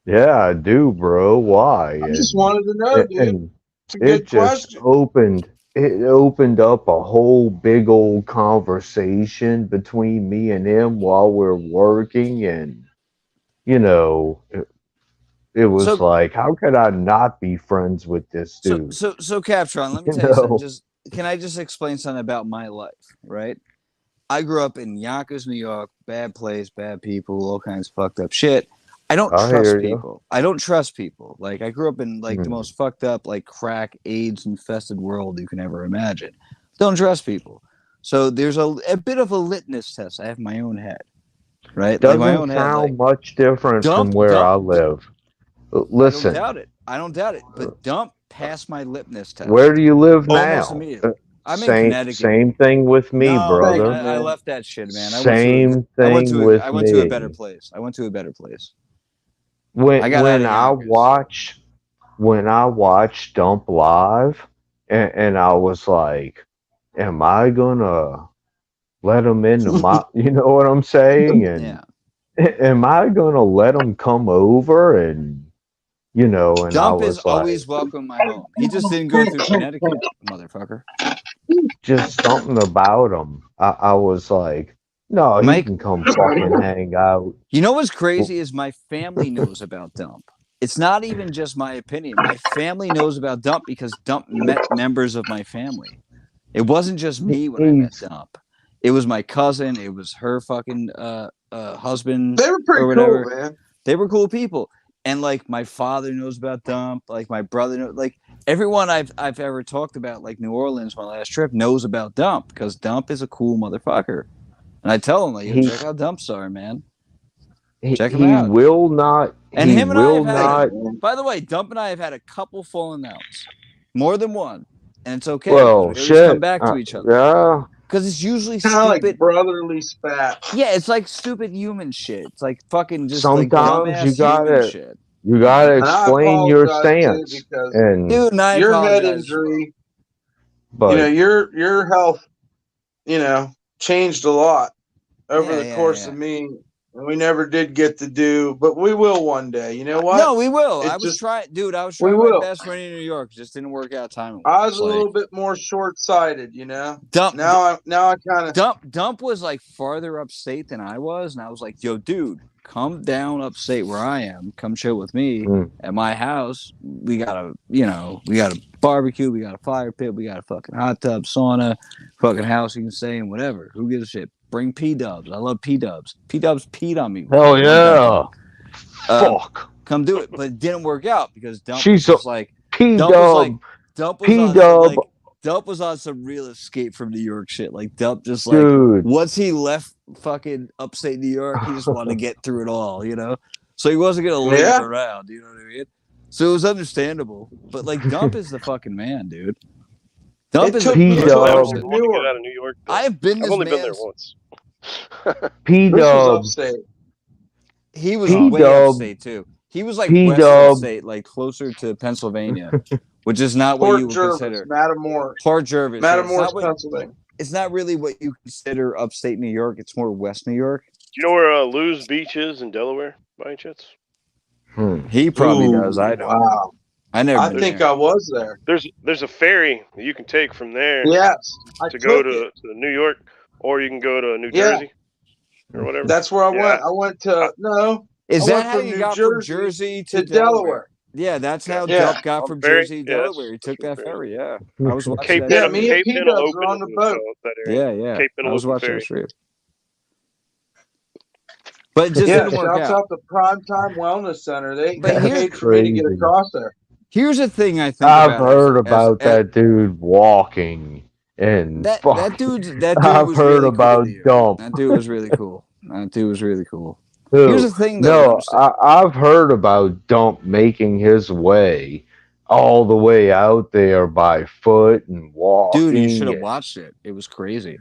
yeah, I do, bro. Why? I just wanted to know, dude. It's a good question. It opened up a whole big old conversation between me and him while we're working, and you know, it was like, how could I not be friends with this dude? So Captron, let me tell you something. Can I just explain something about my life, right? I grew up in Yonkers, New York, bad place, bad people, all kinds of fucked up shit. I don't trust people. I don't trust people. Like I grew up in like the most fucked up, like crack, AIDS infested world you can ever imagine. Don't trust people. So there's a bit of a litmus test. I have my own head, right? Doesn't like my own sound head, much different from where I live. Listen, I don't doubt it. But Dump passed my litmus test. Where do you live now? Almost immediately. I'm in Connecticut. Same thing with me, brother. I left that shit, man. I went to a better place. When I watched Dump live, and I was like, "Am I gonna let him into my?" You know what I'm saying? And am I gonna let him come over and? You know, and Dump I was is always welcome in my home. He just didn't go through Connecticut, motherfucker. Just something about him. I was like, no, he can come fucking hang out. You know what's crazy is my family knows about Dump. It's not even just my opinion. My family knows about Dump because Dump met members of my family. It wasn't just me when I met Dump. It was my cousin. It was her fucking husband. They were pretty cool, man. They were cool people. And like my father knows about Dump, like my brother knows, like everyone I've ever talked about, like New Orleans, my last trip, knows about Dump because Dump is a cool motherfucker. And I tell them, like, check out Dump Star, man. Check him out. He will not. And him and I have had, by the way, Dump and I have had a couple falling outs, more than one, and it's okay. Well, we always come back to each other. Yeah. Because it's usually stupid, like brotherly spat. Yeah, it's like stupid human shit. It's like fucking just sometimes like you gotta shit. You gotta explain your stance. And dude, your head injury, but your health, changed a lot over the course of me. And we never did get to do, but we will one day. You know what? No, we will. I was trying my best running in New York. Just didn't work out time. I was a little bit more short-sighted, Dump. Now I kind of Dump was like farther upstate than I was, and I was like, "Yo, dude, come down upstate where I am. Come chill with me at my house. We got a barbecue. We got a fire pit. We got a fucking hot tub, sauna, fucking house you can stay in, whatever. Who gives a shit? Bring P-dubs. I love P-dubs. P-dubs peed on me. Hell yeah. Fuck. Come do it. But it didn't work out because Dump was like P-dub. Dump was on some real escape from New York shit. Like Dump just Dude. once he left fucking upstate New York, he just wanted to get through it all, so he wasn't gonna leave Yeah. it around. You know what I mean? So it was understandable. But like, Dump is the fucking man, dude. Dump It is a took me That's good why I P-Dub. always person. wanted to get Newark. out of New York. Though. I have been I've this only been there man's. once. This was P-Dub. upstate. He was P-Dub. way upstate too. He was like west P-Dub. upstate, like closer to Pennsylvania, which is not what you Port would Jervis, consider. Matamoros. Port Jervis. Yeah, Matamoros, Pennsylvania. it's not really what you consider upstate New York. It's more West New York. Do you know where Lou's Beach is in Delaware, by any chance? He probably does. Ooh, I don't. wow. I never. I been think there. I was there. There's a ferry that you can take from there Yes, I to go took it. to New York, or you can go to New Yeah. Jersey or whatever. That's where I Yeah. went. I went to no. Is I that went how from you New got Jersey from Jersey to to Delaware? Delaware. Yeah, that's how Yeah. Dump got On from the ferry? Jersey to Yeah, Delaware. He that's took from that the ferry. ferry. Yeah, I was watching Cape that. Yeah, Penelope, me and Cape P-Dubs Penelope were on the is boat. that area. Yeah. Cape I was Penelope watching ferry. that stream. But it just Yeah, didn't work shouts out. out to Primetime Wellness Center. They But here's paid for me to get crazy. across there. Here's the thing I think I've about heard about that dude walking and that dude I've was heard really about cool to you. Dump. That dude was really cool. That dude was really cool. Who? Here's the thing, though. No, I've heard about Dump making his way all the way out there by foot and walking. Dude, you should have and- watched it. It was crazy.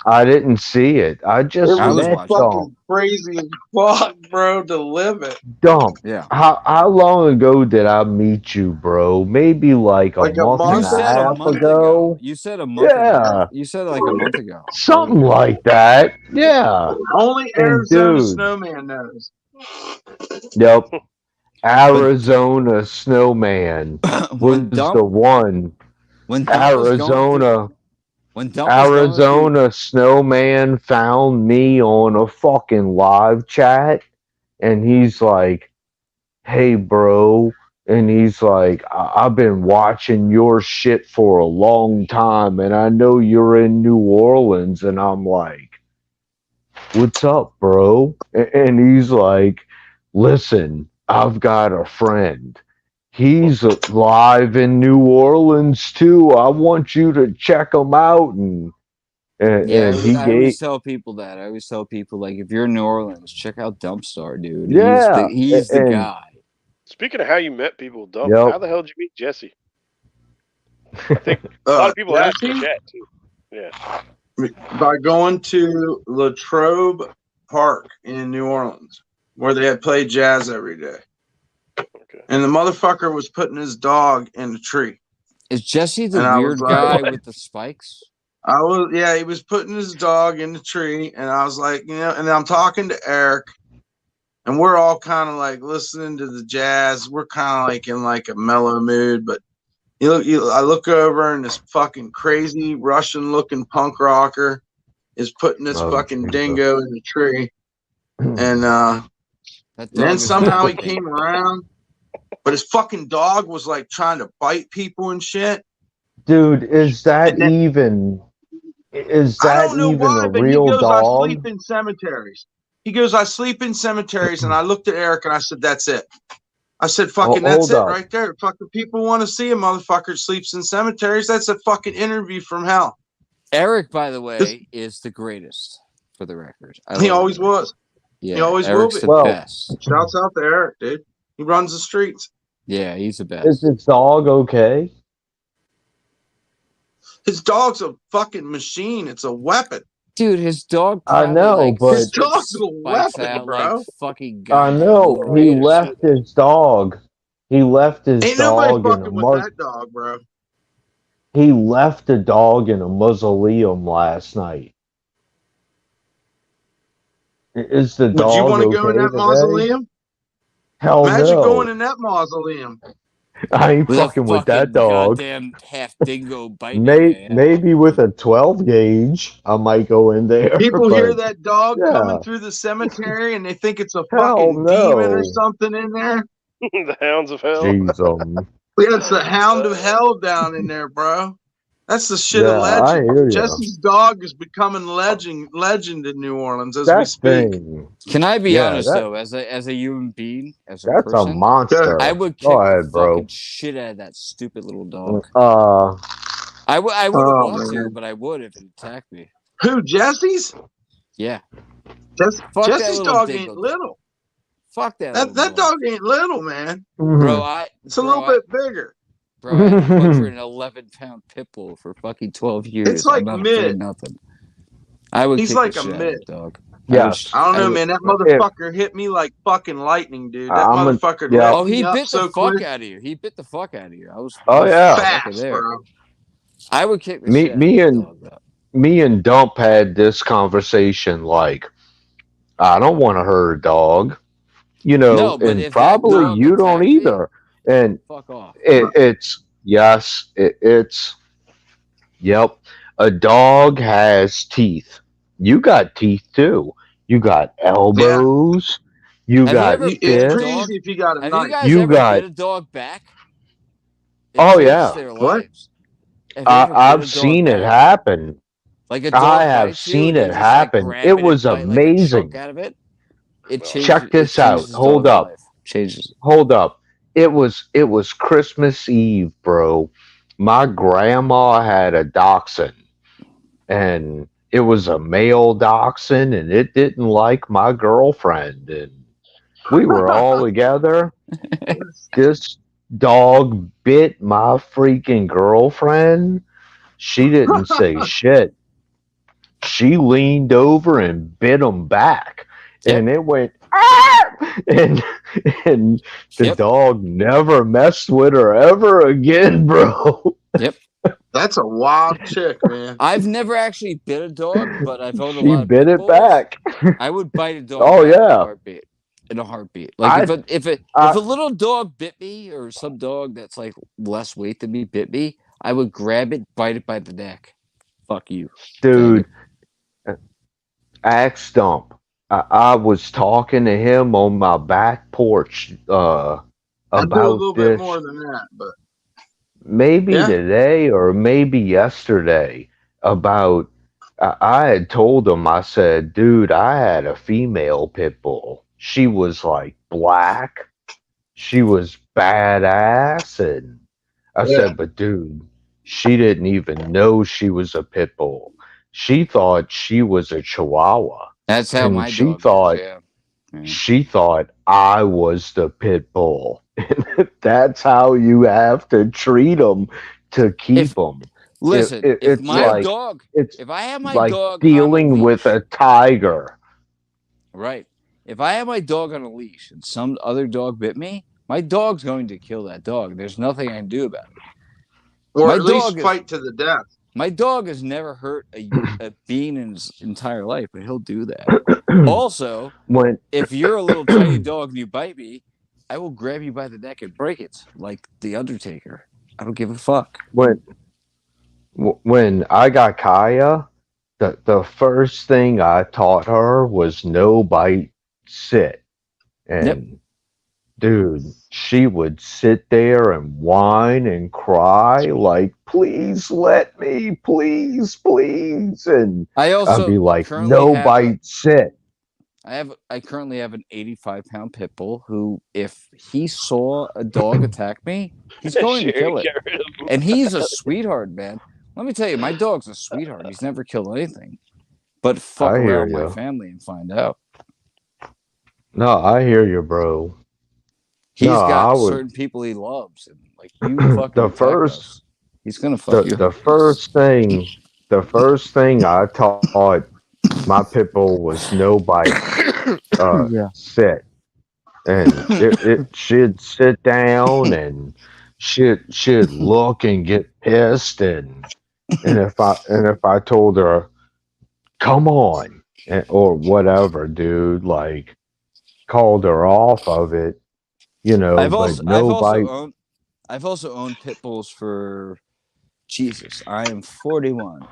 I didn't see it. I just It I was was met watching. Dump. fucking crazy as fuck, bro, to live it. Dump. Yeah. How long ago did I meet you, bro? Maybe like a Like a month month and You a said a half month ago. You said a month Yeah. ago. You said like a month ago. Something like that. Yeah. Only And Arizona dude. Snowman knows. Yep. Arizona Snowman when was Dump the one. when Dump was going through, Arizona. when Dump was going through, Arizona Snowman found me on a fucking live chat and he's like, hey, bro. And he's like, I've been watching your shit for a long time and I know you're in New Orleans. And I'm like, what's up, bro? And he's like, listen, I've got a friend. He's live in New Orleans too. I want you to check him out. And he I gave, always tell people that. I always tell people like, if you're in New Orleans, check out Dumpstar, dude. yeah, he's the and- guy. Speaking of how you met people, Dump, Yep. how the hell did you meet Jesse? I think a lot of people ask in Jesse? chat too. Yeah. By going to Latrobe Park in New Orleans, where they had played jazz every day. Okay. And the motherfucker was putting his dog in a tree. Is Jesse the And I weird was guy like- with the spikes? He was putting his dog in the tree, and I was like, and I'm talking to Eric, and we're all kind of like listening to the jazz. We're kind of like in like a mellow mood, but I look over and this fucking crazy Russian looking punk rocker is putting this fucking Jesus. dingo in the tree, and That dog then is somehow he not- came around, but his fucking dog was like trying to bite people and shit. dude, is that And then- even I a don't know why, but real he goes, dog? I sleep in cemeteries. He goes, I sleep in cemeteries, and I looked at Eric and I said, that's it. I said, fucking, Oh, that's hold it up. right there. Fucking people want to see a motherfucker sleeps in cemeteries. That's a fucking interview from hell. Eric, by the way, is the greatest, for the record. I He love always Eric. was. Yeah, He always will Eric's be. the Well- best. Shouts out to Eric, dude. He runs the streets. Yeah, he's the best. Is his dog okay? His dog's a fucking machine. It's a weapon. Dude, his dog. I probably, know, like, but- His dog's a spikes weapon, out bro. like fucking. I goddamn know. He Wolverine or left shit. his dog. He left his Ain't nobody dog in a fucking with mus- that dog, bro. He left the dog in a mausoleum last night. Is the Would dog you want to okay go in that today? mausoleum? Hell Imagine no. going in that mausoleum. I ain't With a fucking with that fucking dog. Goddamn half dingo biting your ass. Maybe with a 12 gauge, I might go in there. People but hear that dog yeah. coming through the cemetery and they think it's a Hell fucking no. demon or something in there. The Hounds of Hell. Jeez, Yeah, it's the Hound of Hell down in there, bro. That's the shit yeah, of I legend. hear you. Jesse's dog is becoming legend in New Orleans as we That speak. thing, Can I be Yeah, honest that- though, as a human being, as a that's person, a monster. I would kick Go ahead, the bro. fucking shit out of that stupid little dog. I wouldn't Oh, want to, man. but I would if it attacked me. Who, Jesse's? Yeah. Jesse's Fuck that little dog dingo ain't dog. little. Fuck that. That dog ain't little, man. Bro, It's a little bit bigger. Bro, I had a 111-pound pit bull for fucking 12 years. It's like I'm not mid. afraid of nothing. I would He's kick like the a shit out mid. of that dog. Yes. I don't know, would- man. That motherfucker hit me like fucking lightning, dude. That I'm a- motherfucker yeah. lit Oh, he me up bit the so fuck quick. out of you. He bit the fuck out of you. I was yeah. fucking Fast, there. bro. I would kick the Me- shit me out of and- that dog, though. Me and Dump had this conversation like, I don't want to hurt a dog, No, but and if that probably dog you don't attacked me, either. And fuck off. it's yep. A dog has teeth. You got teeth too. You got elbows. You Have you got ever bit a It's dog? crazy if you got a Have knife. you guys You ever got- bit a dog back? It Oh, changes yeah. their What? lives. Have you ever bit a I've dog seen it back? happen. Like a dog I have bites you seen and you it just, happen. grab It and was bite, like, a amazing. chunk out of it. It changes. Check this it changes out. the Hold dog's up. life. Changes. Hold up. It was Christmas Eve, bro. My grandma had a dachshund, and it was a male dachshund, and it didn't like my girlfriend, and we were all together. This dog bit my freaking girlfriend. She didn't say shit. She leaned over and bit him back, and it went ah! and the Yep. dog never messed with her ever again, bro. That's a wild chick, man. I've never actually bit a dog, but I've owned a She lot of bit pit it bulls. back. I would bite a dog Oh, back in a yeah. heartbeat. In a heartbeat. Like if a little dog bit me, or some dog that's like less weight than me bit me, I would grab it, bite it by the neck. Fuck you. Dude, axe stump. I was talking to him on my back porch I do a about little this. bit more than that, but Maybe Yeah. today or maybe yesterday about I had told him, I said, dude, I had a female pit bull. She was like black. She was badass. And I Yeah. said, but dude, she didn't even know she was a pit bull. She thought she was a chihuahua. That's how And my she dog thought is, yeah. She thought I was the pit bull. That's how you have to treat them to keep them. Listen, if it's my like dog, it's if I have my like dog dealing on a with leash, a tiger. right? If I have my dog on a leash and some other dog bit me, my dog's going to kill that dog. There's nothing I can do about it. or My at least dog is- fight to the death. My dog has never hurt a bean in his entire life, but he'll do that. Also, When if you're a little tiny dog and you bite me, I will grab you by the neck and break it, like the Undertaker. I don't give a fuck. when I got Kaya, the first thing I taught her was no bite, sit. And dude, she would sit there and whine and cry like, please let me, please, please. And I also I'd be like, currently no have bite, sit. I currently have an 85-pound pit bull who, if he saw a dog attack me, he's going to kill it. Get rid of him. And he's a sweetheart, man. Let me tell you, my dog's a sweetheart. He's never killed anything. But fuck I hear around with my ya. family and find out. No, I hear you, bro. He's No, got I would- certain people he loves, and like you fucking The attack first- us, he's gonna fuck you. The first thing I taught my pit bull was no bite, Yeah. sit. And she'd sit down and she'd look and get pissed, and if I told her, come on, or whatever, dude, like called her off of it, I've but no bite. I've also owned pit bulls for Jesus. I am 41.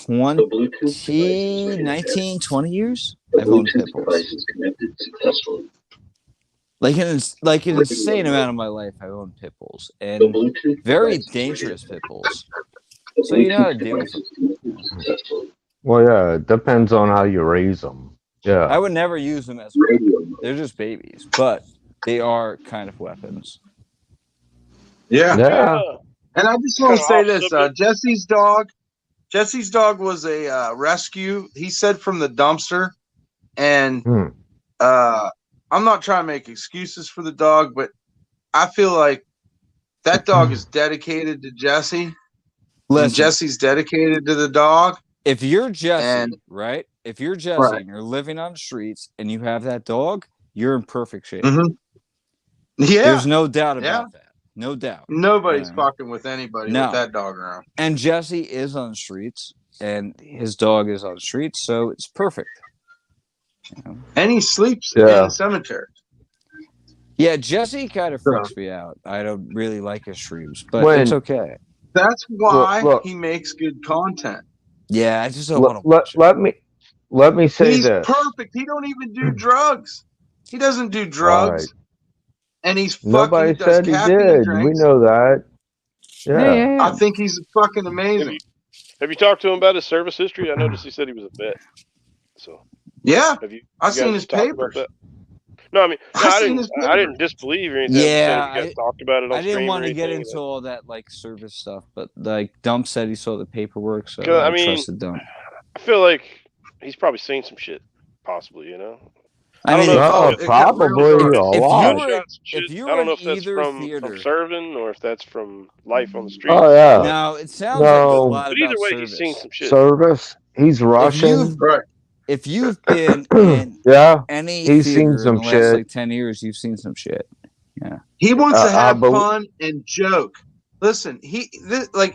19, 20 years. I've owned pit bulls. Like an insane amount of my life, I've owned pit bulls, and very dangerous pit bulls. So you know how to deal with them. Well, yeah, it depends on how you raise them. Yeah, I would never use them as weapons. They're just babies, but they are kind of weapons. Yeah. yeah. And I just want to say Kinda this: off Jesse's dog was a rescue. He said from the dumpster, and I'm not trying to make excuses for the dog, but I feel like that dog is dedicated to Jesse, and Listen, Jesse's dedicated to the dog. if you're Jesse, And right? If you're Jesse Right. and you're living on the streets and you have that dog, you're in perfect shape. Mhm. Yeah, There's no doubt Yeah. about that. No doubt. nobody's Yeah. fucking with anybody No. with that dog around. And Jesse is on the streets, and his dog is on the streets, so it's perfect. You know? And he sleeps Yeah. in cemeteries. Yeah, Jesse kind of So- freaks me out. I don't really like his streams, but When- it's okay. That's why Look. he makes good content. Yeah, I just don't want to Let, watch it. let me say He's this. perfect. He don't even do drugs. He doesn't do drugs. And he's fucking Nobody does said he caffeine did. drinks. We know that. Yeah. I think he's fucking amazing. Have you talked to him about his service history? I noticed he said he was a vet. So Yeah, have you? I've you guys seen his talked about papers. that? No, I mean, no, I've I seen didn't. his I didn't disbelieve or anything. Yeah, you guys talked about it on I didn't stream want or to get anything, into all that like service stuff, but like Dump said he saw the paperwork, so 'Cause, I I mean, trusted Dump. I feel like he's probably seen some shit, possibly. You know. I don't mean, know if Oh, it's- probably a if lot. you were- gunshots and if shit. you I were don't know in if that's either from theater- serving or if that's from life on the streets. Oh, yeah. No, it sounds like No. a lot But about either way, service. he's seen some shit. Service. He's Russian. Right. If you've been in Yeah. any He's theater seen in some the last shit. like 10 years, you've seen some shit. He wants to have but- fun and joke. Listen,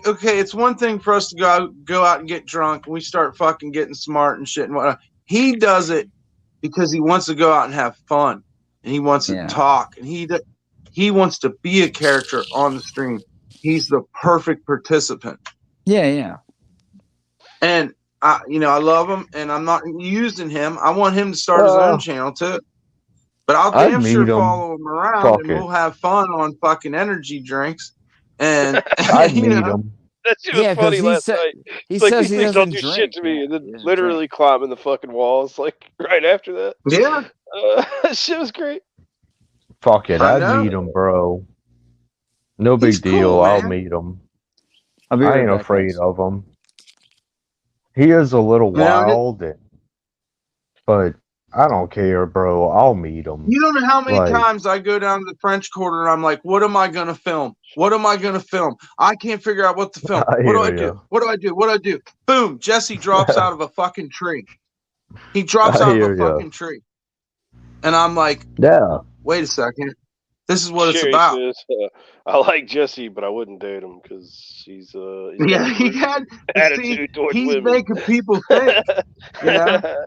okay, it's one thing for us to go out and get drunk and we start fucking getting smart and shit and whatnot. He does it because he wants to go out and have fun and he wants to talk and he wants to be a character on the stream. He's the perfect participant. Yeah. And I love him and I'm not using him. I want him to start his own channel too. But I'll I'd damn sure meet him. follow him around Fuck and it. we'll have fun on fucking energy drinks. And I'd meet him. That shit was Yeah, 'cause funny he last said- night. He It's like says these he things don't doesn't do drink. shit to me, Yeah, and then he doesn't literally climbing the fucking walls like right after that. Yeah. That shit was great. Fuck it. I I'd know. meet him, bro. No big He's deal. cool, I'll man. meet him. I'll be I right ain't back, afraid guys. of him. He is a little Yeah, wild, but I don't care, bro. I'll meet him. You don't know how many Like- times I go down to the French Quarter and I'm like, what am I going to film? What am I going to film? I can't figure out what to film. I What do I hear do? ya. What do I do? What do I do? Boom. Jesse drops out of a fucking tree. He drops I out of hear a ya. fucking tree. And I'm like, Yeah. wait a second. This is what it's Sherry about. says, I like Jesse, but I wouldn't date him because he's got Yeah, a he great had attitude towards he's women. making people think. You know?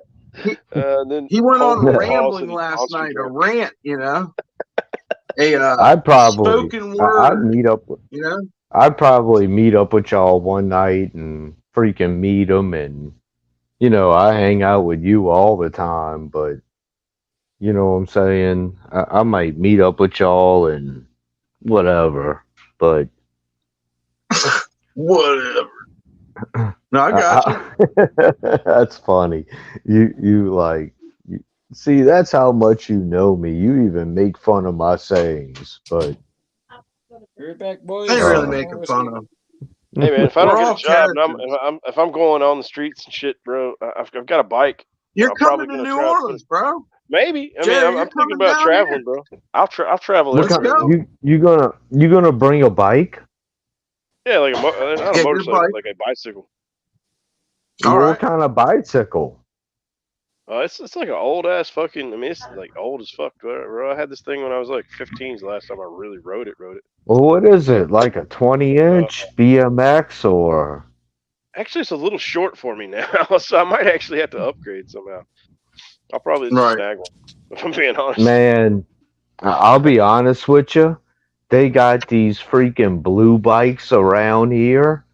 And then He went on Homer a Boss rambling and last Monster night, a Truck. rant, you know. I'd probably spoken I'd word, meet up with you know. I'd probably meet up with y'all one night and freaking meet them, and I hang out with you all the time, but you know what I'm saying? I might meet up with y'all and whatever, but Whatever. No, I got you. That's funny. See, that's how much you know me. You even make fun of my sayings, but Be right back, boys. I ain't really Uh, making fun of him. Hey man, if I We're don't get all a job, and characters. if I'm going on the streets and shit, bro, I've got a bike. You're I'm probably coming to gonna New try to Orleans, bro. Maybe. I Jerry, mean, you're I'm thinking coming about down traveling, bro. I'll travel what Let's everywhere. go. you gonna bring a bike? Yeah, like not a Get your motorcycle, bike. like a bicycle. All What right. kind of bicycle? It's like an old ass fucking. I mean, it's like old as fuck, bro. I had this thing when I was like 15. The last time I really rode it. Well, what is it? Like a 20-inch BMX or? Actually, it's a little short for me now, so I might actually have to upgrade somehow. I'll probably just Right. snag one, if I'm being honest. Man, I'll be honest with you. They got these freaking blue bikes around here,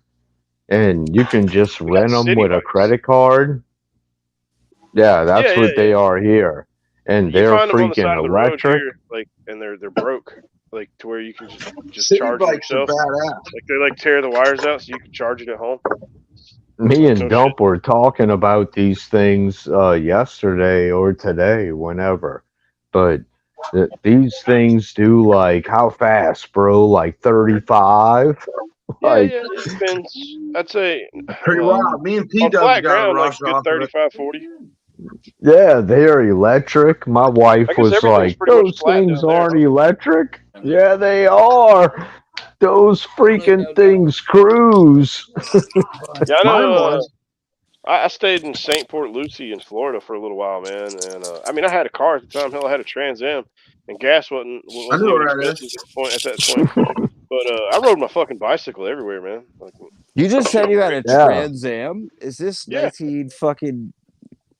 and you can just We got rent them city with a bikes. credit card. Yeah, that's Yeah, what they are here, and You they're find them on the side freaking of the road electric. here, like, and they're broke, like to where you can just City charge them bikes are yourself. badass. Like they like tear the wires out so you can charge it at home. Me and No Dump were talking about these things yesterday or today, whenever. But these things do like how fast, bro? Like 35. Yeah, Like, yeah, it depends. I'd say Pretty wild. Me and P on Dubs flat got a ground, like rush good off of it. 35, 40. Yeah, they're electric. My wife I guess was everything's like, pretty much "Those flat things down there, aren't huh? electric." Yeah, they are. Those freaking things cruise. Yeah, I Mine know. was. I stayed in St. Port Lucie in Florida for a little while, man. And I mean, I had a car at the time. Hell, I had a Trans Am, and gas I wasn't knew even where that expensive is. at that point. But I rode my fucking bicycle everywhere, man. Like, You just shit said on you the had grid. a Yeah, Trans Am. Is this Yeah, 19 fucking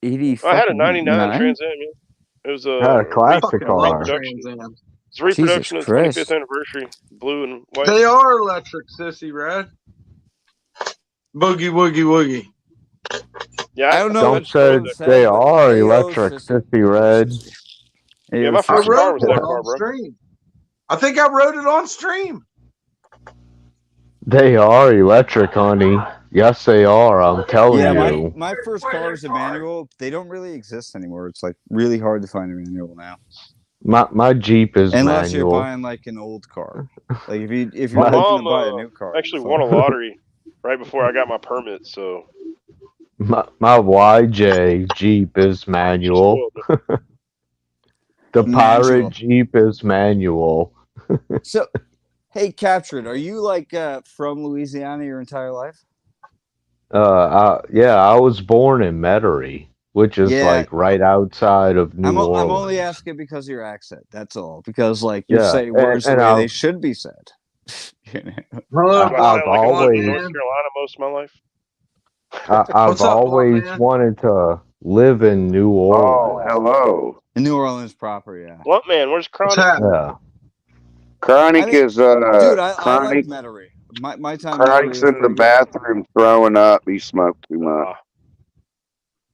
80 I had a fucking '99 nine? Trans Am. Yeah. It was had a a classic Fucking love car. reproduction. Trans Ams. It's a Jesus reproduction of the 25th Christ. anniversary, blue and white. They are electric, sissy red. Boogie woogie woogie. Yeah, I don't know I Don't what just drove say Stone that car. they said, but are AO electric, system. sissy red. Yeah, AO my I first system. car rode was it that on car, bro. stream. I think I wrote it on stream. They are electric, honey. Yes, they are. I'm telling Yeah, Yeah. you. my first car was a manual. They don't really exist anymore. It's like really hard to find a manual now. My Jeep is Unless you're manual. buying like an old car. Like if My you're My looking to mom buy a new car, you're actually won a fucked. lottery right before I got my permit, so my YJ Jeep is she's manual. spoiled. The pirate Manual. Jeep is manual. So hey, Captured, are you like from Louisiana your entire life? Yeah, I was born in Metairie, which is Yeah, like right outside of New I'm only Orleans. asking because of your accent. That's all. Because like you're Yeah, saying words the and way they should be said. You know? Hello, Do I blunt, I've sound like I've lived blunt in North always man. Carolina most of my life? I've What's up, blunt always man? wanted to live in New Oh, Orleans. hello. In New Orleans proper, yeah. Blunt man, where's What's Chronic? happening? Yeah. I Chronic think, is dude, I like Chronic. Metairie. My time in Metairie Chronic's was in the pretty good. bathroom throwing up. He smoked too much.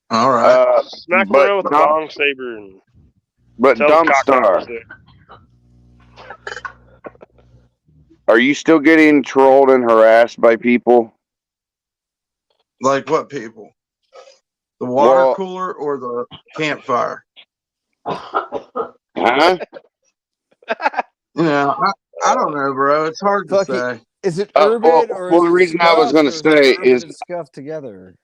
All right. Smack him But around with a dump, bong saber and but tell him cockeyed Dumpstar, was there. are you still getting trolled and harassed by people? Like what people? The water Well, cooler or the campfire? huh? Yeah, I don't know, bro. It's hard to Fuck it. say. Is it Well, urban or well, is the it reason I was scuffed going to or is it say urban is, and scuffed together?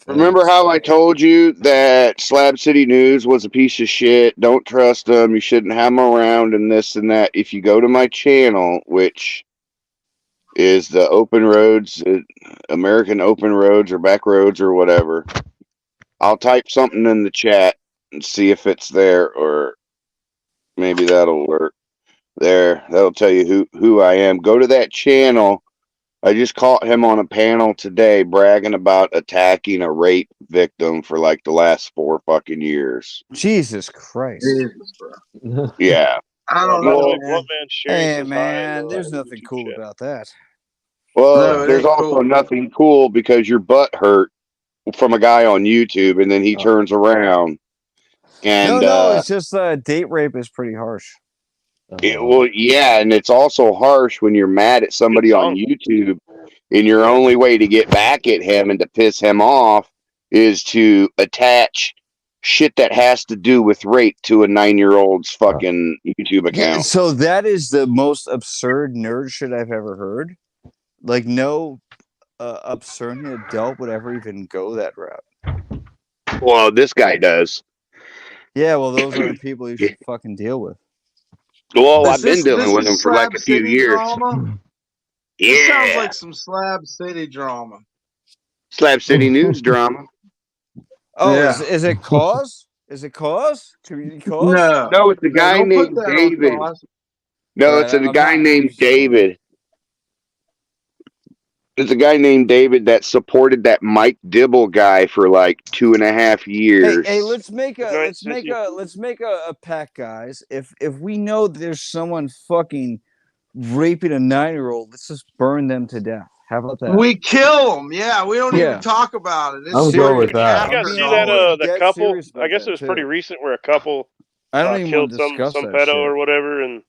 remember how I told you that Slab City News was a piece of shit? Don't trust them. You shouldn't have them around and this and that. If you go to my channel, which is the Open Roads, American Open Roads or Back Roads or whatever, I'll type something in the chat and see if it's there, or maybe that'll work. There, that'll tell you who I am. Go to that channel. I just caught him on a panel today bragging about attacking a rape victim for like the last 4 fucking years. Jesus Christ. Jesus, bro. Yeah. I By don't the know, way, Well, Blunt man. man Sherry Hey says hi in man, the there's nothing YouTube cool chat. about that. No, it there's ain't also cool. nothing cool because your butt hurt from a guy on YouTube, and then he turns around and No, it's just date rape is pretty harsh. well, yeah, and it's also harsh when you're mad at Good somebody on song. YouTube, and your only way to get back at him and to piss him off is to attach shit that has to do with rape to a 9-year-old's fucking YouTube Yeah, account. so that is the most absurd nerd shit I've ever heard. Like no absurdly adult would ever even go that route. Well, this guy does. Yeah, well, those are the people you should fucking deal with. Well, Is I've been this dealing with him is for like Slab a few City years. drama? This sounds Yeah, like some Slab City drama. Slab City News drama. Oh, Yeah. is it cause? Is it cause? Community cause? No. No, it's a No, guy don't put named that on David. cause. No, Right, it's a I'm guy not. named David. It's a guy named David that supported that Mike Dibble guy for like 2.5 years. Hey, let's make Good a night, let's make sissy. a let's make a pact, guys. If we know there's someone fucking raping a 9-year-old, let's just burn them to death. How about that? We kill them. Yeah, we don't Yeah. even talk about it. It's I'm good with straight that. You guys captured see that always. the Get couple? serious I about guess it that was pretty too. recent where a couple I don't even want killed to some discuss that pedo shit. or whatever, and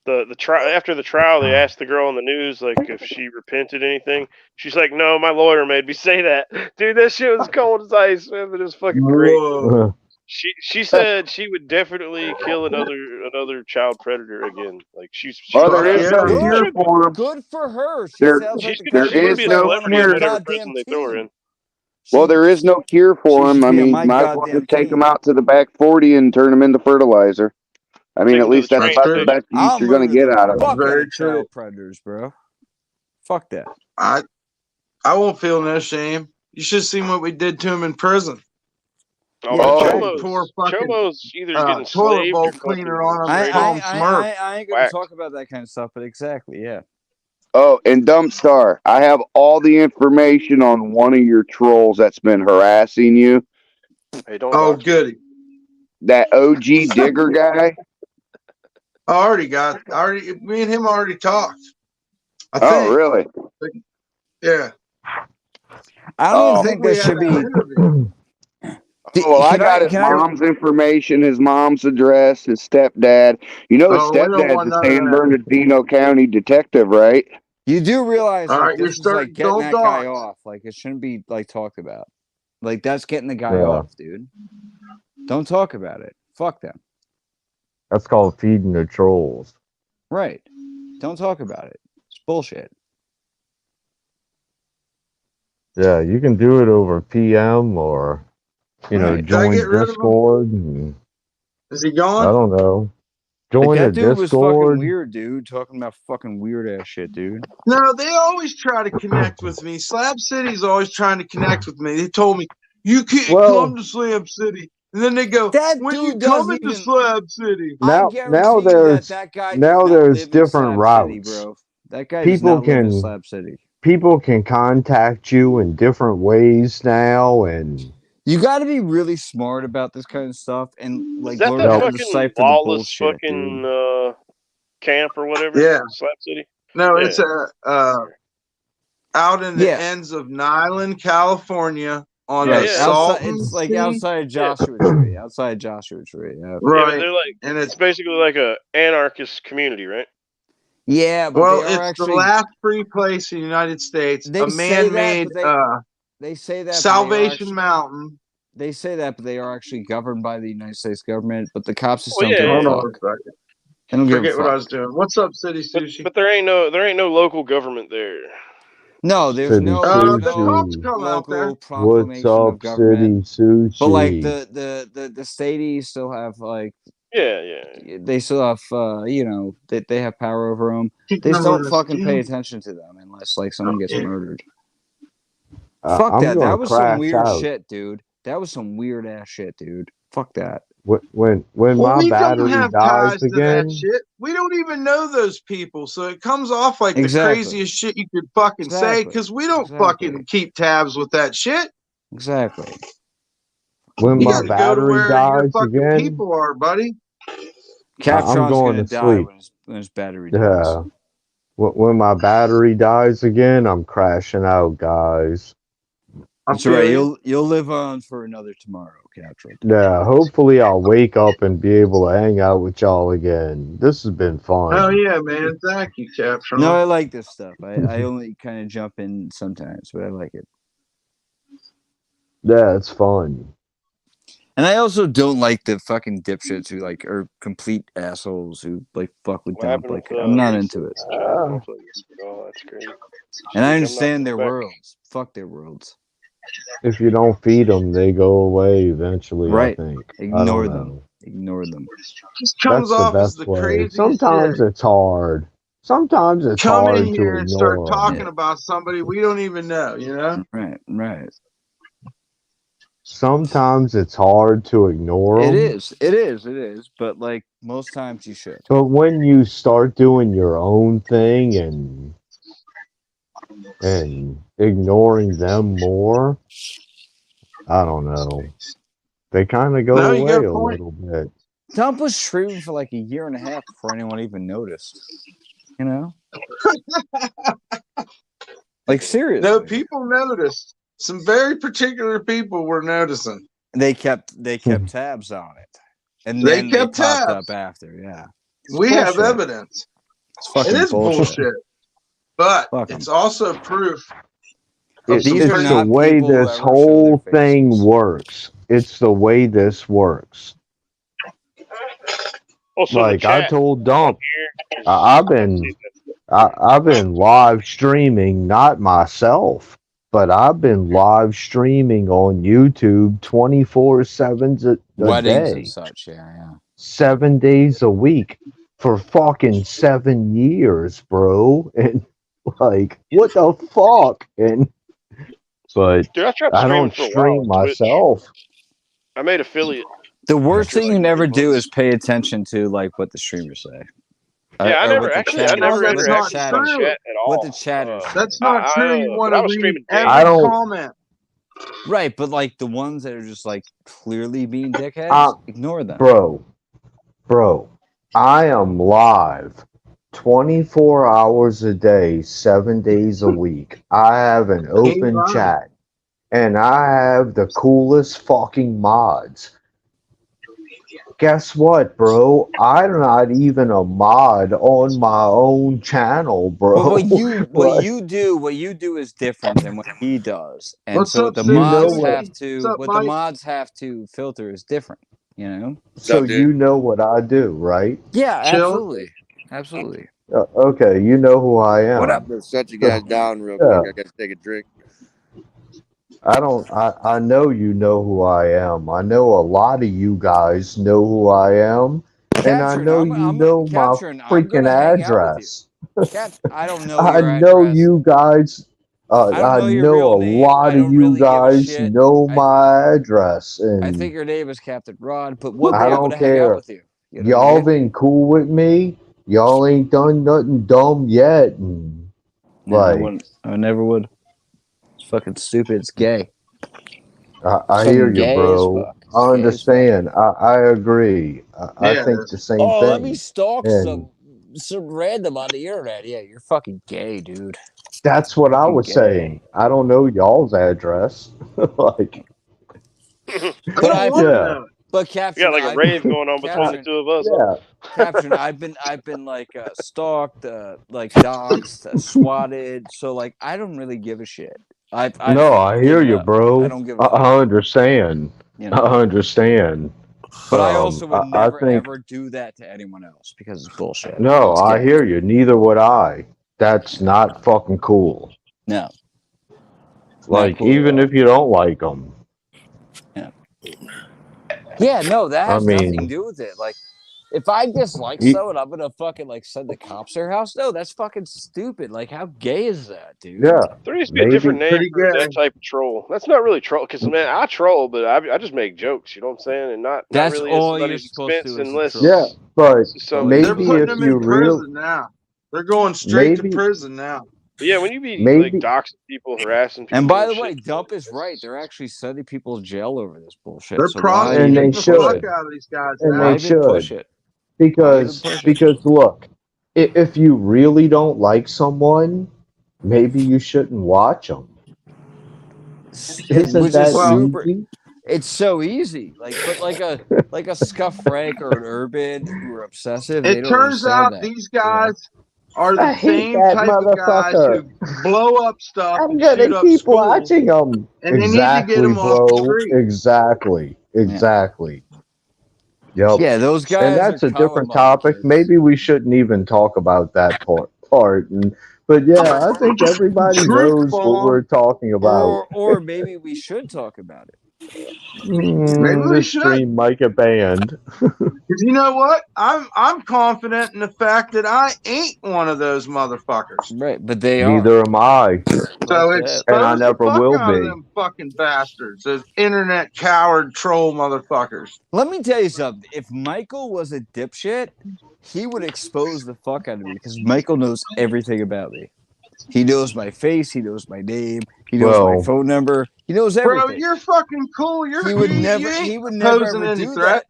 the trial after the trial they asked the girl on the news like if she repented anything. She's like, no, my lawyer made me say that. Dude, that shit was cold as ice, man, but it was fucking great. Whoa. She said she would definitely kill another child predator again. Like she's Well, Fuck there is no yeah. fear for him. Good for her. She There, sounds like the there kind she's of gonna is be a person I no want on celebrity my in fear. whatever prison goddamn they throw her in. team. Well, there is no cure for she them. should I be on mean, my might as well goddamn just take them team. out to the back 40 and turn them into fertilizer. I mean, Take at 'em to the least that's train about the true. best use I'll you're going to murder get the out of them. fuck out Very of true. child predators, bro. Fuck that. I won't feel no shame. You should have seen what we did to him in prison. Oh, Yeah, man, Oh, Poor fucking Chomo's either getting toilet slaved bowl or cleaner fucking on him and I straight call up him Smurf. I ain't gonna whacked. talk about that kind of stuff, but exactly, yeah. oh, and Dumpstar, I have all the information on one of your trolls that's been harassing you. Hey, don't Oh, dox me. goody. That OG Digger guy. Me and him already talked. I Oh, think. really? Yeah. I don't Oh, even I think think we that had should an be. interview. Oh, well, I got his Can I? mom's information, his mom's address, his stepdad. You know, his Oh, we don't stepdad's want a none of San that. Bernardino County detective, right? You do realize All like right, you're this is like starting. getting Don't that guy dox. off. Like it shouldn't be like talked about. Like that's getting the guy Yeah, off, dude. Don't talk about it. Fuck them. that's called feeding the trolls. Right. Don't talk about it. It's bullshit. Yeah, you can do it over PM or Right. Did I get join rid of him? Discord. And, Is he I gone? don't know. Like Join a that dude was fucking Discord. weird, dude. Talking about fucking weird ass shit, dude. No, they always try to connect with me. Slab City's always trying to connect with me. They told me, you can't Well, come to Slab City. And then they go, That when you dude doesn't coming to even. Slab City? I now guarantee you that guy does now not there's live in different Slab City, routes. bro. That guy does People not live in can Slab City. people can contact you in different ways now, and You got to be really smart about this kind of stuff and Is like that learn that how to yep. fucking decipher the lawless bullshit, fucking dude. camp or whatever? Yeah. Slap City? No, Yeah. it's out in the Yeah, ends of Nyland, California on Yeah, the right. yeah. Outside, Salton it's like Sea. outside Yeah. Joshua Tree. Outside Joshua Tree. Yeah. Yeah, but Right. they're like And it's basically like a anarchist community, right? Yeah, but well, they are it's the actually. last free place in the United States, a They say that, man-made but they say that, but they are Salvation actually. Mountain. They say that, but they are actually governed by the United States government. But the cops just Oh don't yeah, give a Hold yeah. on a fuck. second. They don't give a Forget what I fuck. was doing. What's up, City But Sushi? but there ain't no local government there. No, there's City no The cops Sushi. come out there. local What's proclamation of up, government. City But like Sushi? the stateies still have like Yeah, yeah. they still have they have power over them. Keep They just number don't this. fucking pay attention to them unless like someone gets Yeah. murdered. Fuck I'm that. gonna That was some crash weird out. shit, dude. That was some weird ass shit, dude. Fuck that. When Well, my we don't battery have dies ties to that again. shit. We don't even know those people. So it comes off like the Exactly. craziest shit you could fucking say Exactly. because we don't Exactly. fucking keep tabs with that shit. Exactly. When You my got to go to battery where your dies fucking again, people are, buddy. I'm Captron's going gonna to die sleep. when his battery dies. Yeah. When my battery dies again, I'm crashing out, guys. I That's right. feel you. You'll live on for another tomorrow, Captron. Yeah, hopefully I'll wake up and be able to hang out with y'all again. This has been fun. Oh yeah, man. Thank you, Captron. No, I like this stuff. I only kind of jump in sometimes, but I like it. Yeah, it's fun. And I also don't like the fucking dipshits who like are complete assholes who like fuck with What Dump. happened Like with I'm not Lisa? into it. Oh, that's great. And I Sushi, I'm not understand their back. worlds. Fuck their worlds. If you don't feed them, they go away eventually, Right. I think. I Ignore don't them. know. Ignore them. Just comes That's the off as best the way. craziest Sometimes shit. it's hard. Sometimes it's Come in hard to here and start ignore them. talking about somebody we don't even know, you know? Right. Right. Sometimes it's hard to ignore It them. is. It is. It is. But like most times you should. But when you start doing your own thing and ignoring them more, I don't know. They kind of go No, you got away a a point. little bit. Dump was streaming for like a year and a half before anyone even noticed. You know? Like seriously. No, people noticed. Some very particular people were noticing. They kept tabs on it. And They then they kept popped tabs. up after, yeah. It's We have bullshit. evidence. It's It fucking is bullshit. But Fuck 'em. it's also proof of some These are It's the not way people who this ever show their whole thing faces. works. It's the way this works. Also, Like the I chat told Dump, here. I've been live streaming, not myself. but I've been live streaming on YouTube 24/7 a Weddings and day, such. Yeah. 7 days a week for fucking 7 years, bro. And like, what the fuck? And but Dude, I tried I streaming don't for a while stream on Twitch. myself. I made affiliate The worst after thing like you never 8 do is months. pay attention to like what the streamers say. Yeah, I Or never what the actually. I chatters, never what That's the not interacted with my chatters, true. chat at what the all. chatters say. That's not true. You want But I to was read streaming I every games. don't. comment. Right, but like the ones that are just like clearly being I, dickheads, ignore them. bro, I am live 24 hours a day, 7 days a week. I have an Ain't open lying. chat, and I have the coolest fucking mods. Guess what, bro? I'm not even a mod on my own channel, But bro. Like, what you do is different than what he does. And What's so up, what the you know mods what? have What's to up, what the Mike? mods have to filter is different, you know? So you know what I do, right? Yeah, Chilling. absolutely. Okay, you know who I What am. up? I'm gonna shut you So, guys down real yeah. quick. I gotta take a drink. I don't. I know you know who I am. I know a lot of you guys know who I am, and I Capturing, know you know my I'm freaking gonna hang out with you. address. I don't know I your know address. you guys. I don't I know your know real a name. I lot of don't you really give a guys shit. know my address, I think and your name is Captain Rod, but one I day I'm don't gonna hang out care. with you. You know what I Y'all mean? been cool with me. Y'all ain't done nothing dumb yet, and No, I like wouldn't. I never would. It's fucking stupid. It's gay. I hear Fucking you, gay as bro. fuck. It's I gay as fuck. understand. I agree. I Yeah, it think is. the same Oh, let me thing. stalk And some random on the internet. Yeah, you're fucking gay, dude. that's what I Fucking was gay. saying. I don't know y'all's address. Like, You I But don't I've want to yeah, know. but got Captain, like a I've rave going on between the Captain, two of us, huh? yeah. Captain, I've been like stalked, like doxxed, swatted. So like I don't really give a shit. I've No, I hear given you, up. I bro. don't give a fuck I anymore. understand. You I know. understand. But I also would I never think ever do that to anyone else because it's bullshit. no, It's I gay. hear you. Neither would I. That's not fucking cool. No, not Like, cool at even all. if you don't like them, Yeah. Yeah, no, that I has nothing to mean, do with it. Like, if I dislike y- someone, I'm gonna fucking like send the cops to their house. No, that's fucking stupid. Like, how gay is that, dude? yeah, There needs to be a different maybe. name Pretty for that gay. type of troll. That's not really troll, because man, I troll, but I just make jokes. You know what I'm saying? And not That's really at all you're somebody's supposed to expense, do as a unless Yeah, troll. but this is some. All you're They're maybe supposed putting to if them do. you in real, prison now. They're going straight to maybe, prison now. But yeah, when you be like maybe, doxing people, harassing And people by and the shit, way, Dump is right. They're actually sending people to jail over this bullshit. They're So why and even they prosecuting the push fuck it? should, out of these guys and Why they now. even should, push it? Why even because push it? because look, if you really don't like someone, maybe you shouldn't watch them. Isn't Which is that Well, super. easy? It's so easy. But like a Scuff Frank or an Urban who are obsessive, they it don't turns understand out that. these You know? guys are the I hate same that type of guys motherfucker. who blow up stuff I'm and shoot gonna up keep schools, watching them. and they need to get Exactly, them off the bro. street. Exactly. Yeah. Exactly. Yep. Yeah, those And guys are that's a common different mother topic. kids. Maybe we shouldn't even talk about that part. But yeah, I think everybody Drink knows what bomb. we're talking about. Or maybe we should talk about it. Maybe we This should. stream might get banned. Because you know what? I'm confident in the fact that I ain't one of those motherfuckers. Right, but they are. Neither am I, Both So dead. and I expose the never fuck will out of be. them fucking bastards, those internet coward troll motherfuckers. Let me tell you something. If Michael was a dipshit, he would expose the fuck out of me because Michael knows everything about me. He knows my face. He knows my name. He knows my Well, phone number. He knows Bro, everything. you're fucking cool. He would You never. ain't He would never posing ever any do threat. that.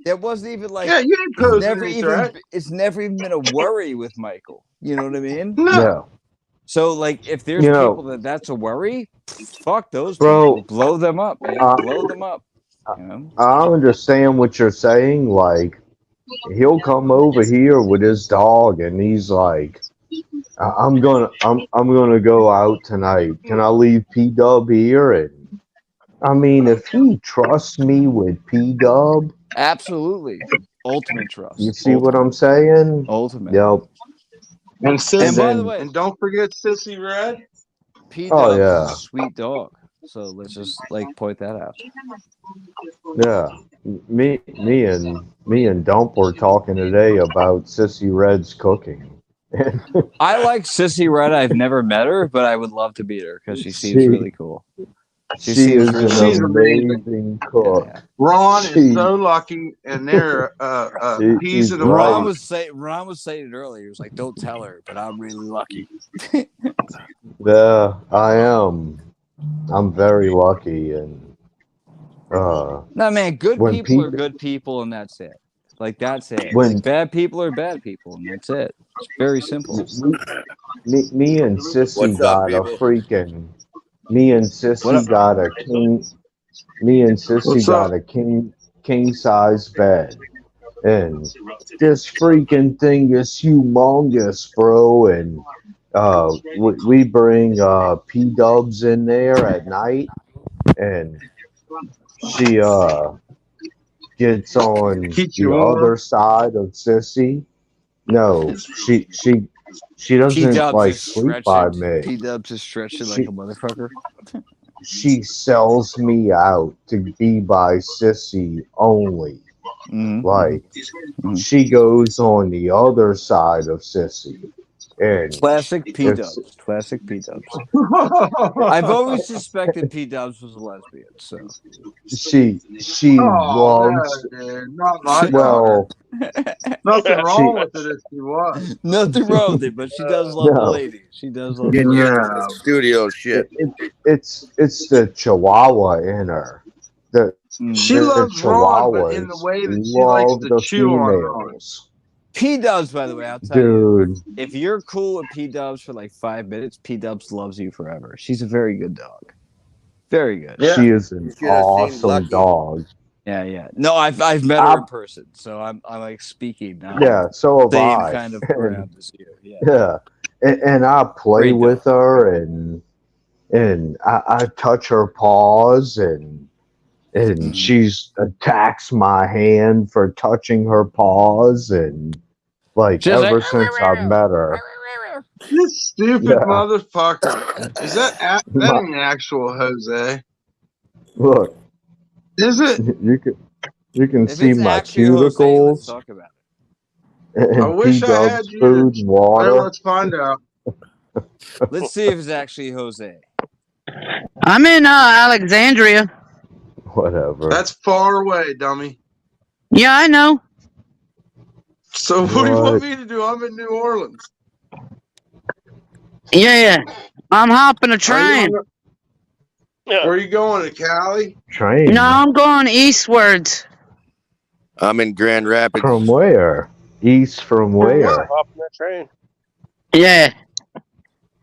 That wasn't even like. Yeah, you ain't posing any threat. It's never even been a worry with Michael. You know what I mean? No. no. So like, if there's You people know, that's a worry, fuck those people. bro, Blow them up, man. I, Blow them up. You know. I understand what you're saying. Like, he'll come over here with his dog, and he's like, I'm gonna go out tonight. Can I leave P Dub here?" And I mean, if he trusts me with P Dub, Absolutely. Ultimate you trust. see what Ultimate. I'm saying? Ultimate. Yep. And And And Sissy, by the then way, and don't forget Sissy Red. P Oh, Dub's yeah. a sweet dog. So let's just like point that out. Yeah. Me and Dump were talking today about Sissy Red's cooking. I like Sissy Red. I've never met her, but I would love to meet her because she seems really cool. She She seems is really She's an amazing. amazing yeah, cook. yeah. Ron is She, so lucky, and they're peas he's in a right. Ron pod. was saying it earlier. He was like, "Don't tell her, but I'm really lucky." Yeah, I am. I'm very lucky, and No, man, good when people are people good people, and that's it. Like that's it. when Like bad people are bad people, and that's it. It's very simple. me and Sissy What's up, got a people? freaking me and What Sissy up? got a king me and Sissy What's got up? a king size bed, and this freaking thing is humongous, bro. And we bring P Dubs in there at night, and she gets on Keep you the other warm. side of Sissy. No, she P doesn't Dubs like is sleep by stretching. me. P Dubs is stretching like She a motherfucker. she sells me out to be by Sissy only. Mm-hmm. Like Mm-hmm. she goes on the other side of Sissy, and Classic P if Dubs. Classic P Dubs. I've always suspected P Dubs was a lesbian. So she Oh loves no, dude, not my daughter. well Nothing she wrong with it if she was. nothing wrong with it, but she does love the no lady. She does love the Getting lady. used to the No. studio shit. it's the Chihuahua in her. The She Mm. the loves Ron, but in the Chihuahuas way that she likes love to the chew on Ron. females, P Dubs, by the way, I'll tell you, dude. if you're cool with P Dubs for like 5 minutes, P Dubs loves you forever. She's a very good dog. Very good. Yeah. She is You an should have seen awesome Lucky. dog. Yeah, yeah. No, I've met her I in person, so I'm like speaking now. yeah, so have Same I. kind of And ground as you. Yeah. yeah, and I play Great with dog. her, and I touch her paws, and Mhm. she's attacks my hand for touching her paws, and like Just like ever since I met her, This stupid yeah. motherfucker. Is that that My, ain't actual Jose? look, Is it? you can if see it's my actually Jose, let's cuticles talk about I and P wish I had Dub's you food to. and Well, water. let's find out. it. Let's see if it's actually Jose. I'm in Alexandria. Whatever. That's far away, dummy. Yeah, I know. So what do you want What? me to do? I'm in New Orleans. Yeah, I'm hopping a Are you train. on where are you going to Cali? Train? No, I'm going eastwards. I'm in Grand Rapids. From where? East from For where? Hop on that train. Yeah,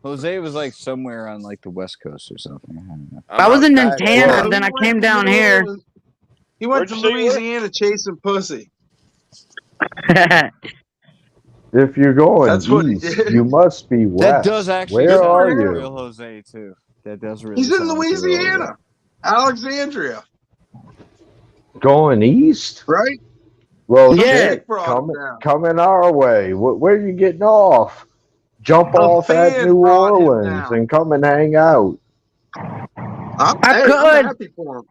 Jose was like somewhere on like the West Coast or something. I don't know. I'm I was in outside right Montana, now. and then I He went came to down New here. Orleans. He went Where'd to you say you were? Louisiana chasing pussy. If you're going That's what he east, did. you must be That does west. actually Where Good sound for are like a him. real you? Jose too. That does really He's in sound like a real Jose. Louisiana, Alexandria, Going east? right? Well, Some Yeah, chick brought him down. coming our way. Where are you getting off? Jump A off at fan New brought him Orleans down. and come and hang out. I I'm could. happy for him.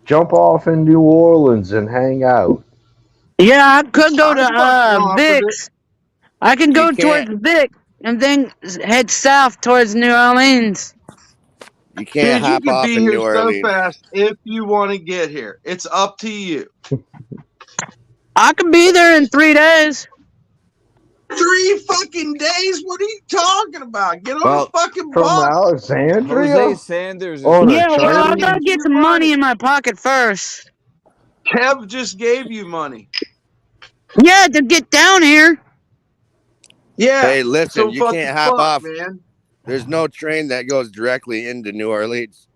Jump off in New Orleans and hang out. Yeah, I could go I fucking to offered it. Vix. I can You go towards can't. Vic and then head south towards New Orleans. You can't Dude, you hop could off be in here New so Orleans. fast if you want to get here. It's up to you. I could be there in 3 days. 3 fucking days? What are you talking about? Get on Well, a fucking From bus. Jose Alexandria? Sanders is On a Yeah, well, I Kev train? gotta gave get you some money money. in my pocket first. Kev just gave you money. Yeah, to get down here. Yeah. Hey, listen, So you what can't the hop fuck, off. man? There's no train that goes directly into New Orleans.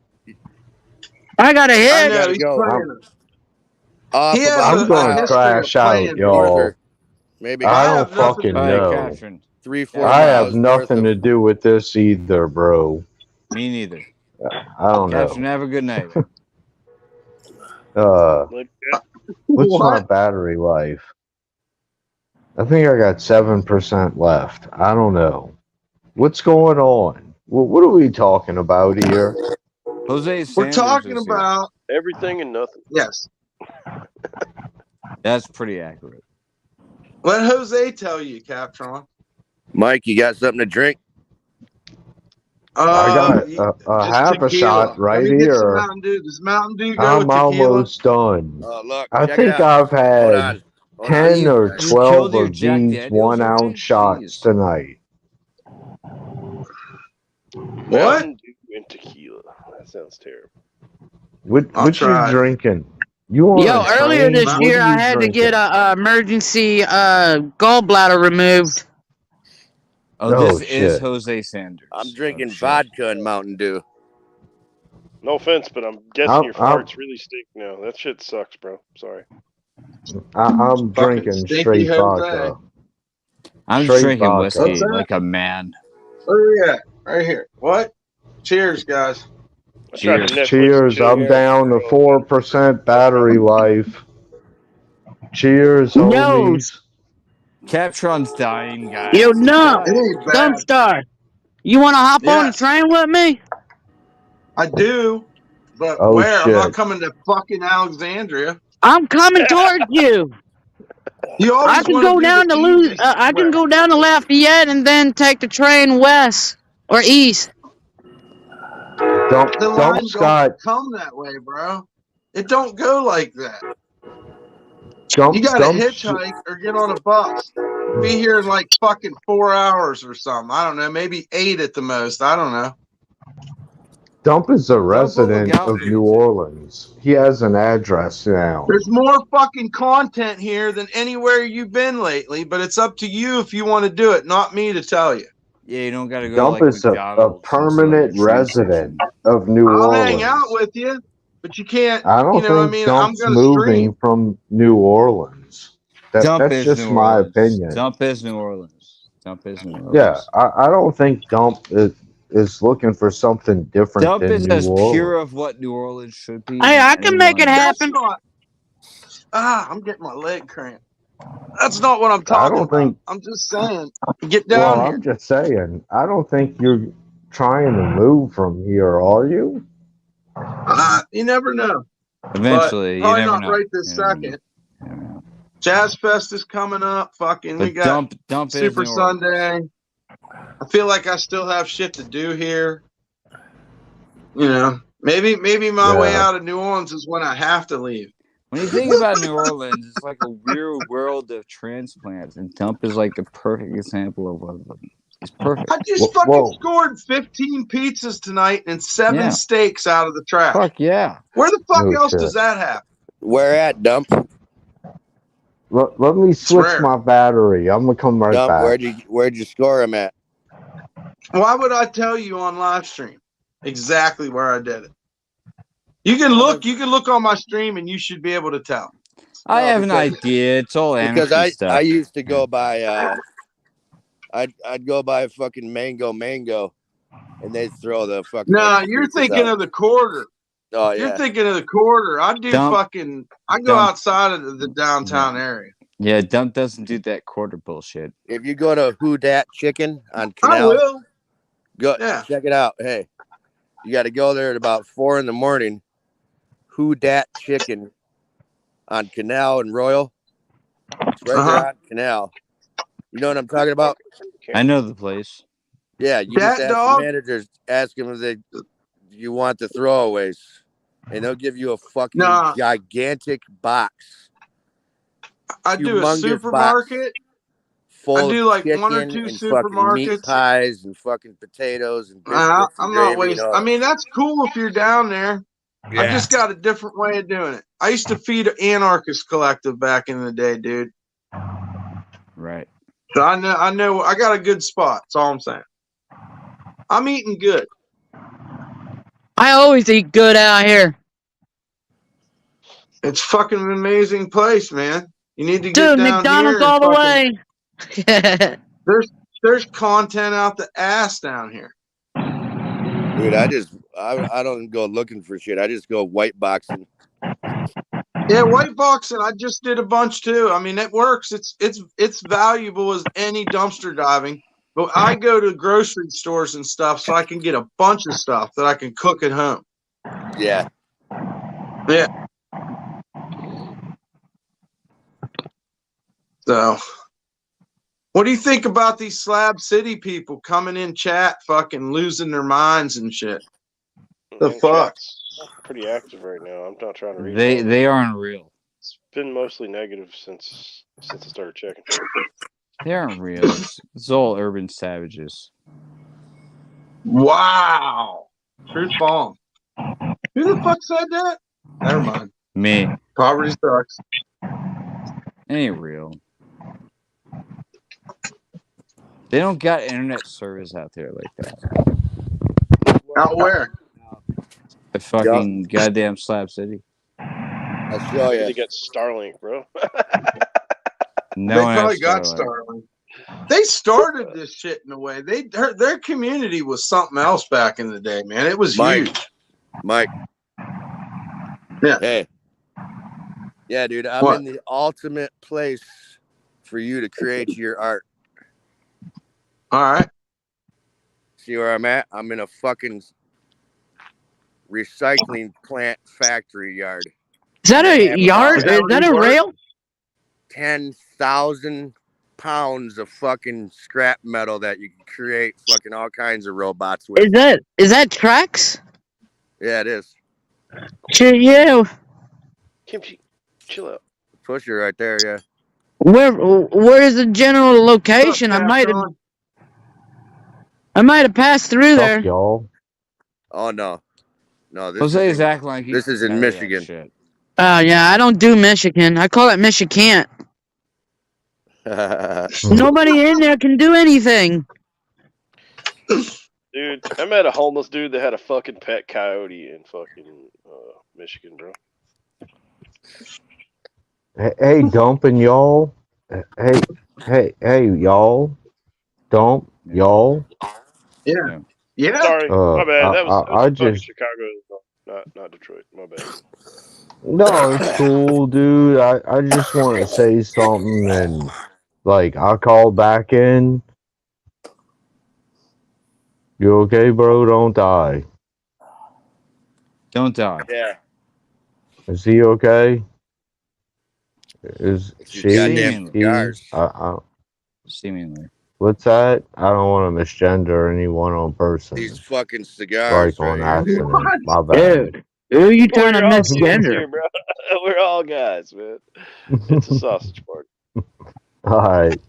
I gotta I hit. know gotta he's go playing it. off He has about I'm a gonna mile history of crash out, playing people. y'all. maybe I I about don't have nothing to fucking all do right, with it. know. Catherine. 3-4 I have miles north nothing of. to do with this either, bro. Me neither. I don't Catherine, know. have a good night. Man. Like that. What's my What? battery life? I think I got 7% left. I don't know. What's going on? What are we talking about here? Jose We're Sanders talking is here. about Everything and nothing. yes. That's pretty accurate. Let Jose tell you, Captron. Mike, you got something to drink? I got Just half a tequila. shot right Let me get some here. Mountain Dew. Does Mountain Dew go I'm with tequila? almost done. Look, I check it think out. I've Hold had on. Hold on. 10 or You You killed 12 your of Jack these Daniels 1 already? ounce shots Jeez. tonight. What? Mountain Dew and tequila. That sounds terrible. I'll What you try it. drinking? You on Yo, a earlier train? this What year, are I you had to drinking? get a emergency gallbladder removed. Oh, Oh, this is shit. Jose Sanders. I'm drinking Oh, shit. vodka and Mountain Dew. No offense, but I'm guessing I'm- your farts really stink now. That shit sucks, bro. Sorry. I'm Fucking drinking stinky straight Jose. vodka. I'm Straight drinking vodka. whiskey What's that? like a man. Where are we at? Right here. What? Cheers, guys. I tried to Cheers. Netflix and Cheers. chill I'm here. down to 4% battery life. Cheers, Yo, homies. Captron's dying, guys. yo, He's Nump, It dying. ain't bad. Dumpstar, you want to hop on the Yes, train with me? I do. But Oh, where? I'm not shit. coming to fucking Alexandria. I'm coming towards you. You I always can want to go do the down to easiest I can way. go down to Lafayette and then take the train west or east. The line Dump's don't got come that way, bro. It don't go like that. Dump, You got to Dump's hitchhike or get on a bus. Be here in like fucking 4 hours or something. I don't know. Maybe 8 at the most. I don't know. Dump is a Dump will look resident out of for New you, too. Orleans. He has an address now. There's more fucking content here than anywhere you've been lately, but it's up to you if you want to do it, not me to tell you. Yeah, you don't got to go to Dump like is a McDonald's. permanent resident of New I'll Orleans. hang out with you, but you can't, I don't you know what I think mean? I'm Dump's going to moving stream. from New Orleans. Dump That's is just New my Orleans. opinion. Dump is New Orleans. Dump is New Orleans. Yeah, I don't think Dump is looking for something different Dump than is New as Orleans. pure of what New Orleans should be. Hey, than I can make it anyone. That's happen. not. I'm getting my leg cramped. That's not what I'm I talking don't about. think. I'm just saying, get down Well, here. I'm just saying. I don't think you're trying to move from here, are you? You never know. Eventually, you Probably never not know. right this You never know. second. You never know. Jazz Fest is coming up. Fucking, we But got dump is Super New Orleans. Sunday. I feel like I still have shit to do here. You know, maybe my way Yeah. out of New Orleans is when I have to leave. When you think about New Orleans, it's like a weird world of transplants, and Dump is like the perfect example of one of them. It's perfect. I just fucking scored 15 pizzas tonight and 7 steaks out of the trash. Fuck yeah. Where the fuck No else shit. does that happen? Where at, Dump? Let me switch rare. my battery. I'm gonna come right Dump, back. where'd you score him at? Why would I tell you on live stream exactly where I did it? You can look on my stream and you should be able to tell. I have an idea. It's all amateur Because stuff. I used to go by I'd go by fucking mango, and they'd throw the fucking. No, you're thinking of the quarter. Oh yeah, you're thinking of the quarter. I do I go outside of the downtown area. Yeah, Dump doesn't do that quarter bullshit. If you go to Who Dat Chicken on I Canal, will. go Yeah. check it out. Hey, you got to go there at about 4 a.m. Who Dat Chicken on Canal and Royal. It's right there on Canal. You know what I'm talking about? I know the place. Yeah, you just ask the managers, ask them if you want the throwaways, and they'll give you a fucking gigantic box. I do a supermarket. Full I do like chicken 1 or 2 and fucking meat supermarkets. pies and fucking potatoes and biscuits and I'm gravy. not wasting. I mean, that's cool if you're down there. Yeah. I just got a different way of doing it. I used to feed an anarchist collective back in the day, dude. Right. So I know I got a good spot. That's all I'm saying. I'm eating good. I always eat good out here. It's fucking an amazing place, man. You need to Dude, get down McDonald's here. all the way. There's content out the ass down here. Dude, I don't go looking for shit. I just go white boxing. Yeah, white boxing. I just did a bunch too. I mean, it works. It's valuable as any dumpster diving, But I go to grocery stores and stuff so I can get a bunch of stuff that I can cook at home. Yeah. Yeah. So, what do you think about these Slab City people coming in chat, fucking losing their minds and shit? The Man, fuck? chat's pretty active right now. I'm not trying to read. They aren't real. It's been mostly negative since I started checking. They aren't real. It's all urban savages. Wow. Truth bomb. Who the fuck said that? Never mind. Me. Poverty sucks. It ain't real. They don't got internet service out there like that. Out where? The fucking goddamn Slab City. I'll show Maybe you. they got Starlink, bro. No They one probably has got Starlink. Starlink. They started this shit in a way. Their community was something else back in the day, man. It was huge. Mike. Yeah. Hey. Yeah, dude. I'm What? in the ultimate place for you to create your art. All right. See where I'm at? I'm in a fucking recycling plant factory yard. Is that a yard? Is that Is where that you a work? rail? 10,000 pounds of fucking scrap metal that you can create fucking all kinds of robots with. Is that tracks? Yeah, it is. Yeah. Kimchi, chill out. Pusher right there, yeah. Where is the general location? What's up, I might have passed through Fuck there. y'all. Oh no. No, this Jose is is acting like this is in Michigan. Shit. Oh yeah, I don't do Michigan. I call it Michigan. Nobody in there can do anything. Dude, I met a homeless dude that had a fucking pet coyote in fucking Michigan, bro. Hey, dumping y'all. Hey, y'all. Dump y'all. Yeah. Yeah. Sorry, my bad. That was I fucking just Chicago, not Detroit. My bad. no, it's cool, dude. I just want to say something, and like I call back in. You okay, bro? Don't die. Don't die. Yeah. Is he okay? Is It's she? these goddamn Seemingly. cigars. Seemingly. What's that? I don't want to misgender any one person. These fucking cigars Like on right here. accident. My bad. Dude, who are you trying to We're all dudes misgender? here, bro. We're all guys, man. It's a sausage party. All right.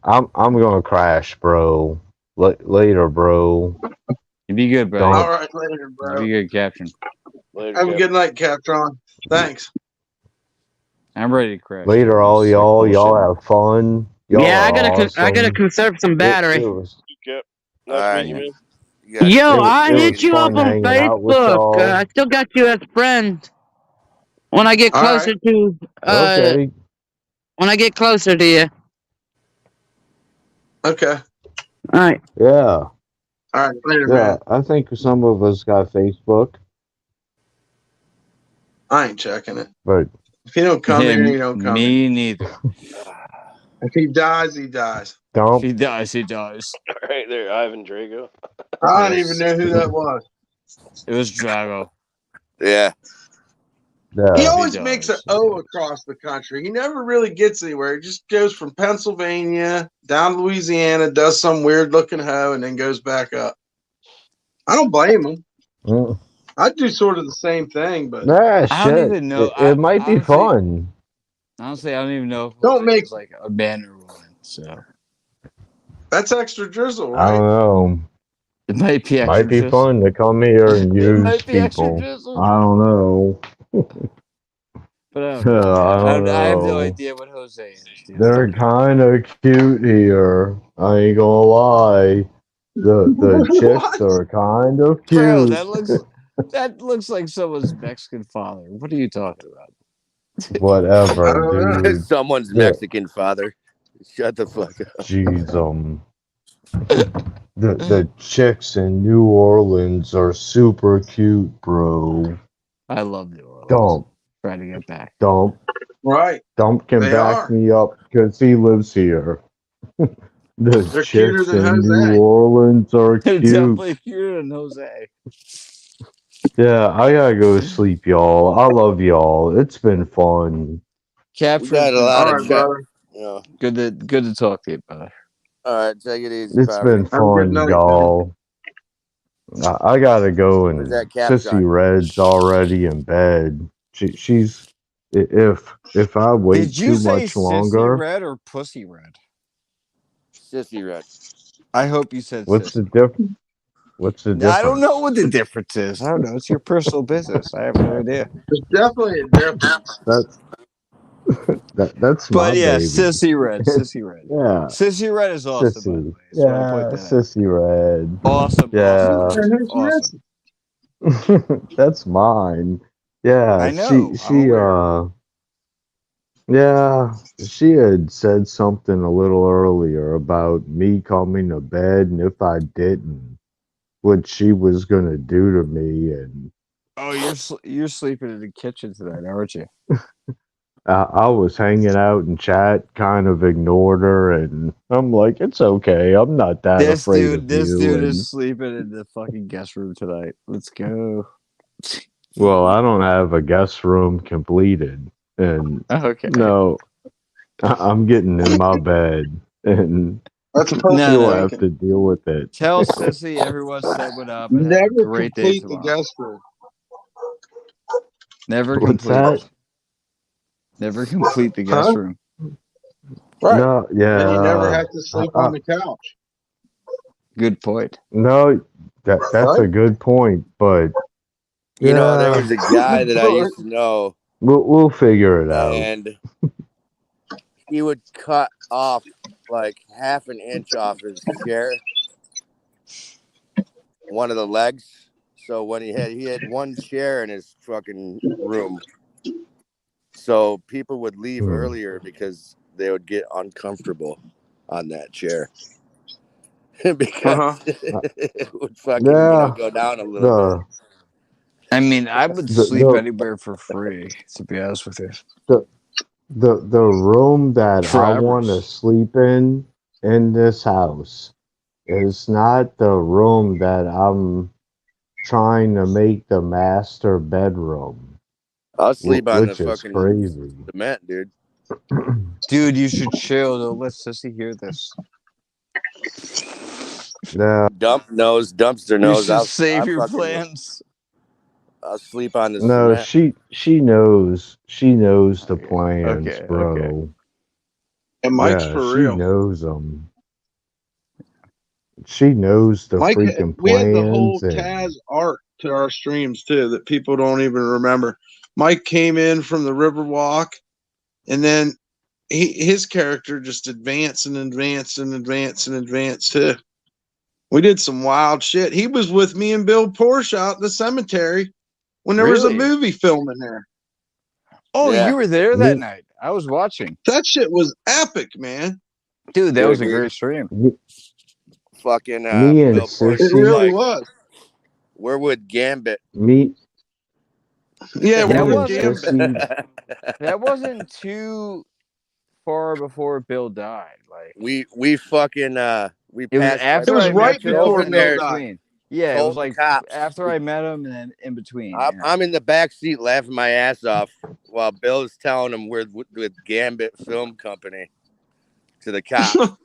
I'm gonna crash, bro. Later, bro. You be good, buddy. Don't- All right, later, You bro. be good, Captain. Later, Have a Cap. good night, Captron. Thanks. I'm ready to crash. Later, all It's like y'all. bullshit. Y'all have fun. Y'all Yeah, I are gotta awesome. conserve some battery. It was Cap. All Nice right. meeting you, man. You guys Yo, it was- I it hit was you up fun on hanging out with Facebook. y'all. I still got you as friend. When I get All closer right. to Okay. when I get closer to you. Okay. All right. Yeah. All right, later, Yeah. man. I think some of us got Facebook, I ain't checking it. but If you don't come Yeah, here, you don't come here. me neither. If he dies, he dies. If don't. he dies, he dies. Right there, Ivan Drago. I don't Yes. even know who that was. It was Drago. Yeah. He Yeah. always He makes an does. O across the country. He never really gets anywhere. He just goes from Pennsylvania down to Louisiana, does some weird looking hoe, and then goes back up. I don't blame him. Mm. I'd do sort of the same thing, but Nah, I don't shit. even know. It might be fun. Honestly, I don't even know if Don't Jose make- is like a man or woman. So that's extra drizzle, I don't right? know. it might be extra. Might be drizzle. fun to come here and It use might be extra people. drizzle. I don't know. But I don't know. I don't I have no know. idea what Jose is. Dude. They're kind of cute here. I ain't gonna lie. The chicks What? are kind of cute. Bro, that looks like someone's Mexican father. What are you talking about? I Whatever, don't know. dude. Someone's Yeah. Mexican father. Shut the fuck up. Jeez, the chicks in New Orleans are super cute, bro. I love New Orleans. Dump, Try to get back. Dump Right. can They back are. me up because he lives here. The They're cuter chicks than in New Jose. Orleans are They're cute. definitely cuter than Jose. Yeah, I gotta go to sleep, y'all. I love y'all. It's been fun. We Capture's got a been lot All of right, fun. chat. brother. Yeah. Good to talk to you, brother. All right, take it easy, It's Power. been Have a good fun, night, man. y'all. I gotta go, Where's and that cap Sissy shot? Red's already in bed. She's if I wait Did you too say much Sissy longer, Red or Pussy Red? Sissy Red. I hope you said what's the Sissy. difference? What's the I don't know difference? what the difference is. I don't know. It's your personal business. I have no idea. There's definitely a difference. That's my But yeah, baby. Sissy Red. Sissy Red. Yeah, Sissy Red is awesome, by the Sissy. way. Just want to point Yeah, that out. Sissy Red. Awesome, awesome, Yeah, And awesome, who's awesome. that's mine. Yeah, I know. I'm aware. yeah, she had said something a little earlier about me coming to bed, and if I didn't, what she was gonna do to me, and Oh, you're sleeping in the kitchen tonight, aren't you? I was hanging out in chat, kind of ignored her, and I'm like, it's okay, I'm not that afraid of This you, dude is and sleeping in the fucking guest room tonight. Let's go. well, I don't have a guest room completed, and Okay. no, I'm getting in my bed, and That's No, perfect you'll no. have thinking. to deal with it. Tell Sissy everyone said what up and have a Never great day complete the tomorrow. guest room. Never What's complete that? it. Never complete the guest Huh? room. Right. No, Then you never yeah, have to sleep on the couch. Good point. no, that's Right? a good point, but You know, there yeah, was a guy that I used to know, we'll figure it out. and he would cut off like half an inch off his chair, one of the legs. So when he had one chair in his fucking room, so people would leave Hmm. earlier because they would get uncomfortable on that chair because it would fucking Yeah, go down a little bit. the I mean, I would the sleep the anywhere for free, to be honest with you. the the room that For I want to hours. sleep in this house is not the room that I'm trying to make the master bedroom, I'll sleep on the which is fucking crazy. cement, dude. Dude, you should chill. Don't let Sissy hear this. Yeah, Dumpster You knows. should save I'll your fucking plans. I'll sleep on the no, cement. she knows the Okay, plans, okay, okay. bro. And Mike's Yeah, for she real. knows them. She knows the Mike, freaking we had the plans, whole and Taz arc to our streams too that people don't even remember. Mike came in from the Riverwalk, and then his character just advanced and advanced and advanced and advanced too. We did some wild shit. He was with me and Bill Porsche out in the cemetery when there was a Really? movie filming there. Oh, Yeah, you were there that me, night. I was watching. That shit was epic, man. Dude, that dude, was a great stream. me, fucking me and Bill Porsche It was Sissy, really like, was. "We're with Gambit." me, Yeah, we're That me with and wasn't Gambit. Sissy. that wasn't too far before Bill died. Like we fucking we it was passed right It after was I by met right Bill before Bill, and and in Bill there's died. between. Yeah, it was told the like cops. after I met him and then in between. Yeah. I'm in the back seat laughing my ass off while Bill is telling him we're with Gambit Film Company to the cops,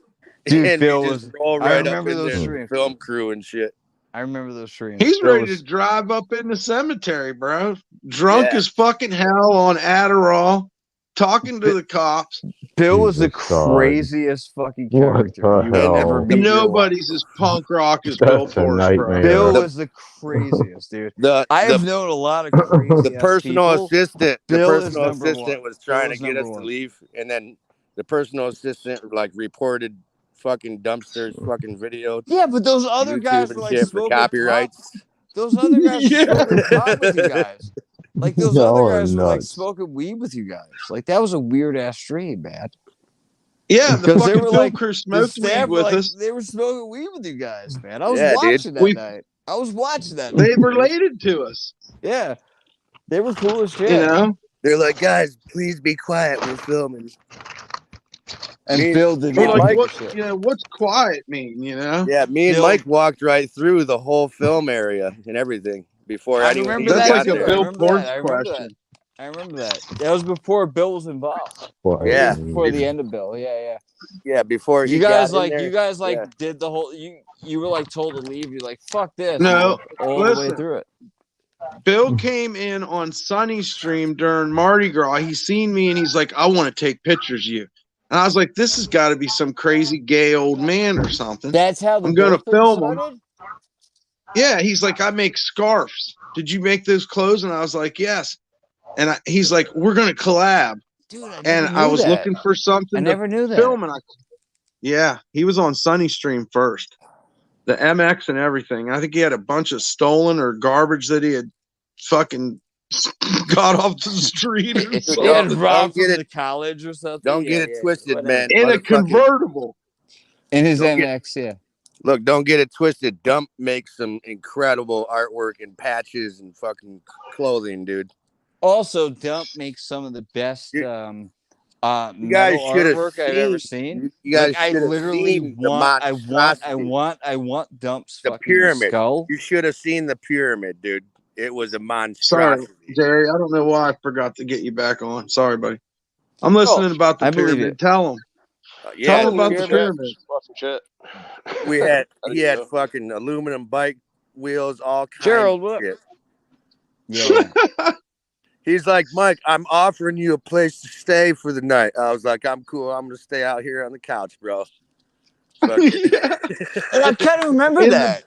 Dude, and we Bill just was roll I right up remember in those there, Hmm. streams. film crew and shit. I remember those streams. He's Bill ready to was drive up in the cemetery, bro. Drunk Yeah, as fucking hell on Adderall, talking to the cops. Bill was the Jesus God, craziest fucking what character the you would and ever hell? meet in real life. Nobody's as punk rock as Bill That's a Porsche, bro. Bill nightmare. the was the craziest, dude. I the have known a lot of the crazy ass personal people. assistant Bill is number one. was Bill trying to is get number us to one. leave, and then the personal assistant like reported fucking Dumpster's fucking video to Yeah, but those other YouTube guys were and like shit for smoking pot. copyrights. Those other guys were Yeah. smoking pot with you guys. Like those other Y'all are guys were like nuts. smoking weed with you guys. Like that was a weird ass stream, man. Yeah, the Because they fucking were film like crew the smoked weed staff were with like us. they were smoking weed with you guys, man. I was Yeah, dude. watching that We night. I was watching that They night, dude. related to us, Yeah, they were cool as you shit. know. They're like, guys, please be quiet. We're filming. And Me- Bill did Or not like give a what shit. what's quiet mean, you know? Yeah, me and Bill- Mike walked right through the whole film area and everything before I anyone remember even That's that like got a too. there. I Bill remember Porch that. I remember that. question. I remember that. That was before Bill was involved. Yeah. Before the end of Bill. Yeah. Yeah, before he You guys got in like there. you guys like Yeah. did the whole you were like told to leave. You're like, fuck this. You No, walked all the way listen. through it. Bill came in on Sunny Stream during Mardi Gras. He seen me and he's like, I want to take pictures of you. And I was like, this has got to be some crazy gay old man or something. That's how the I'm Bill going to thing film him. started? Yeah, he's like, I make scarves. Did you make those clothes? And I was like, yes. And he's like, we're going to collab. Dude, I And never I knew was that. looking for something I never knew to that. film. And yeah, he was on Sunny Stream first. The MX and everything. I think he had a bunch of stolen or garbage that he had fucking got off the street or He something. had Don't robbed get from it- the college or something. Don't get it twisted, whatever. man. In a Motherfucking- convertible. In his Don't get- MX, yeah. Look, don't get it twisted. Dump makes some incredible artwork and patches and fucking clothing, dude. Also, Dump makes some of the best You metal guys should have artwork I've ever seen. You guys Like, I should have literally seen the want monstrosity. Dump's The fucking pyramid. skull. You should have seen the pyramid, dude. It was a Sorry, monstrosity. Jerry. I don't know why I forgot to get you back on. Sorry, buddy. I'm listening about the I believe pyramid. it. Tell him. Yeah, Tell him about the Chat, pyramid. just bought some shit. he had There you go. fucking aluminum bike wheels, all kinds Gerald, of what up? shit. Yeah. He's like, Mike, I'm offering you a place to stay for the night. I was like, I'm cool. I'm gonna stay out here on the couch, bro. Fucking- Yeah. And I kind of remember In the- that.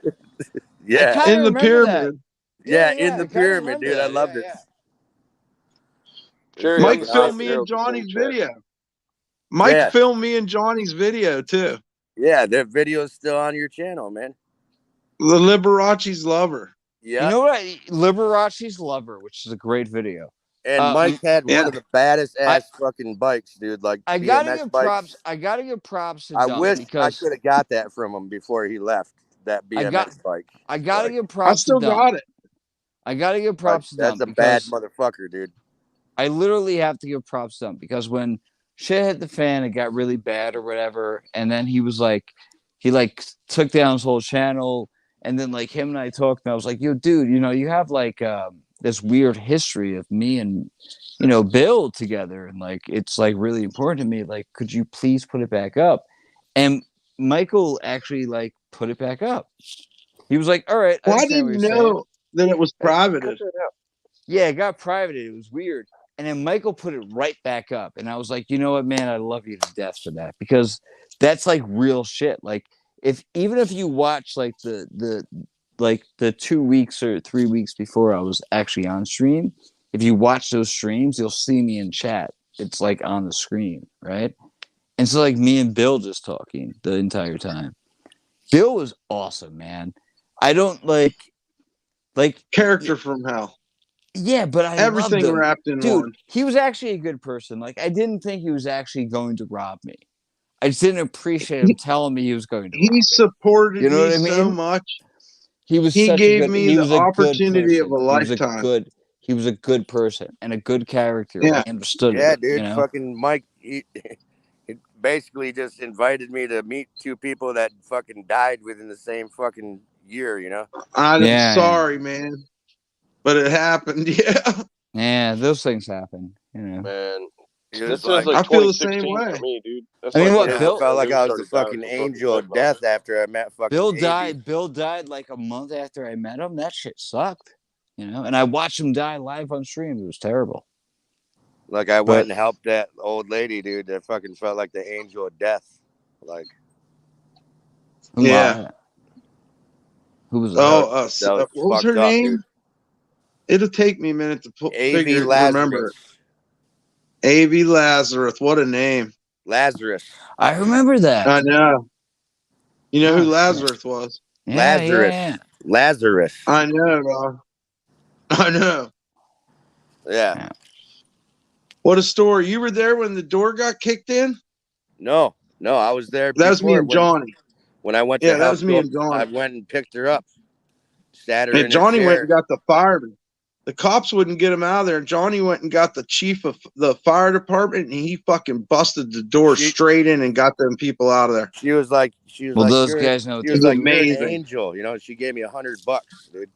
yeah, kinda In the remember pyramid. yeah, Yeah, in the I kinda pyramid, remember dude. I that. loved Yeah, it. yeah. Jerry, Mike I'm filmed the me and Gerald Johnny's chat. video. Mike Yeah. filmed me and Johnny's video too. Yeah, that video's still on your channel, man. The Liberace's lover. Yeah, You know what? Liberace's Lover, which is a great video. and Mike had yeah. one of the baddest ass fucking bikes, dude. Like I gotta BMX give bikes. props. I gotta give props to I Dump wish I because could have got that from him before he left. That BMX bike. I gotta Like, give I props still to Dump. got it. I gotta give Like, props to that's Dump a bad because motherfucker, dude. I literally have to give props to Dump because when shit hit the fan, it got really bad or whatever, and then he was like, he like took down his whole channel, and then like him and I talked, and I was like, yo, dude, you know, you have like this weird history of me and Bill together, and like it's like really important to me. Like, could you please put it back up? And Michael actually like put it back up. He was like, all right, I Well, I understand what didn't you're saying. know that it was privated. Yeah, it got privated. It was weird. And then Michael put it right back up. And I was like, you know what, man, I love you to death for that. Because that's like real shit. Like even if you watch like the 2 weeks or 3 weeks before I was actually on stream, if you watch those streams, you'll see me in chat. It's like on the screen, right? And so like me and Bill just talking the entire time. Bill was awesome, man. I don't like Character from hell. yeah, but I Everything loved him. wrapped in Dude, one. he was actually a good person. Like, I didn't think he was actually going to rob me. I just didn't appreciate him telling me he was going to rob He me. supported You know me what I so mean? much. He was He such gave a good, me he the was a good opportunity of person. a lifetime. He was a good person and a good character. Yeah. Like, he understood Yeah, it. dude. You know? Fucking Mike. He basically just invited me to meet two people that fucking died within the same fucking year. You know. I'm Yeah, sorry, man. But it happened. Yeah. Yeah, those things happen. You know. Man, He this was sounds like, like I feel the same 2016 way. for me, dude. That's I mean, what, when I Bill- felt like news I was the started dying fucking for angel of technology. death after I met fucking Bill Avey. died. Bill died like a month after I met him. That shit sucked. You know, and I watched him die live on stream. It was terrible. Like I But- went and helped that old lady, dude. That fucking felt like the angel of death. Like Yeah. Who was that? Oh, what was her fucked up, name? dude. It'll take me a minute to Avey remember it. Avey Lazarus. What a name. Lazarus. I remember that. I know. You know who Oh, Lazarus was? Yeah, Lazarus. yeah. Lazarus. I know, dog. I know. Yeah. What a story. You were there when the door got kicked in? No, I was there. That was me before and Johnny. when I went to Yeah, that help was me go- and Johnny. I went and picked her up. Sat her And in Johnny her went chair. and got the fireman. The cops wouldn't get him out of there. And Johnny went and got the chief of the fire department, and he fucking busted the door straight in and got them people out of there. She was like, Well, those guys know what she was they're like, doing. you're an Amazing. angel. You know, she gave me $100, dude,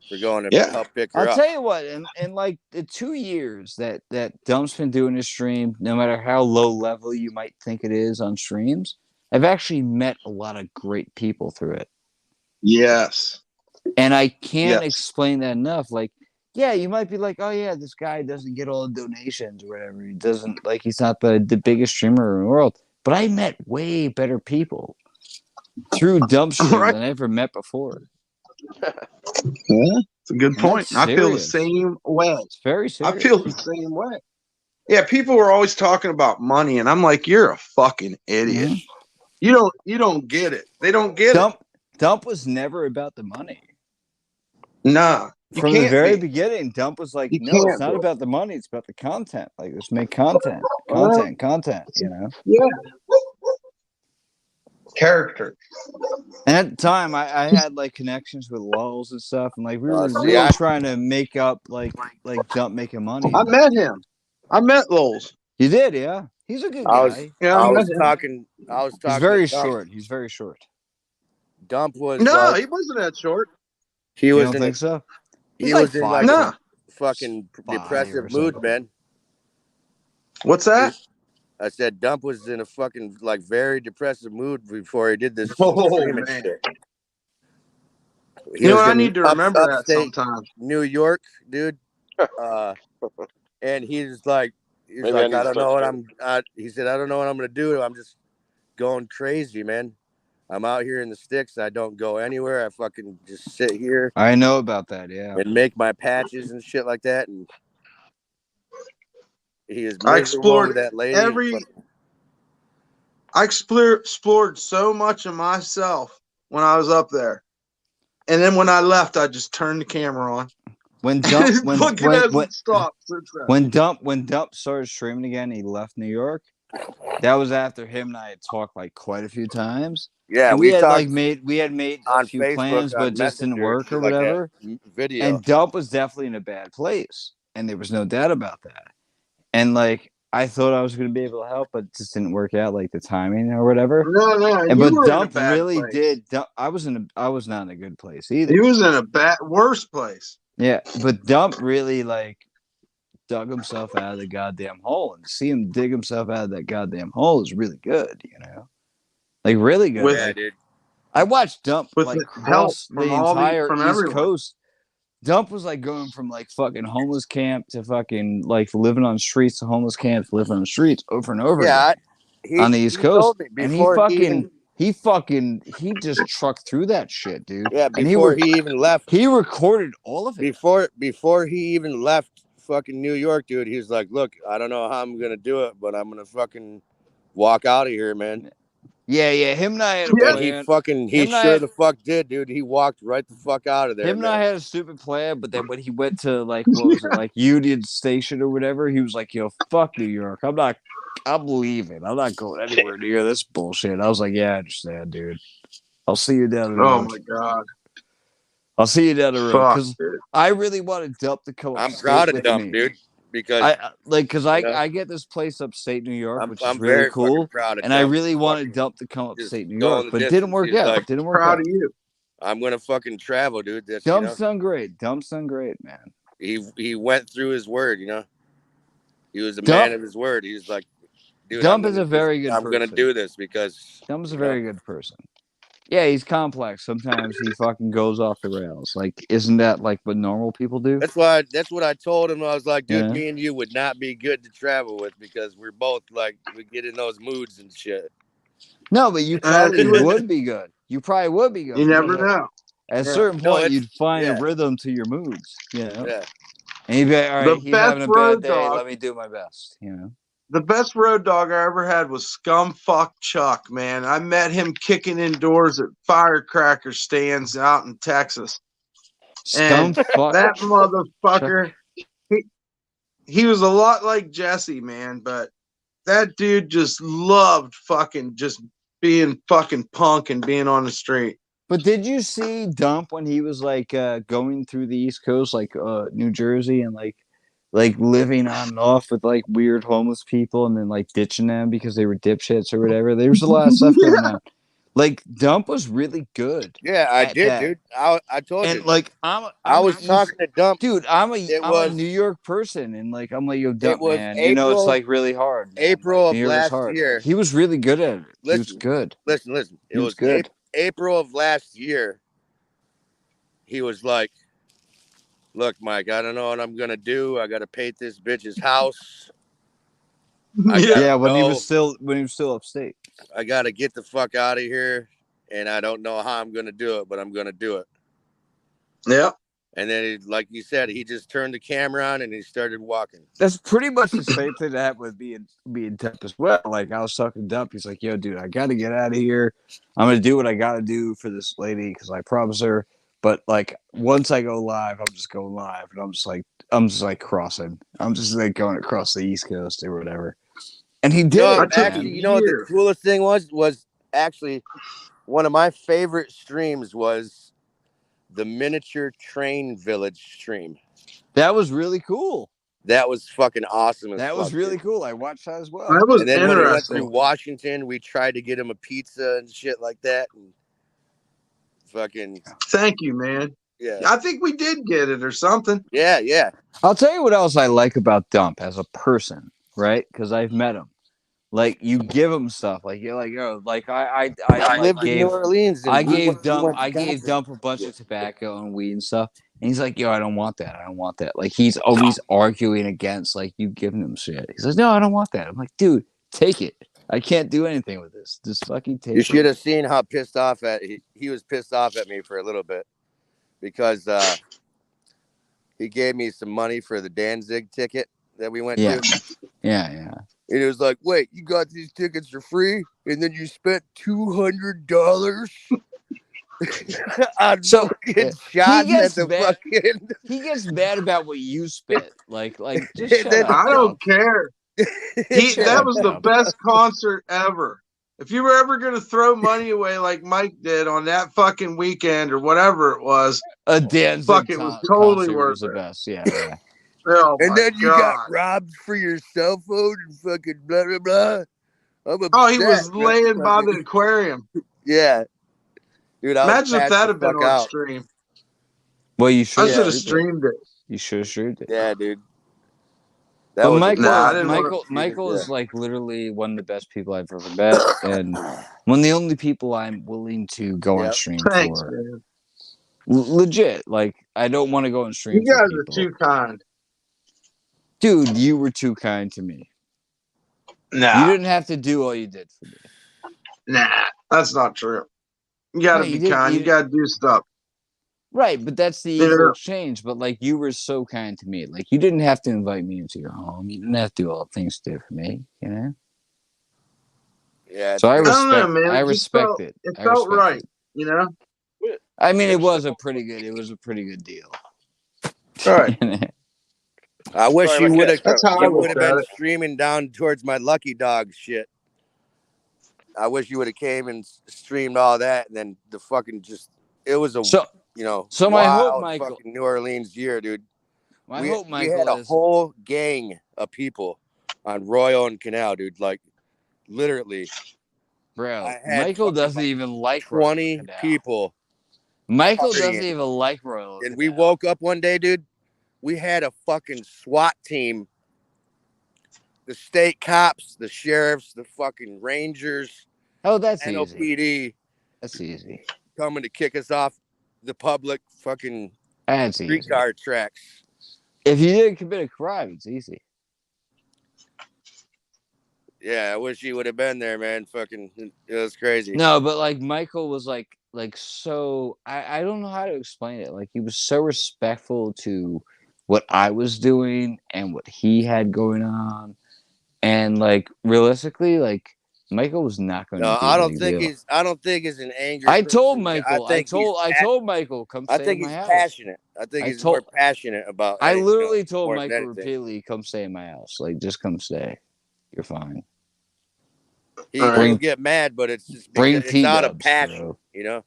for going to Yeah. help pick her I'll up. tell you what, in like the 2 years that Dump's been doing his stream, no matter how low level you might think it is on streams, I've actually met a lot of great people through it. Yes. And I can't Yes. explain that enough. Like, yeah, you might be like, oh yeah, this guy doesn't get all the donations or whatever. He doesn't, like, he's not the biggest streamer in the world. But I met way better people through Dump streams Right. than I ever met before. Yeah, it's a good point. I feel the serious. same way. It's very serious. I feel the same way. Yeah, people were always talking about money, and I'm like, you're a fucking idiot. Mhm. You don't get it. They don't get Dump was never about the money. it. Nah. You From the can't very be. beginning, Dump was like, You no, it's can't not be. about the money. It's about the content. Like, let's make content, you know? Yeah. Character. And at the time, I had, like, connections with Lulz and stuff. And, like, we were see, really trying to make up, like Dump making money. I met him. I met Lulz. You did, yeah? He's a good guy. I was talking He's very to Dump. short. He's very short. Dump was No, like, he wasn't that short. he You was don't in think a, so? he He's was like in like No. a fucking 5 depressive or mood, something. man. What's that? I said Dump was in a fucking like very depressive mood before he did this Oh, streaming man. shit. He You know, was I in need to remember that upstate sometimes. New York, dude. And he's like, Maybe I need I to don't know start what he said, I don't know what I'm gonna do. I'm just going crazy, man. I'm out here in the sticks. I don't go anywhere. I fucking just sit here I know about that, yeah. and make my patches and shit like that. And he is I miserable with explored that lady. I explored so much of myself when I was up there. And then when I left, I just turned the camera on. When Dump when Dump started streaming again, he left New York. That was after him and I had talked like quite a few times. Yeah, and we had talked like made a on few Facebook, plans, but on it just didn't Messenger, work or like that whatever. video. And Dump was definitely in a bad place, and there was no doubt about that. And like I thought I was going to be able to help, but it just didn't work out, like the timing or whatever. No, And you but were Dump in a bad really place. did. I was not in a good place either. He was in a worse place. Yeah, but Dump really like dug himself out of the goddamn hole, and to see him dig himself out of that goddamn hole is really good, you know, like really good. With, Yeah, like, dude. I watched Dump with like help cross from the entire from East everyone. Coast. Dump was like going from like fucking homeless camp to fucking like living on streets to homeless camp to living on the streets over and over again on the East Coast. And he just trucked through that shit, dude. Yeah, and before he even left. He recorded all of it. Before he even left fucking New York, dude, he was like, look, I don't know how I'm gonna do it, but I'm gonna fucking walk out of here, man. Yeah, him and I had a plan. He sure the fuck did, dude. He walked right the fuck out of there. Him and I had a stupid plan, but then when he went to like what was it, like Union Station or whatever, he was like, yo, fuck New York. I'm leaving. I'm not going anywhere near this bullshit. I was like, yeah, I understand, dude. I'll see you down the road. Oh my god. I'll see you down the road. Because I really wanted Dump to come. I'm proud of Dump, dude. Because I get this place upstate New York, which is really cool. Proud of and Dump. I really wanted Dump to come upstate New York, but it didn't work out. Like, didn't work proud out. of you. I'm gonna fucking travel, dude. Dump's done great. Dump's done great, man. He went through his word, you know. He was a man of his word. He was like, dude, Dump is a very good person. I'm gonna do this because Dump's a very good person. Yeah, he's complex. Sometimes he fucking goes off the rails. Like, isn't that like what normal people do? That's what I told him. I was like, dude, me and you would not be good to travel with because we're both like we get in those moods and shit. No, but you probably would be good. You probably would be good. You never know. At a certain point, you'd find a rhythm to your moods. You know. Yeah. And you'd be like, all right, he's having a bad day. Let me do my best. You know. The best road dog I ever had was Scumfuck Chuck, man. I met him kicking indoors at firecracker stands out in Texas. And that motherfucker, he was a lot like Jesse, man, but that dude just loved fucking just being fucking punk and being on the street. But did you see Dump when he was like going through the East Coast, like New Jersey, and like living on and off with like weird homeless people, and then like ditching them because they were dipshits or whatever? There was a lot of stuff going on. Like Dump was really good. Yeah, I at did, that. dude. I told And you. like I was talking to Dump. dude, I'm It a was New York person, and like I'm like, yo, it Dump, was man. You know, it's April like really hard, man. April Like, of New York is last hard. year. He was really good at it. He was Listen, good. listen. It He was was good. April of last year. He was like, "Look, Mike, I don't know what I'm gonna do. I gotta paint this bitch's house. I gotta Yeah, when he was go. still upstate. I gotta get the fuck out of here, and I don't know how I'm gonna do it, but I'm gonna do it." Yeah. And then, like you said, he just turned the camera on and he started walking. That's pretty much the same thing that happened with being Dump as well. Like I was talking to Dump, he's like, "Yo, dude, I got to get out of here. I'm gonna do what I got to do for this lady because I promise her. But like once I go live, I'm just going live, and I'm just like crossing. I'm just like going across the East Coast or whatever." And he did No, it. actually, you know what the coolest thing was actually one of my favorite streams was the miniature train village stream. That was really cool. That was fucking awesome. That was really cool. I watched that as well. That was And then when he went through interesting. Washington, we tried to get him a pizza and shit like that. And fucking Thank you, man. yeah. I think we did get it or something. Yeah. I'll tell you what else I like about Dump as a person, right? Because I've met him. Like you give him stuff, like you're like, oh, like I like lived in New Orleans. And I we gave went to Dump Wisconsin. a bunch of tobacco and weed and stuff, and he's like, yo, I don't want that. I don't want that. Like he's always arguing against like you giving him shit. He's like, no, I don't want that. I'm like, dude, take it. I can't do anything with this. Just fucking take it. You should have seen how pissed off he was pissed off at me for a little bit because he gave me some money for the Danzig ticket that we went to. Yeah. And it was like, wait, you got these tickets for free, and then you spent $200 on fucking shots at the fucking. He gets mad about what you spent. Like just shut up. I don't care. That was the best concert ever. If you were ever going to throw money away like Mike did on that fucking weekend or whatever it was, a Danzig fuck, it was totally worth was the best. Yeah. Oh, and then you God. got robbed for your cell phone and fucking blah blah blah. He was laying by the aquarium. Yeah, dude. Imagine if that had been on stream. Well, you should. I should have streamed it. You should have streamed it. Yeah, dude. But Michael is like literally one of the best people I've ever met, and one of the only people I'm willing to go on stream for. Man. Legit, like I don't want to go on stream. You guys are too kind. Dude, you were too kind to me. Nah. You didn't have to do all you did for me. Nah, that's not true. You gotta be kind. You gotta do stuff. Right, but that's the equal exchange. But like you were so kind to me. Like you didn't have to invite me into your home. You didn't have to do all the things to do for me, you know? Yeah. So I respect man. I respect it. It felt right, you know? I mean it was a pretty good deal. All right. I wish you would have been streaming down towards my Lucky Dog shit. I wish you would have came and streamed all that, and then the fucking it was a so my hope, Michael, fucking New Orleans year, dude. We had a whole gang of people on Royal and Canal, dude. Like literally, bro. Michael doesn't even like 20 people. Michael doesn't even like Royal. And we woke up one day, dude. We had a fucking SWAT team. The state cops, the sheriffs, the fucking rangers. Oh, that's NOPD. Easy. That's easy. Coming to kick us off the public fucking streetcar tracks. If you didn't commit a crime, it's easy. Yeah, I wish you would have been there, man. Fucking, it was crazy. No, but like Michael was like so. I don't know how to explain it. Like he was so respectful to what I was doing and what he had going on, and like realistically, like Michael was not going to. No, I don't think he's an angry. I told Michael. I told Michael, come stay in my house. Passionate. I think he's more passionate about. I literally told Michael repeatedly, come stay in my house. Like, just come stay. You're fine. He will get mad, but it's just it's out of passion, you know.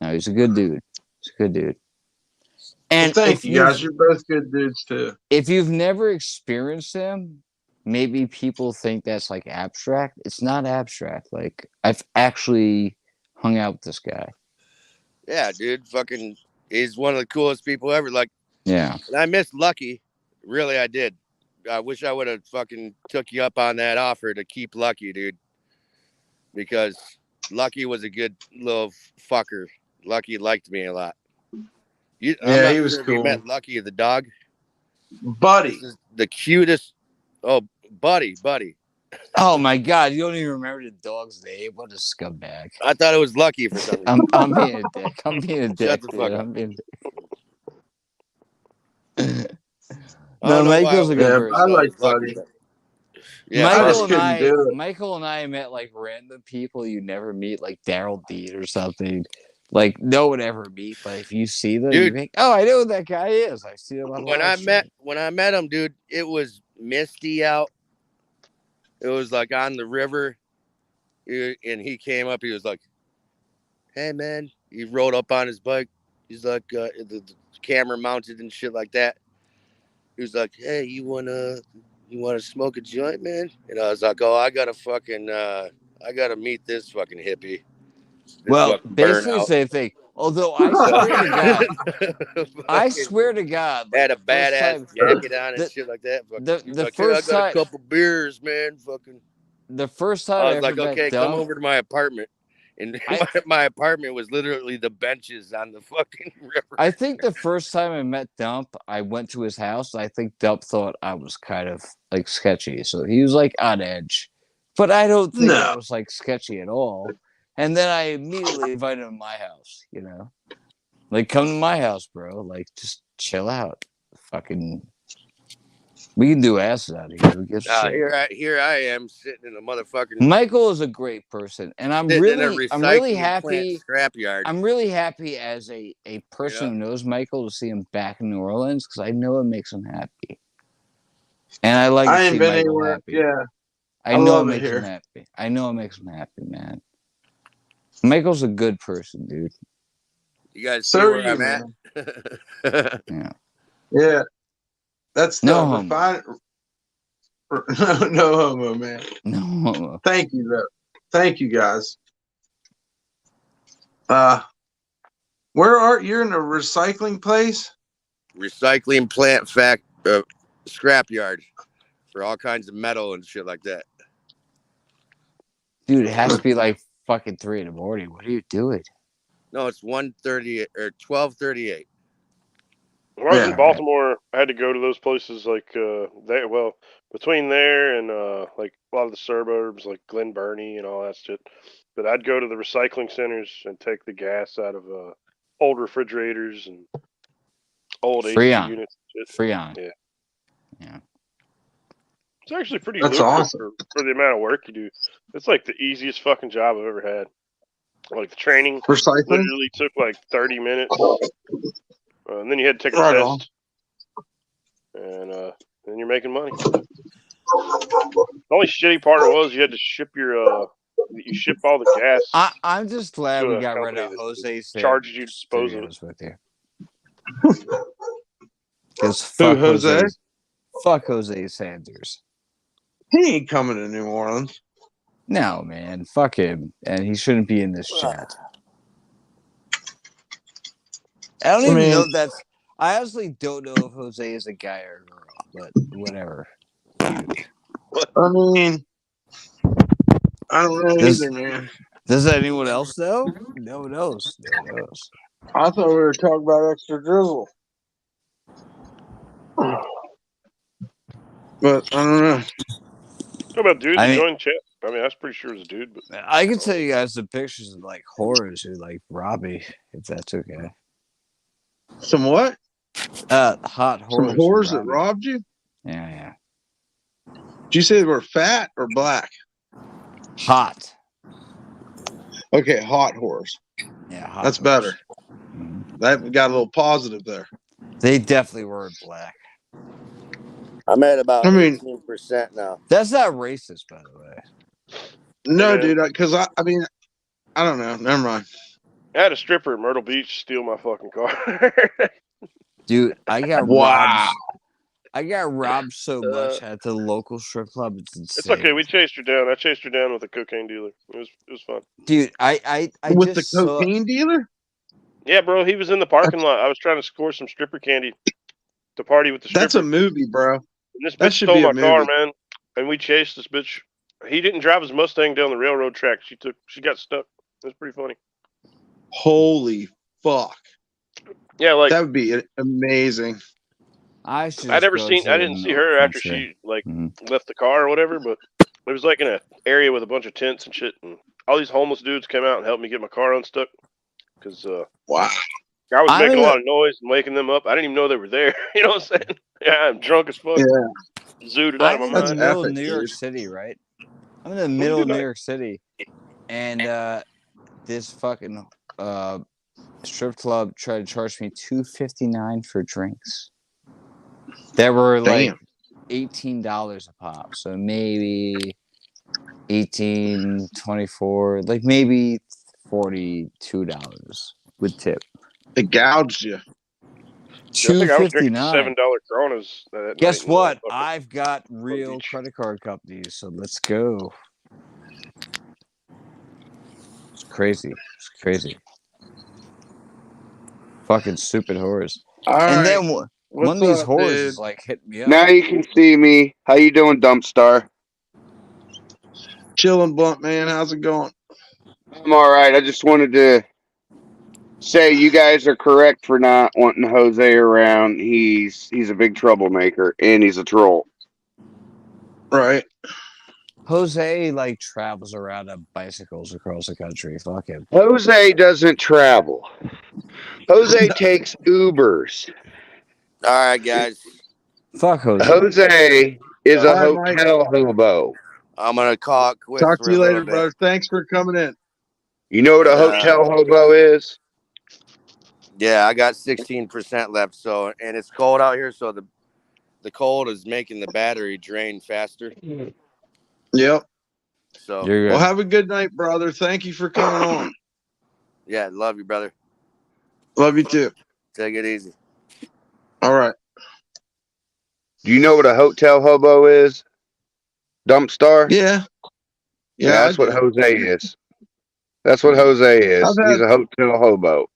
No, he's a good dude. He's a good dude. And well, thank you guys. You're both good dudes too. if you've never experienced him, maybe people think that's like abstract. It's not abstract. Like I've actually hung out with this guy. Yeah, dude. Fucking, he's one of the coolest people ever. Like, Yeah. and I miss Lucky. Really, I did. I wish I would have fucking took you up on that offer to keep Lucky, dude. Because Lucky was a good little fucker. Lucky liked me a lot. I'm Yeah, not he was sure if you cool. met Lucky the dog. Buddy. This is the cutest. Oh, Buddy. Oh my god, you don't even remember the dog's name? What a scumbag. I thought it was Lucky for some reason. I'm being a dick. I'm being a dick. Shut the fuck up. I'm being I No, don't know why Michael's a good Yeah, person. I like Lucky, Buddy. but- Yeah, I Michael just and couldn't do it. Michael and I met like random people you never meet, like Daryl Dean or something. Like no one ever meet, but if you see them, you Dude. think, "Oh, I know who that guy is. I see him on when I met him, dude, it was misty out. It was like on the river, and he came up. He was like, "Hey, man!" He rode up on his bike. He's like, the camera mounted and shit like that. He was like, "Hey, you wanna smoke a joint, man?" And I was like, "Oh, I gotta meet this fucking hippie." Well, fucking basically the burnout. same thing. Although I swear to God, like, had a badass jacket on and shit like that. The Like, first I got time, a couple beers, man. Fucking. the first time I I was ever like, met okay, come Dump, over to my apartment. And my apartment was literally the benches on the fucking river. I think the first time I met Dump, I went to his house. I think Dump thought I was kind of like sketchy, so he was like on edge. But I don't think I No. was like sketchy at all. And then I immediately invited him to my house. You know, like come to my house, bro. Like just chill out. Fucking, we can do acid out here. Who gives a shit? Here I am sitting in a motherfucking Michael is a great person, and I'm really happy. Scrapyard. I'm really happy as a person who knows Michael to see him back in New Orleans because I know it makes him happy, and I like to see Michael happy. Yeah, I know love it it makes him here. happy. I know it makes him happy, man. Michael's a good person, dude. You guys see So where I'm man. at? Yeah. Yeah. That's No the homo. no homo, man. No homo. Thank you, though. Thank you, guys. Where are you? In a recycling place? Recycling plant scrapyard for all kinds of metal and shit like that. Dude, it has to be like fucking 3 a.m. What are you doing? No, it's 1:30 or 12:38. When I was Yeah. in Baltimore, I had to go to those places like between there and like a lot of the suburbs like Glen Burnie and all that shit. But I'd go to the recycling centers and take the gas out of old refrigerators and old Freon. AC units. And shit. Freon. Yeah. It's actually pretty That's lucrative awesome. for the amount of work you do. It's like the easiest fucking job I've ever had. Like the training Recycling? literally took like 30 minutes. And then you had to take a Right test. And then you're making money. The only shitty part was you had to ship you ship all the gas. I'm just glad to we a got rid company of that Jose. charges you to dispose of it. With you. Because Who, fuck Jose? Fuck Jose Sanders. He ain't coming to New Orleans. No, man. Fuck him. And he shouldn't be in this chat. I don't even know if that's... I honestly don't know if Jose is a guy or a girl, but whatever. I mean, I don't know either, man. Does anyone else know? No one knows. No one knows. I thought we were talking about extra drizzle. But I don't know. Talk about dudes that join chat. I mean, that's pretty sure it's a dude. But I can tell you guys some pictures of like whores who like rob me, if that's okay. Some what? Hot whores. Some whores that robbed you? Yeah. Did you say they were fat or black? Hot. Okay, hot whores. Yeah, hot. That's whores. better. Mm-hmm. That got a little positive there. They definitely were black. I'm at about 18% now. That's not racist, by the way. No, dude, because I mean, I don't know. Never mind. I had a stripper at Myrtle Beach steal my fucking car. Dude, I got Wow. robbed. I got robbed so much at the local strip club. It's It's insane. okay. We chased her down. I chased her down with a cocaine dealer. It was fun. Dude, I With the just saw. cocaine dealer? Yeah, bro. He was in the parking lot. I was trying to score some stripper candy to party with the stripper. That's a movie, bro. And this That bitch should stole be a my car, movie. man. And we chased this bitch. He didn't drive his Mustang down the railroad track. She got stuck. It was pretty funny. Holy fuck. Yeah, like That would be amazing. I should. I didn't see her after she like left the car or whatever, but it was like in an area with a bunch of tents and shit, and all these homeless dudes came out and helped me get my car unstuck because Wow. I was making a lot of noise and waking them up. I didn't even know they were there. You know what I'm saying? Yeah, I'm drunk as fuck. Yeah. Zooted out of my I'm in the mind. middle epic, of New York dude. City, right? I'm in the middle of New York City, and this fucking strip club tried to charge me $2.59 for drinks. That were like $18 a pop, so maybe 18, 24, like maybe $42 with tip. It gouged you. I think I was drinking $7 Coronas that night. Guess what? I've got real credit card companies, so let's go. It's crazy. It's crazy. Fucking stupid whores. All and right. then one of these up, whores dude? is like hitting me up. Now you can see me. How you doing, Dumpstar? Chilling, Blunt Man. How's it going? I'm all right. I just wanted to say you guys are correct for not wanting Jose around. He's a big troublemaker and he's a troll. Right. Jose like travels around on bicycles across the country. Fuck him. Jose doesn't travel. Jose takes Ubers. All right, guys. Fuck Jose. Jose is a hotel hobo. I'm gonna call it quits Talk for to you a later, little bit. brother. Thanks for coming in. You know what a hotel hobo is? Yeah, I got 16% left. So, and it's cold out here, so the cold is making the battery drain faster. Yep. So, well, have a good night, brother. Thank you for coming on. Yeah, love you, brother. Love you too. Take it easy. All right. Do you know what a hotel hobo is? Dumpstar? Yeah. Yeah, that's what Jose is. That's what Jose is. He's a hotel hobo.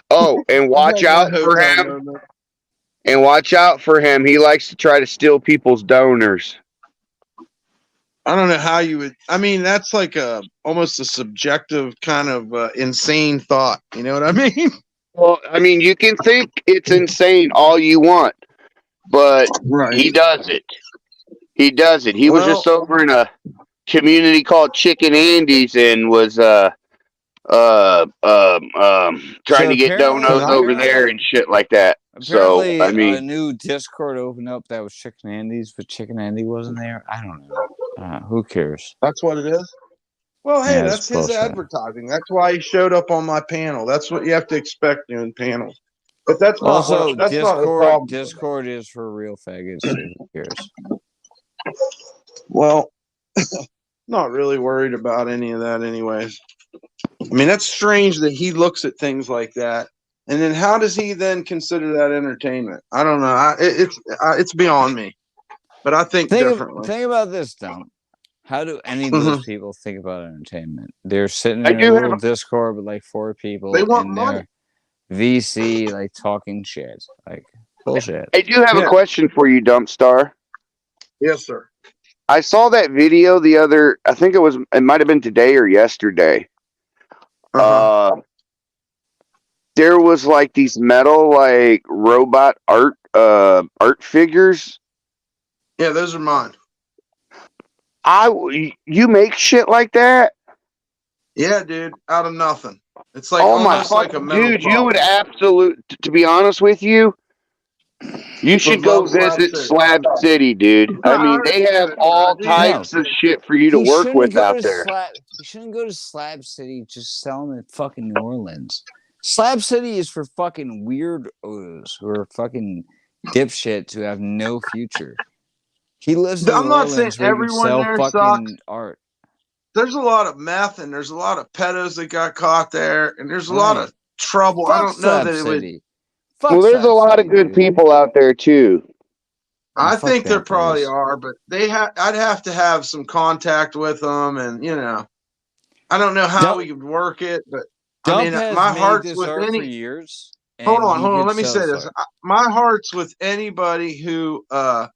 Oh, and watch out for him. And watch out for him. He likes to try to steal people's donors. I don't know how you would. I mean, that's like almost a subjective kind of insane thought. You know what I mean? Well, I mean, you can think it's insane all you want, but he does it. He does it. He was just over in a community called Chicken Andy's and was trying to get donos over there and shit like that. Apparently, so I mean, a new Discord opened up that was Chicken Andy's, but Chicken Andy wasn't there. I don't know. Who cares? That's what it is. Well, hey, Yeah, that's his bullshit. advertising. That's why he showed up on my panel. That's what you have to expect doing panels. But that's not Also, that's not the problem. Discord is for real faggots. So who cares? Well, not really worried about any of that, anyways. I mean, that's strange that he looks at things like that, and then how does he then consider that entertainment? I don't know. It's beyond me. But I think differently. Think about this, though. How do any of those people think about entertainment? They're sitting in a little Discord with like 4 people. They want money. VC like talking shit, like bullshit. I do have a question for you, Dumpstar. Yes, sir. I saw that video I think it might have been today or yesterday. There was like these metal like robot art figures. Yeah, those are mine. You make shit like that? Yeah, dude, out of nothing. It's like almost like a metal dude. prop. You would to be honest with you, you should go visit Slab City, dude. I mean, they have all types of shit for you to work with out there. You shouldn't go to Slab City. Just sell them in fucking New Orleans. Slab City is for fucking weirdos who are fucking dipshits who have no future. He lives in New Orleans where you can sell fucking art. there's a lot of meth and there's a lot of pedos that got caught there, and there's a lot Right. of trouble. I Fuck don't know Slab that it would. City. Fuck Well, there's a Slab lot City, of good dude. people out there too. I Fuck think there that probably place. are, but I'd have to have some contact with them, and I don't know how Dump, we could work it, but I Dump mean, has my made heart's this with art for any. years, Hold and on, he hold on. could Let me sell say this this. art. My heart's with anybody who uh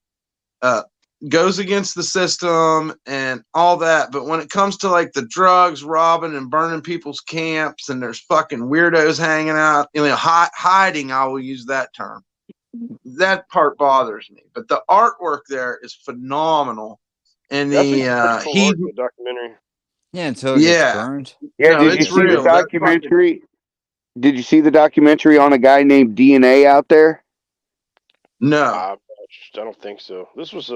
goes against the system and all that. But when it comes to like the drugs, robbing and burning people's camps, and there's fucking weirdos hanging out, hiding, I will use that term. That part bothers me. But the artwork there is phenomenal. And Yeah, I think the it's pretty cool art he in the documentary. Yeah, until it gets yeah. burned. Yeah, No, did you it's see the real. That fucking documentary? Did you see the documentary on a guy named DNA out there? no. I don't think so. This was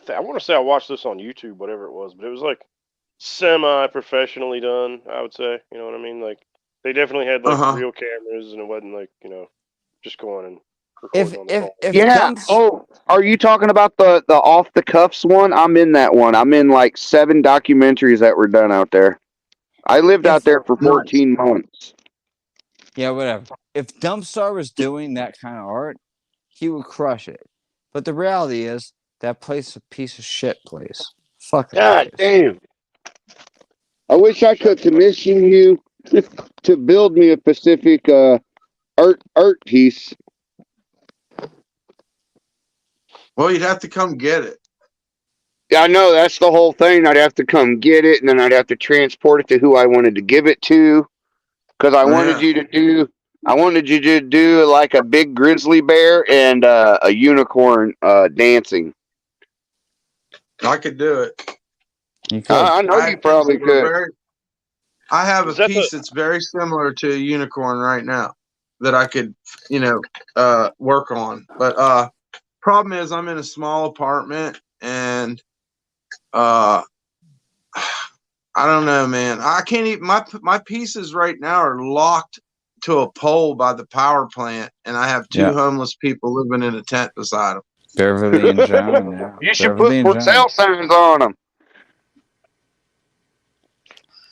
I want to say I watched this on YouTube, whatever it was, but it was like semi-professionally done. I would say, you know what I mean? Like they definitely had like Uh-huh. real cameras, and it wasn't like just going and If recording on the phone. Yeah. Dumps Oh, are you talking about the off the cuffs one? I'm in that one. I'm in like 7 documentaries that were done out there. I lived out if there for Nice. 14 months. yeah, whatever. If Dumpstar was doing that kind of art, he would crush it. But the reality is that place is a piece of shit place. Fuck that God place. damn. I wish I could commission you to build me a specific art piece. Well, you'd have to come get it. Yeah, I know that's the whole thing. I'd have to come get it, and then I'd have to transport it to who I wanted to give it to. Because I wanted Yeah, you to do like a big grizzly bear and a unicorn dancing. I could do it. You could. I know I you have pieces probably that are could. very. I have a Is that the? piece that's very similar to a unicorn right now that I could, work on. But problem is I'm in a small apartment and uh I don't know, man. I can't even my pieces right now are locked to a pole by the power plant, and I have 2 Yeah. homeless people living in a tent beside them. Beverly and John, yeah. You should Beverly put and for John. sale signs on them.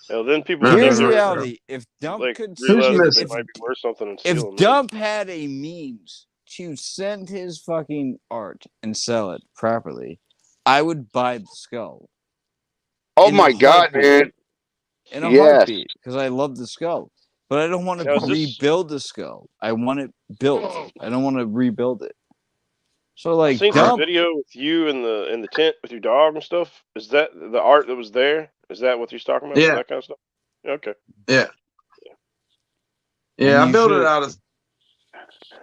Well, then people No, would Here's think the no, they're reality. If Dump like could who's realize that they missing? might be worth something and if steal them. Dump had a means to send his fucking art and sell it properly, I would buy the skull. Oh In a my God, heartbeat. man! In a Yes. heartbeat. Because I love the skull. But I don't want to Now, is this? rebuild the skull. I want it built. I don't want to rebuild it. So I like seen some Dump, video with you in the tent with your dog and stuff. Is that the art that was there? Is that what he's talking about? Yeah, That kind of stuff. Okay. yeah, and yeah. I you built it should. out of.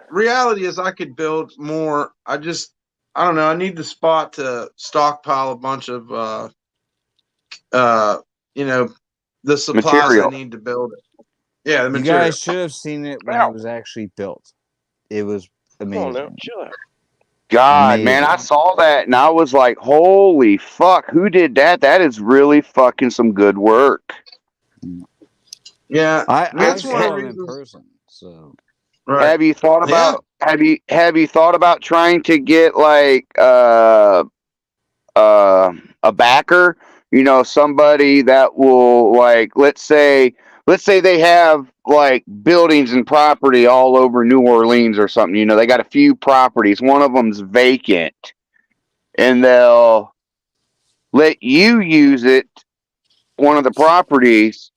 Reality is, I could build more. I don't know. I need the spot to stockpile a bunch of uh, you know, the supplies I Material. need to build it. Yeah, the You material. guys should have seen it when Ow. it was actually built. It was Come on now, amazing. chill out. God, man, I Amazing. saw that and I was like, holy fuck, who did that? That is really fucking some good work. Yeah, I that's one of the saw him in reasons. person. So Right. Have you thought Yeah. about have you thought about trying to get like a backer, somebody that will, like, let's say they have like buildings and property all over New Orleans or something. They got a few properties, one of them's vacant, and they'll let you use it, one of the properties,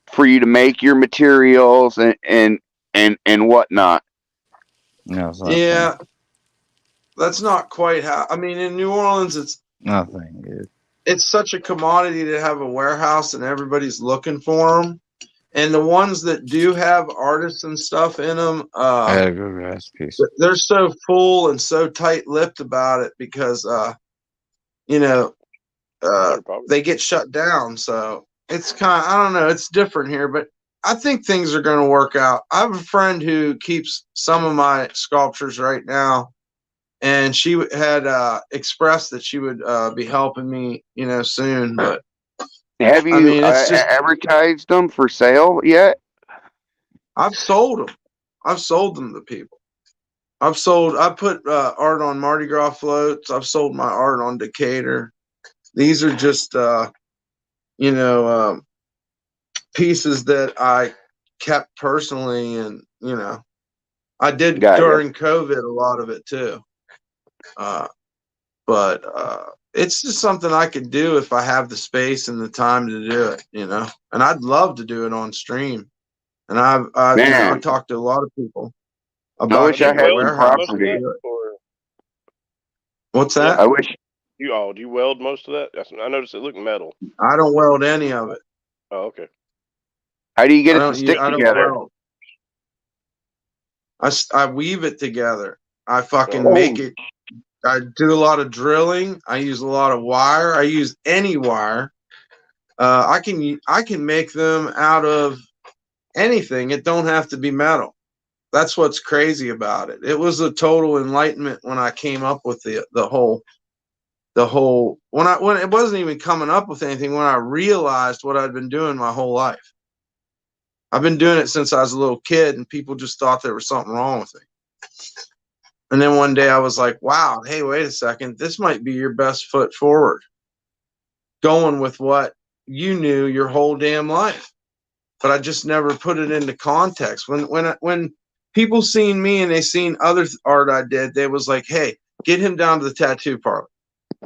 for you to make your materials and whatnot. no, it's Yeah, that's not quite how. I mean, in New Orleans, nothing, dude. it's such a commodity to have a warehouse, and everybody's looking for them. And the ones that do have artists and stuff in them, I had a good recipes. they're so full and so tight-lipped about it because, you know, they get shut down. So it's I don't know, it's different here, but I think things are going to work out. I have a friend who keeps some of my sculptures right now, and she had expressed that she would be helping me, soon. But Have I you mean, it's just advertised them for sale yet? I've sold them. I've sold them to people. I put art on Mardi Gras floats. I've sold my art on Decatur. These are just, pieces that I kept personally, and I did Got ya. during COVID a lot of it too. But it's just something I could do if I have the space and the time to do it, And I'd love to do it on stream. And I've Man, talked to a lot of people I about wish it I in the had some warehouse. most of property. that, or What's yeah, that? I wish. do you weld most of that? I noticed it looked metal. I don't weld any of it. Oh, okay. How do you get I it to don't. stick I don't together? weld. I weave it together. I fucking Oh, make it. I do a lot of drilling. I use a lot of wire. I use any wire. I can make them out of anything. It don't have to be metal. That's what's crazy about it. It was a total enlightenment when I came up with the whole when it wasn't even coming up with anything, when I realized what I'd been doing my whole life. I've been doing it since I was a little kid, and people just thought there was something wrong with me. And then one day I was like, wow, hey, wait a second, this might be your best foot forward. Going with what you knew your whole damn life. But I just never put it into context. When people seen me and they seen other art I did, they was like, hey, get him down to the tattoo parlor.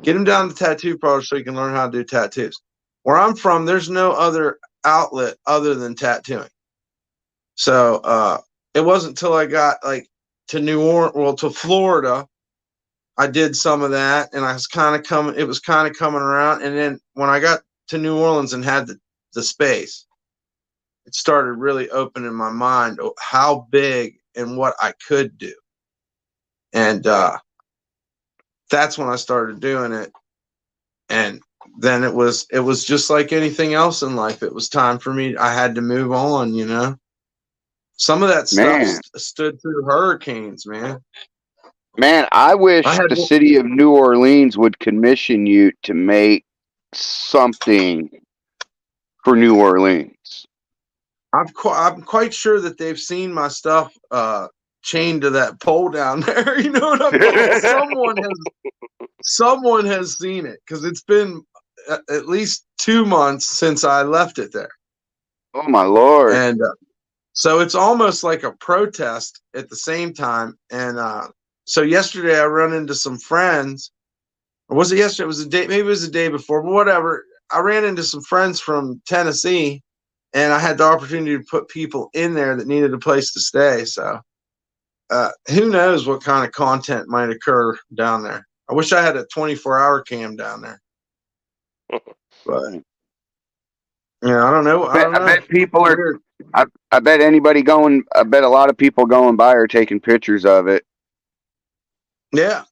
Get him down to the tattoo parlor so he can learn how to do tattoos. Where I'm from, there's no other outlet other than tattooing. So it wasn't until I got to Florida, I did some of that, and it was kind of coming around. And then when I got to New Orleans and had the space, it started really opening my mind how big and what I could do. And that's when I started doing it. And then it was just like anything else in life. It was time for me. I had to move on, Some of that stuff Man, stood through hurricanes, man. man, I I wish had the city of New Orleans would commission you to make something for New Orleans. I'm quite sure that they've seen my stuff chained to that pole down there. You know what I mean? Someone has seen it, because it's been at least 2 months since I left it there. Oh my Lord. And so it's almost like a protest at the same time. And so yesterday I run into some friends. Or was it yesterday? It was a day, maybe it was the day before, but whatever. I ran into some friends from Tennessee, and I had the opportunity to put people in there that needed a place to stay. So who knows what kind of content might occur down there. I wish I had a 24-hour cam down there. But yeah, I don't know. I bet people are. I bet anybody going. I bet a lot of people going by are taking pictures of it. Yeah.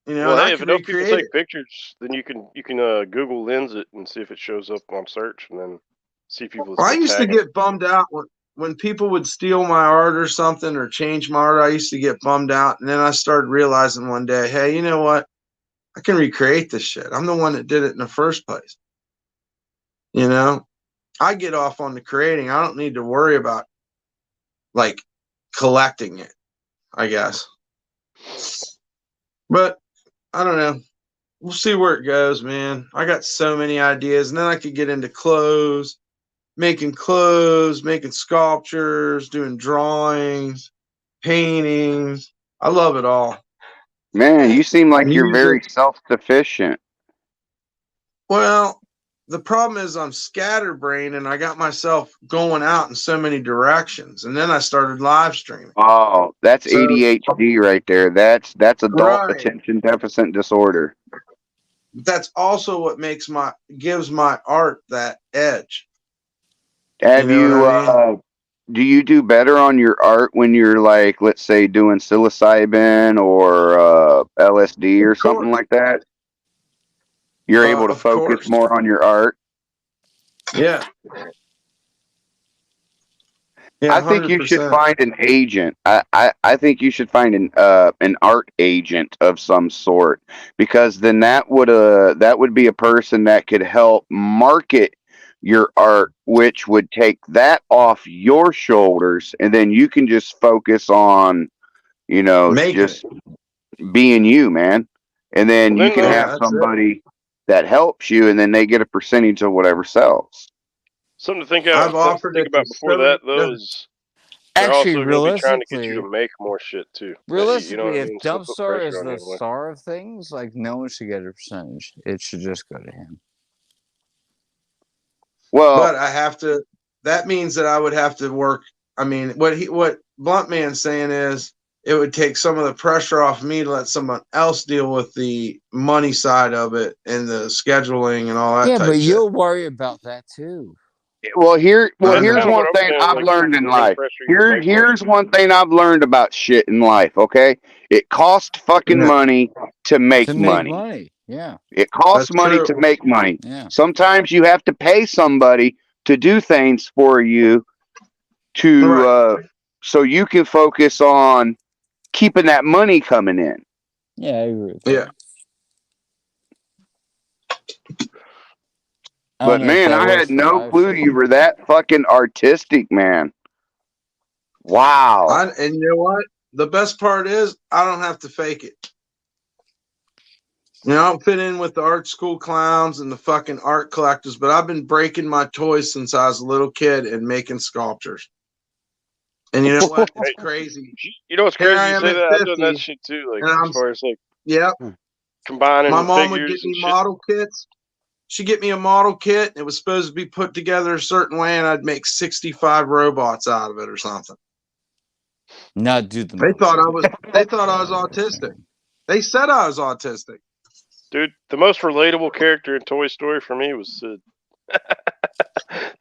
well, and hey, I if could enough people recreate take it. pictures, then you can Google Lens it and see if it shows up on search, and then see people that Well, I start used to tagging. get bummed out when people would steal my art or something or change my art. I used to get bummed out. And then I started realizing one day, hey, you know what? I can recreate this shit. I'm the one that did it in the first place. I get off on the creating. I don't need to worry about like collecting it, I guess. But I don't know. We'll see where it goes, man. I got so many ideas. And then I could get into clothes, making sculptures, doing drawings, paintings. I love it all. Man, you seem like you're Music. very self-sufficient. Well, the problem is I'm scatterbrained, and I got myself going out in so many directions. And then I started live streaming. Oh, that's So ADHD right there. That's adult right. attention deficit disorder. That's also what gives my art that edge. Have You know what I mean? do you do better on your art when you're like, let's say, doing psilocybin or LSD or Of something course. like that? You're able to Of focus course. more on your art. Yeah. Yeah, I think you should 100%. find an agent. I think you should find an art agent of some sort, because then that would be a person that could help market your art, which would take that off your shoulders, and then you can just focus on, Making it. just being you, man. And then Well, you then can Yeah, have that's it. somebody that helps you, and then they get a percentage of whatever sells. Something to think I've something to offered think it to about before so many. that, though, is they're Actually, also going to be trying to get you realistically, to make more shit too. You know realistically, what I if mean? So put Dumpstar pressure is on you the in a way. star of things, like no one should get a percentage. It should just go to him. Well, But I have to. That means that I would have to work. I mean, what Blunt Man's saying is it would take some of the pressure off me to let someone else deal with the money side of it and the scheduling and all that Yeah, type but shit. you'll worry about that too. Well, That's here's kind of what one I'm thing saying. I've Like, learned in they're going to life. pressure you to make more Here's shit. one thing I've learned about shit in life. Okay, it costs fucking Yeah. money to make To make money. money. Yeah. It costs That's money true. to make money. Yeah. Sometimes you have to pay somebody to do things for you to Right. so you can focus on keeping that money coming in. Yeah, I agree with that. Yeah. I don't But know if man, that I works had for no live clue you stream. were that fucking artistic, man. Wow. And you know what? The best part is I don't have to fake it. You know, I don't fit in with the art school clowns and the fucking art collectors, but I've been breaking my toys since I was a little kid and making sculptures. And you know what? It's Hey, crazy. you know what's Here crazy? I You am say at that. I've done that 50, shit too. Like, and as far as like yeah, combining my mom would figures get and me shit. model kits. She'd get me a model kit. And it was supposed to be put together a certain way, and I'd make 65 robots out of it or something. Not do the They thought I motion. was. They thought I was autistic. They said I was autistic. Dude, the most relatable character in Toy Story for me was Sid.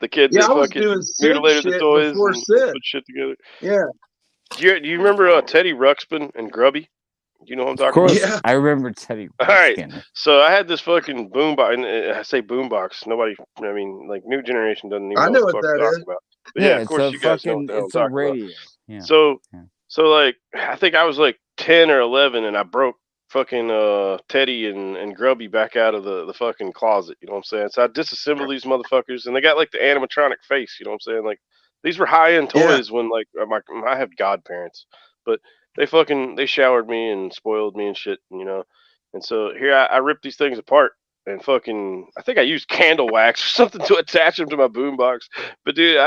The kid Yeah, that I was fucking doing Sid mutilated the shit toys before and Sid. put shit together. Yeah, Do you remember Teddy Ruxpin and Grubby? You know what I'm Of talking about? course, yeah. I remember Teddy All right. Ruxpin. So I had this fucking boombox, and I say boombox. Nobody, I mean, like new generation doesn't even I know know what the what fuck I'm that talking is. about. But yeah, Yeah, of it's course a you guys know what fucking, the hell I'm it's a talking about. radio. Yeah. So, Yeah. so like I think I was like 10 or 11, and I broke fucking Teddy and Grubby back out of the fucking closet. You know what I'm saying? So I disassembled these motherfuckers, and they got like the animatronic face. You know what I'm saying? Like these were high end Yeah. toys when like I have godparents, but they showered me and spoiled me and shit. You know, and so here I ripped these things apart. And fucking, I think I used candle wax or something to attach them to my boombox. But dude,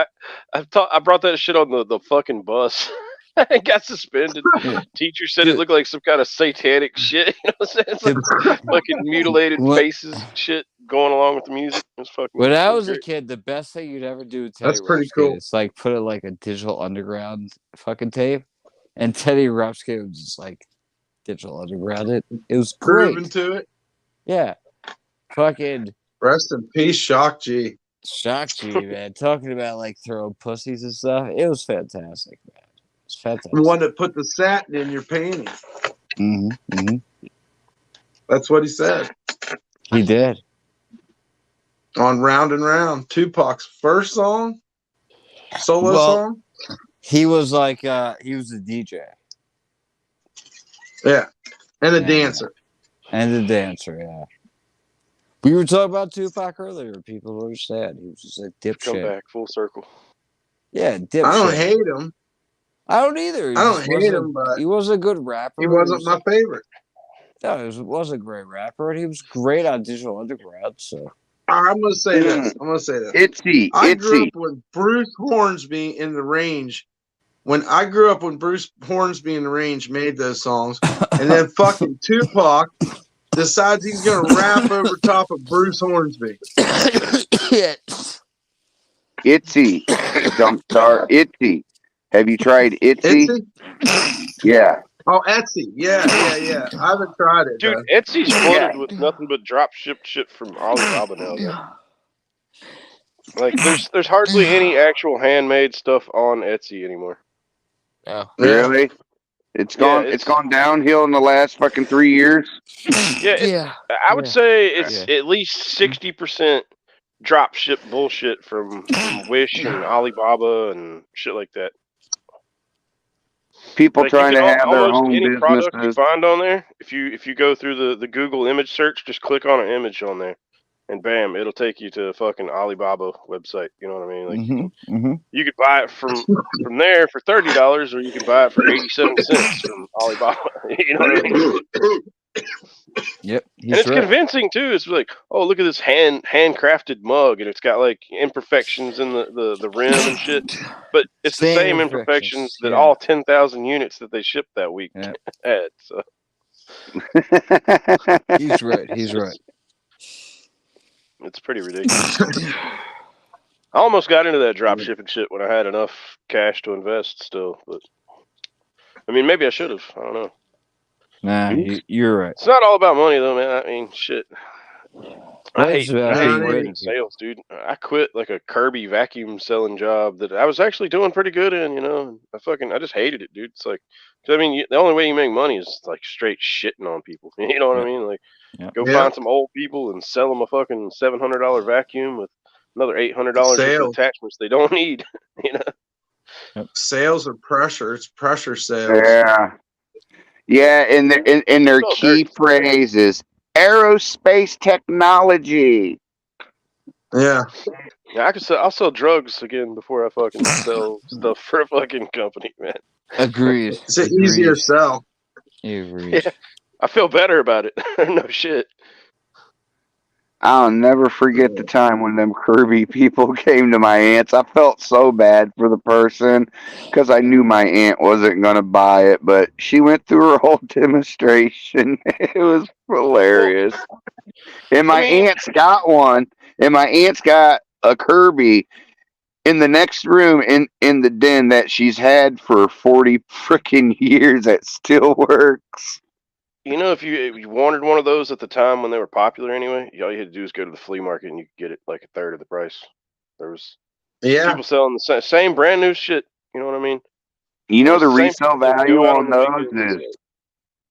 I brought that shit on the fucking bus. and got suspended. Yeah. Teacher said it Dude. looked like some kind of satanic shit. You know what I'm saying? It's like fucking mutilated What- faces and shit going along with the music. It was fucking. When I it was was a great. kid, the best thing you'd ever do with Teddy That's pretty Ruxpin cool. is like put it like a digital underground fucking tape, and Teddy Ruxpin was just like digital underground it. It was Grooving great. to it. Yeah, fucking Rest in peace, Shock G. Shock G, man. Talking about like throwing pussies and stuff. It was fantastic, man. It's fantastic. The one that put the satin in your panties. Mm-hmm. That's what he said. He did. On Round and Round, Tupac's first song, solo Well, song. he was like he was a DJ. Yeah, and a Yeah, dancer. and a dancer. Yeah. We were talking about Tupac earlier. People don't understand. He was just a Come dipshit. back full circle. Yeah, dipshit. I don't hate him. I don't either. I don't hate him, but He was a good rapper. he wasn't my favorite. No, he was a great rapper, and he was great on Digital Underground. So I'm gonna say this. Itzy. I grew up with Bruce Hornsby in the Range. When I grew up when Bruce Hornsby in the Range made those songs, and then fucking Tupac decides he's gonna rap over top of Bruce Hornsby. Itzy. Dumpstar. Itzy. Have you tried Itzy? Etsy? Yeah. Oh, Etsy. Yeah. I haven't tried it, Dude, though. Etsy's flooded with nothing but drop shipped shit from Alibaba now. Though. Like, there's hardly any actual handmade stuff on Etsy anymore. Oh. Really? It's gone downhill in the last fucking 3 years. Yeah, I would say it's at least 60% drop ship bullshit from Wish and Alibaba and shit like that. People Like trying to have their almost own any product you businesses. find on there, if you go through the Google image search, just click on an image on there, and bam, it'll take you to a fucking Alibaba website. You know what I mean? Like you could buy it from there for $30, or you can buy it for 87 cents from Alibaba. You know what I mean? Yep, And he's it's right. convincing too. It's like, oh, look at this handcrafted mug, and it's got like imperfections in the rim and shit. But it's the same imperfections that all 10,000 units that they shipped that week Yeah. had. So He's right. He's right. it's pretty ridiculous. I almost got into that drop shipping shit when I had enough cash to invest still, but I mean, maybe I should have. I don't know. Nah, you're right. It's not all about money though, man. I mean, shit. I Well, it's hate about being ready quitting sales, dude. I quit like a Kirby vacuum selling job that I was actually doing pretty good in, you know. I just hated it, dude. It's like, 'cause I mean, the only way you make money is like straight shitting on people. You know what I Yep. mean? Like, Yep. go Yeah. find some old people and sell them a fucking $700 vacuum with another $800 worth of Sales. attachments they don't need. You know? Sales are pressure. It's pressure sales. Yeah. Yeah, and their So key dirty. phrase is aerospace technology. Yeah. Yeah, I'll sell drugs again before I fucking sell stuff for a fucking company, man. Agreed. It's an easier sell. Agreed. Yeah, I feel better about it. No shit. I'll never forget the time when them Kirby people came to my aunt's. I felt so bad for the person because I knew my aunt wasn't going to buy it, but she went through her whole demonstration. It was hilarious. And my aunt's got one, and my aunt's got a Kirby in the next room in the den that she's had for 40 freaking years that still works. You know, if you wanted one of those at the time when they were popular anyway, all you had to do is go to the flea market and you could get it like a third of the price. There was people selling the same brand new shit. You know what I mean? You know, It's the the same resale people that value go out on the those weekends and is,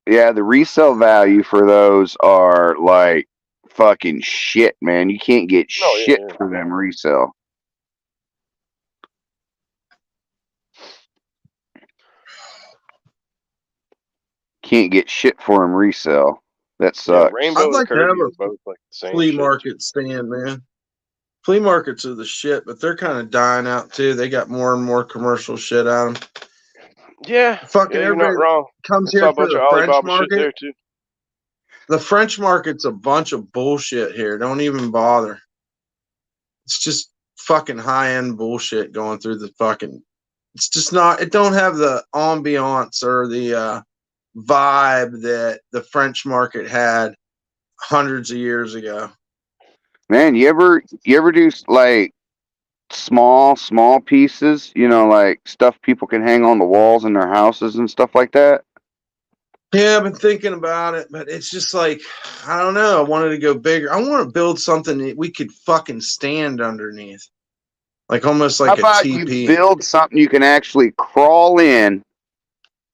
yeah, the resale value for those are like fucking shit, man. You can't get Oh, shit yeah. for them resale. Can't get shit for them resale. That Yeah, sucks. Rainbow I'd and like to have Kirby are a both like the same flea shit. market stand, man. Flea markets are the shit, but they're kind of dying out too. They got more and more commercial shit out of them. Yeah, Fucking you're not everybody wrong. comes I saw here a for bunch of the French Alibaba shit market. there too. The French market's a bunch of bullshit here. Don't even bother. It's just fucking high end bullshit going through the fucking. It's just not. It don't have the ambiance or the vibe that the French market had hundreds of years ago. Man, you ever do like small pieces, you know, like stuff people can hang on the walls in their houses and stuff like that? Yeah, I've been thinking about it, but it's just like, I don't know. I wanted to go bigger. I want to build something that we could fucking stand underneath. Like almost like How a about teepee. you build something you can actually crawl in,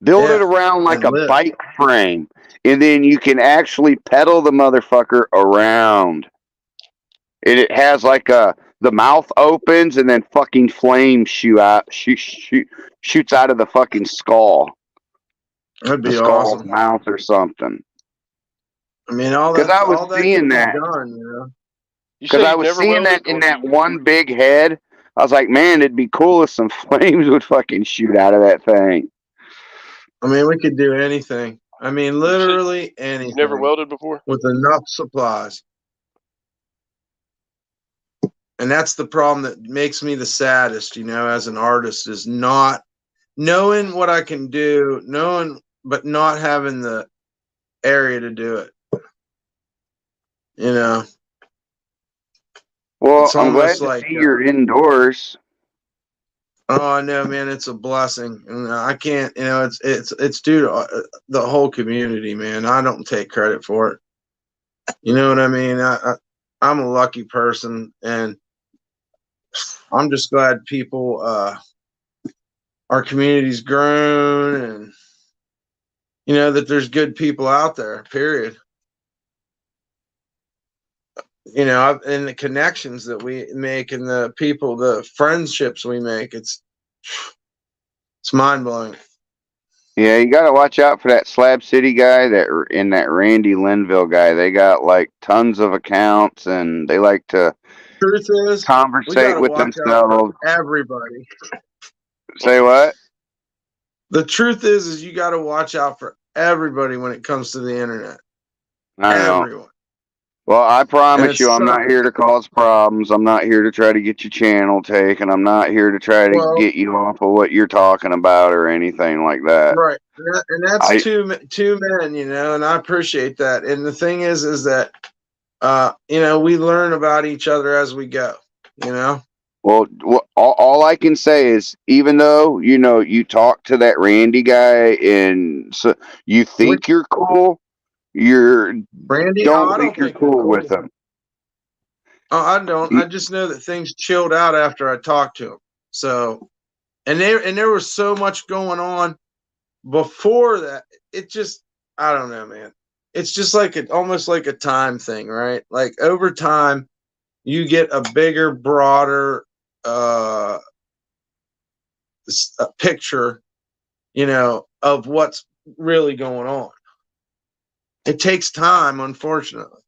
build it around like a live. bike frame, and then you can actually pedal the motherfucker around. And it has like the mouth opens and then fucking flames shoots out of the fucking skull. That'd The be skull's awesome. mouth or something. I mean, all Because that I was all that seeing could be that. done, you know. Because I was seeing that in that one big head. I was like, man, it'd be cool if some flames would fucking shoot out of that thing. I mean, we could do anything. I mean, literally anything. You never welded before? With enough supplies. And that's the problem that makes me the saddest, you know, as an artist, is not knowing what I can do, but not having the area to do it. You know. Well, It's I'm glad almost to like see you're indoors. Oh no, man! It's a blessing, and I can't. You know, it's due to the whole community, man. I don't take credit for it. You know what I mean? I'm a lucky person, and I'm just glad people, our community's grown, and you know that there's good people out there. Period. You know, and the connections that we make, and the people, the friendships we make. It's mind blowing. Yeah, you got to watch out for that Slab City guy and that Randy Linville guy. They got like tons of accounts, and they like to Truth is, conversate with themselves. Everybody. Say what? The truth is you got to watch out for everybody when it comes to the internet. I know. Everyone. Well, I And promise it's you, I'm not here to cause problems. I'm not here to try to get your channel taken. I'm not here to try to well, get you off of what you're talking about or anything like that. right. And that's I two men, you know, and I appreciate that. And the thing is that you know, we learn about each other as we go, you know. well, all I can say is, even though you talk to that Randy guy and so you Which think you're cool, you Brandy? Oh, don't I think don't you're think you're cool with cool. him. Oh, I don't. I just know that things chilled out after I talked to him. So, and there was so much going on before that. It just, I don't know, man. It's just like almost like a time thing, right? Like over time, you get a bigger, broader uh, picture, you know, of what's really going on. It takes time, unfortunately.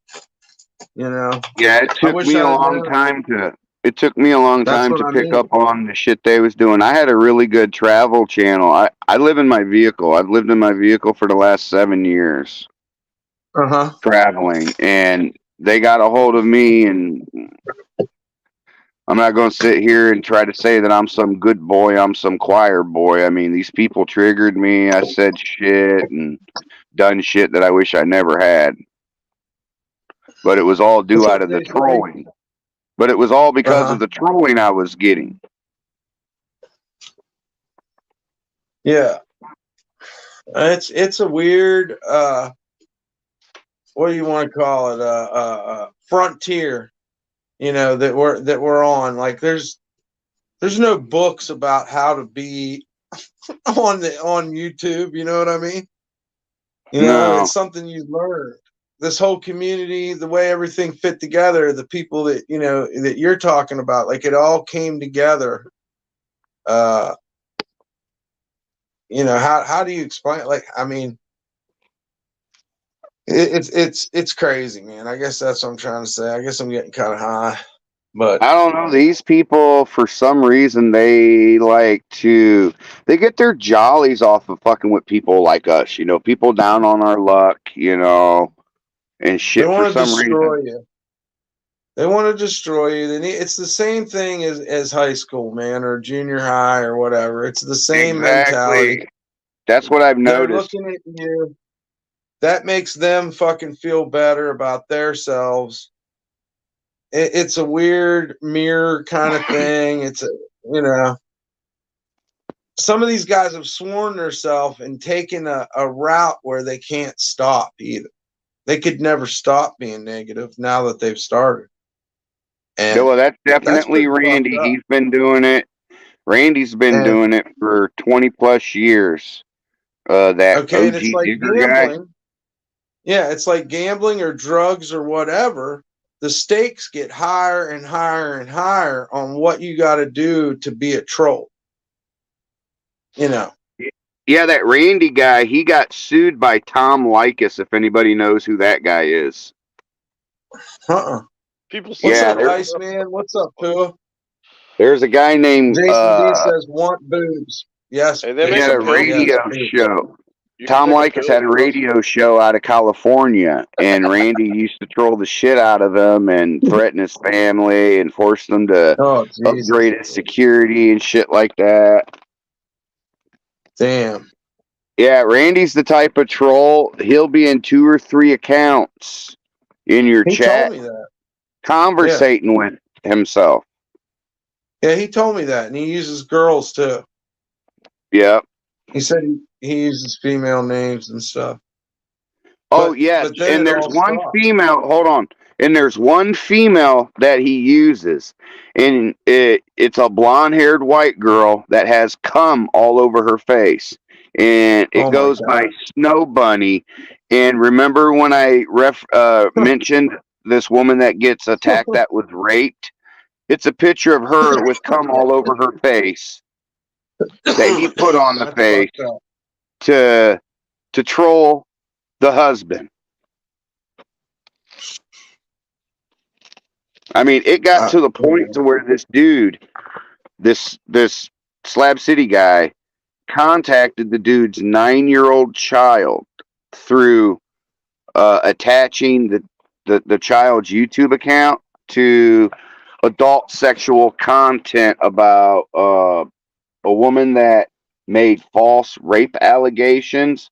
You know, Yeah, it I took wish me a I'd have long known. time to. It took me a long That's time what to I pick mean. up on the shit they was doing. I had a really good travel channel. I live in my vehicle. I've lived in my vehicle for the last 7 years, Uh huh. traveling, and they got a hold of me, and I'm not going to sit here and try to say that I'm some good boy. I'm some choir boy. I mean, these people triggered me. I said shit and done shit that I wish I never had, but it was all That's due out what of the they say. trolling. But it was all Uh because huh. of the trolling I was getting. Yeah. It's a weird what do you want to call it frontier, you know, that we're on. Like there's no books about how to be on YouTube, you know what I mean? You know, No. it's something you learn. This whole community, the way everything fit together, the people that you know that you're talking about, like it all came together. Uh, you know, how do you explain it? Like, I mean, it's crazy, man. I guess that's what I'm trying to say. I guess I'm getting kind of high, but I don't know. These people, for some reason, they get their jollies off of fucking with people like us, people down on our luck, and they shit for want to some destroy reason. you. They want to destroy you. It's the same thing as high school, man, or junior high or whatever. It's the same mentality. Exactly. That's what I've They're noticed. looking at you. That makes them fucking feel better about themselves. It's a weird mirror kind of thing. It's a, you know, some of these guys have sworn themselves and taken a route where they can't stop either. They could never stop being negative now that they've started. Yeah, And well, that's that's definitely pretty fucked Randy. up. He's been doing it. Randy's been And doing it for 20 plus years. That okay, and it's OG like Digger guy. gambling. Yeah, it's like gambling or drugs or whatever. The stakes get higher and higher and higher on what you got to do to be a troll. You know, Yeah, that Randy guy, he got sued by Tom Likas, if anybody knows who that guy is. uh-uh. People What's say Yeah, up, that there's Iceman? What's up, Pua? there's a guy named Jason D says want boobs. Yes, Hey, they he make had a a Jason. pill for Yes, radio that. boobs. show. You can Tom take a Likas pill had a for pussy. radio show out of California, and Randy used to troll the shit out of him and threaten his family and force them to Oh Jesus! upgrade his security and shit like that. Damn. Yeah, Randy's the type of troll. He'll be in 2 or 3 accounts in your He told chat, me that. Yeah, conversating with himself. yeah. He told me that, and he uses girls too. Yep. He said he uses female names and stuff. Oh, But yes. but then And it there's all one stopped. female, hold on. And there's one female that he uses. And it's a blonde haired white girl that has cum all over her face. And it Oh my goes by god. Snow Bunny. And remember when I mentioned this woman that gets attacked that was raped? It's a picture of her with cum all over her face that he put on the That's face fucked up. to troll the husband. I mean, it got to the point to where this dude, this Slab City guy, contacted the dude's 9-year-old child through attaching the child's YouTube account to adult sexual content about a woman that made false rape allegations,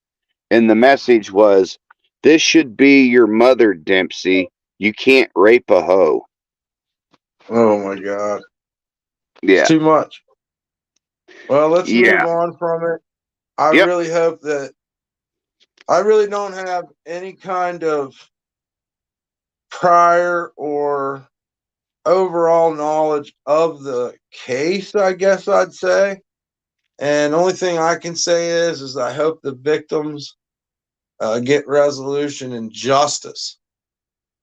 and the message was, "This should be your mother, Dempsey. You can't rape a hoe." Oh my god, it's Yeah, too much. Well, let's move yeah, on from it. I yep. really hope that I really don't have any kind of prior or overall knowledge of the case, I guess I'd say. And the only thing I can say is I hope the victims get resolution and justice,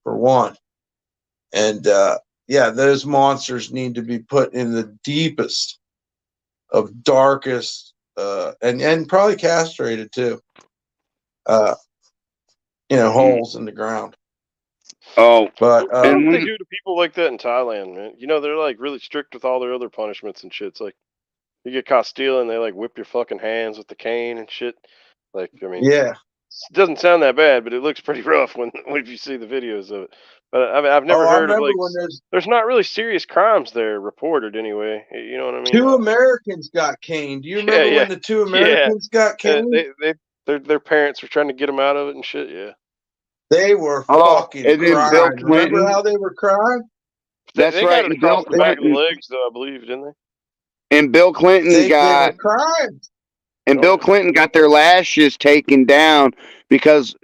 for one. And yeah, those monsters need to be put in the deepest of darkest, and probably castrated too. Uh, holes in the ground. Oh, But What don't they and do to people like that in Thailand, man? You know, they're like really strict with all their other punishments and shit. It's like you get caught stealing, they like whip your fucking hands with the cane and shit. Like, I mean, yeah. it doesn't sound that bad, but it looks pretty rough when if you see the videos of it. But I mean, I've Oh, never I heard of remember like when there's not really serious crimes there reported anyway. You know what I mean? two Americans got caned. Do you Yeah, remember yeah, when the two yeah. Americans got caned? Their parents were trying to get them out of it and shit. Yeah, They were oh, fucking and then Bill crying. Remember Clinton. how they were crying? That's they got right. it And Bill across the back of the Clinton. legs, though, I believe, didn't they? And Bill Clinton They were got. crying. And Oh Bill yeah. Clinton got their lashes taken down because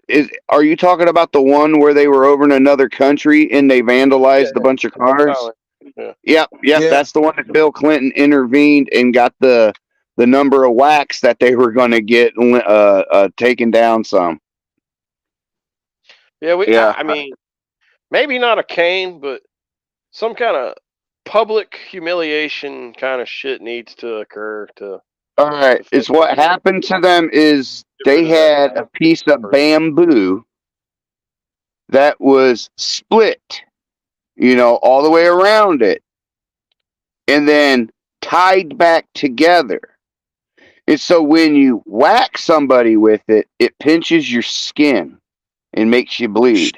are you talking about the one where they were over in another country and they Yeah, vandalized a yeah. bunch of cars? Thailand. Yeah. Yep. Yeah. That's the one that Bill Clinton intervened and got the number of whacks that they were going to get taken down some. Yeah, Yeah. I mean, maybe not a cane, but some kind of public humiliation kind of shit needs to occur to All right. It's what happened to them is get they rid of that had a piece of person. bamboo that was split, all the way around it, and then tied back together. And so when you whack somebody with it, it pinches your skin and makes you bleed.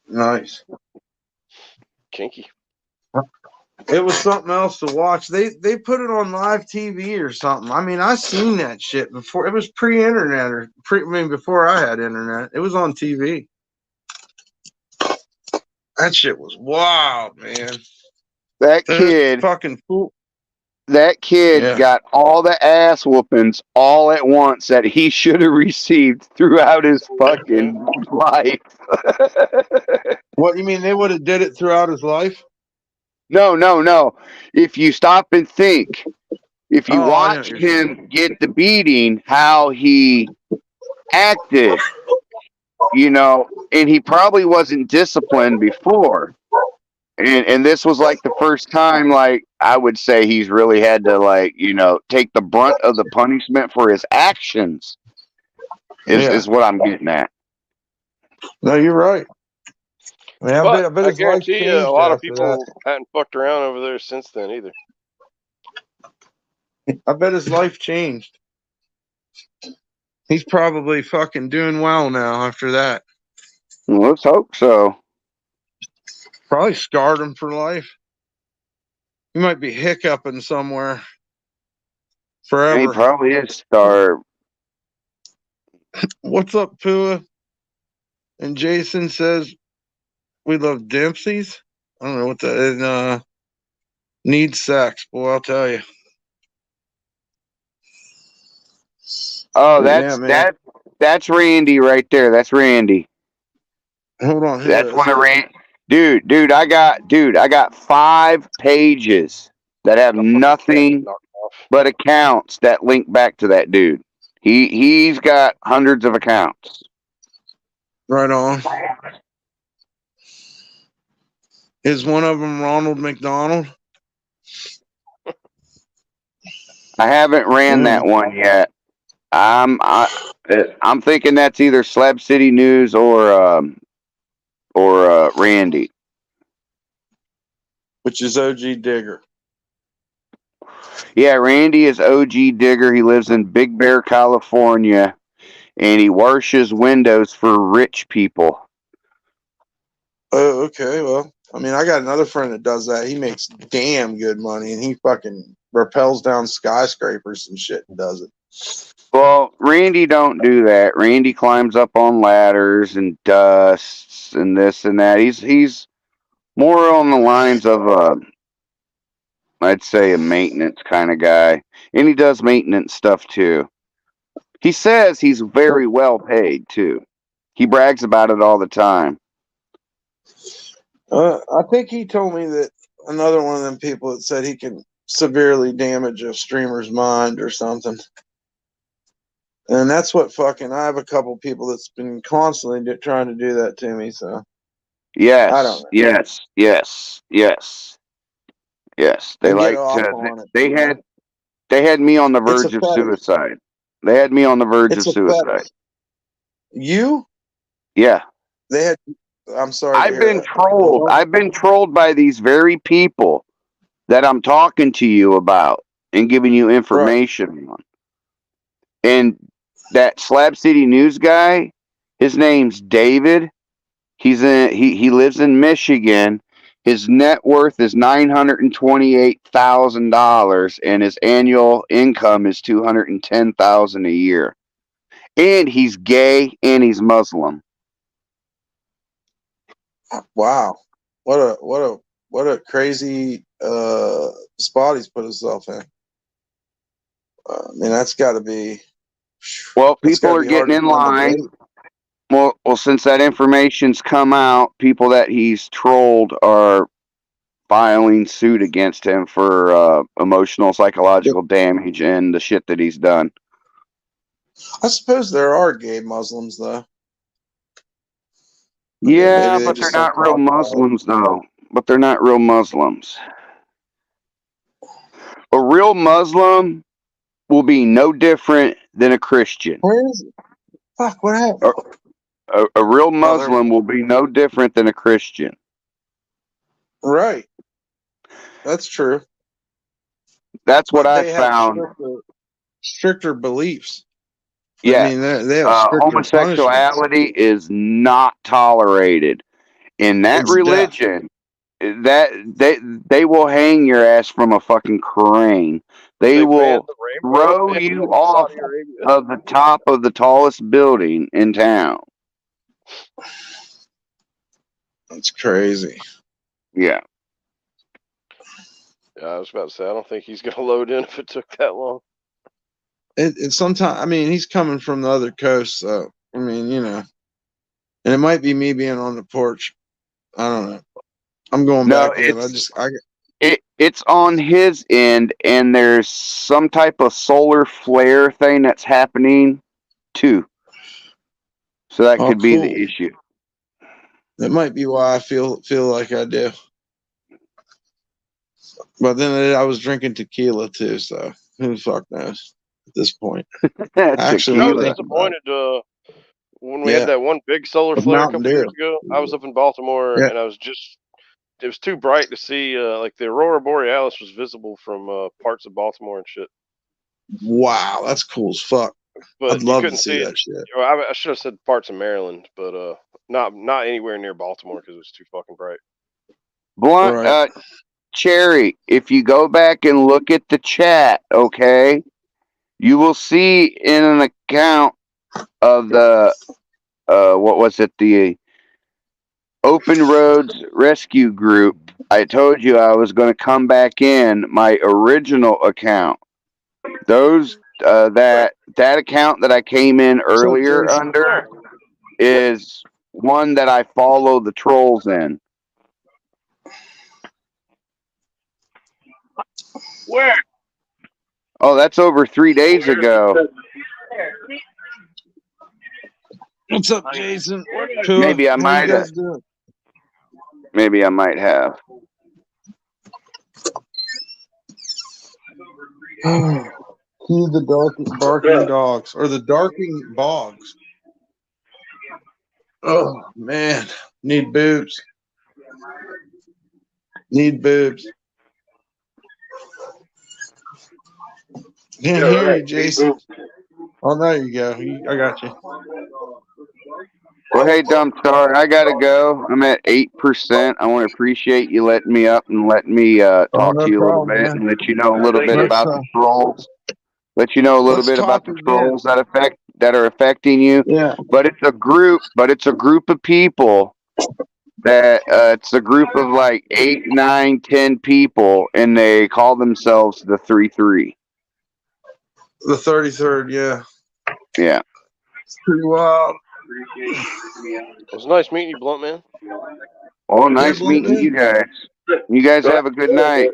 Nice. Kinky. It was something else to watch. They put it on live TV or something. I mean, I seen that shit before. It was pre-internet before I had internet. It was on TV. That shit was wild, man. That Those kid, fucking fool. Yeah. got all the ass whoopings all at once that he should have received throughout his fucking life. What you mean they would have did it throughout his life? No. If you stop and think, if you Oh, I know what watch you're saying. him get the beating, how he acted, and he probably wasn't disciplined before. And this was like the first time, like, I would say he's really had to, like, take the brunt of the punishment for his actions is what I'm getting at. No, you're right. I mean, I bet I his life guarantee you, changed a lot of after people hadn't fucked around over there since then either. that. I bet his life changed. He's probably fucking doing well now after that. Well, let's hope so. Probably scarred him for life. He might be hiccuping somewhere forever. He probably is starved. What's up, Pua? And Jason says we love Dempsey's. I don't know what that is. Needs sex, boy, I'll tell you. Oh, man. that's Randy right there. That's Randy. Hold on, That's one of Randy. Dude, I got 5 pages that have nothing but accounts that link back to that dude. He's got hundreds of accounts. Right on. Is one of them Ronald McDonald? I haven't ran that one yet. I'm thinking that's either Slab City News or Randy, which is OG Digger. Yeah, Randy is OG Digger. He lives in Big Bear, California, and he washes windows for rich people. Oh, okay. Well, I mean, I got another friend that does that. He makes damn good money, and he fucking rappels down skyscrapers and shit and does it. Well, Randy don't do that. Randy climbs up on ladders and dusts and this and that. He's more on the lines of I'd say a maintenance kind of guy, and he does maintenance stuff too. He says he's very well paid too. He brags about it all the time. I think he told me that another one of them people that said he can severely damage a streamer's mind or something. And that's what fucking. I have a couple people that's been constantly trying to do that to me. So I don't Yes, know. yes, yes, yes, yes. They And get like off to. on it. They had me on the It's a verge of fetish. suicide. They had me on the verge It's of a suicide. fetish. You? Yeah. They had. I'm sorry to I've hear been that. They trolled. don't. I've been trolled by these very people that I'm talking to you about and giving you Right. information on. And that Slab City News guy, his name's David. He lives in Michigan. His net worth is $928,000, and his annual income is $210,000 a year. And he's gay and he's Muslim. Wow. What a crazy spot he's put himself in. I mean, that's got to be. Well, That's got people to are be hard getting to in find a date. line. Well, since that information's come out, people that he's trolled are filing suit against him for emotional, psychological damage and the shit that he's done. I suppose there are gay Muslims, though. Yeah, Maybe they but they're just don't not real talk about it. Muslims, though. But they're not real Muslims. A real Muslim will be no different than a Christian. Where is it? Fuck, what happened? A real Oh, there. Muslim will be no different than a Christian. Right. That's true. That's what But I they have found. stricter beliefs. I Yeah. mean, they have stricter punishments. Homosexuality is not tolerated in that It's death. religion. That they will hang your ass from a fucking crane. They They banned will the rainbow throw in you off Saudi Arabia. of the top of the tallest building in town. That's crazy. Yeah. Yeah, I was about to say, I don't think he's going to load in if it took that long. It's sometimes. I mean, he's coming from the other coast, so I mean, and it might be me being on the porch. I don't know. I'm going No, back in. it's on his end, and there's some type of solar flare thing that's happening too. So that Oh, could be the cool. issue. That might be why I feel like I do. But then I was drinking tequila too, so who the fuck knows at this point. Actually, I when was I Tequila. think about it, disappointed when we had yeah, that one big solar with flare a Mountain couple years Dew. ago. I was up in Baltimore Yeah, and it was too bright to see. Like the aurora borealis was visible from parts of Baltimore and shit, wow, that's cool as fuck. I'd but you love to couldn't see see it. that shit. I should have said parts of Maryland, but not anywhere near Baltimore because it was too fucking bright. Blunt, Right. Cherry, if you go back and look at the chat, okay, you will see in an account of the, what was it, the Open Roads Rescue Group. I told you I was going to come back in my original account. That account that I came in What's up, earlier Jason? under is one that I follow the trolls in. Where? Oh, that's over 3 days ago. What's up, Jason? Maybe I How you might have. guys doing? Maybe I might have. He's the barking dogs or the darking bogs. Oh man, need boobs. Need boobs. Can't hear you, Jason. Oh, there you go. I got you. Well, hey, Dumpstar, I gotta go. I'm at 8%. I want to appreciate you letting me up and letting me Oh, talk no to you a little problem, bit man. and let you know a little bit Let's about the trolls. Let you know a little let's bit about talk the again. trolls that are affecting you. Yeah. But it's a group. But it's a group of people that it's a group of like 8, 9, 10 people, and they call themselves the 3-3. The 33rd, yeah. Yeah. It's pretty wild. It was nice meeting you, Blunt Man. Well, Yeah, nice Blunt meeting Man. you guys. You guys have a good night.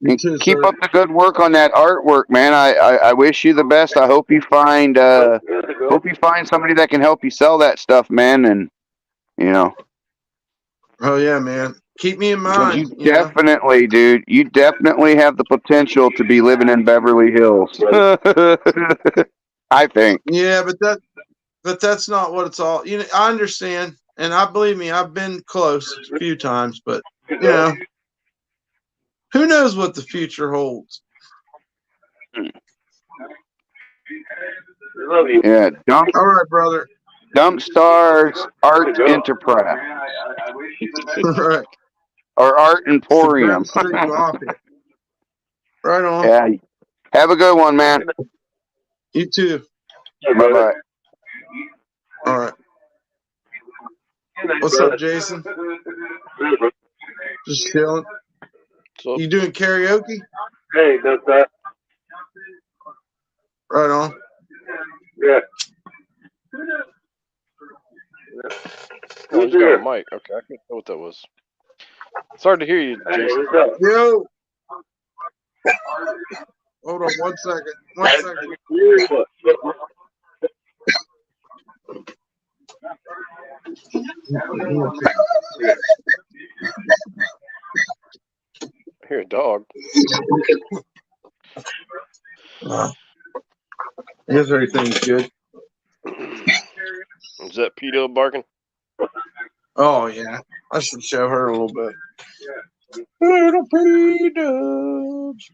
You And too, keep sir. up the good work on that artwork, man. I wish you the best. I hope you find somebody that can help you sell that stuff, man. And you know, Oh yeah, man. Keep me in 'cause mind. you definitely, dude, you definitely have the potential to be living in Beverly Hills. I think. Yeah, but that's not what it's all. I understand, and I believe me, I've been close a few times, but who knows what the future holds? Yeah, All right, brother. Dumpstars Art Enterprise All right. or Art It's the Emporium. best thing off it. Right on. Yeah. Have a good one, man. You too. Bye bye. All right. What's up, Jason? Just chilling. So, You doing karaoke? Hey, that's that. Right on. Yeah. oh, he's got a mic. Okay, I couldn't know what that was. It's hard to hear you, Hey, Jason. what's up? Yo. Hold on 1 second. 1 second. I hear a dog. I guess everything's good. Is that Peter barking? Oh yeah. I should show her a little bit. Little P-dubs.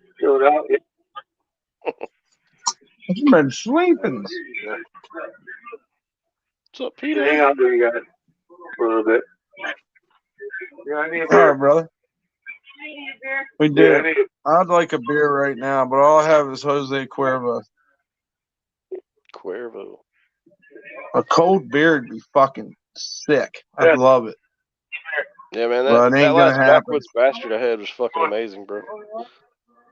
I've been sleeping. What's up, Peter? Hang on to you guys for a little bit. Yeah, I need a All beer. right, brother. We Yeah, do. I'd like a beer right now, but all I have is Jose Cuervo. Cuervo. A cold beer would be fucking sick. I'd love it. Yeah, man, But it that ain't gonna last happen. backwoods bastard I had was fucking amazing, bro.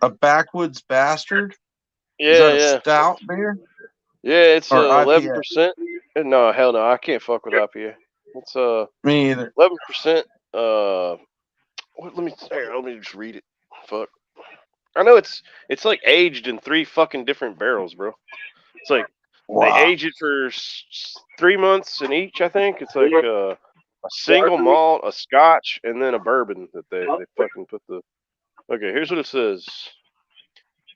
A backwoods bastard? Yeah, Is that a yeah. stout beer? Yeah, it's Or 11%. No, hell no, I can't fuck with IPA. It's Me either. 11%. Let me just read it. Fuck. I know it's like aged in 3 fucking different barrels, bro. It's like they age it for 3 months in each. I think it's like a single malt, a Scotch, and then a bourbon that they fucking put the. Okay, here's what it says.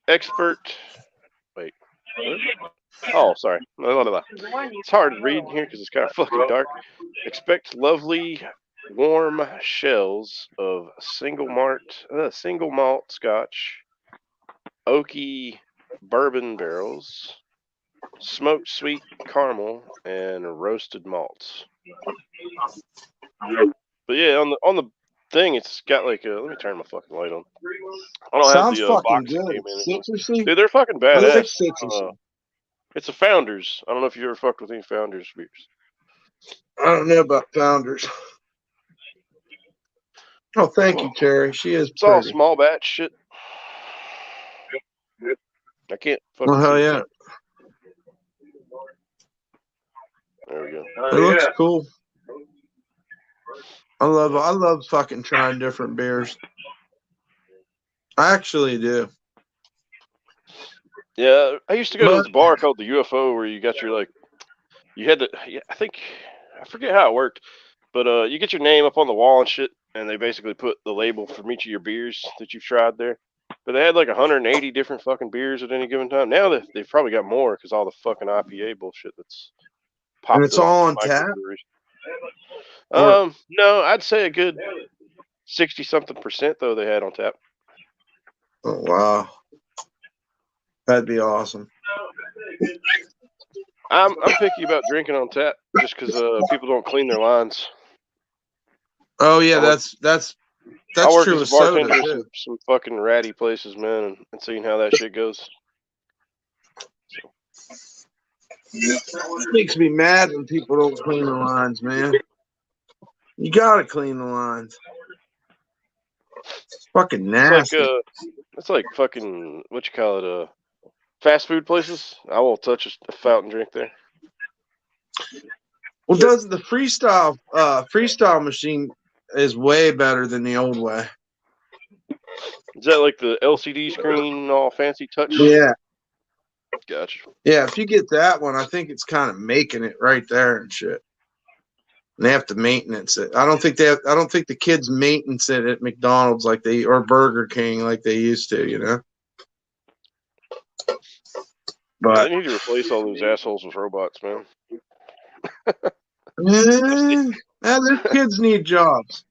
Expert. Wait. What? Oh, sorry. It's hard to read here because it's kind of fucking dark. Expect lovely, warm shells of single malt Scotch, oaky bourbon barrels, smoked sweet caramel, and roasted malts. But yeah, on the thing, it's got like a. Let me turn my fucking light on. I don't Sounds have the fucking box good. that came in. Citrusy? Dude, they're fucking I like badass. citrusy. It's a Founders. I don't know if you ever fucked with any Founders beers. I don't know about Founders. Oh, thank you, Terry. She is It's all pretty. small batch shit. I can't fucking Well, hell see. yeah. There we go. It looks cool. I love fucking trying different beers. I actually do. Yeah, I used to go to this bar called the UFO where you got your like, you had to. Yeah, I forget how it worked, but you get your name up on the wall and shit, and they basically put the label from each of your beers that you've tried there. But they had like 180 different fucking beers at any given time. Now they've probably got more because all the fucking IPA bullshit that's popped And it's up. all on tap? No, I'd say a good 60-something% though they had on tap. Oh, wow. That'd be awesome. I'm picky about drinking on tap just because people don't clean their lines. Oh yeah, I work- that's I work true as a with soda bartender at too. some fucking ratty places, man, and seeing how that shit goes. So, It makes me mad when people don't clean the lines, man. You gotta clean the lines. It's fucking nasty. it's like fucking what you call it, fast food places. I won't touch a fountain drink there. Well, does the freestyle machine is way better than the old way. Is that like the LCD screen, all fancy touch? Yeah. Gotcha. Yeah, if you get that one, I think it's kind of making it right there and shit. And they have to maintenance it. I don't think the kids maintenance it at McDonald's like they or Burger King like they used to, you know. But They need to replace all those assholes with robots, man. their kids need jobs.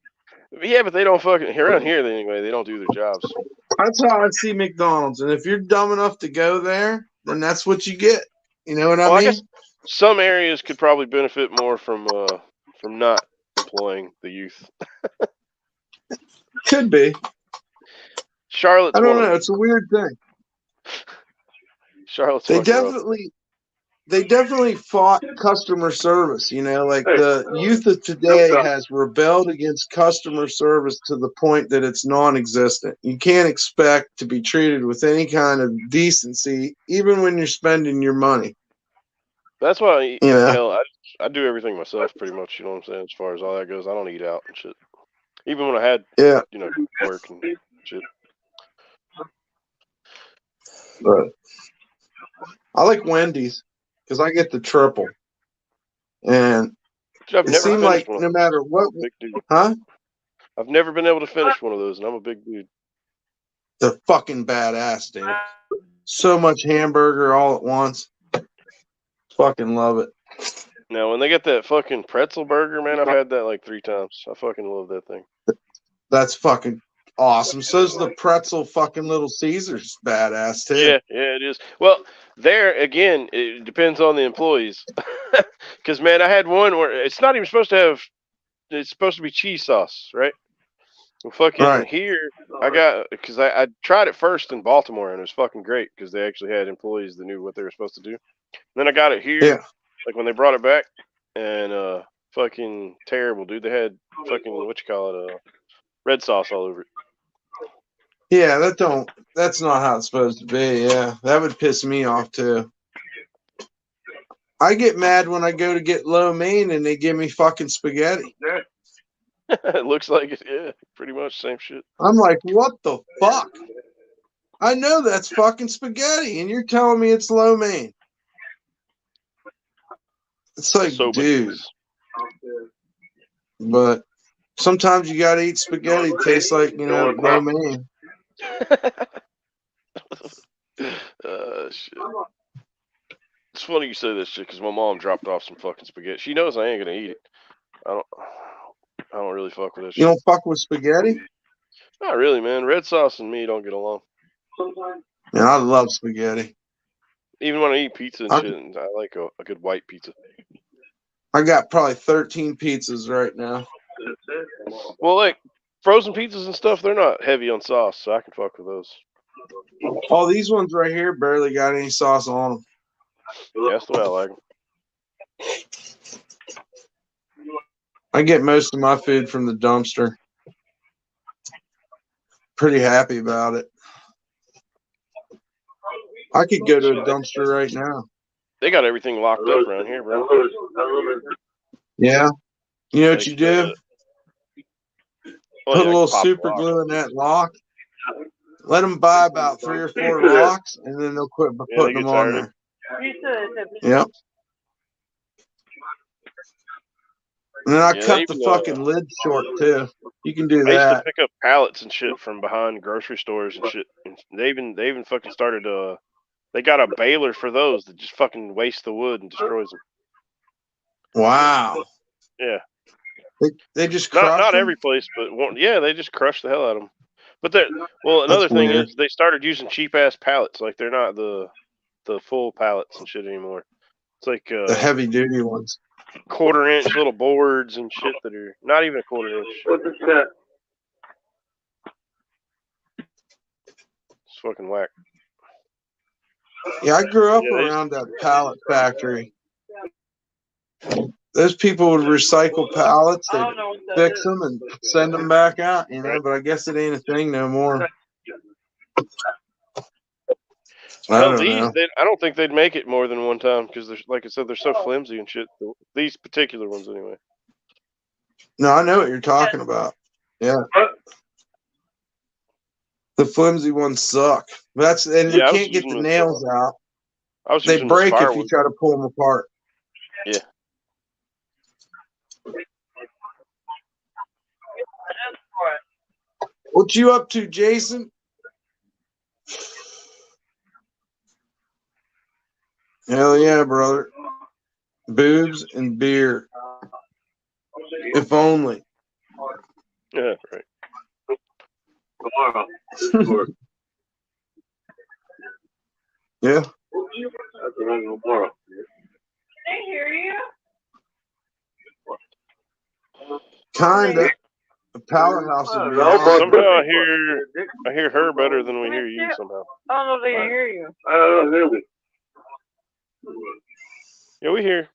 Yeah, but they don't fucking around here anyway. They don't do their jobs. That's how I see McDonald's. And if you're dumb enough to go there, then that's what you get. You know what I mean? I guess some areas could probably benefit more from not employing the youth. Could be. Charlotte's I don't one of know. It's a weird thing. Charlotte's They fucking definitely fought customer service, you know, like the youth of today has rebelled against customer service to the point that it's non-existent. You can't expect to be treated with any kind of decency, even when you're spending your money. That's why, you know? hell, I do everything myself pretty much, you know what I'm saying, as far as all that goes. I don't eat out and shit. Even when I had, work and shit. But I like Wendy's because I get the triple. And I've it never seemed like no matter what, big dude. huh? I've never been able to finish one of those, and I'm a big dude. They're fucking badass, dude. So much hamburger all at once. Fucking love it. Now, when they get that fucking pretzel burger, man, I've had that like 3 times. I fucking love that thing. That's fucking awesome. So's the pretzel fucking Little Caesars badass too. Yeah, it is. Well, there again, it depends on the employees. Because man, I had one where it's not even supposed to have. It's supposed to be cheese sauce, right? Well, fucking here, I got because I tried it first in Baltimore and it was fucking great because they actually had employees that knew what they were supposed to do. And then I got it here, like when they brought it back, and fucking terrible, dude. They had fucking red sauce all over it. Yeah, that's not how it's supposed to be. Yeah, that would piss me off too. I get mad when I go to get lo mein and they give me fucking spaghetti. It looks like it, yeah, pretty much same shit. I'm like, what the fuck? I know that's fucking spaghetti, and you're telling me it's lo mein. It's like, dude. But sometimes you gotta eat spaghetti. It tastes like, lo mein. Shit. It's funny you say this shit because my mom dropped off some fucking spaghetti. She knows I ain't gonna eat it. I don't really fuck with that shit. You don't fuck with spaghetti? Not really, man. Red sauce and me don't get along. Man, I love spaghetti. Even when I eat pizza and shit, I like a good white pizza. I got probably 13 pizzas right now. Well, like frozen pizzas and stuff, they're not heavy on sauce, so I can fuck with those. Oh, these ones right here barely got any sauce on them. Yeah, that's the way I like them. I get most of my food from the dumpster. Pretty happy about it. I could go to a dumpster right now. They got everything locked up around here, bro. Yeah. You know what you do? Put a little super glue in that lock. Let them buy about 3 or 4 locks, and then they'll quit putting them on there. Yep. And then I cut the fucking lid short too. You can do that. I used to pick up pallets and shit from behind grocery stores and shit. And they even fucking started they got a baler for those that just fucking wastes the wood and destroys them. Wow. Yeah. They just crush not them? every place, but they just crush the hell out of them. But another thing is they started using cheap ass pallets. Like they're not the the full pallets and shit anymore. It's like The heavy duty ones. 1/4-inch little boards and shit that are not even a 1/4 inch. What's this cat? It's fucking whack. Yeah, I grew up Yeah, around that pallet factory. Those people would recycle pallets, they'd fix them and send them back out, you know, but I guess it ain't a thing no more. I Hell, don't these know. I don't think they'd make it more than one time because they're, like I said, they're so flimsy and shit. These particular ones, anyway. No, I know what you're talking about. Yeah. The flimsy ones suck. And you Yeah, I was can't get using the them nails out. I was They using the break if you firewood. try to pull them apart. Yeah. What you up to, Jason? Hell yeah, brother. Boobs and beer. If only. Yeah, right. Tomorrow. Yeah. Tomorrow. They hear you? Kinda. The powerhouse would be awesome. Somehow I hear her better than we hear you somehow. I don't know if they can hear you. I don't hear me. Yeah, we hear.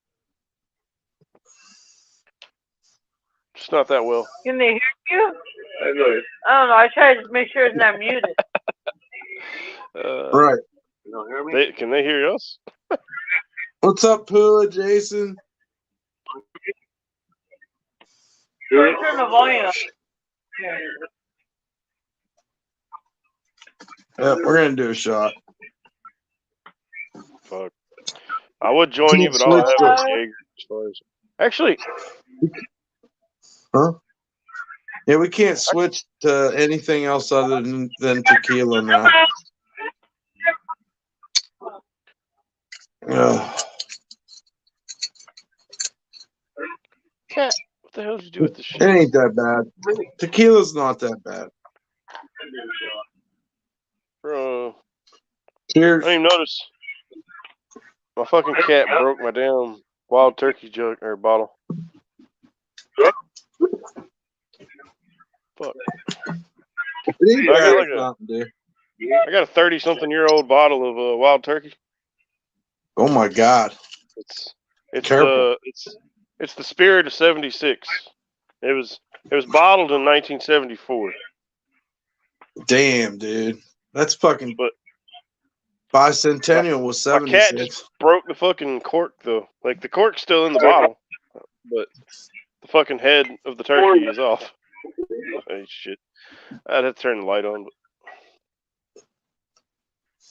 Just not that well. Can they hear you? I know it. I don't know. I try to make sure it's not muted. Right. You don't hear me? Can they hear us? What's up, Pula, Jason? Turn the volume up. Yeah, we're gonna do a shot. Fuck. I would join you, but all I have is Jaeger as far as. Actually, Huh? Yeah, we can't switch to anything else other than tequila now. Cat, what the hell did you do with this shit? It ain't that bad. Tequila's not that bad. Bro. Cheers. I didn't even notice. My fucking cat broke my damn wild turkey jug or bottle. Fuck. I got a 30-something-year-old bottle of wild turkey. Oh my god. It's the spirit of '76. It was bottled in 1974. Damn, dude. That's fucking. But bicentennial was 76. My cat just broke the fucking cork though. Like the cork's still in the bottle, but the fucking head of the turkey is off. Hey, shit. I'd have to turn the light on. But...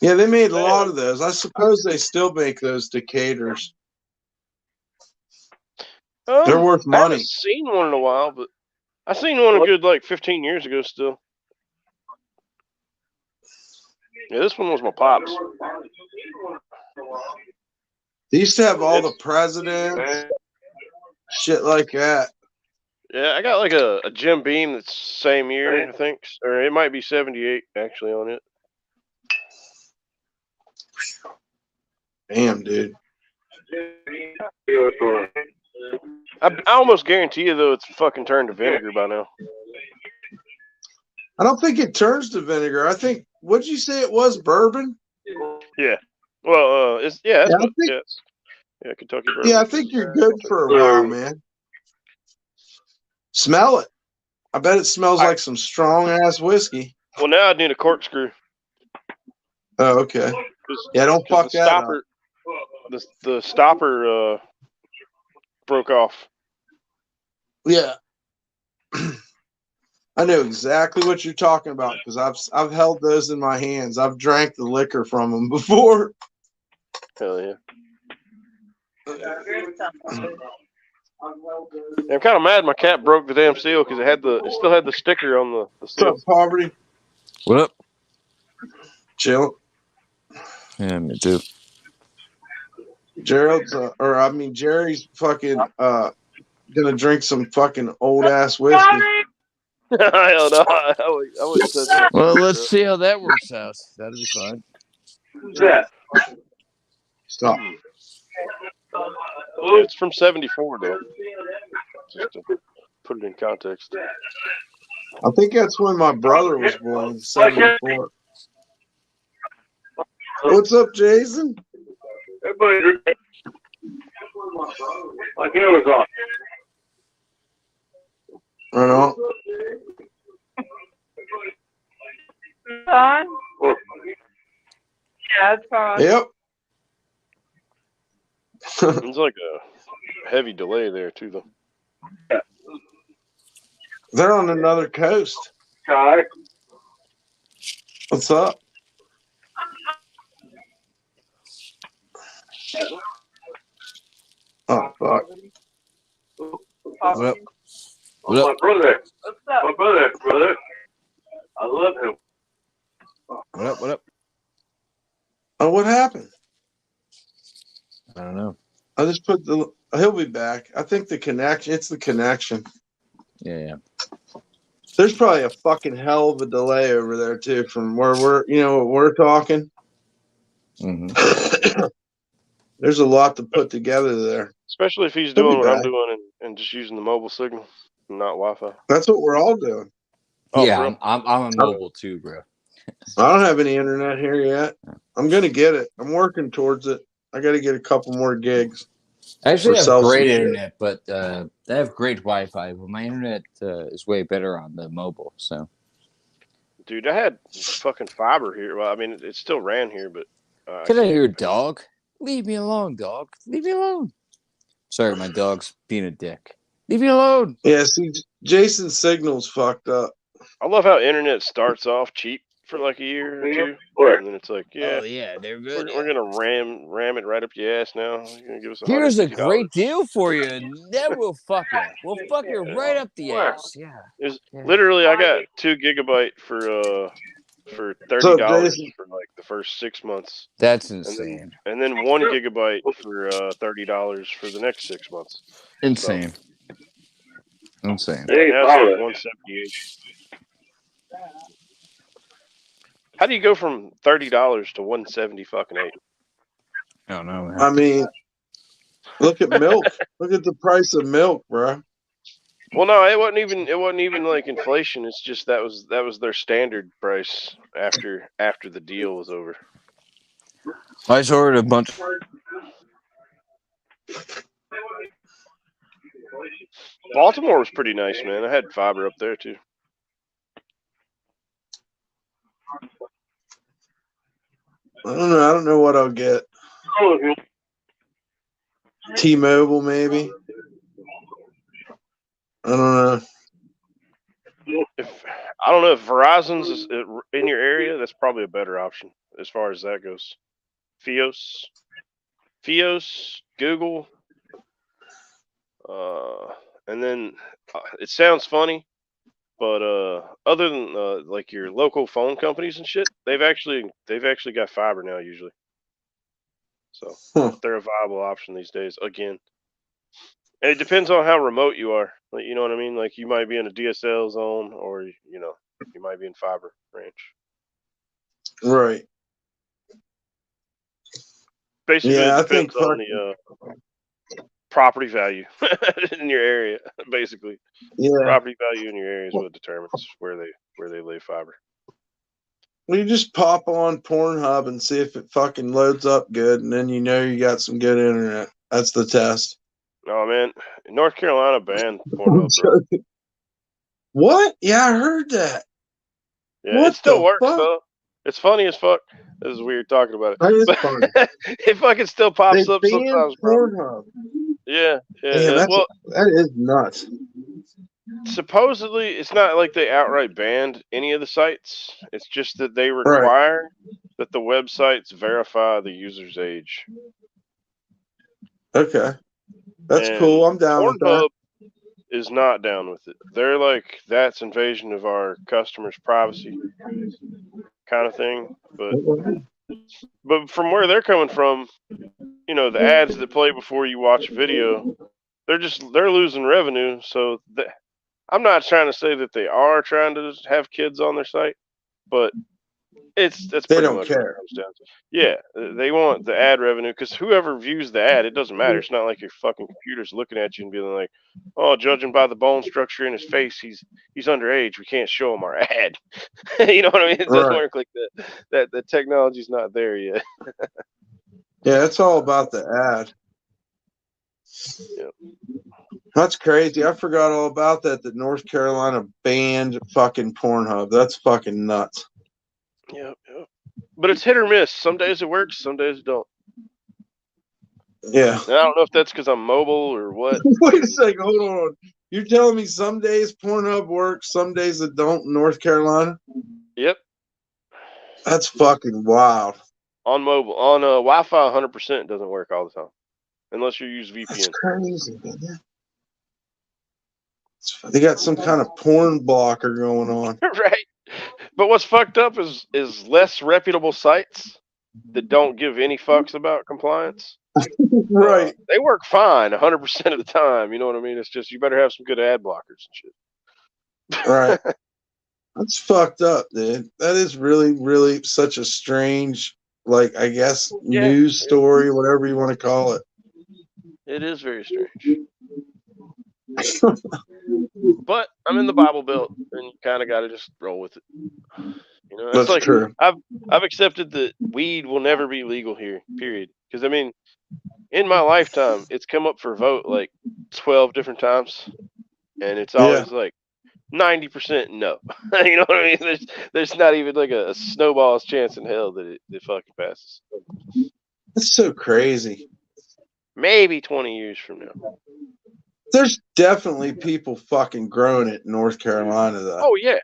Yeah, they made a lot of those. I suppose they still make those Decaters. They're worth money. I haven't seen one in a while, but I seen one a good like 15 years ago still. Yeah, this one was my pops. They used to have all the presidents, shit like that. Yeah, I got like a Jim Beam that's same year, I think. Or it might be 78 actually on it. Damn, dude. I almost guarantee you, though, it's fucking turned to vinegar by now. I don't think it turns to vinegar. I think, what'd you say it was, bourbon? Yeah. Well, it's Kentucky bourbon. Yeah, I think you're good for a while, man. Smell it. I bet it smells like some strong-ass whiskey. Well, now I'd need a corkscrew. Oh, okay. Yeah, don't fuck that up. The stopper broke off. Yeah. I know exactly what you're talking about because I've held those in my hands. I've drank the liquor from them before. Hell yeah. I'm kind of mad my cat broke the damn seal because it still had the sticker on the seal. What's up, Poverty? What up? Chill. Yeah, me too. Jerry's fucking gonna drink some fucking old ass whiskey. Hell no, I wouldn't touch that. Well, let's see how that works out. That'll be fine. Who's that? Stop. Yeah, it's from '74 though. Just to put it in context. I think that's when my brother was born, 74. What's up, Jason? Everybody, my camera's on. Right on. On? Yeah, it's on. Yep. It's like a heavy delay there too, though. They're on another coast. Hi. What's up? Oh, fuck. What up? What up? My brother. What's up? My brother. I love him. What up? What up? Oh, what happened? I don't know. I just put the. He'll be back. I think the connection. It's the connection. Yeah. There's probably a fucking hell of a delay over there too, from where we're talking. Mm-hmm. There's a lot to put together there. Especially if he's He'll doing be what I'm back. doing and just using the mobile signal, not Wi-Fi. That's what we're all doing. Oh, Yeah, for real? I'm on mobile too, bro. I don't have any internet here yet. I'm gonna get it. I'm working towards it. I got to get a couple more gigs. I actually For have great self-share. internet, but I have great Wi-Fi. But my internet is way better on the mobile. So, Dude, I had fucking fiber here. Well, I mean, it still ran here, but can I hear dog? Leave me alone, dog. Leave me alone. Sorry, my dog's being a dick. Leave me alone. Yeah, see, Jason's signal's fucked up. I love how internet starts off cheap for like a year or two, and then it's like, Oh yeah, they're good. we're gonna ram it right up your ass now. You're gonna give us Here's a $150. great deal for you. Then we'll fuck you. We'll fuck you right up the ass. Yeah. Literally, I got 2 gigabyte for $30 Jason? for like the first 6 months. That's insane. And then 1 gigabyte for $30 for the next 6 months. Insane. Insane. Now it's like 178. How do you go from $30 to 170 fucking 8? I don't know, man. I mean, look at milk. Look at the price of milk, bro. Well, no, it wasn't even like inflation. It's just that was their standard price after the deal was over. I just ordered a bunch. Baltimore was pretty nice, man. I had fiber up there too. I don't know what I'll get. T-Mobile, maybe. I don't know. I don't know if Verizon's is in your area. That's probably a better option as far as that goes. Fios, Google, and then it sounds funny, but other than like your local phone companies and shit, they've actually got fiber now usually. So they're a viable option these days again. And it depends on how remote you are. Like, you know what I mean? Like you might be in a DSL zone, or you might be in fiber range. Right. Basically, yeah, it depends on the property value in your area. Basically, property value in your area is what determines where they lay fiber. Well, you just pop on Pornhub and see if it fucking loads up good, and then you know you got some good internet. That's the test. Oh man, North Carolina banned Pornhub, bro. What? Yeah, I heard that. Yeah, it still works though. It's funny as fuck. This is weird talking about it. That is funny. It fucking still pops up banned sometimes, bro. Pornhub. Yeah. Well, that is nuts. Supposedly, it's not like they outright banned any of the sites. It's just that they require that the websites verify the user's age. Okay. That's cool. I'm down with that. Pornhub is not down with it. They're like, that's invasion of our customers' privacy kind of thing. But from where they're coming from, the ads that play before you watch a video, they're losing revenue. So I'm not trying to say that they are trying to have kids on their site, but That's They pretty don't much what it care. comes down to. Yeah, they want the ad revenue because whoever views the ad, it doesn't matter. It's not like your fucking computer's looking at you and being like, "Oh, judging by the bone structure in his face, he's underage. We can't show him our ad." You know what I mean? It doesn't Right. work like that. That the technology's not there yet. Yeah, it's all about the ad. Yep. That's crazy. I forgot all about that. That North Carolina banned fucking Pornhub. That's fucking nuts. Yep. But it's hit or miss. Some days it works, some days it don't. Yeah. And I don't know if that's because I'm mobile or what. Wait a second. Hold on. You're telling me some days Pornhub works, some days it don't in North Carolina? Yep. That's fucking wild. On mobile, on Wi-Fi, 100% doesn't work all the time, unless you use VPN. That's crazy, man. They got some kind of porn blocker going on. Right. But what's fucked up is less reputable sites that don't give any fucks about compliance. Right. They work fine 100% of the time. You know what I mean? It's just you better have some good ad blockers and shit. Right. That's fucked up, dude. That is really, really such a strange, like, I guess, news story, whatever you want to call it. It is very strange. But I'm in the Bible Belt, and you kind of got to just roll with it. You know, it's That's like true. I've accepted that weed will never be legal here. Period. Because I mean, in my lifetime, it's come up for vote like 12 different times, and it's always like 90% no. You know what I mean? There's not even like a snowball's chance in hell that it fucking passes. That's so crazy. Maybe 20 years from now. There's definitely people fucking growing it in North Carolina, though. Oh yeah,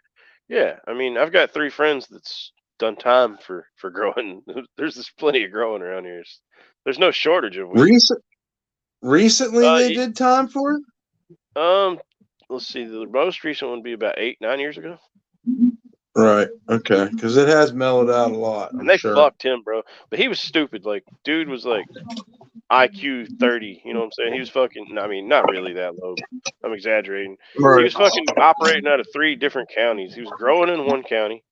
yeah. I mean, I've got 3 friends that's done time for growing. There's plenty of growing around here. There's no shortage of weed. Recently, they did time for it. Let's see. The most recent one would be about 8-9 years ago. Right. Okay. Because it has mellowed out a lot. And they fucked him, bro. But he was stupid. Like, dude was like IQ 30. You know what I'm saying? He was fucking. I mean, not really that low. I'm exaggerating. Right. He was fucking operating out of 3 different counties. He was growing in one county,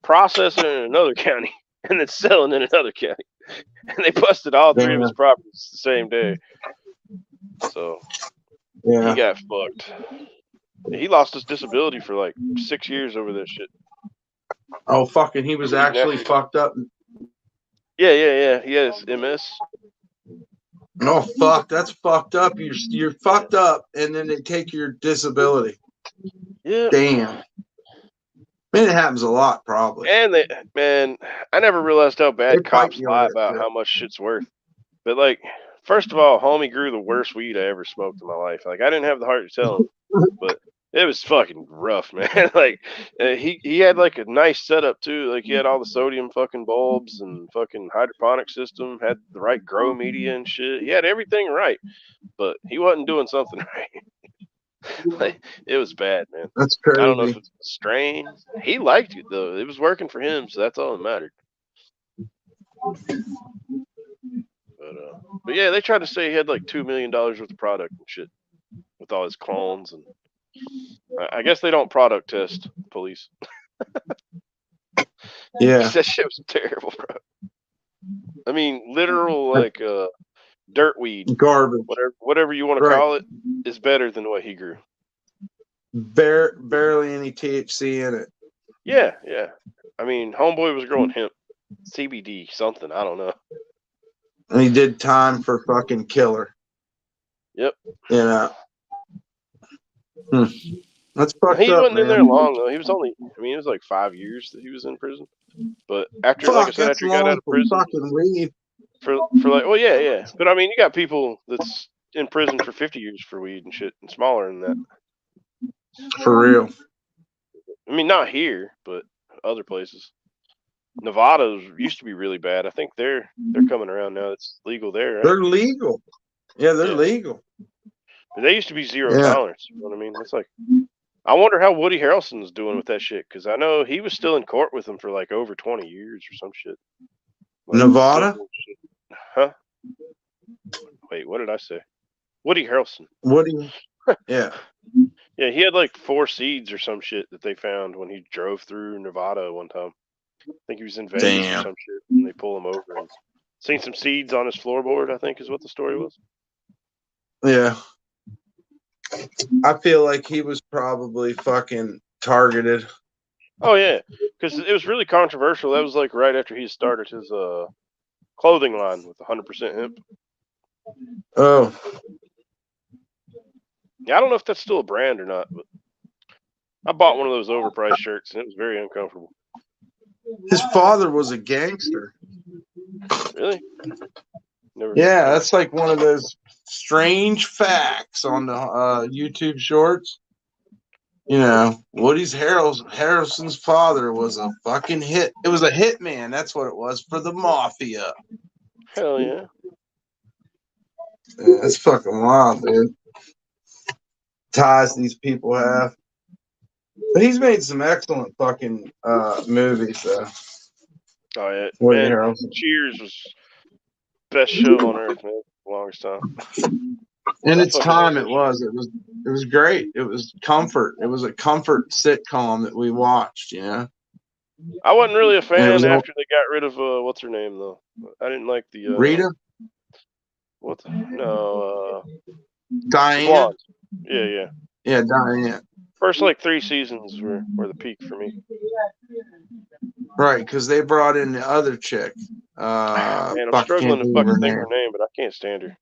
processing in another county, and then selling in another county. And they busted all 3 of his properties the same day. So he got fucked. He lost his disability for like 6 years over that shit. Oh, fucking, he was actually fucked up. Yeah. He has MS. Oh, fuck, that's fucked up. You're fucked up, and then they take your disability. Yeah. Damn. Man, it happens a lot, probably. And I never realized how bad cops lie about how much shit's worth. But like, first of all, homie grew the worst weed I ever smoked in my life. Like, I didn't have the heart to tell him, but it was fucking rough, man. Like, he had like a nice setup too. Like, he had all the sodium fucking bulbs and fucking hydroponic system, had the right grow media and shit. He had everything right, but he wasn't doing something right. Like, it was bad, man. That's crazy. I don't know if it's a strain. He liked it though. It was working for him, so that's all that mattered. But yeah, they tried to say he had like $2 million worth of product and shit with all his clones, and I guess they don't product test police. Yeah, that shit was terrible, bro. I mean, literal like dirt weed, garbage, whatever you want to call it, is better than what he grew. Barely any THC in it. Yeah. I mean, homeboy was growing hemp, CBD, something, I don't know. And he did time for fucking killer. Yep. Yeah. That's fucked he up, wasn't man. in there long though. He was only, I mean, it was like 5 years that he was in prison. But after, like I said, after he got out of prison, fucking weed. for like, well, yeah. But I mean, you got people that's in prison for 50 years for weed and shit, and smaller than that. For real. I mean, not here, but other places. Nevada used to be really bad. I think they're coming around now. It's legal there, right? They're legal. Yeah, they're legal. But they used to be zero tolerance. You know what I mean? It's like, I wonder how Woody Harrelson's doing with that shit, because I know he was still in court with him for like over 20 years or some shit. Like, Nevada? Huh? Wait, what did I say? Woody Harrelson. Woody? Yeah. Yeah, he had like 4 seeds or some shit that they found when he drove through Nevada one time. think he was in Vegas or Damn. some shit, and they pull him over and seen some seeds on his floorboard. I think is what the story was. Yeah. I feel like he was probably fucking targeted. Oh yeah, because it was really controversial. That was like right after he started his clothing line with 100% hemp. Oh. Yeah, I don't know if that's still a brand or not, but I bought one of those overpriced shirts and it was very uncomfortable. His father was a gangster. Really? Never. Yeah, that's like one of those strange facts on the YouTube shorts. You know, Harrelson's father was a fucking hit. It was a hitman. That's what it was for the mafia. Hell yeah. Yeah, that's fucking wild, dude. Ties these people have. But he's made some excellent fucking movies, though. Oh yeah, Woody man. Harrelson. Cheers was best show on earth, man. For the longest time. In I its fucking love time, that it was great. It was comfort. It was a comfort sitcom that we watched. You know. I wasn't really a And it fan was after they got rid of what's her name though. I didn't like the Rita, what the, no the Diane. blonde. Yeah. Yeah, Diane. First like 3 seasons were the peak for me. Right, because they brought in the other chick. Man, I'm Fuck, struggling can't to think of fucking her think name. her name, but I can't stand her.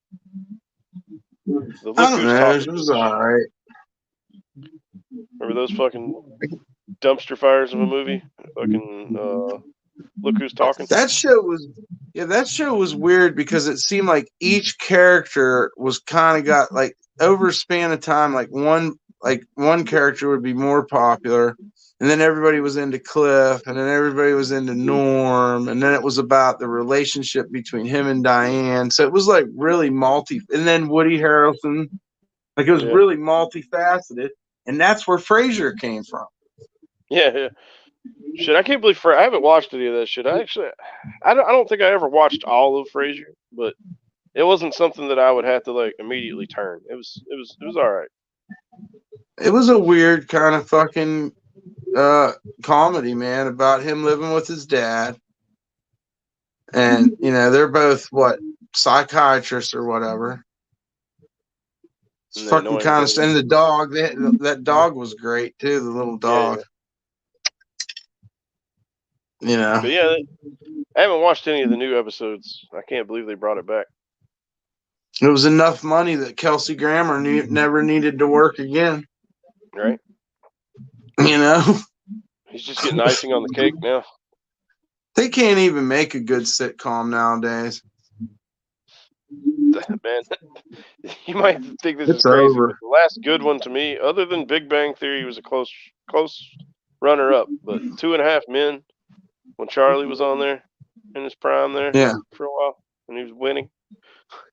The I Look don't Who's know. Talking She was bitch. all right. Remember those fucking dumpster fires of a movie? Fucking Look Who's Talking. That show was weird because it seemed like each character was kind of got like over a span of time, like one character would be more popular, and then everybody was into Cliff, and then everybody was into Norm, and then it was about the relationship between him and Diane. So it was like really and then Woody Harrelson, like it was really multifaceted, and that's where Frasier came from. Yeah. Shit, I can't believe I haven't watched any of that shit. I don't think I ever watched all of Frasier, but it wasn't something that I would have to like immediately turn. It was all right. It was a weird kind of fucking comedy, man, about him living with his dad. And, you know, they're both psychiatrists or whatever. It's fucking kind of, and the dog, that dog was great too, the little dog. Yeah. You know. But yeah, I haven't watched any of the new episodes. I can't believe they brought it back. It was enough money that Kelsey Grammer never needed to work again. Right. You know? He's just getting icing on the cake now. They can't even make a good sitcom nowadays. Man, you might think this It's is crazy, over. but the last good one to me, other than Big Bang Theory, was a close runner-up. But 2.5 Men, when Charlie was on there in his prime there for a while, and he was winning,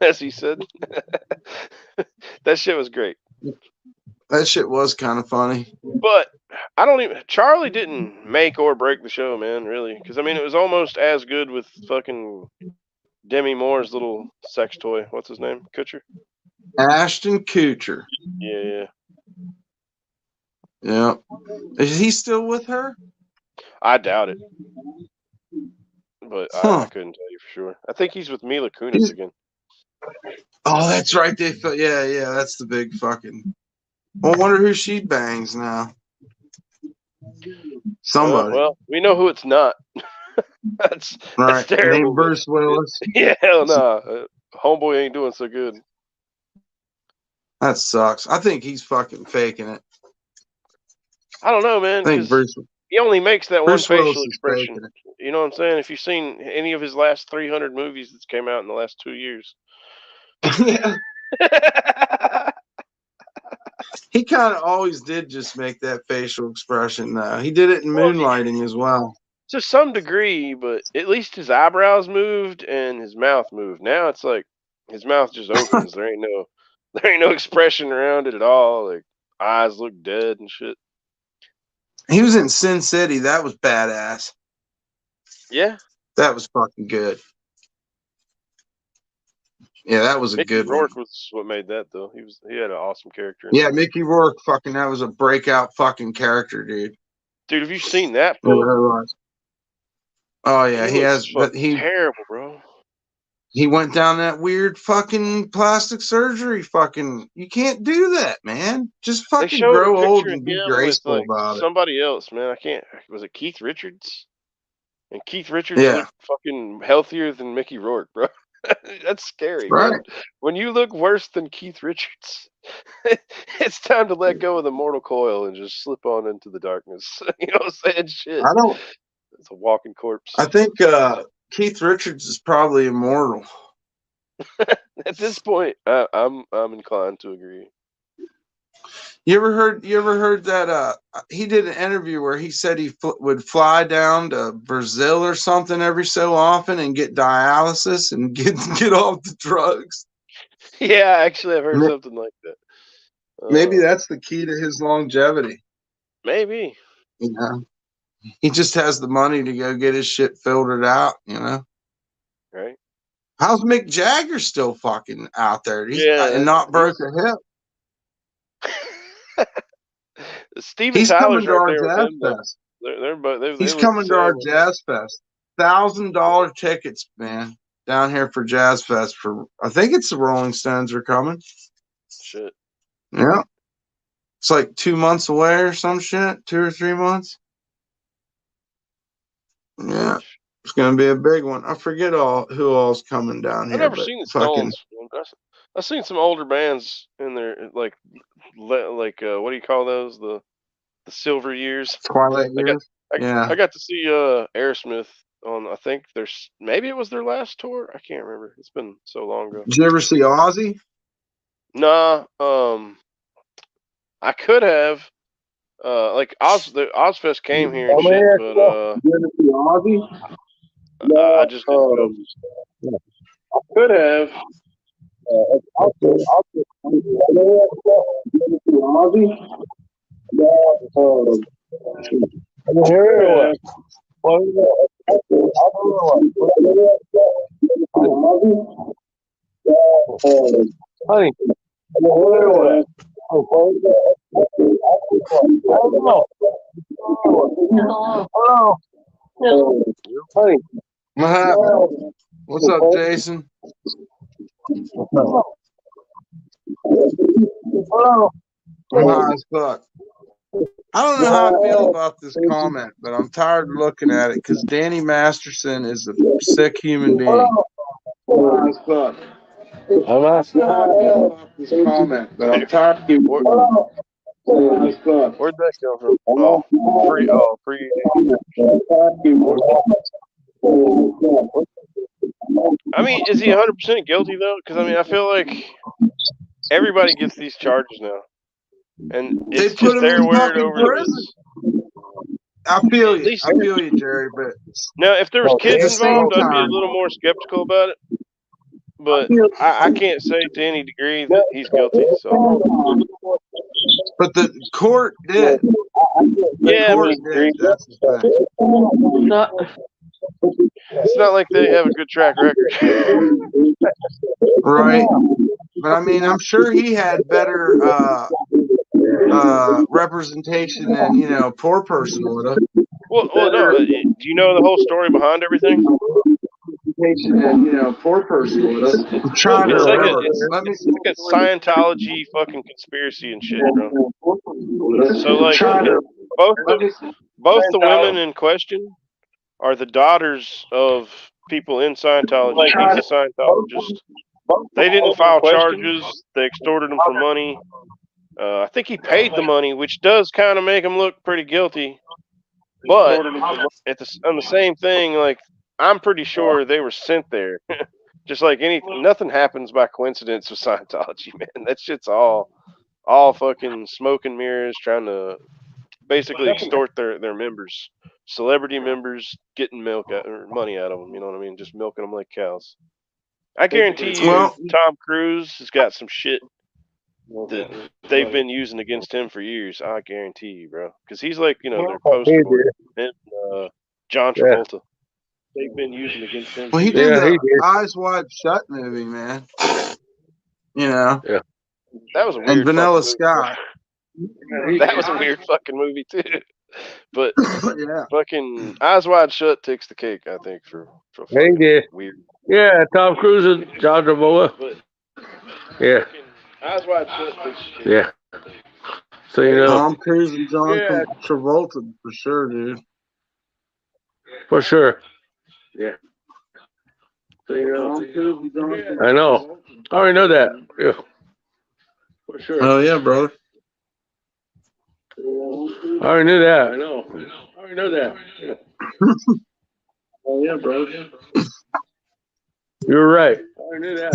as he said. That shit was great. That shit was kind of funny. But Charlie didn't make or break the show, man, really. Because, I mean, it was almost as good with fucking Demi Moore's little sex toy. What's his name? Kutcher? Ashton Kutcher. Yeah. Yeah. Is he still with her? I doubt it. But I couldn't tell you for sure. I think he's with Mila Kunis again. Oh, that's right. Yeah, that's the big fucking. I wonder who she bangs now. Somebody. Well, we know who it's not. That's terrible. Named Bruce Willis. Yeah, hell no. Homeboy ain't doing so good. That sucks. I think he's fucking faking it. I don't know, man. I think he only makes that Bruce one Willis facial expression. You know what I'm saying? If you've seen any of his last 300 movies that came out in the last 2 years. Yeah. He kind of always did just make that facial expression, though. He did it in Moonlighting as well. To some degree, but at least his eyebrows moved and his mouth moved. Now it's like his mouth just opens. There ain't no expression around it at all. Like eyes look dead and shit. He was in Sin City. That was badass. Yeah. That was fucking good. Yeah, that was a good one. Mickey Rourke was what made that, though. He had an awesome character. Yeah, Mickey Rourke, that was a breakout fucking character, dude. Dude, have you seen that, fool? Oh yeah, he has. But terrible, bro. He went down that weird fucking plastic surgery. Fucking, you can't do that, man. Just They fucking showed a grow old picture of and be him with graceful like about it. somebody else, man. I can't. Was it Keith Richards? And Keith Richards Yeah. looked fucking healthier than Mickey Rourke, bro. That's scary, Right. man. When you look worse than Keith Richards, it's time to let go of the mortal coil and just slip on into the darkness. You know what I'm saying? Shit. I don't. It's a walking corpse. I think Keith Richards is probably immortal. At this point, I'm inclined to agree. You ever heard that he did an interview where he said he would fly down to Brazil or something every so often and get dialysis and get off the drugs? Yeah, actually, I've heard something like that. Maybe that's the key to his longevity. Maybe. You know, he just has the money to go get his shit filtered out. You know, right? How's Mick Jagger still fucking out there? He's Yeah, not broke a hip. Steven Tyler's right there with Jazz him. Though. Fest. He's coming to our Jazz Fest. $1,000 tickets, man, down here for Jazz Fest. For I think it's the Rolling Stones are coming. Shit. Yeah, it's like 2 months away or some shit. 2 or 3 months. Yeah, it's gonna be a big one. I forget who all's coming down here. I've never seen the Stones. I've seen some older bands in there, like what do you call those? The silver years. Twilight years. I got to see Aerosmith on. I think maybe it was their last tour. I can't remember. It's been so long ago. Did you ever see Ozzy? Nah. I could have. Like the Ozfest came here and shit, but did you ever see Ozzy? I just didn't go. I could have. What's up, Jason? I'm high as fuck. I don't know how I feel about this comment, but I'm tired of looking at it because Danny Masterson is a sick human being. I'm high as fuck. I don't know how I feel about this comment, but I'm tired of him. Where'd that come from? Oh, free. I mean, is he 100% guilty though? Because I mean, I feel like everybody gets these charges now, and it's just their word over this. I feel you, Jerry. But now, if there was kids involved, I'd be a little more skeptical about it. But I can't say to any degree that he's guilty. So, but the court did. That's the thing. It's not like they have a good track record. Right. But I mean, I'm sure he had better representation than, a poor person would have. Well, no. Do you know the whole story behind everything? Poor person would have. It's like a Scientology fucking conspiracy and shit, bro. So like, both the women in question are the daughters of people in Scientology. He's a Scientologist. They didn't file charges. They extorted him for money. I think he paid the money, which does kind of make him look pretty guilty. But on the same thing, like, I'm pretty sure they were sent there. Just like nothing happens by coincidence with Scientology, man. That shit's all fucking smoke and mirrors, trying to basically extort their members, celebrity members, getting money out of them. You know what I mean? Just milking them like cows. I guarantee you, Tom Cruise has got some shit that they've been using against him for years. I guarantee you, bro, because he's like, their poster boy. And John Travolta. They've been using against him. Well, he did the Eyes Wide Shut movie, man. Yeah. That was a weird. And Vanilla Sky. That was a weird fucking movie too. But Yeah. fucking Eyes Wide Shut takes the cake, I think, for Hey, fucking did. weird. Yeah, Tom Cruise and John Travolta. But Yeah, Eyes Wide Shut takes the cake. yeah. So you know, Tom Cruise and John yeah, Travolta for sure, dude. for sure. Yeah. So you know, I know. I already know that. Yeah, for sure. Oh yeah, brother. I already knew that. I know. I already know that. Yeah. Oh yeah, bro. You're right. I already knew that.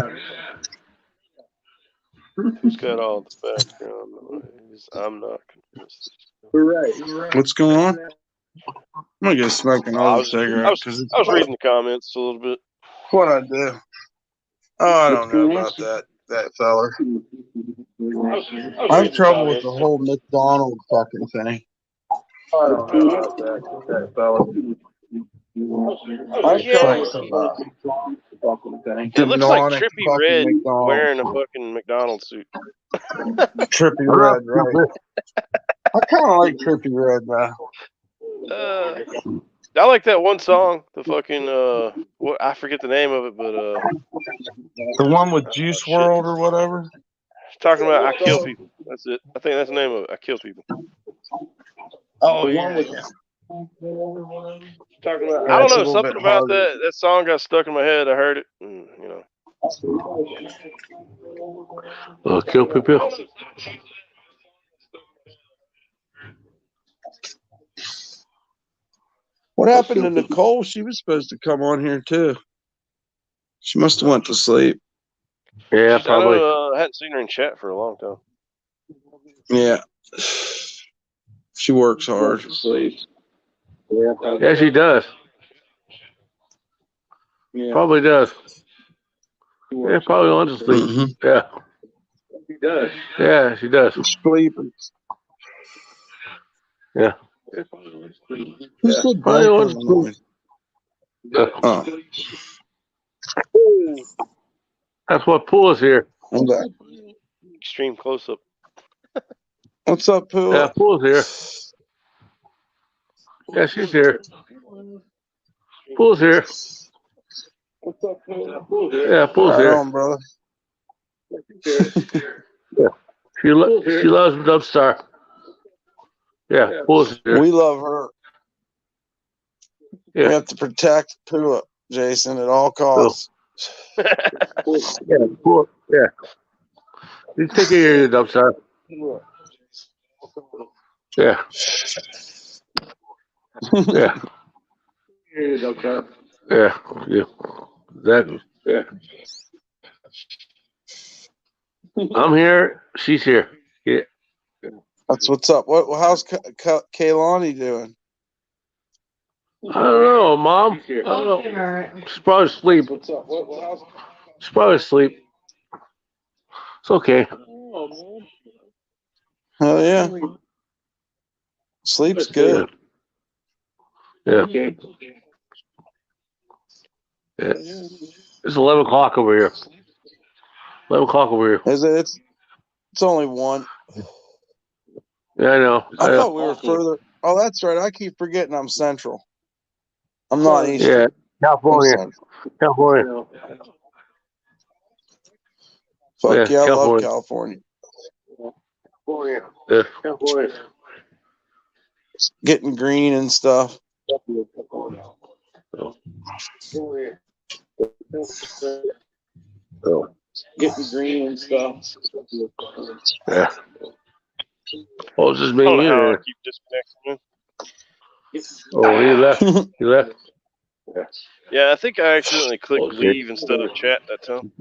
Who's got all the background noise? I'm not convinced. You're right. You're right. What's going on? I'm gonna go smoke I another was cigarette because I was reading the comments a little bit. what I do. Oh, I don't know about that feller. I have trouble with the whole McDonald's fucking thing. I don't know about that fella. I have trouble with fucking thing. It looks like Demonic Trippy fucking Red McDonald's. wearing a fucking McDonald's suit. Trippy Red, right? I kind of like Trippy Red, though. I like that one song. The fucking what I forget the name of it, but The one with Juice WRLD or whatever. talking about I kill people. That's it. I think that's the name of it. I kill people. Oh yeah. Talking about I don't know, something about that song got stuck in my head. I heard it, and, you know. Kill people. What happened to Nicole? She was supposed to come on here too. She must have went to sleep. Yeah, probably. I hadn't seen her in chat for a long time. Yeah. She works hard. Yeah, she does. Yeah. Probably does. Yeah, probably wants to sleep. Mm-hmm. Yeah. She does. Yeah, she does. Sleeping. Yeah. Who said Probably wants bumper to noise? Oh. That's what Pool is here. Okay. Extreme close up. What's up, Pooh? Yeah, Pool's here. Yeah, she's here. Pool's here. Yeah, Pool's Right here. on, brother. Yeah. She loves Dubstar. Yeah, Pool's here. We love her. Yeah. We have to protect Pooh, Jason, at all costs. Yeah, Pool. Yeah. You take care of your Dubstar. Yeah. Yeah. Yeah. Yeah. Exactly. Yeah. I'm here. She's here. Yeah. That's what's up. How's Kaylani doing? I don't know, Mom. I don't know. She's probably asleep. She's probably asleep. It's okay. Hell yeah. Sleep's good. Yeah. Yeah. It's 11 o'clock over here. 11 o'clock over here. Is it? It's only 1. Yeah, I know. I thought we were further. Oh, that's right. I keep forgetting I'm central. I'm not Eastern. Yeah, California. California. Fuck yeah, I love California. California. Yeah, California. Getting green and stuff. Getting green and stuff. Yeah. Oh, it's just me I don't and know how I you. keep disconnecting. Oh, he left. He left. Yeah, I think I accidentally clicked leave instead of chat that time.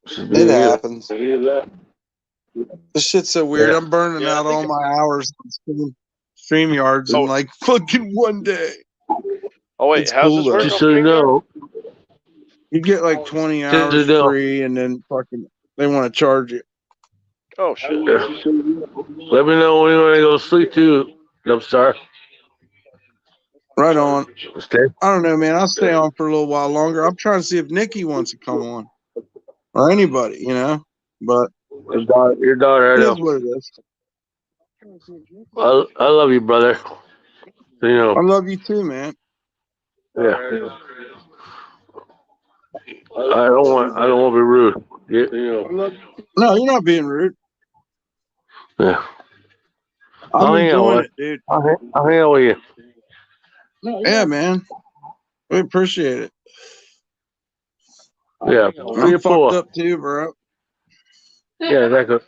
It happens. This shit's so weird. I'm burning out all my hours on StreamYards in like fucking one day. Oh wait, it's how's cool, this work? Just so you know. You get like 20 hours free, and then fucking they want to charge you. Oh shit! Yeah. Let me know when you want to go sleep too, Dubstar. Right on. Okay. I don't know, man. I'll stay on for a little while longer. I'm trying to see if Nikki wants to come on, or anybody, you know. But your daughter, I it know. is what it is. I love you, brother. You I know, love you too, man. yeah. I don't want to be rude. You know. No, you're not being rude. Yeah. I'm I'll hang out enjoying with. it, dude. I'll hang out with you. Yeah, man. We appreciate it. Yeah. I'm Be a fucked pool. up too, bro. Yeah, exactly.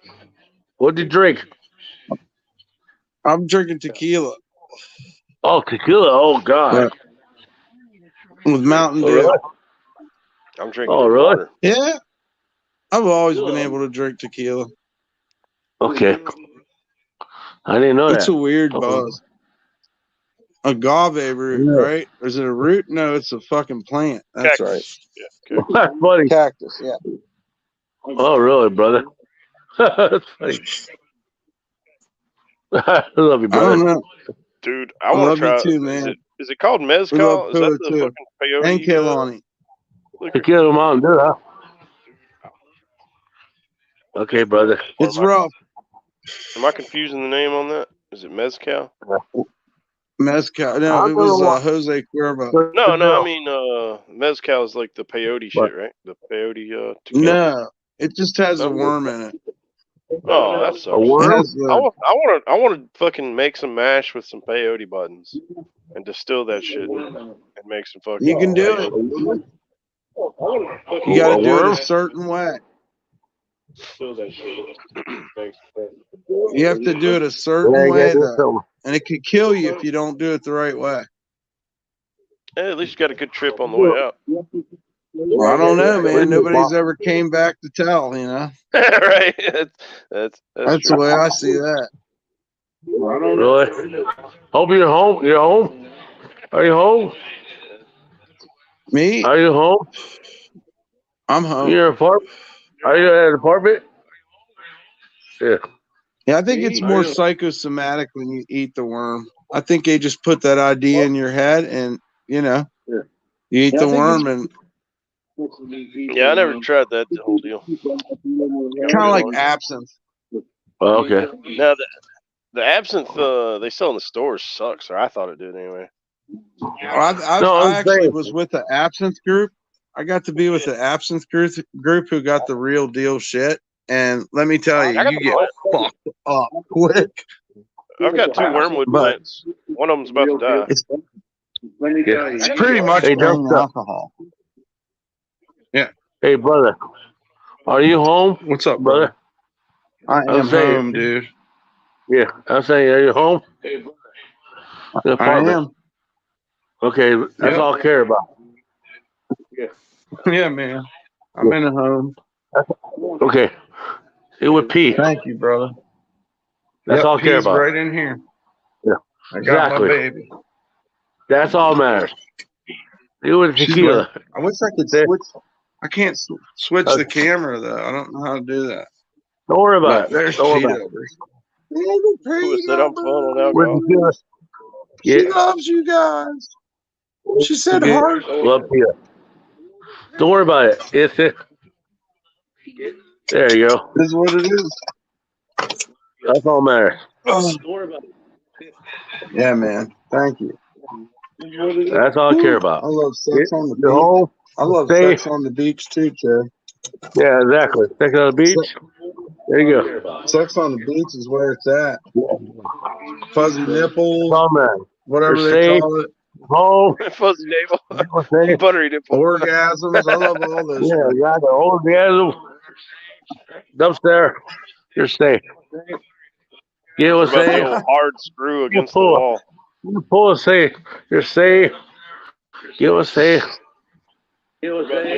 What'd you drink? I'm drinking tequila. Oh, tequila. Oh, God. With Mountain Oh, Dew. really? I'm drinking Oh, really? water. Yeah. I've always been able to drink tequila. Okay. I didn't know It's that. a weird buzz. Agave root, right? Or is it a root? No, it's a fucking plant. That's Cactus. Yeah, cactus. That's funny. Cactus, yeah. Oh, really, brother? That's funny. I love you, I brother. don't know. Dude, I I want love to try. you too, man. Is it called We love mezcal? Is that Pua the too. fucking peyote? And Kelani. Liquor? Tequila Mountain Dew, huh? Okay, brother. It's rough. Am I confusing the name on that? Is it mezcal? Mezcal. No, I'm it gonna was want Jose Cuervo. No. I mean, mezcal is like the peyote shit, right? The peyote tequila. No, it just has a worm in it. Oh, that sucks. A It worm? has the. I want to fucking make some mash with some peyote buttons and distill that shit and make some fucking. You can do it. peyote. You got A to do it worm? a certain way. You have to do it a certain Yeah, way, do though, something. and it could kill you if you don't do it the right way. Hey, at least you got a good trip on the way out. Well, I don't know, man. Nobody's ever came back to tell. You know, Right? That's that's true. the way I see that. Really? Hope you're home. You're home? Are you home? Me, Are you home? I'm home. You're in apartment? Are you at an apartment? Yeah. Yeah, I think it's more psychosomatic when you eat the worm. I think they just put that idea in your head, and you eat the worm, and Yeah, I never tried that whole deal. kind of like absinthe. Oh, okay. Now the absinthe they sell in the stores sucks, or I thought it did anyway. I actually was with the absinthe group. I got to be with the absinthe group who got the real deal shit. And let me tell you, you get fucked up quick. I've got 2 wormwood plants. One of them's about to die. It's pretty much Hey, plain alcohol. Yeah. Hey, brother. Are you home? What's up, brother? I am home, dude. Yeah. I'm saying, are you home? The apartment. I am. Okay, that's all I care about. Yeah, man. I'm in a home. Okay. It would pee. Thank you, brother. That's all I care Pee's about. right in here. Yeah. I got Exactly. my baby. That's all that matters. You with tequila. I wish I could switch. I can't switch the camera though. I don't know how to do that. Don't worry about it. There's Don't worry Pete about it. over. Who said I'm fun on alcohol? She loves you guys. She said heart. Love you. Don't worry about it. It's it. There you go. This is what it is. That's all that matters. Don't worry about it. Yeah, man. Thank you. That's all I care about. I love sex on the You're beach. home, I love safe. sex on the beach too, Chad. Yeah, exactly. Sex on the beach. There you go. Sex on the beach is where it's at. Fuzzy nipples, That's all that matters. whatever You're they safe. call it. Home. Fuzzy navel. Safe. Buttery nipple. Orgasms. I love all those. Yeah, you got the orgasm. Upstairs. You're safe. You know what I'm About the saying? old hard screw against the wall. You pull and say you're safe. You know what I'm saying? You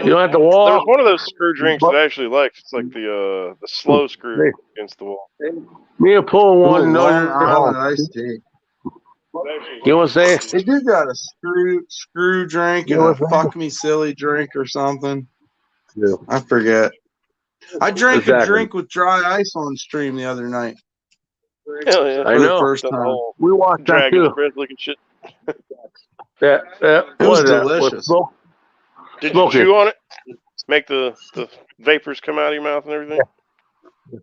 don't have to walk. There's one of those screw drinks that I actually like. It's like the slow screw against the wall. Me and pull one. Ooh, No, Long you're Island home. iced tea. You know what I'm saying? They do got a screw drink and a fuck me silly drink or something. Yeah. I forget. I drank a Exactly. drink with dry ice on stream the other night. Hell yeah. I For the know. first The time. whole We watched that dragon's too. breath looking shit. That It was what is that? delicious. With smoke? Did Smoking. you chew on it? Make the vapors come out of your mouth and everything?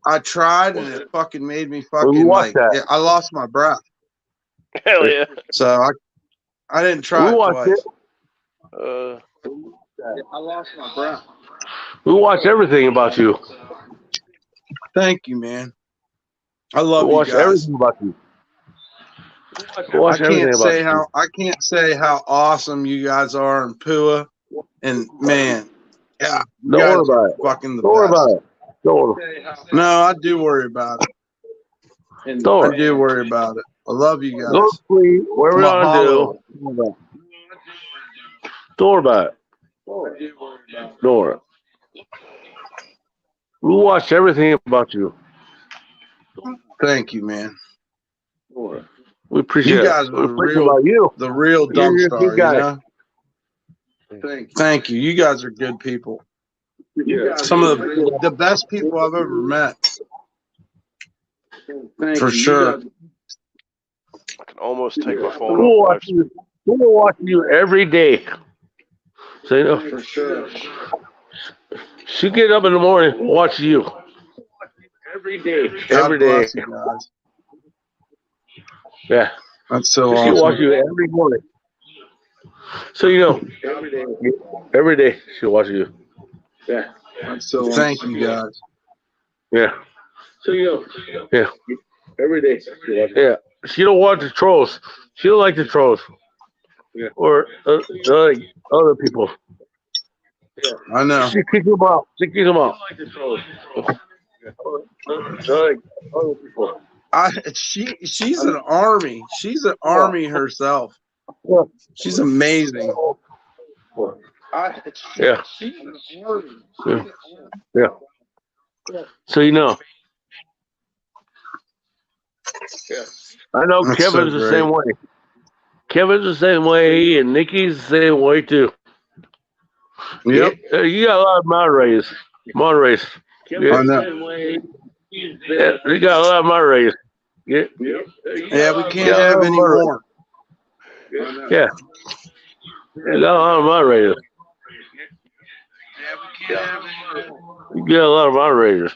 I tried and it fucking made me We fucking watched like that. I lost my breath. Hell yeah. So I didn't We try it watched it. twice. I lost my breath. We watched everything about you. Thank you, man. I We love you watched guys. everything about you. We I watched everything can't say how awesome you guys are in Pua. And man, yeah, you Don't worry guys about are it. fucking the Don't worry about best. it. Don't worry. No, I do worry about it. Don't I worry. do worry about it. I love you Go guys. to sleep. Whatever you want to Mahalo. do. Don't worry about it. Don't worry. We watched everything about you. Thank you, man. We appreciate You it. guys We are appreciate about you. the real You're a good dumpstar, guy. you know? Thank you. You guys are good people. Some of the best people I've ever met. For sure. I can almost take my phone We'll off watch you. We'll watch you every day. So, you know, For sure. she get up in the morning, watch you. Every day. God Every day. bless you guys. Yeah. That's so She watch awesome. you every morning. So you know, every day she'll watch you. Yeah. That's so Thank you guys. Yeah. So you know, yeah. Every day she'll watch you. Yeah. She don't want the trolls. She don't like the trolls. Yeah. Or like other people. I know. She kicks them out. She kicks them out. Like the trolls. Like other people. She's an army. She's an army herself. She's amazing. Yeah. Yeah. Yeah. So you know. I know That's Kevin's so the same way. Kevin's the same way, and Nikki's the same way too. Yep. You got a lot of moderators. Moderators. Yeah. I know. Yeah, you got a lot of moderators. Yeah. Yeah, we can't have any more. Yeah. You got a lot of moderators. You got a lot of moderators.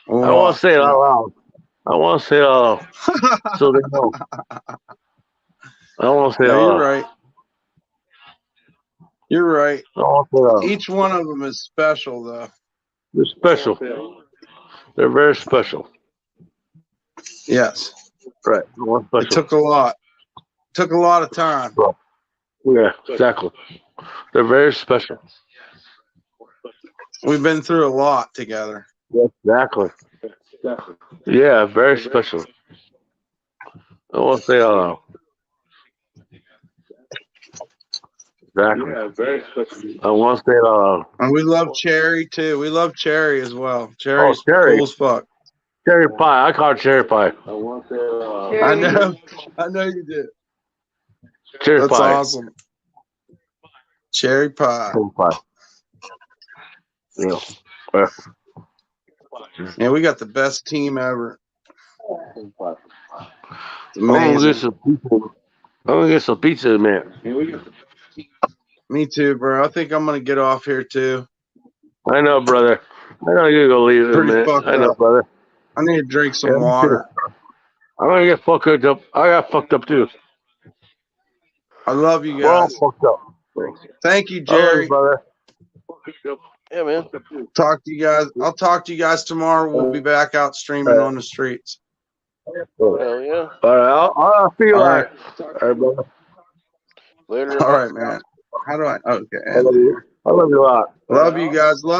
I want to say it out loud. I want to say it out loud so they know. I want to say it No, out you're loud. right. You're right. I want to say it out loud. Each one of them is special, though. They're special. They're very special. Yes. Right. It took a lot. Took a lot of time. Yeah, exactly. They're very special. We've been through a lot together. Exactly. Yeah, very special. I want to say it out loud. Exactly. Yeah, very special. I want to say it out loud. And we love Cherry, too. We love Cherry as well. Cherry's Cherry. cool as fuck. Cherry pie. I call it cherry pie. I know. I know you did. Cherry That's pie. awesome. Cherry pie. Cherry pie. Yeah. Yeah, we got the best team ever. I'm gonna get some pizza. I'm gonna get some pizza, man. Me too, bro. I think I'm gonna get off here too. I know, brother. I know you're gonna leave in a minute. I know, brother. I need to drink some water. I'm gonna get fucked up. I got fucked up too. I love you We're all guys. fucked up. Thank you, I love Jerry. you, brother. Yeah, man. Talk to you guys. I'll talk to you guys tomorrow. We'll be back out streaming on the streets. Hell yeah. All right, I'll see you All right, brother. Later. All right, man. How do I? Okay. I love you a lot. Love you guys. Love.